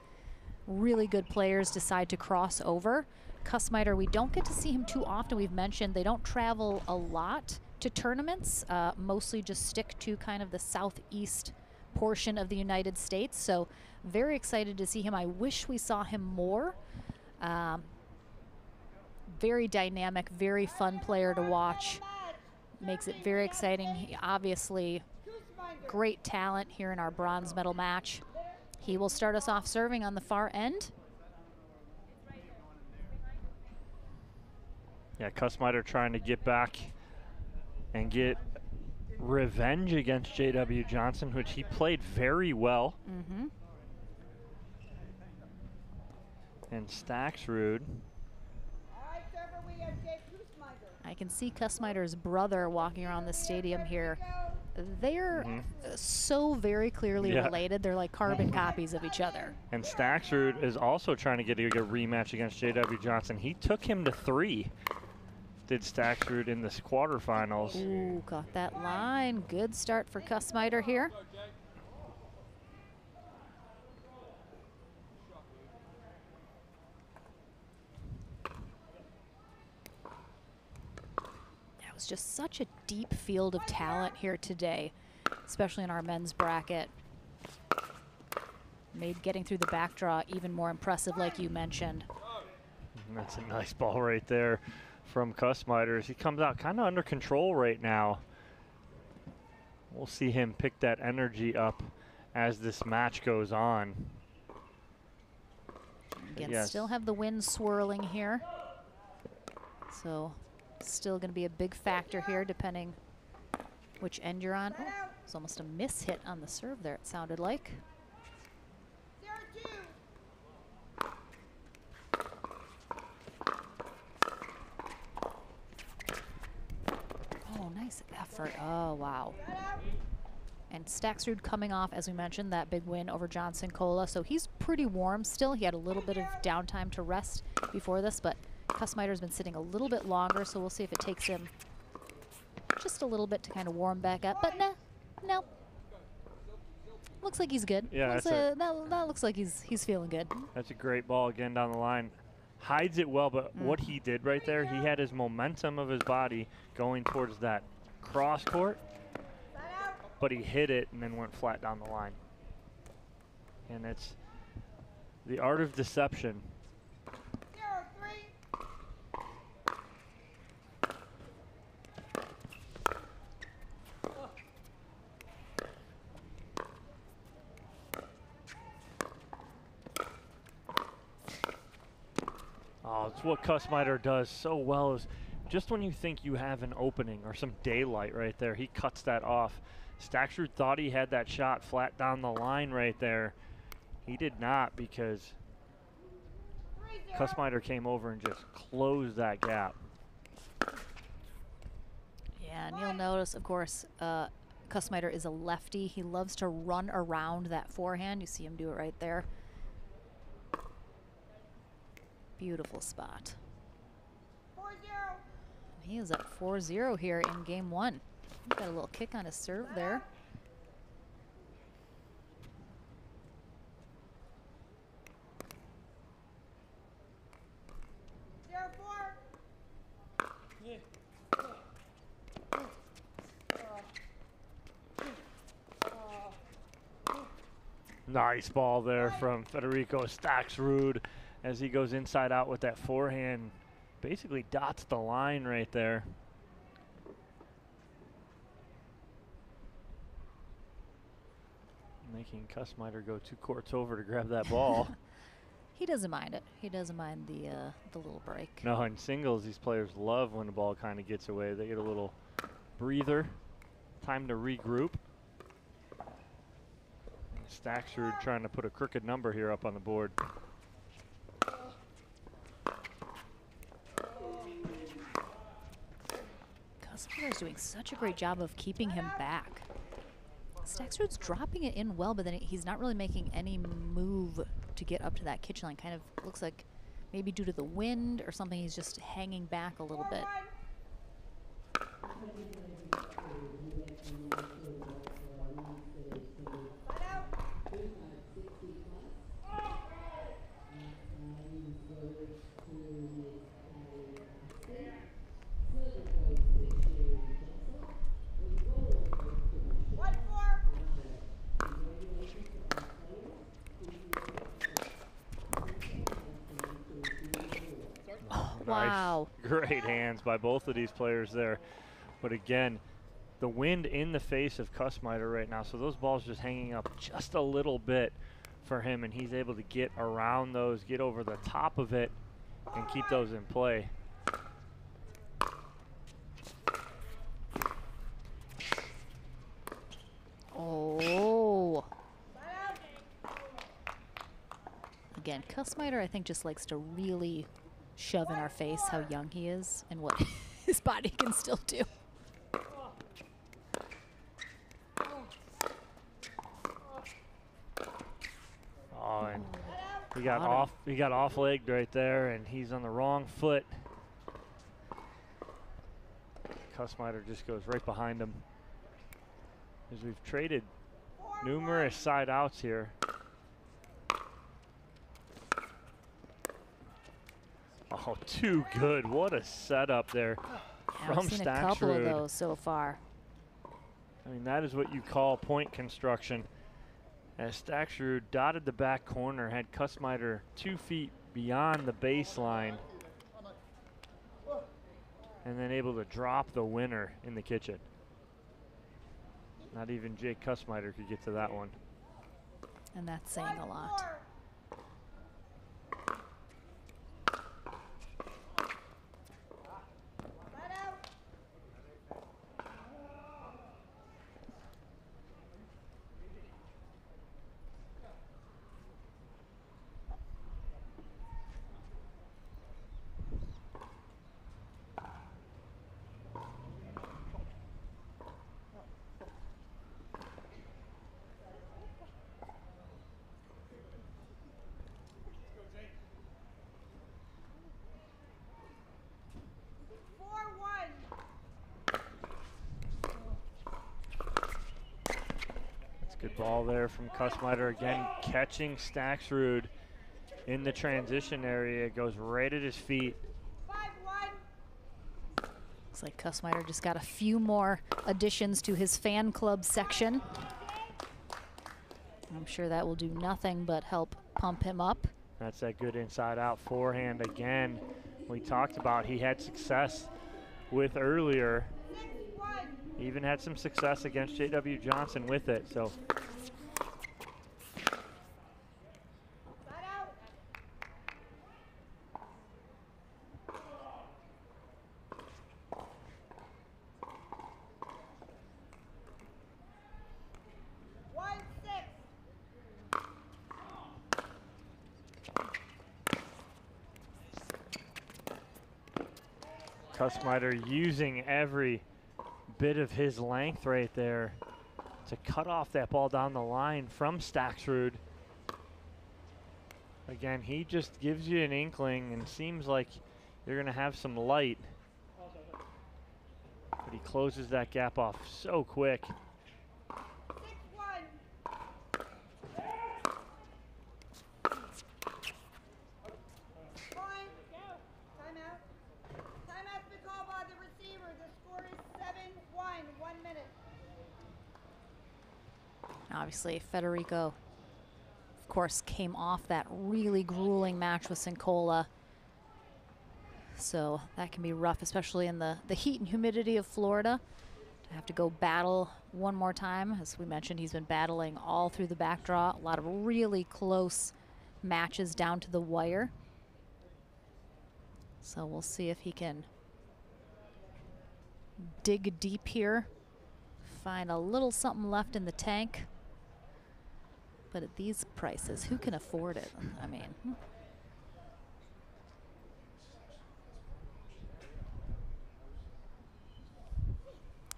A: really good players decide to cross over. Kussmeiter, we don't get to see him too often. We've mentioned they don't travel a lot to tournaments, mostly just stick to kind of the southeast portion of the United States. So very excited to see him. I wish we saw him more. Very dynamic, very fun player to watch. Makes it very exciting. He obviously great talent here in our bronze medal match. He will start us off serving on the far end.
B: Yeah, Kussmeiter trying to get back and get revenge against J.W. Johnson, which he played very well.
A: Mm-hmm.
B: And Staxrud.
A: I can see Kussmeiter's brother walking around the stadium here. They're so very clearly related. They're like carbon copies of each other.
B: And Staxrud is also trying to get a rematch against J.W. Johnson. He took him to 3. Did Staxrud in this quarterfinals.
A: Ooh, got that line. Good start for Kussmeiter here. That was just such a deep field of talent here today, especially in our men's bracket. Made getting through the back draw even more impressive, like you mentioned.
B: And that's a nice ball right there from Kussmeiter as he comes out kind of under control right now. We'll see him pick that energy up as this match goes on.
A: Again, still have the wind swirling here. So still going to be a big factor here depending which end you're on. Oh, it's almost a miss hit on the serve there, it sounded like. Oh, nice effort. Oh, wow. And Staxrud coming off, as we mentioned, that big win over Johnson Cola. So he's pretty warm still. He had a little bit of downtime to rest before this, but Kussmeiter's been sitting a little bit longer, so we'll see if it takes him just a little bit to kind of warm back up. But no. Looks like he's good.
B: Yeah,
A: that looks like he's feeling good.
B: That's a great ball again down the line. Hides it well, but what he did right there, he had his momentum of his body going towards that cross court, but he hit it and then went flat down the line. And it's the art of deception. Oh, it's what Kussmeiter does so well is just when you think you have an opening or some daylight right there, he cuts that off. Staxrud thought he had that shot flat down the line right there. He did not, because Kussmeiter came over and just closed that gap.
A: Yeah, and you'll notice, of course, Kussmeiter is a lefty. He loves to run around that forehand. You see him do it right there. Beautiful spot.
N: 4-0.
A: He is at 4-0 here in game 1. Got a little kick on his serve there.
B: Nice ball there from Federico Staxrud as he goes inside out with that forehand. Basically dots the line right there. Making Kussmeiter go 2 courts over to grab that ball.
A: He doesn't mind it. He doesn't mind the little break.
B: No, in singles, these players love when the ball kind of gets away. They get a little breather, time to regroup. Staxrud trying to put a crooked number here up on the board.
A: Kussmeiter is doing such a great job of keeping him back. Staxrud's dropping it in well, but then he's not really making any move to get up to that kitchen line. Kind of looks like maybe due to the wind or something, he's just hanging back a little bit. Wow.
B: Nice. Great hands by both of these players there. But again, the wind in the face of Kussmeiter right now, so those balls just hanging up just a little bit for him, and he's able to get around those, get over the top of it, and keep those in play.
A: Oh. Again, Kussmeiter, I think, just likes to really shove in our face how young he is and what his body can still do.
B: Oh, and he got off-legged right there, and he's on the wrong foot. Kussmeiter just goes right behind him. As we've traded numerous side outs here. Oh, too good. What a setup there from
A: I've seen a couple of
B: Staksrud.
A: those so far.
B: I mean, that is what you call point construction. As Staksrud dotted the back corner, had Kussmeiter 2 feet beyond the baseline, and then able to drop the winner in the kitchen. Not even Jake Kussmeiter could get to that one.
A: And that's saying a lot.
B: Good ball there from Kussmeiter, again catching Staksrud in the transition area. Goes right at his feet.
A: Looks like Kussmeiter just got a few more additions to his fan club section. I'm sure that will do nothing but help pump him up.
B: That's that good inside out forehand again. We talked about he had success with earlier. Even had some success against J.W. Johnson with it, so. Kussmeiter using every bit of his length right there to cut off that ball down the line from Staksrud. Again, he just gives you an inkling and seems like you're going to have some light. But he closes that gap off so quick.
A: Obviously, Federico, of course, came off that really grueling match with Sincola. So that can be rough, especially in the heat and humidity of Florida. To have to go battle one more time. As we mentioned, he's been battling all through the backdraw. A lot of really close matches down to the wire. So we'll see if he can dig deep here, find a little something left in the tank. But at these prices, who can afford it? I mean.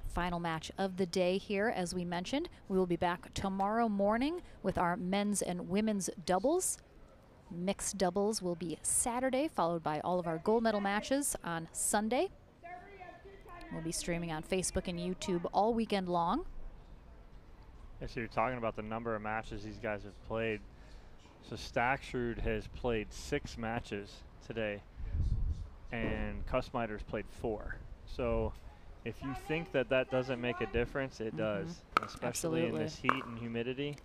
A: Final match of the day here, as we mentioned. We will be back tomorrow morning with our men's and women's doubles. Mixed doubles will be Saturday, followed by all of our gold medal matches on Sunday. We'll be streaming on Facebook and YouTube all weekend long.
B: Yeah, so you're talking about the number of matches these guys have played. So Staksrud has played 6 matches today, and Kussmeiter's played 4. So if you think that that doesn't make a difference, it does, especially in this heat and humidity.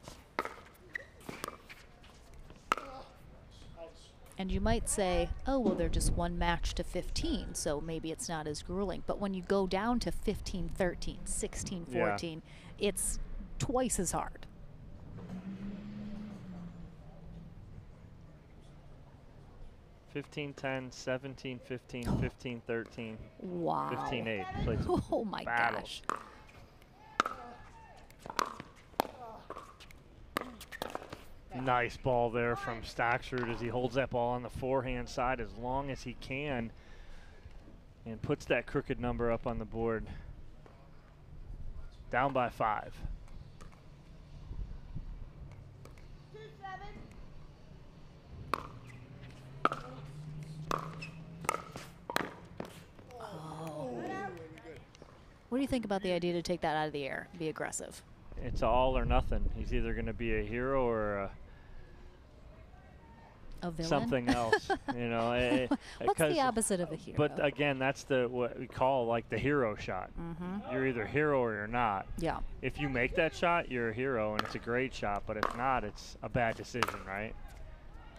A: And you might say, oh, well, they're just one match to 15, so maybe it's not as grueling. But when you go down to 15, 13, 16, 14, it's twice as hard.
B: $15, $10, $17, $15, $15, $13.
A: Wow.
B: 15, $8.
A: Oh my gosh.
B: Nice ball there from Staxrud as he holds that ball on the forehand side as long as he can and puts that crooked number up on the board. Down by 5.
A: What do you think about the idea to take that out of the air, be aggressive?
B: It's all or nothing. He's either going to be a hero or
A: a villain?
B: Something else. You know,
A: what's the opposite of a hero?
B: But again, that's what we call like the hero shot. You're either hero or you're not.
A: Yeah.
B: If you make that shot, you're a hero and it's a great shot. But if not, it's a bad decision, right?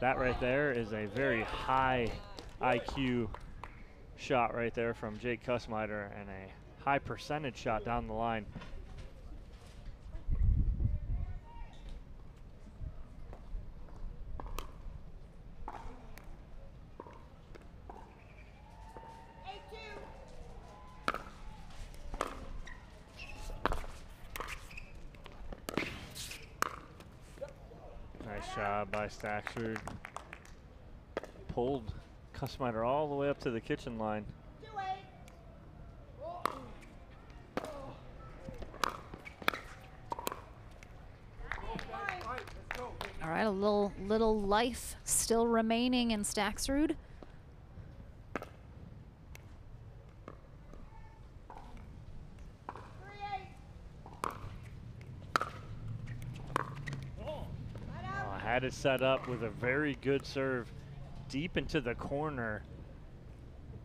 B: That right there is a very high IQ shot right there from Jake Kussmeiter and a high percentage shot down the line. Nice job by Staxrud. Pulled Kussmeiter all the way up to the kitchen line.
A: All right, a little life still remaining in Staxrud.
B: Had it set up with a very good serve deep into the corner.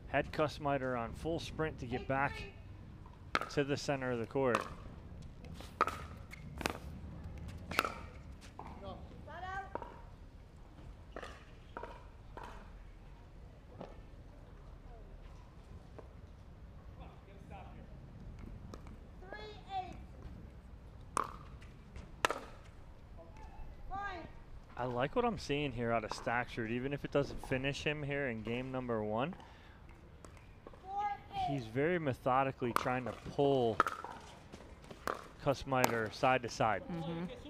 B: Had Kussmeiter on full sprint to get back to the center of the court. I like what I'm seeing here out of Staxrud, even if it doesn't finish him here in game number 1. He's very methodically trying to pull Kussmeiter side to side.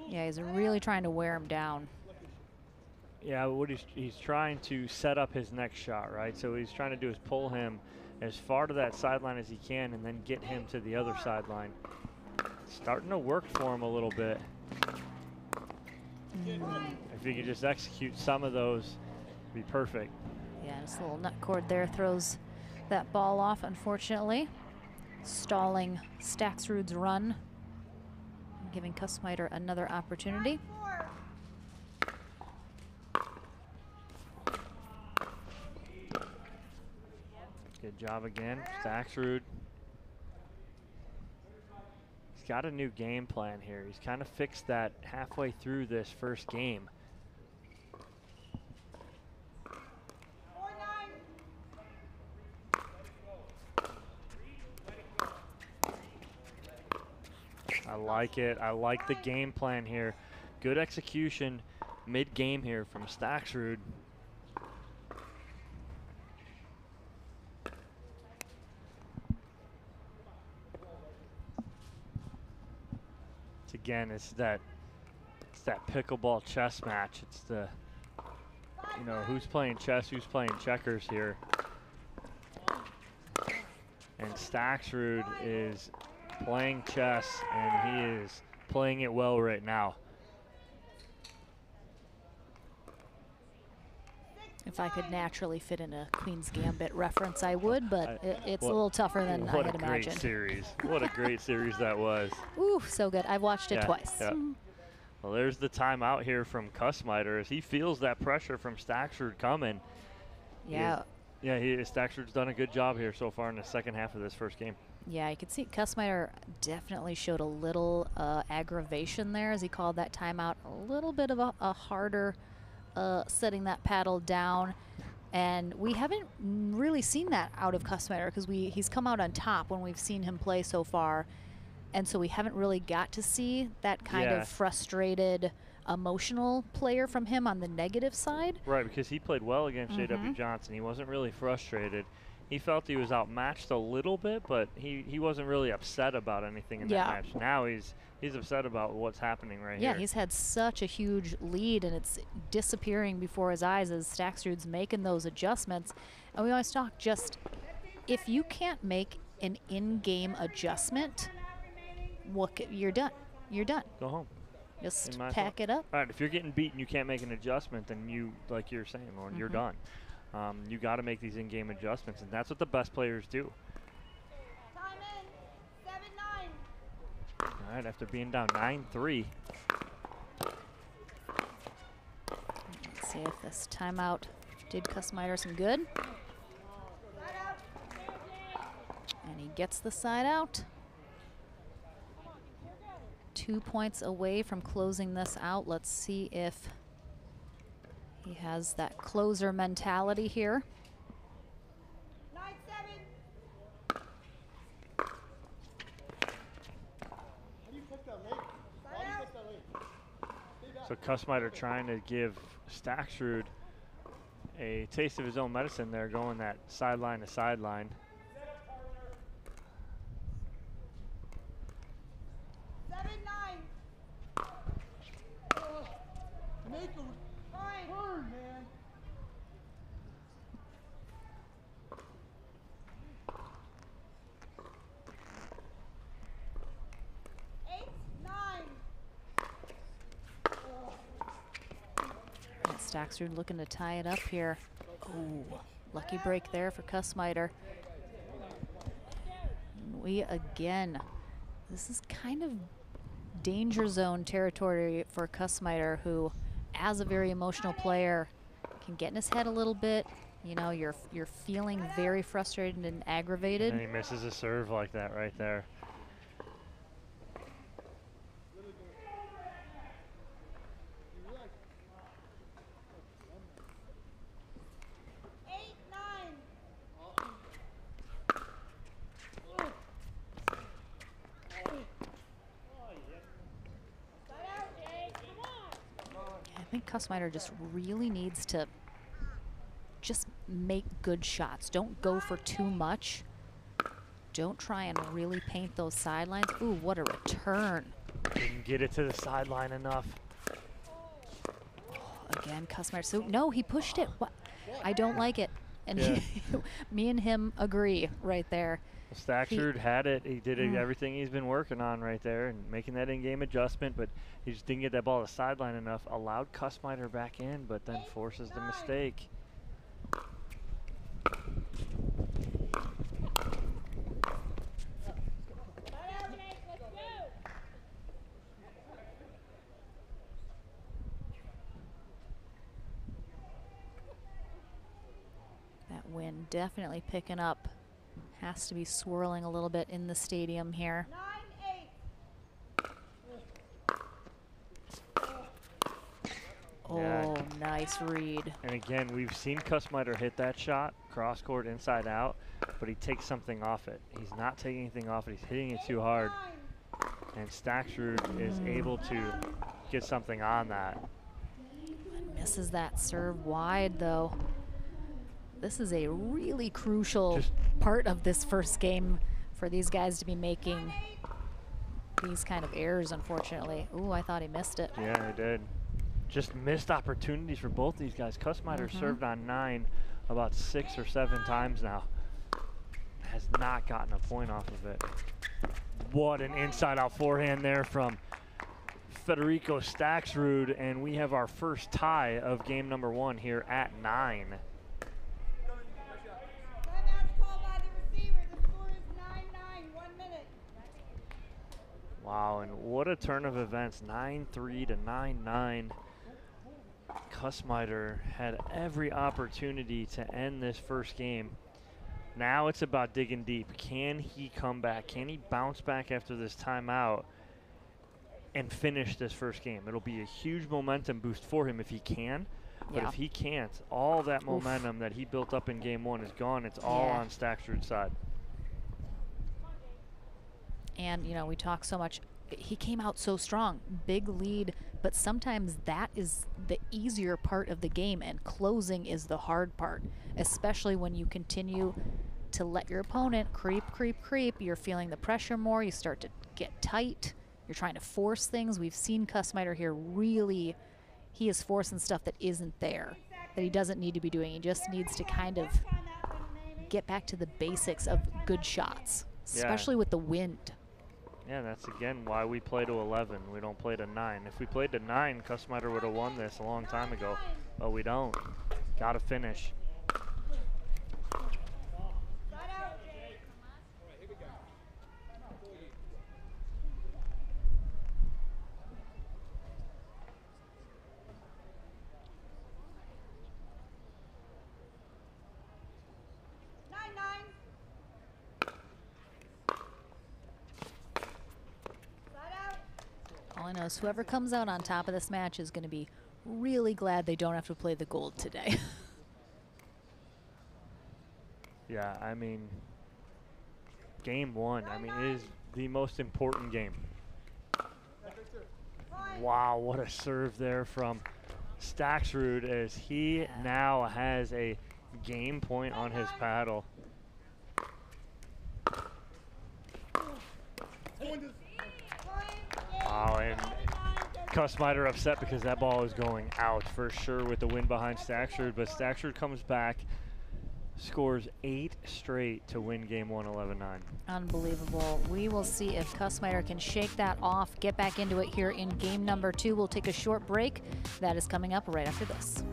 A: Yeah, he's really trying to wear him down.
B: Yeah, what he's trying to set up his next shot, right? So what he's trying to do is pull him as far to that sideline as he can and then get him to the other sideline. Starting to work for him a little bit. If you could just execute some of those, it'd be perfect.
A: Yeah, this little nut cord there throws that ball off, unfortunately. Stalling Staxrud's run, giving Kussmeiter another opportunity.
B: Good job again, Staxrud. He's got a new game plan here. He's kind of fixed that halfway through this first game. I like it. I like the game plan here. Good execution mid-game here from Staxrud. Again, it's that pickleball chess match. It's the, you know, who's playing chess, who's playing checkers here. And Staxrud is playing chess, and he is playing it well right now.
A: If I could naturally fit in a Queen's Gambit reference, I would, but it's a little tougher than I had imagined.
B: What a great series. What a great series that was.
A: Ooh, so good. I've watched it twice.
B: Yeah. Well, there's the timeout here from Kussmeiter as he feels that pressure from Staxrud coming.
A: Yeah.
B: Staxrud's done a good job here so far in the second half of this first game.
A: Yeah, you can see Kussmeiter definitely showed a little aggravation there as he called that timeout a little bit of a harder setting that paddle down. And we haven't really seen that out of Kussmayer because he's come out on top when we've seen him play so far. And so we haven't really got to see that kind of frustrated, emotional player from him on the negative side.
B: Right, because he played well against J.W. Johnson. He wasn't really frustrated. He felt he was outmatched a little bit, but he wasn't really upset about anything in that match. Now he's upset about what's happening right here.
A: Yeah, he's had such a huge lead, and it's disappearing before his eyes as Staksrud's making those adjustments. And we always talk, just if you can't make an in-game adjustment, you're done. You're done.
B: Go home.
A: Just pack it up.
B: All right, if you're getting beaten, you can't make an adjustment, then you, like you're saying, Lauren, you're done. You got to make these in-game adjustments, and that's what the best players do.
N: Time in. 7-9.
B: All right, after being down 9-3.
A: Let's see if this timeout did Kussmayer some good. And he gets the side out. 2 points away from closing this out. Let's see if he has that closer mentality here.
N: 9-7.
B: So Kussmayer trying to give Staksrud a taste of his own medicine there, going that sideline to sideline.
A: Staksrud looking to tie it up here. Oh, lucky break there for Kussmayer. We again, this is kind of danger zone territory for Kussmayer, who, as a very emotional player, can get in his head a little bit. You know, you're feeling very frustrated and aggravated.
B: And he misses a serve like that right there.
A: I think Kussmayer just really needs to just make good shots. Don't go for too much. Don't try and really paint those sidelines. Ooh, what a return.
B: Didn't get it to the sideline enough.
A: Oh, again, Kussmayer. So, no, he pushed it. What? I don't like it. And me and him agree right there.
B: Staksrud had it. He did everything he's been working on right there and making that in-game adjustment, but he just didn't get that ball to the sideline enough. Allowed Kussmayer back in, but then forces the mistake.
A: That wind definitely picking up. Has to be swirling a little bit in the stadium here.
N: 9-8.
A: Oh, nice read.
B: And again, we've seen Kussmayer hit that shot, cross court, inside out, but he takes something off it. He's not taking anything off it. He's hitting it too hard. And Staksrud is able to get something on that.
A: Misses that serve wide, though. This is a really crucial part of this first game for these guys to be making these kind of errors, unfortunately. Ooh, I thought he missed it.
B: Yeah, he did. Just missed opportunities for both these guys. Kussmayer served on 9 about 6 or 7 times now. Has not gotten a point off of it. What an inside-out forehand there from Federico Staksrud, and we have our first tie of game number 1 here at 9. Wow, and what a turn of events, 9-3 to 9-9. Kussmayer had every opportunity to end this first game. Now it's about digging deep. Can he come back? Can he bounce back after this timeout and finish this first game? It'll be a huge momentum boost for him if he can, But if he can't, all that momentum that he built up in game 1 is gone. It's all on Staksrud's side.
A: And, you know, we talk so much. He came out so strong, big lead, but sometimes that is the easier part of the game, and closing is the hard part, especially when you continue to let your opponent creep. You're feeling the pressure more. You start to get tight. You're trying to force things. We've seen Kussmayer here really, he is forcing stuff that isn't there, that he doesn't need to be doing. He just needs to kind of get back to the basics of good shots, especially with the wind.
B: Yeah, that's again why we play to 11. We don't play to 9. If we played to 9, Kussmayer would have won this a long time ago, but we don't. Got to finish.
A: All I know is whoever comes out on top of this match is going to be really glad they don't have to play the gold today.
B: Yeah, I mean, game 1, I mean, it is the most important game. Wow, what a serve there from Staksrud, as he now has a game point on his paddle. Wow, and Kussmayer upset because that ball is going out for sure with the wind behind Staksrud, but Staksrud comes back, scores 8 straight to win game 1, 11-9.
A: Unbelievable. We will see if Kussmayer can shake that off, get back into it here in game number 2. We'll take a short break. That is coming up right after this.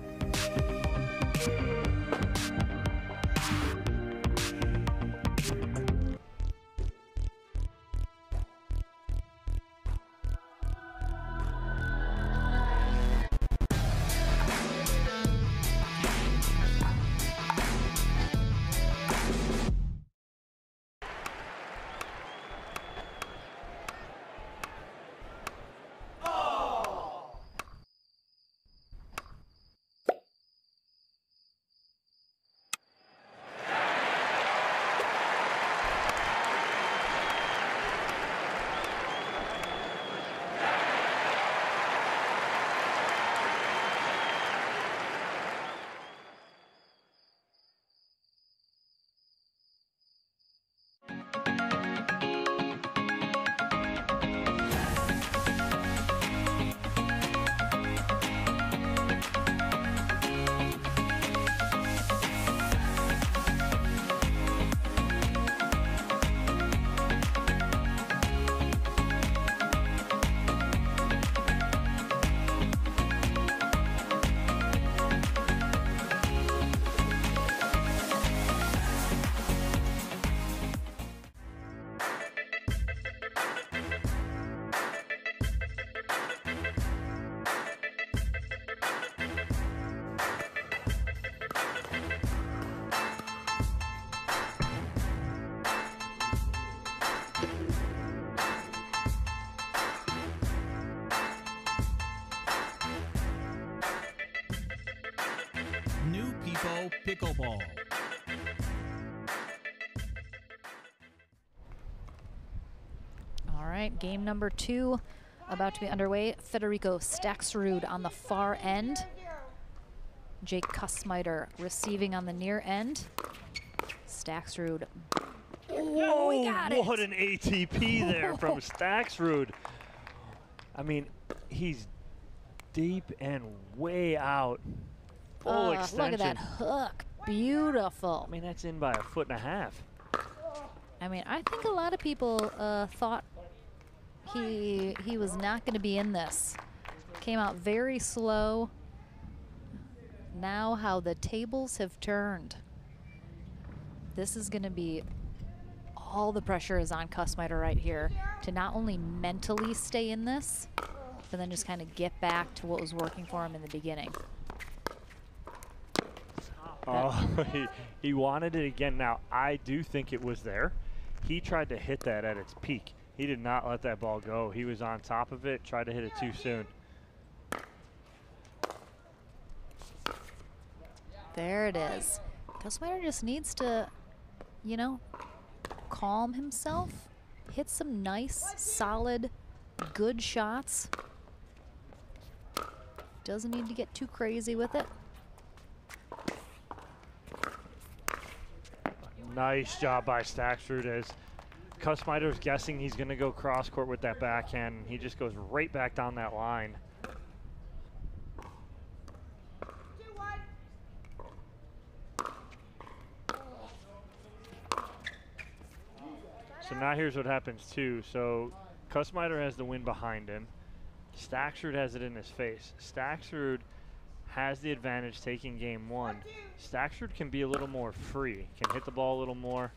J: New People Pickleball.
A: All right, game number 2 about to be underway. Federico Staksrud on the far end. Jake Kussmayer receiving on the near end. Staksrud.
B: Whoa,
A: we got it.
B: What an ATP there from Staksrud. I mean, he's deep and way out. Full extension.
A: Look at that hook. Beautiful.
B: I mean, that's in by 1.5 feet.
A: I mean, I think a lot of people thought he was not going to be in this. Came out very slow. Now how the tables have turned. This is going to be, all the pressure is on Kussmayer right here to not only mentally stay in this, but then just kind of get back to what was working for him in the beginning.
B: Oh, he wanted it again. Now, I do think it was there. He tried to hit that at its peak. He did not let that ball go. He was on top of it, tried to hit it too soon.
A: There it is. Kussmayer just needs to, you know, calm himself, hit some nice, solid, good shots. Doesn't need to get too crazy with it.
B: Nice job by Staksrud as Kussmaier's guessing he's going to go cross court with that backhand. And he just goes right back down that line. So now here's what happens too. So Kussmayer has the win behind him. Staksrud has it in his face. Staksrud has the advantage taking game one. Staksrud can be a little more free, can hit the ball a little more.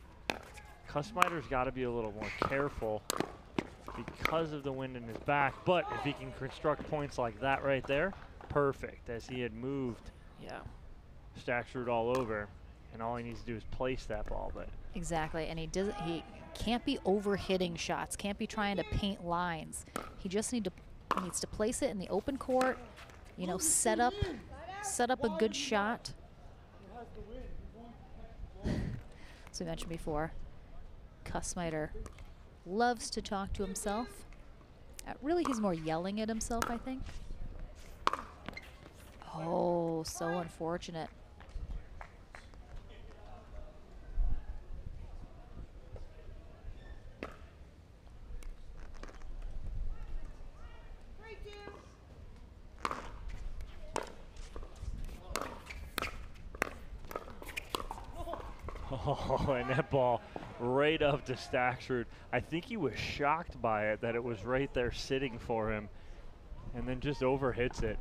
B: Kussmaier's got to be a little more careful because of the wind in his back, but if he can construct points like that right there, perfect, as he had moved Staksrud all over, and all he needs to do is place that ball. But
A: exactly, and he can't be over-hitting shots, can't be trying to paint lines. He just needs to place it in the open court, you know, set up a good shot. As we mentioned before, Kussmayer loves to talk to himself. Really, he's more yelling at himself, I think. Oh, so unfortunate.
B: Oh, and that ball right up to Staksrud. I think he was shocked by it, that it was right there sitting for him, and then just overhits it.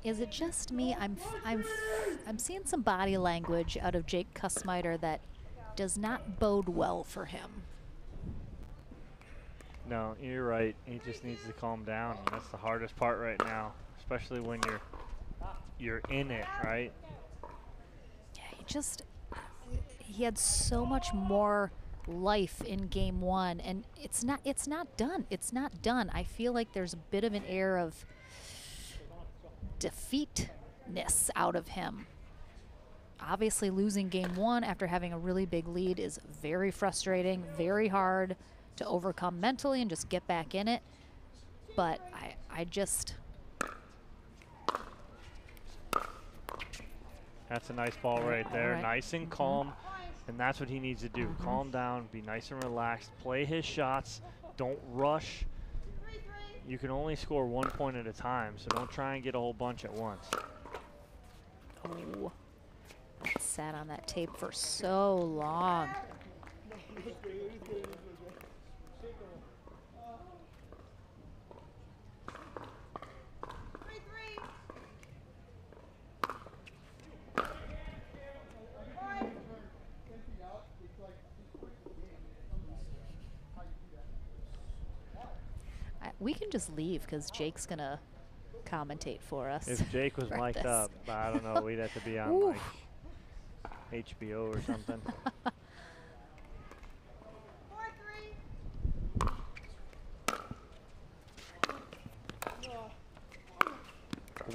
A: Is it just me? I'm seeing some body language out of Jake Kussmayer that does not bode well for him.
B: No, you're right. He just needs to calm down, and that's the hardest part right now, especially when you're in it, right?
A: Yeah, he had so much more life in game one, and it's not done. It's not done. I feel like there's a bit of an air of defeatness out of him. Obviously, losing game one after having a really big lead is very frustrating, very hard to overcome mentally and just get back in it. But I just...
B: That's a nice ball right there,
A: right.
B: Nice and calm, and that's what he needs to do. Calm down, be nice and relaxed, play his shots, don't rush. You can only score 1 point at a time, so don't try and get a whole bunch at once.
A: Oh, sat on that tape for so long. We can just leave because Jake's gonna commentate for us.
B: If Jake was mic'd up, I don't know, we'd have to be on like HBO or something.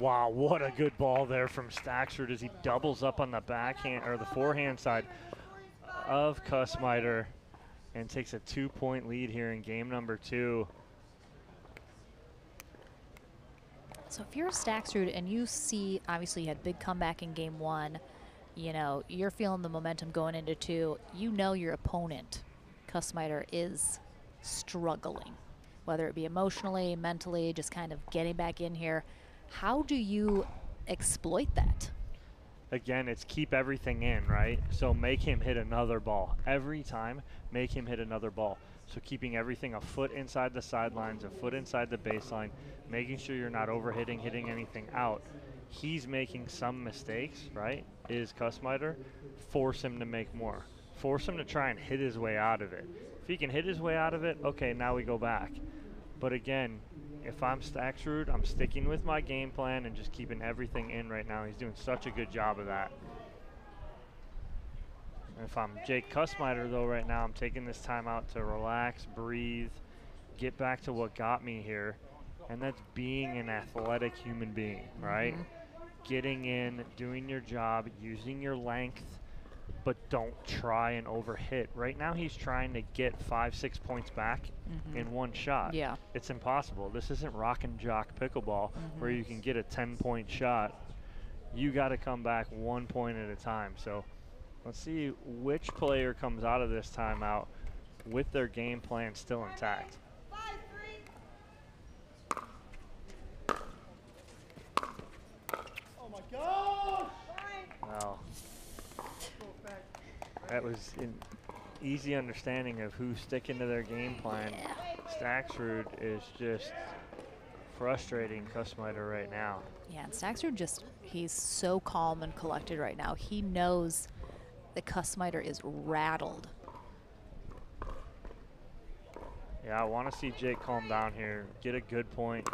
B: Wow, what a good ball there from Staksrud as he doubles up on the backhand or the forehand side of Kussmayer and takes a 2-point lead here in game number 2.
A: So if you're Staksrud and you see, obviously you had a big comeback in game one, you know, you're feeling the momentum going into 2, you know your opponent, Kussmayer, is struggling, whether it be emotionally, mentally, just kind of getting back in here. How do you exploit that?
B: Again, it's keep everything in, right? So make him hit another ball. Every time, make him hit another ball. So keeping everything a foot inside the sidelines, a foot inside the baseline, making sure you're not overhitting, hitting anything out. He's making some mistakes, right? Is Kussmayer. Force him to make more. Force him to try and hit his way out of it. If he can hit his way out of it, okay, now we go back. But again, if I'm Staxrud, I'm sticking with my game plan and just keeping everything in right now. He's doing such a good job of that. If I'm Jake Kussmeiter, though, right now, I'm taking this time out to relax, breathe, get back to what got me here, and that's being an athletic human being, right? Getting in, doing your job, using your length, but don't try and overhit. Right now, he's trying to get 5-6 points back in one shot.
A: Yeah.
B: It's impossible. This isn't rock and jock pickleball where you can get a 10-point shot. You got to come back 1 point at a time. So let's see which player comes out of this timeout with their game plan still intact.
F: Oh my gosh!
B: Well, that was an easy understanding of who's sticking to their game plan. Staxrud is just frustrating Kussmeiter right now.
A: Yeah, and Staxrud just, he's so calm and collected right now. He knows that Kussmeiter is rattled.
B: Yeah, I want to see Jake calm down here, get a good point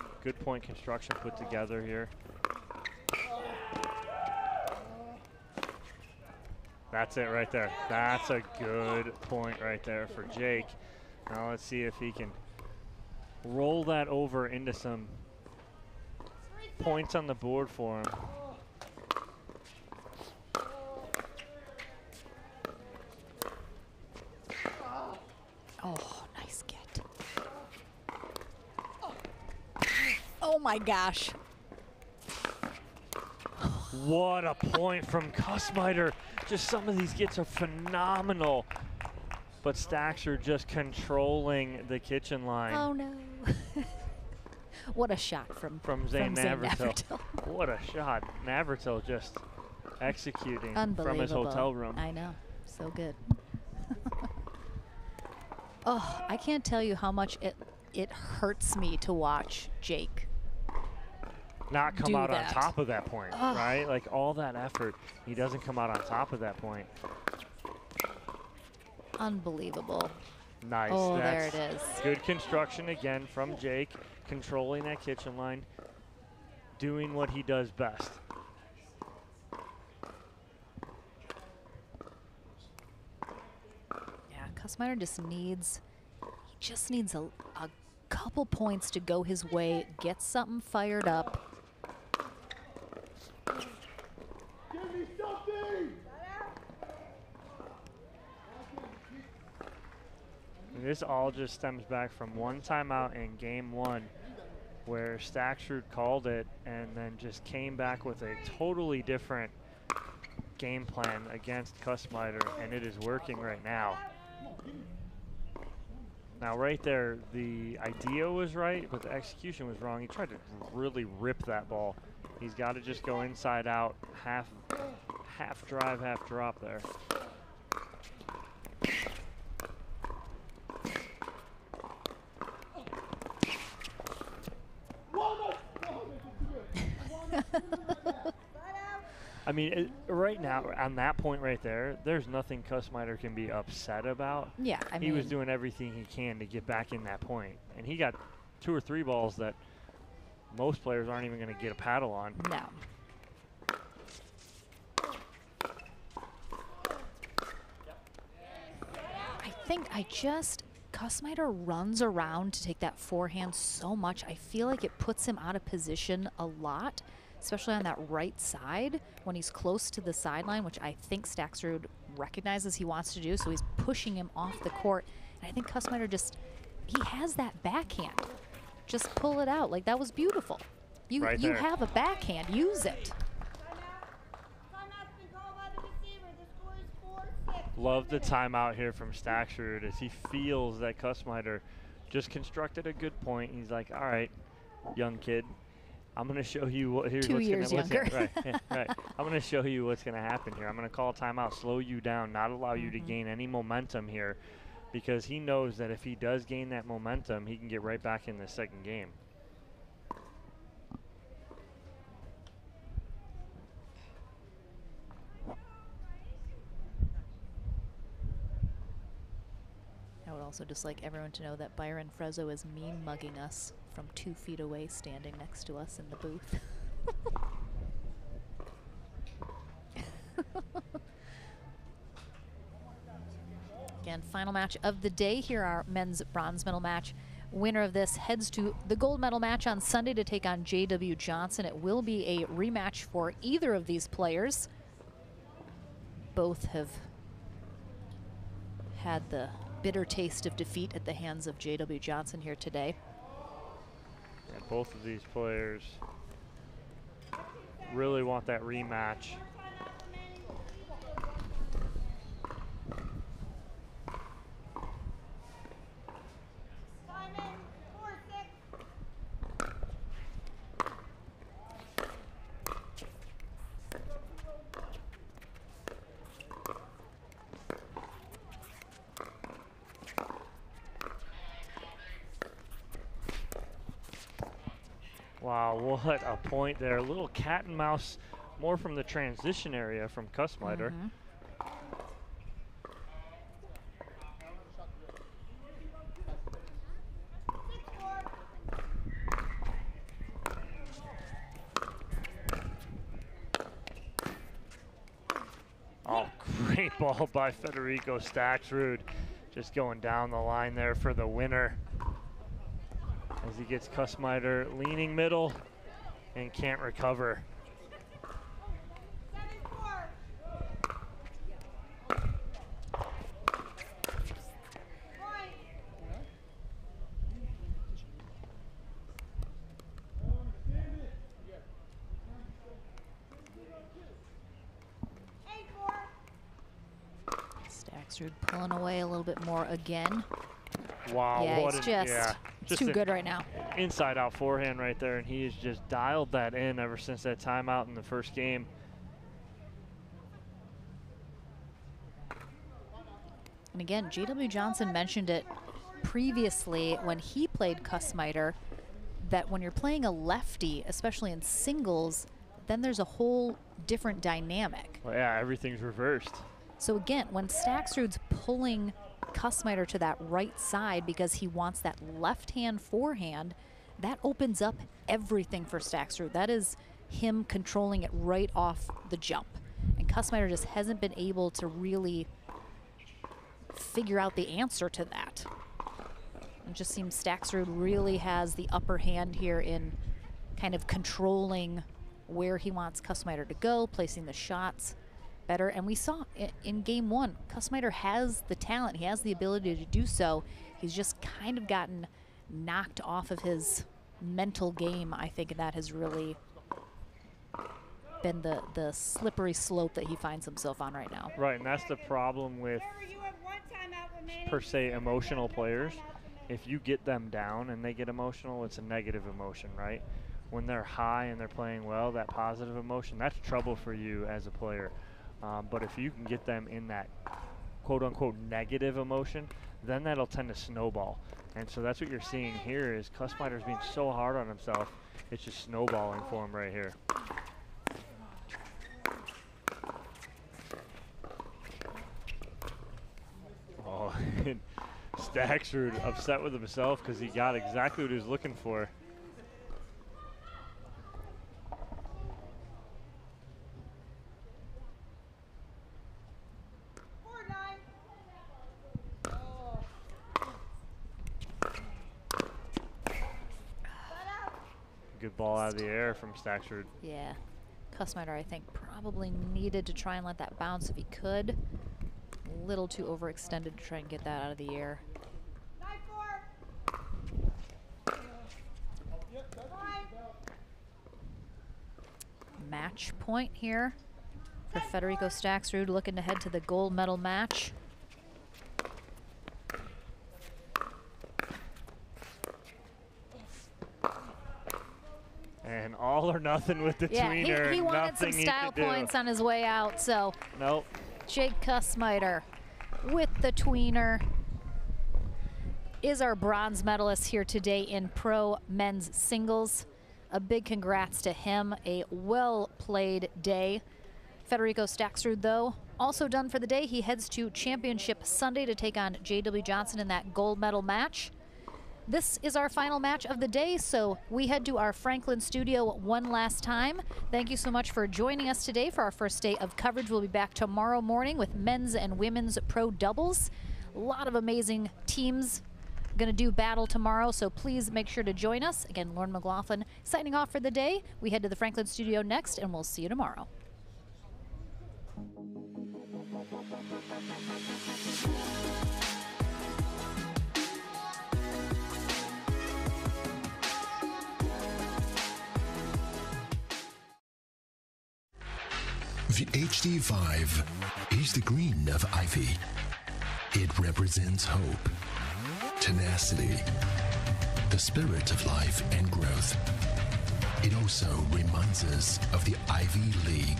B: construction put together here. That's it right there. That's a good point right there for Jake. Now let's see if he can roll that over into some points on the board for him.
A: Oh, nice get. Oh my gosh.
B: What a point from Kussmeiter. Just some of these gets are phenomenal. But Staxrud just controlling the kitchen line.
A: Oh no. What a shot from
B: Zane Navratil.
A: Navratil.
B: What a shot. Navratil just executing from his
A: Unbelievable.
B: hotel room.
A: I know. So good. Oh, I can't tell you how much it hurts me to watch Jake
B: not come
A: do
B: out
A: that.
B: on top of that point,
A: Ugh.
B: right? Like all that effort, he doesn't come out on top of that point.
A: Unbelievable.
B: Nice.
A: Oh,
B: That's
A: there it is.
B: Good construction again from Jake, controlling that kitchen line, doing what he does best.
A: Yeah, Kussmeiter just needs a couple points to go his way, get something fired up.
F: Give me something!
B: And this all just stems back from one timeout in game one where Staxrud called it and then just came back with a totally different game plan against Kussmeiter, and it is working right now. Now right there, the idea was right, but the execution was wrong. He tried to really rip that ball. He's got to just go inside out, half drive, half drop there. I mean, right now, on that point right there, there's nothing Kussmeiter can be upset about.
A: Yeah, I
B: he
A: mean,
B: was doing everything he can to get back in that point. And he got 2 or 3 balls that most players aren't even going to get a paddle on.
A: No. I think Kussmeiter runs around to take that forehand so much. I feel like it puts him out of position a lot, especially on that right side when he's close to the sideline, which I think Staxrud recognizes he wants to do, so he's pushing him off the court. And I think Kussmeiter he has that backhand. Just pull it out. Like, that was beautiful. You have a backhand. Use it.
B: Love the timeout here from Staxrud as he feels that Kussmeiter just constructed a good point. He's like, all right, young kid, I'm going to show you what here's
A: 2
B: what's
A: years younger.
B: Right, yeah, right. I'm going to show you what's going to happen here. I'm going to call a timeout, slow you down, not allow you to gain any momentum here, because he knows that if he does gain that momentum, he can get right back in the second game.
A: Also just like everyone to know that Byron Frezzo is mean mugging us from 2 feet away, standing next to us in the booth. Again, final match of the day. Here our men's bronze medal match. Winner of this heads to the gold medal match on Sunday to take on J.W. Johnson. It will be a rematch for either of these players. Both have had the bitter taste of defeat at the hands of J.W. Johnson here today.
B: Yeah, both of these players really want that rematch. Wow, what a point there. A little cat and mouse, more from the transition area from Kussmeiter. Oh, great ball by Federico Staksrud. Just going down the line there for the winner. As he gets Kussmeiter leaning middle and can't recover.
A: Staksrud pulling away a little bit more again.
B: Wow,
A: yeah,
B: what
A: it's
B: just
A: too good right now.
B: Inside out forehand right there, and he has just dialed that in ever since that timeout in the first game.
A: And again, J.W. Johnson mentioned it previously when he played Kussmeiter, that when you're playing a lefty, especially in singles, then there's a whole different dynamic.
B: Well, yeah, everything's reversed.
A: So again, when Staksrud's pulling Kussmeiter to that right side because he wants that left-hand forehand, that opens up everything for Staksrud. That is him controlling it right off the jump. And Kussmeiter just hasn't been able to really figure out the answer to that. It just seems Staksrud really has the upper hand here in kind of controlling where he wants Kussmeiter to go, placing the shots better. And we saw in game one, Kussmeiter has the talent, he has the ability to do so. He's just kind of gotten knocked off of his mental game, I think, and that has really been the slippery slope that he finds himself on right now.
B: Right, and that's the problem with, per se, emotional players. If you get them down and they get emotional, it's a negative emotion, right? When they're high and they're playing well, that positive emotion, that's trouble for you as a player. But if you can get them in that quote-unquote negative emotion, then that'll tend to snowball. And so that's what you're seeing here is Kussmeiter's being so hard on himself, it's just snowballing for him right here. Oh, and Staksrud upset with himself because he got exactly what he was looking for. Good ball out of the air from Staksrud.
A: Yeah, Kussmeiter, I think, probably needed to try and let that bounce if he could. A little too overextended to try and get that out of the air. Match point here for Federico Staksrud, looking to head to the gold medal match.
B: And all or nothing with the tweener.
A: He wanted some style points on his way out, so
B: nope.
A: Jake Kussmeiter with the tweener is our bronze medalist here today in pro men's singles. A big congrats to him, a well-played day. Federico Staksrud, though, Also done for the day, he heads to Championship Sunday to take on J.W. Johnson in that gold medal match. This is our final match of the day, so we head to our Franklin studio one last time. Thank you so much for joining us today for our first day of coverage. We'll be back tomorrow morning with men's and women's pro doubles. A lot of amazing teams going to do battle tomorrow, so please make sure to join us. Again, Lauren McLaughlin signing off for the day. We head to the Franklin studio next, and we'll see you tomorrow.
P: The HD5 is the green of ivy. It represents hope, tenacity, the spirit of life and growth. It also reminds us of the Ivy League.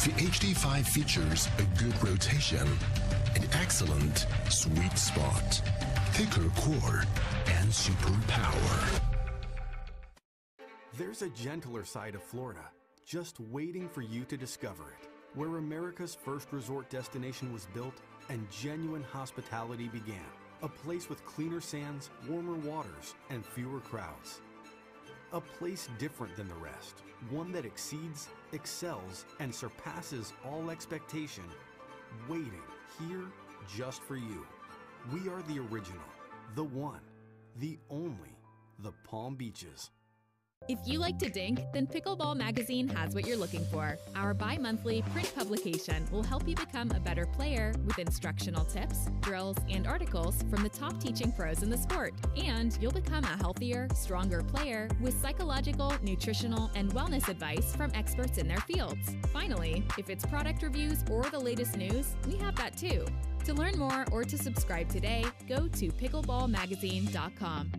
P: The HD5 features a good rotation, an excellent sweet spot, thicker core, and super power.
D: There's a gentler side of Florida, just waiting for you to discover it, where America's first resort destination was built and genuine hospitality began. A place with cleaner sands, warmer waters, and fewer crowds. A place different than the rest, one that exceeds, excels, and surpasses all expectation, waiting here just for you. We are the original, the one, the only, the Palm Beaches.
Q: If you like to dink, then Pickleball Magazine has what you're looking for. Our bi-monthly print publication will help you become a better player with instructional tips, drills, and articles from the top teaching pros in the sport. And you'll become a healthier, stronger player with psychological, nutritional, and wellness advice from experts in their fields. Finally, if it's product reviews or the latest news, we have that too. To learn more or to subscribe today, go to pickleballmagazine.com.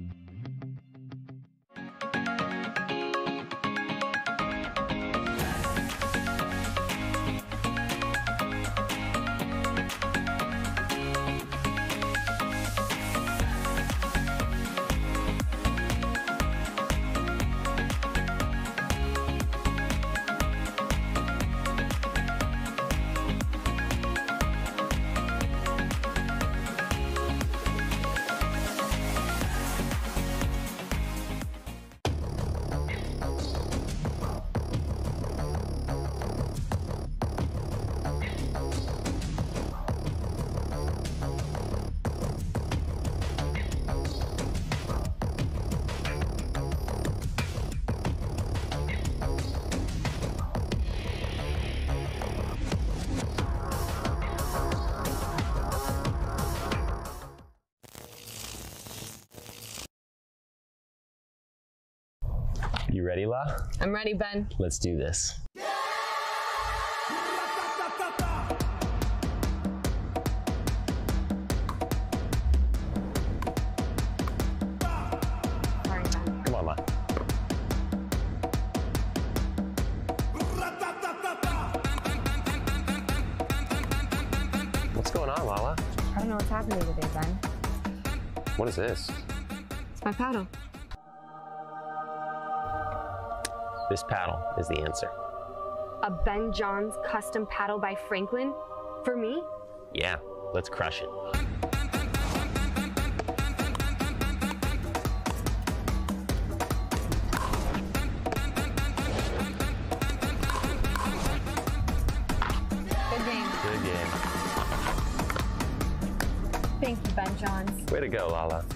S: You ready, La?
L: I'm ready, Ben.
S: Let's do this.
L: Sorry, Ben.
S: Come on, La. What's going on, Lala?
L: I don't know what's happening today, Ben.
S: What is this?
L: It's my paddle.
S: This paddle is the answer.
L: A Ben Johns custom paddle by Franklin? For me?
S: Yeah, let's crush it.
L: Good game.
S: Good game.
L: Thank you, Ben Johns.
S: Way to go, Lala.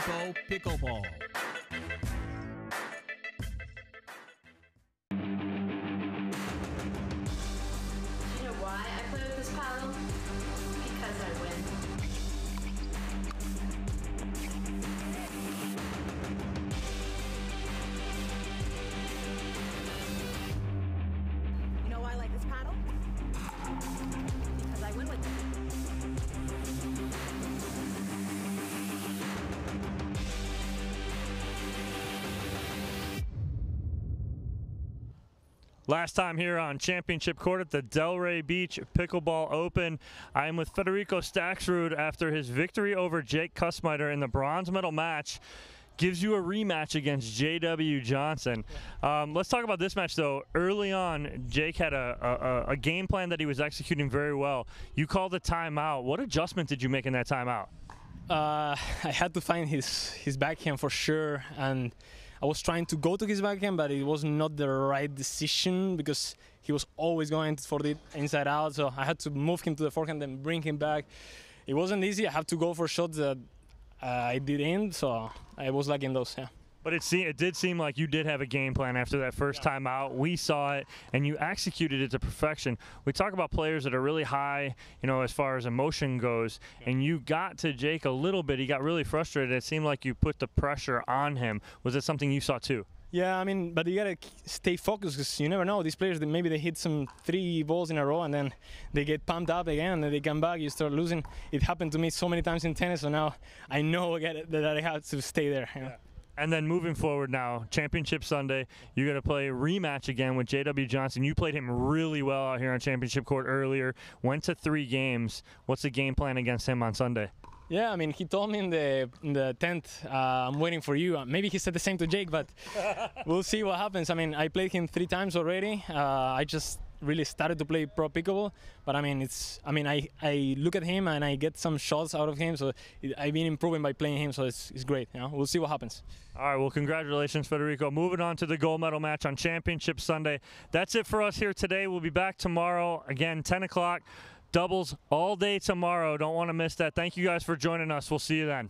J: Pipo Pickleball.
H: Do you know why I play with this paddle? Because I win.
C: You know why I like this paddle? Because I win with it.
B: Last time here on Championship Court at the Delray Beach Pickleball Open. I am with Federico Staxrud after his victory over Jake Kussmeiter in the bronze medal match. Gives you a rematch against J.W. Johnson. Let's talk about this match, though. Early on, Jake had a game plan that he was executing very well. You called a timeout. What adjustment did you make in that timeout?
G: I had to find his backhand for sure, and I was trying to go to his backhand, but it was not the right decision because he was always going for the inside out, so I had to move him to the forehand and bring him back. It wasn't easy. I had to go for shots that I didn't, so I was lacking those, yeah.
B: But it did seem like you did have a game plan after that first time out. We saw it, and you executed it to perfection. We talk about players that are really high, you know, as far as emotion goes, and you got to Jake a little bit. He got really frustrated. It seemed like you put the pressure on him. Was it something you saw too?
G: Yeah, I mean, but you gotta stay focused because you never know. These players, maybe they hit some 3 balls in a row and then they get pumped up again and then they come back, you start losing. It happened to me so many times in tennis, so now I know that I have to stay there. You know?
B: And then moving forward now, Championship Sunday, you're going to play a rematch again with J.W. Johnson. You played him really well out here on Championship Court earlier, went to 3 games. What's the game plan against him on Sunday?
G: Yeah, I mean, he told me in the tent, I'm waiting for you. Maybe he said the same to Jake, but we'll see what happens. I mean, I played him 3 times already. I just really started to play pro pickleball, but I mean, I look at him and I get some shots out of him, so I've been improving by playing him, so it's great. You know, we'll see what happens.
B: All right, well, congratulations, Federico. Moving on to the gold medal match on Championship Sunday. That's it for us here today. We'll be back tomorrow, again, 10 o'clock. Doubles all day tomorrow. Don't want to miss that. Thank you guys for joining us. We'll see you then.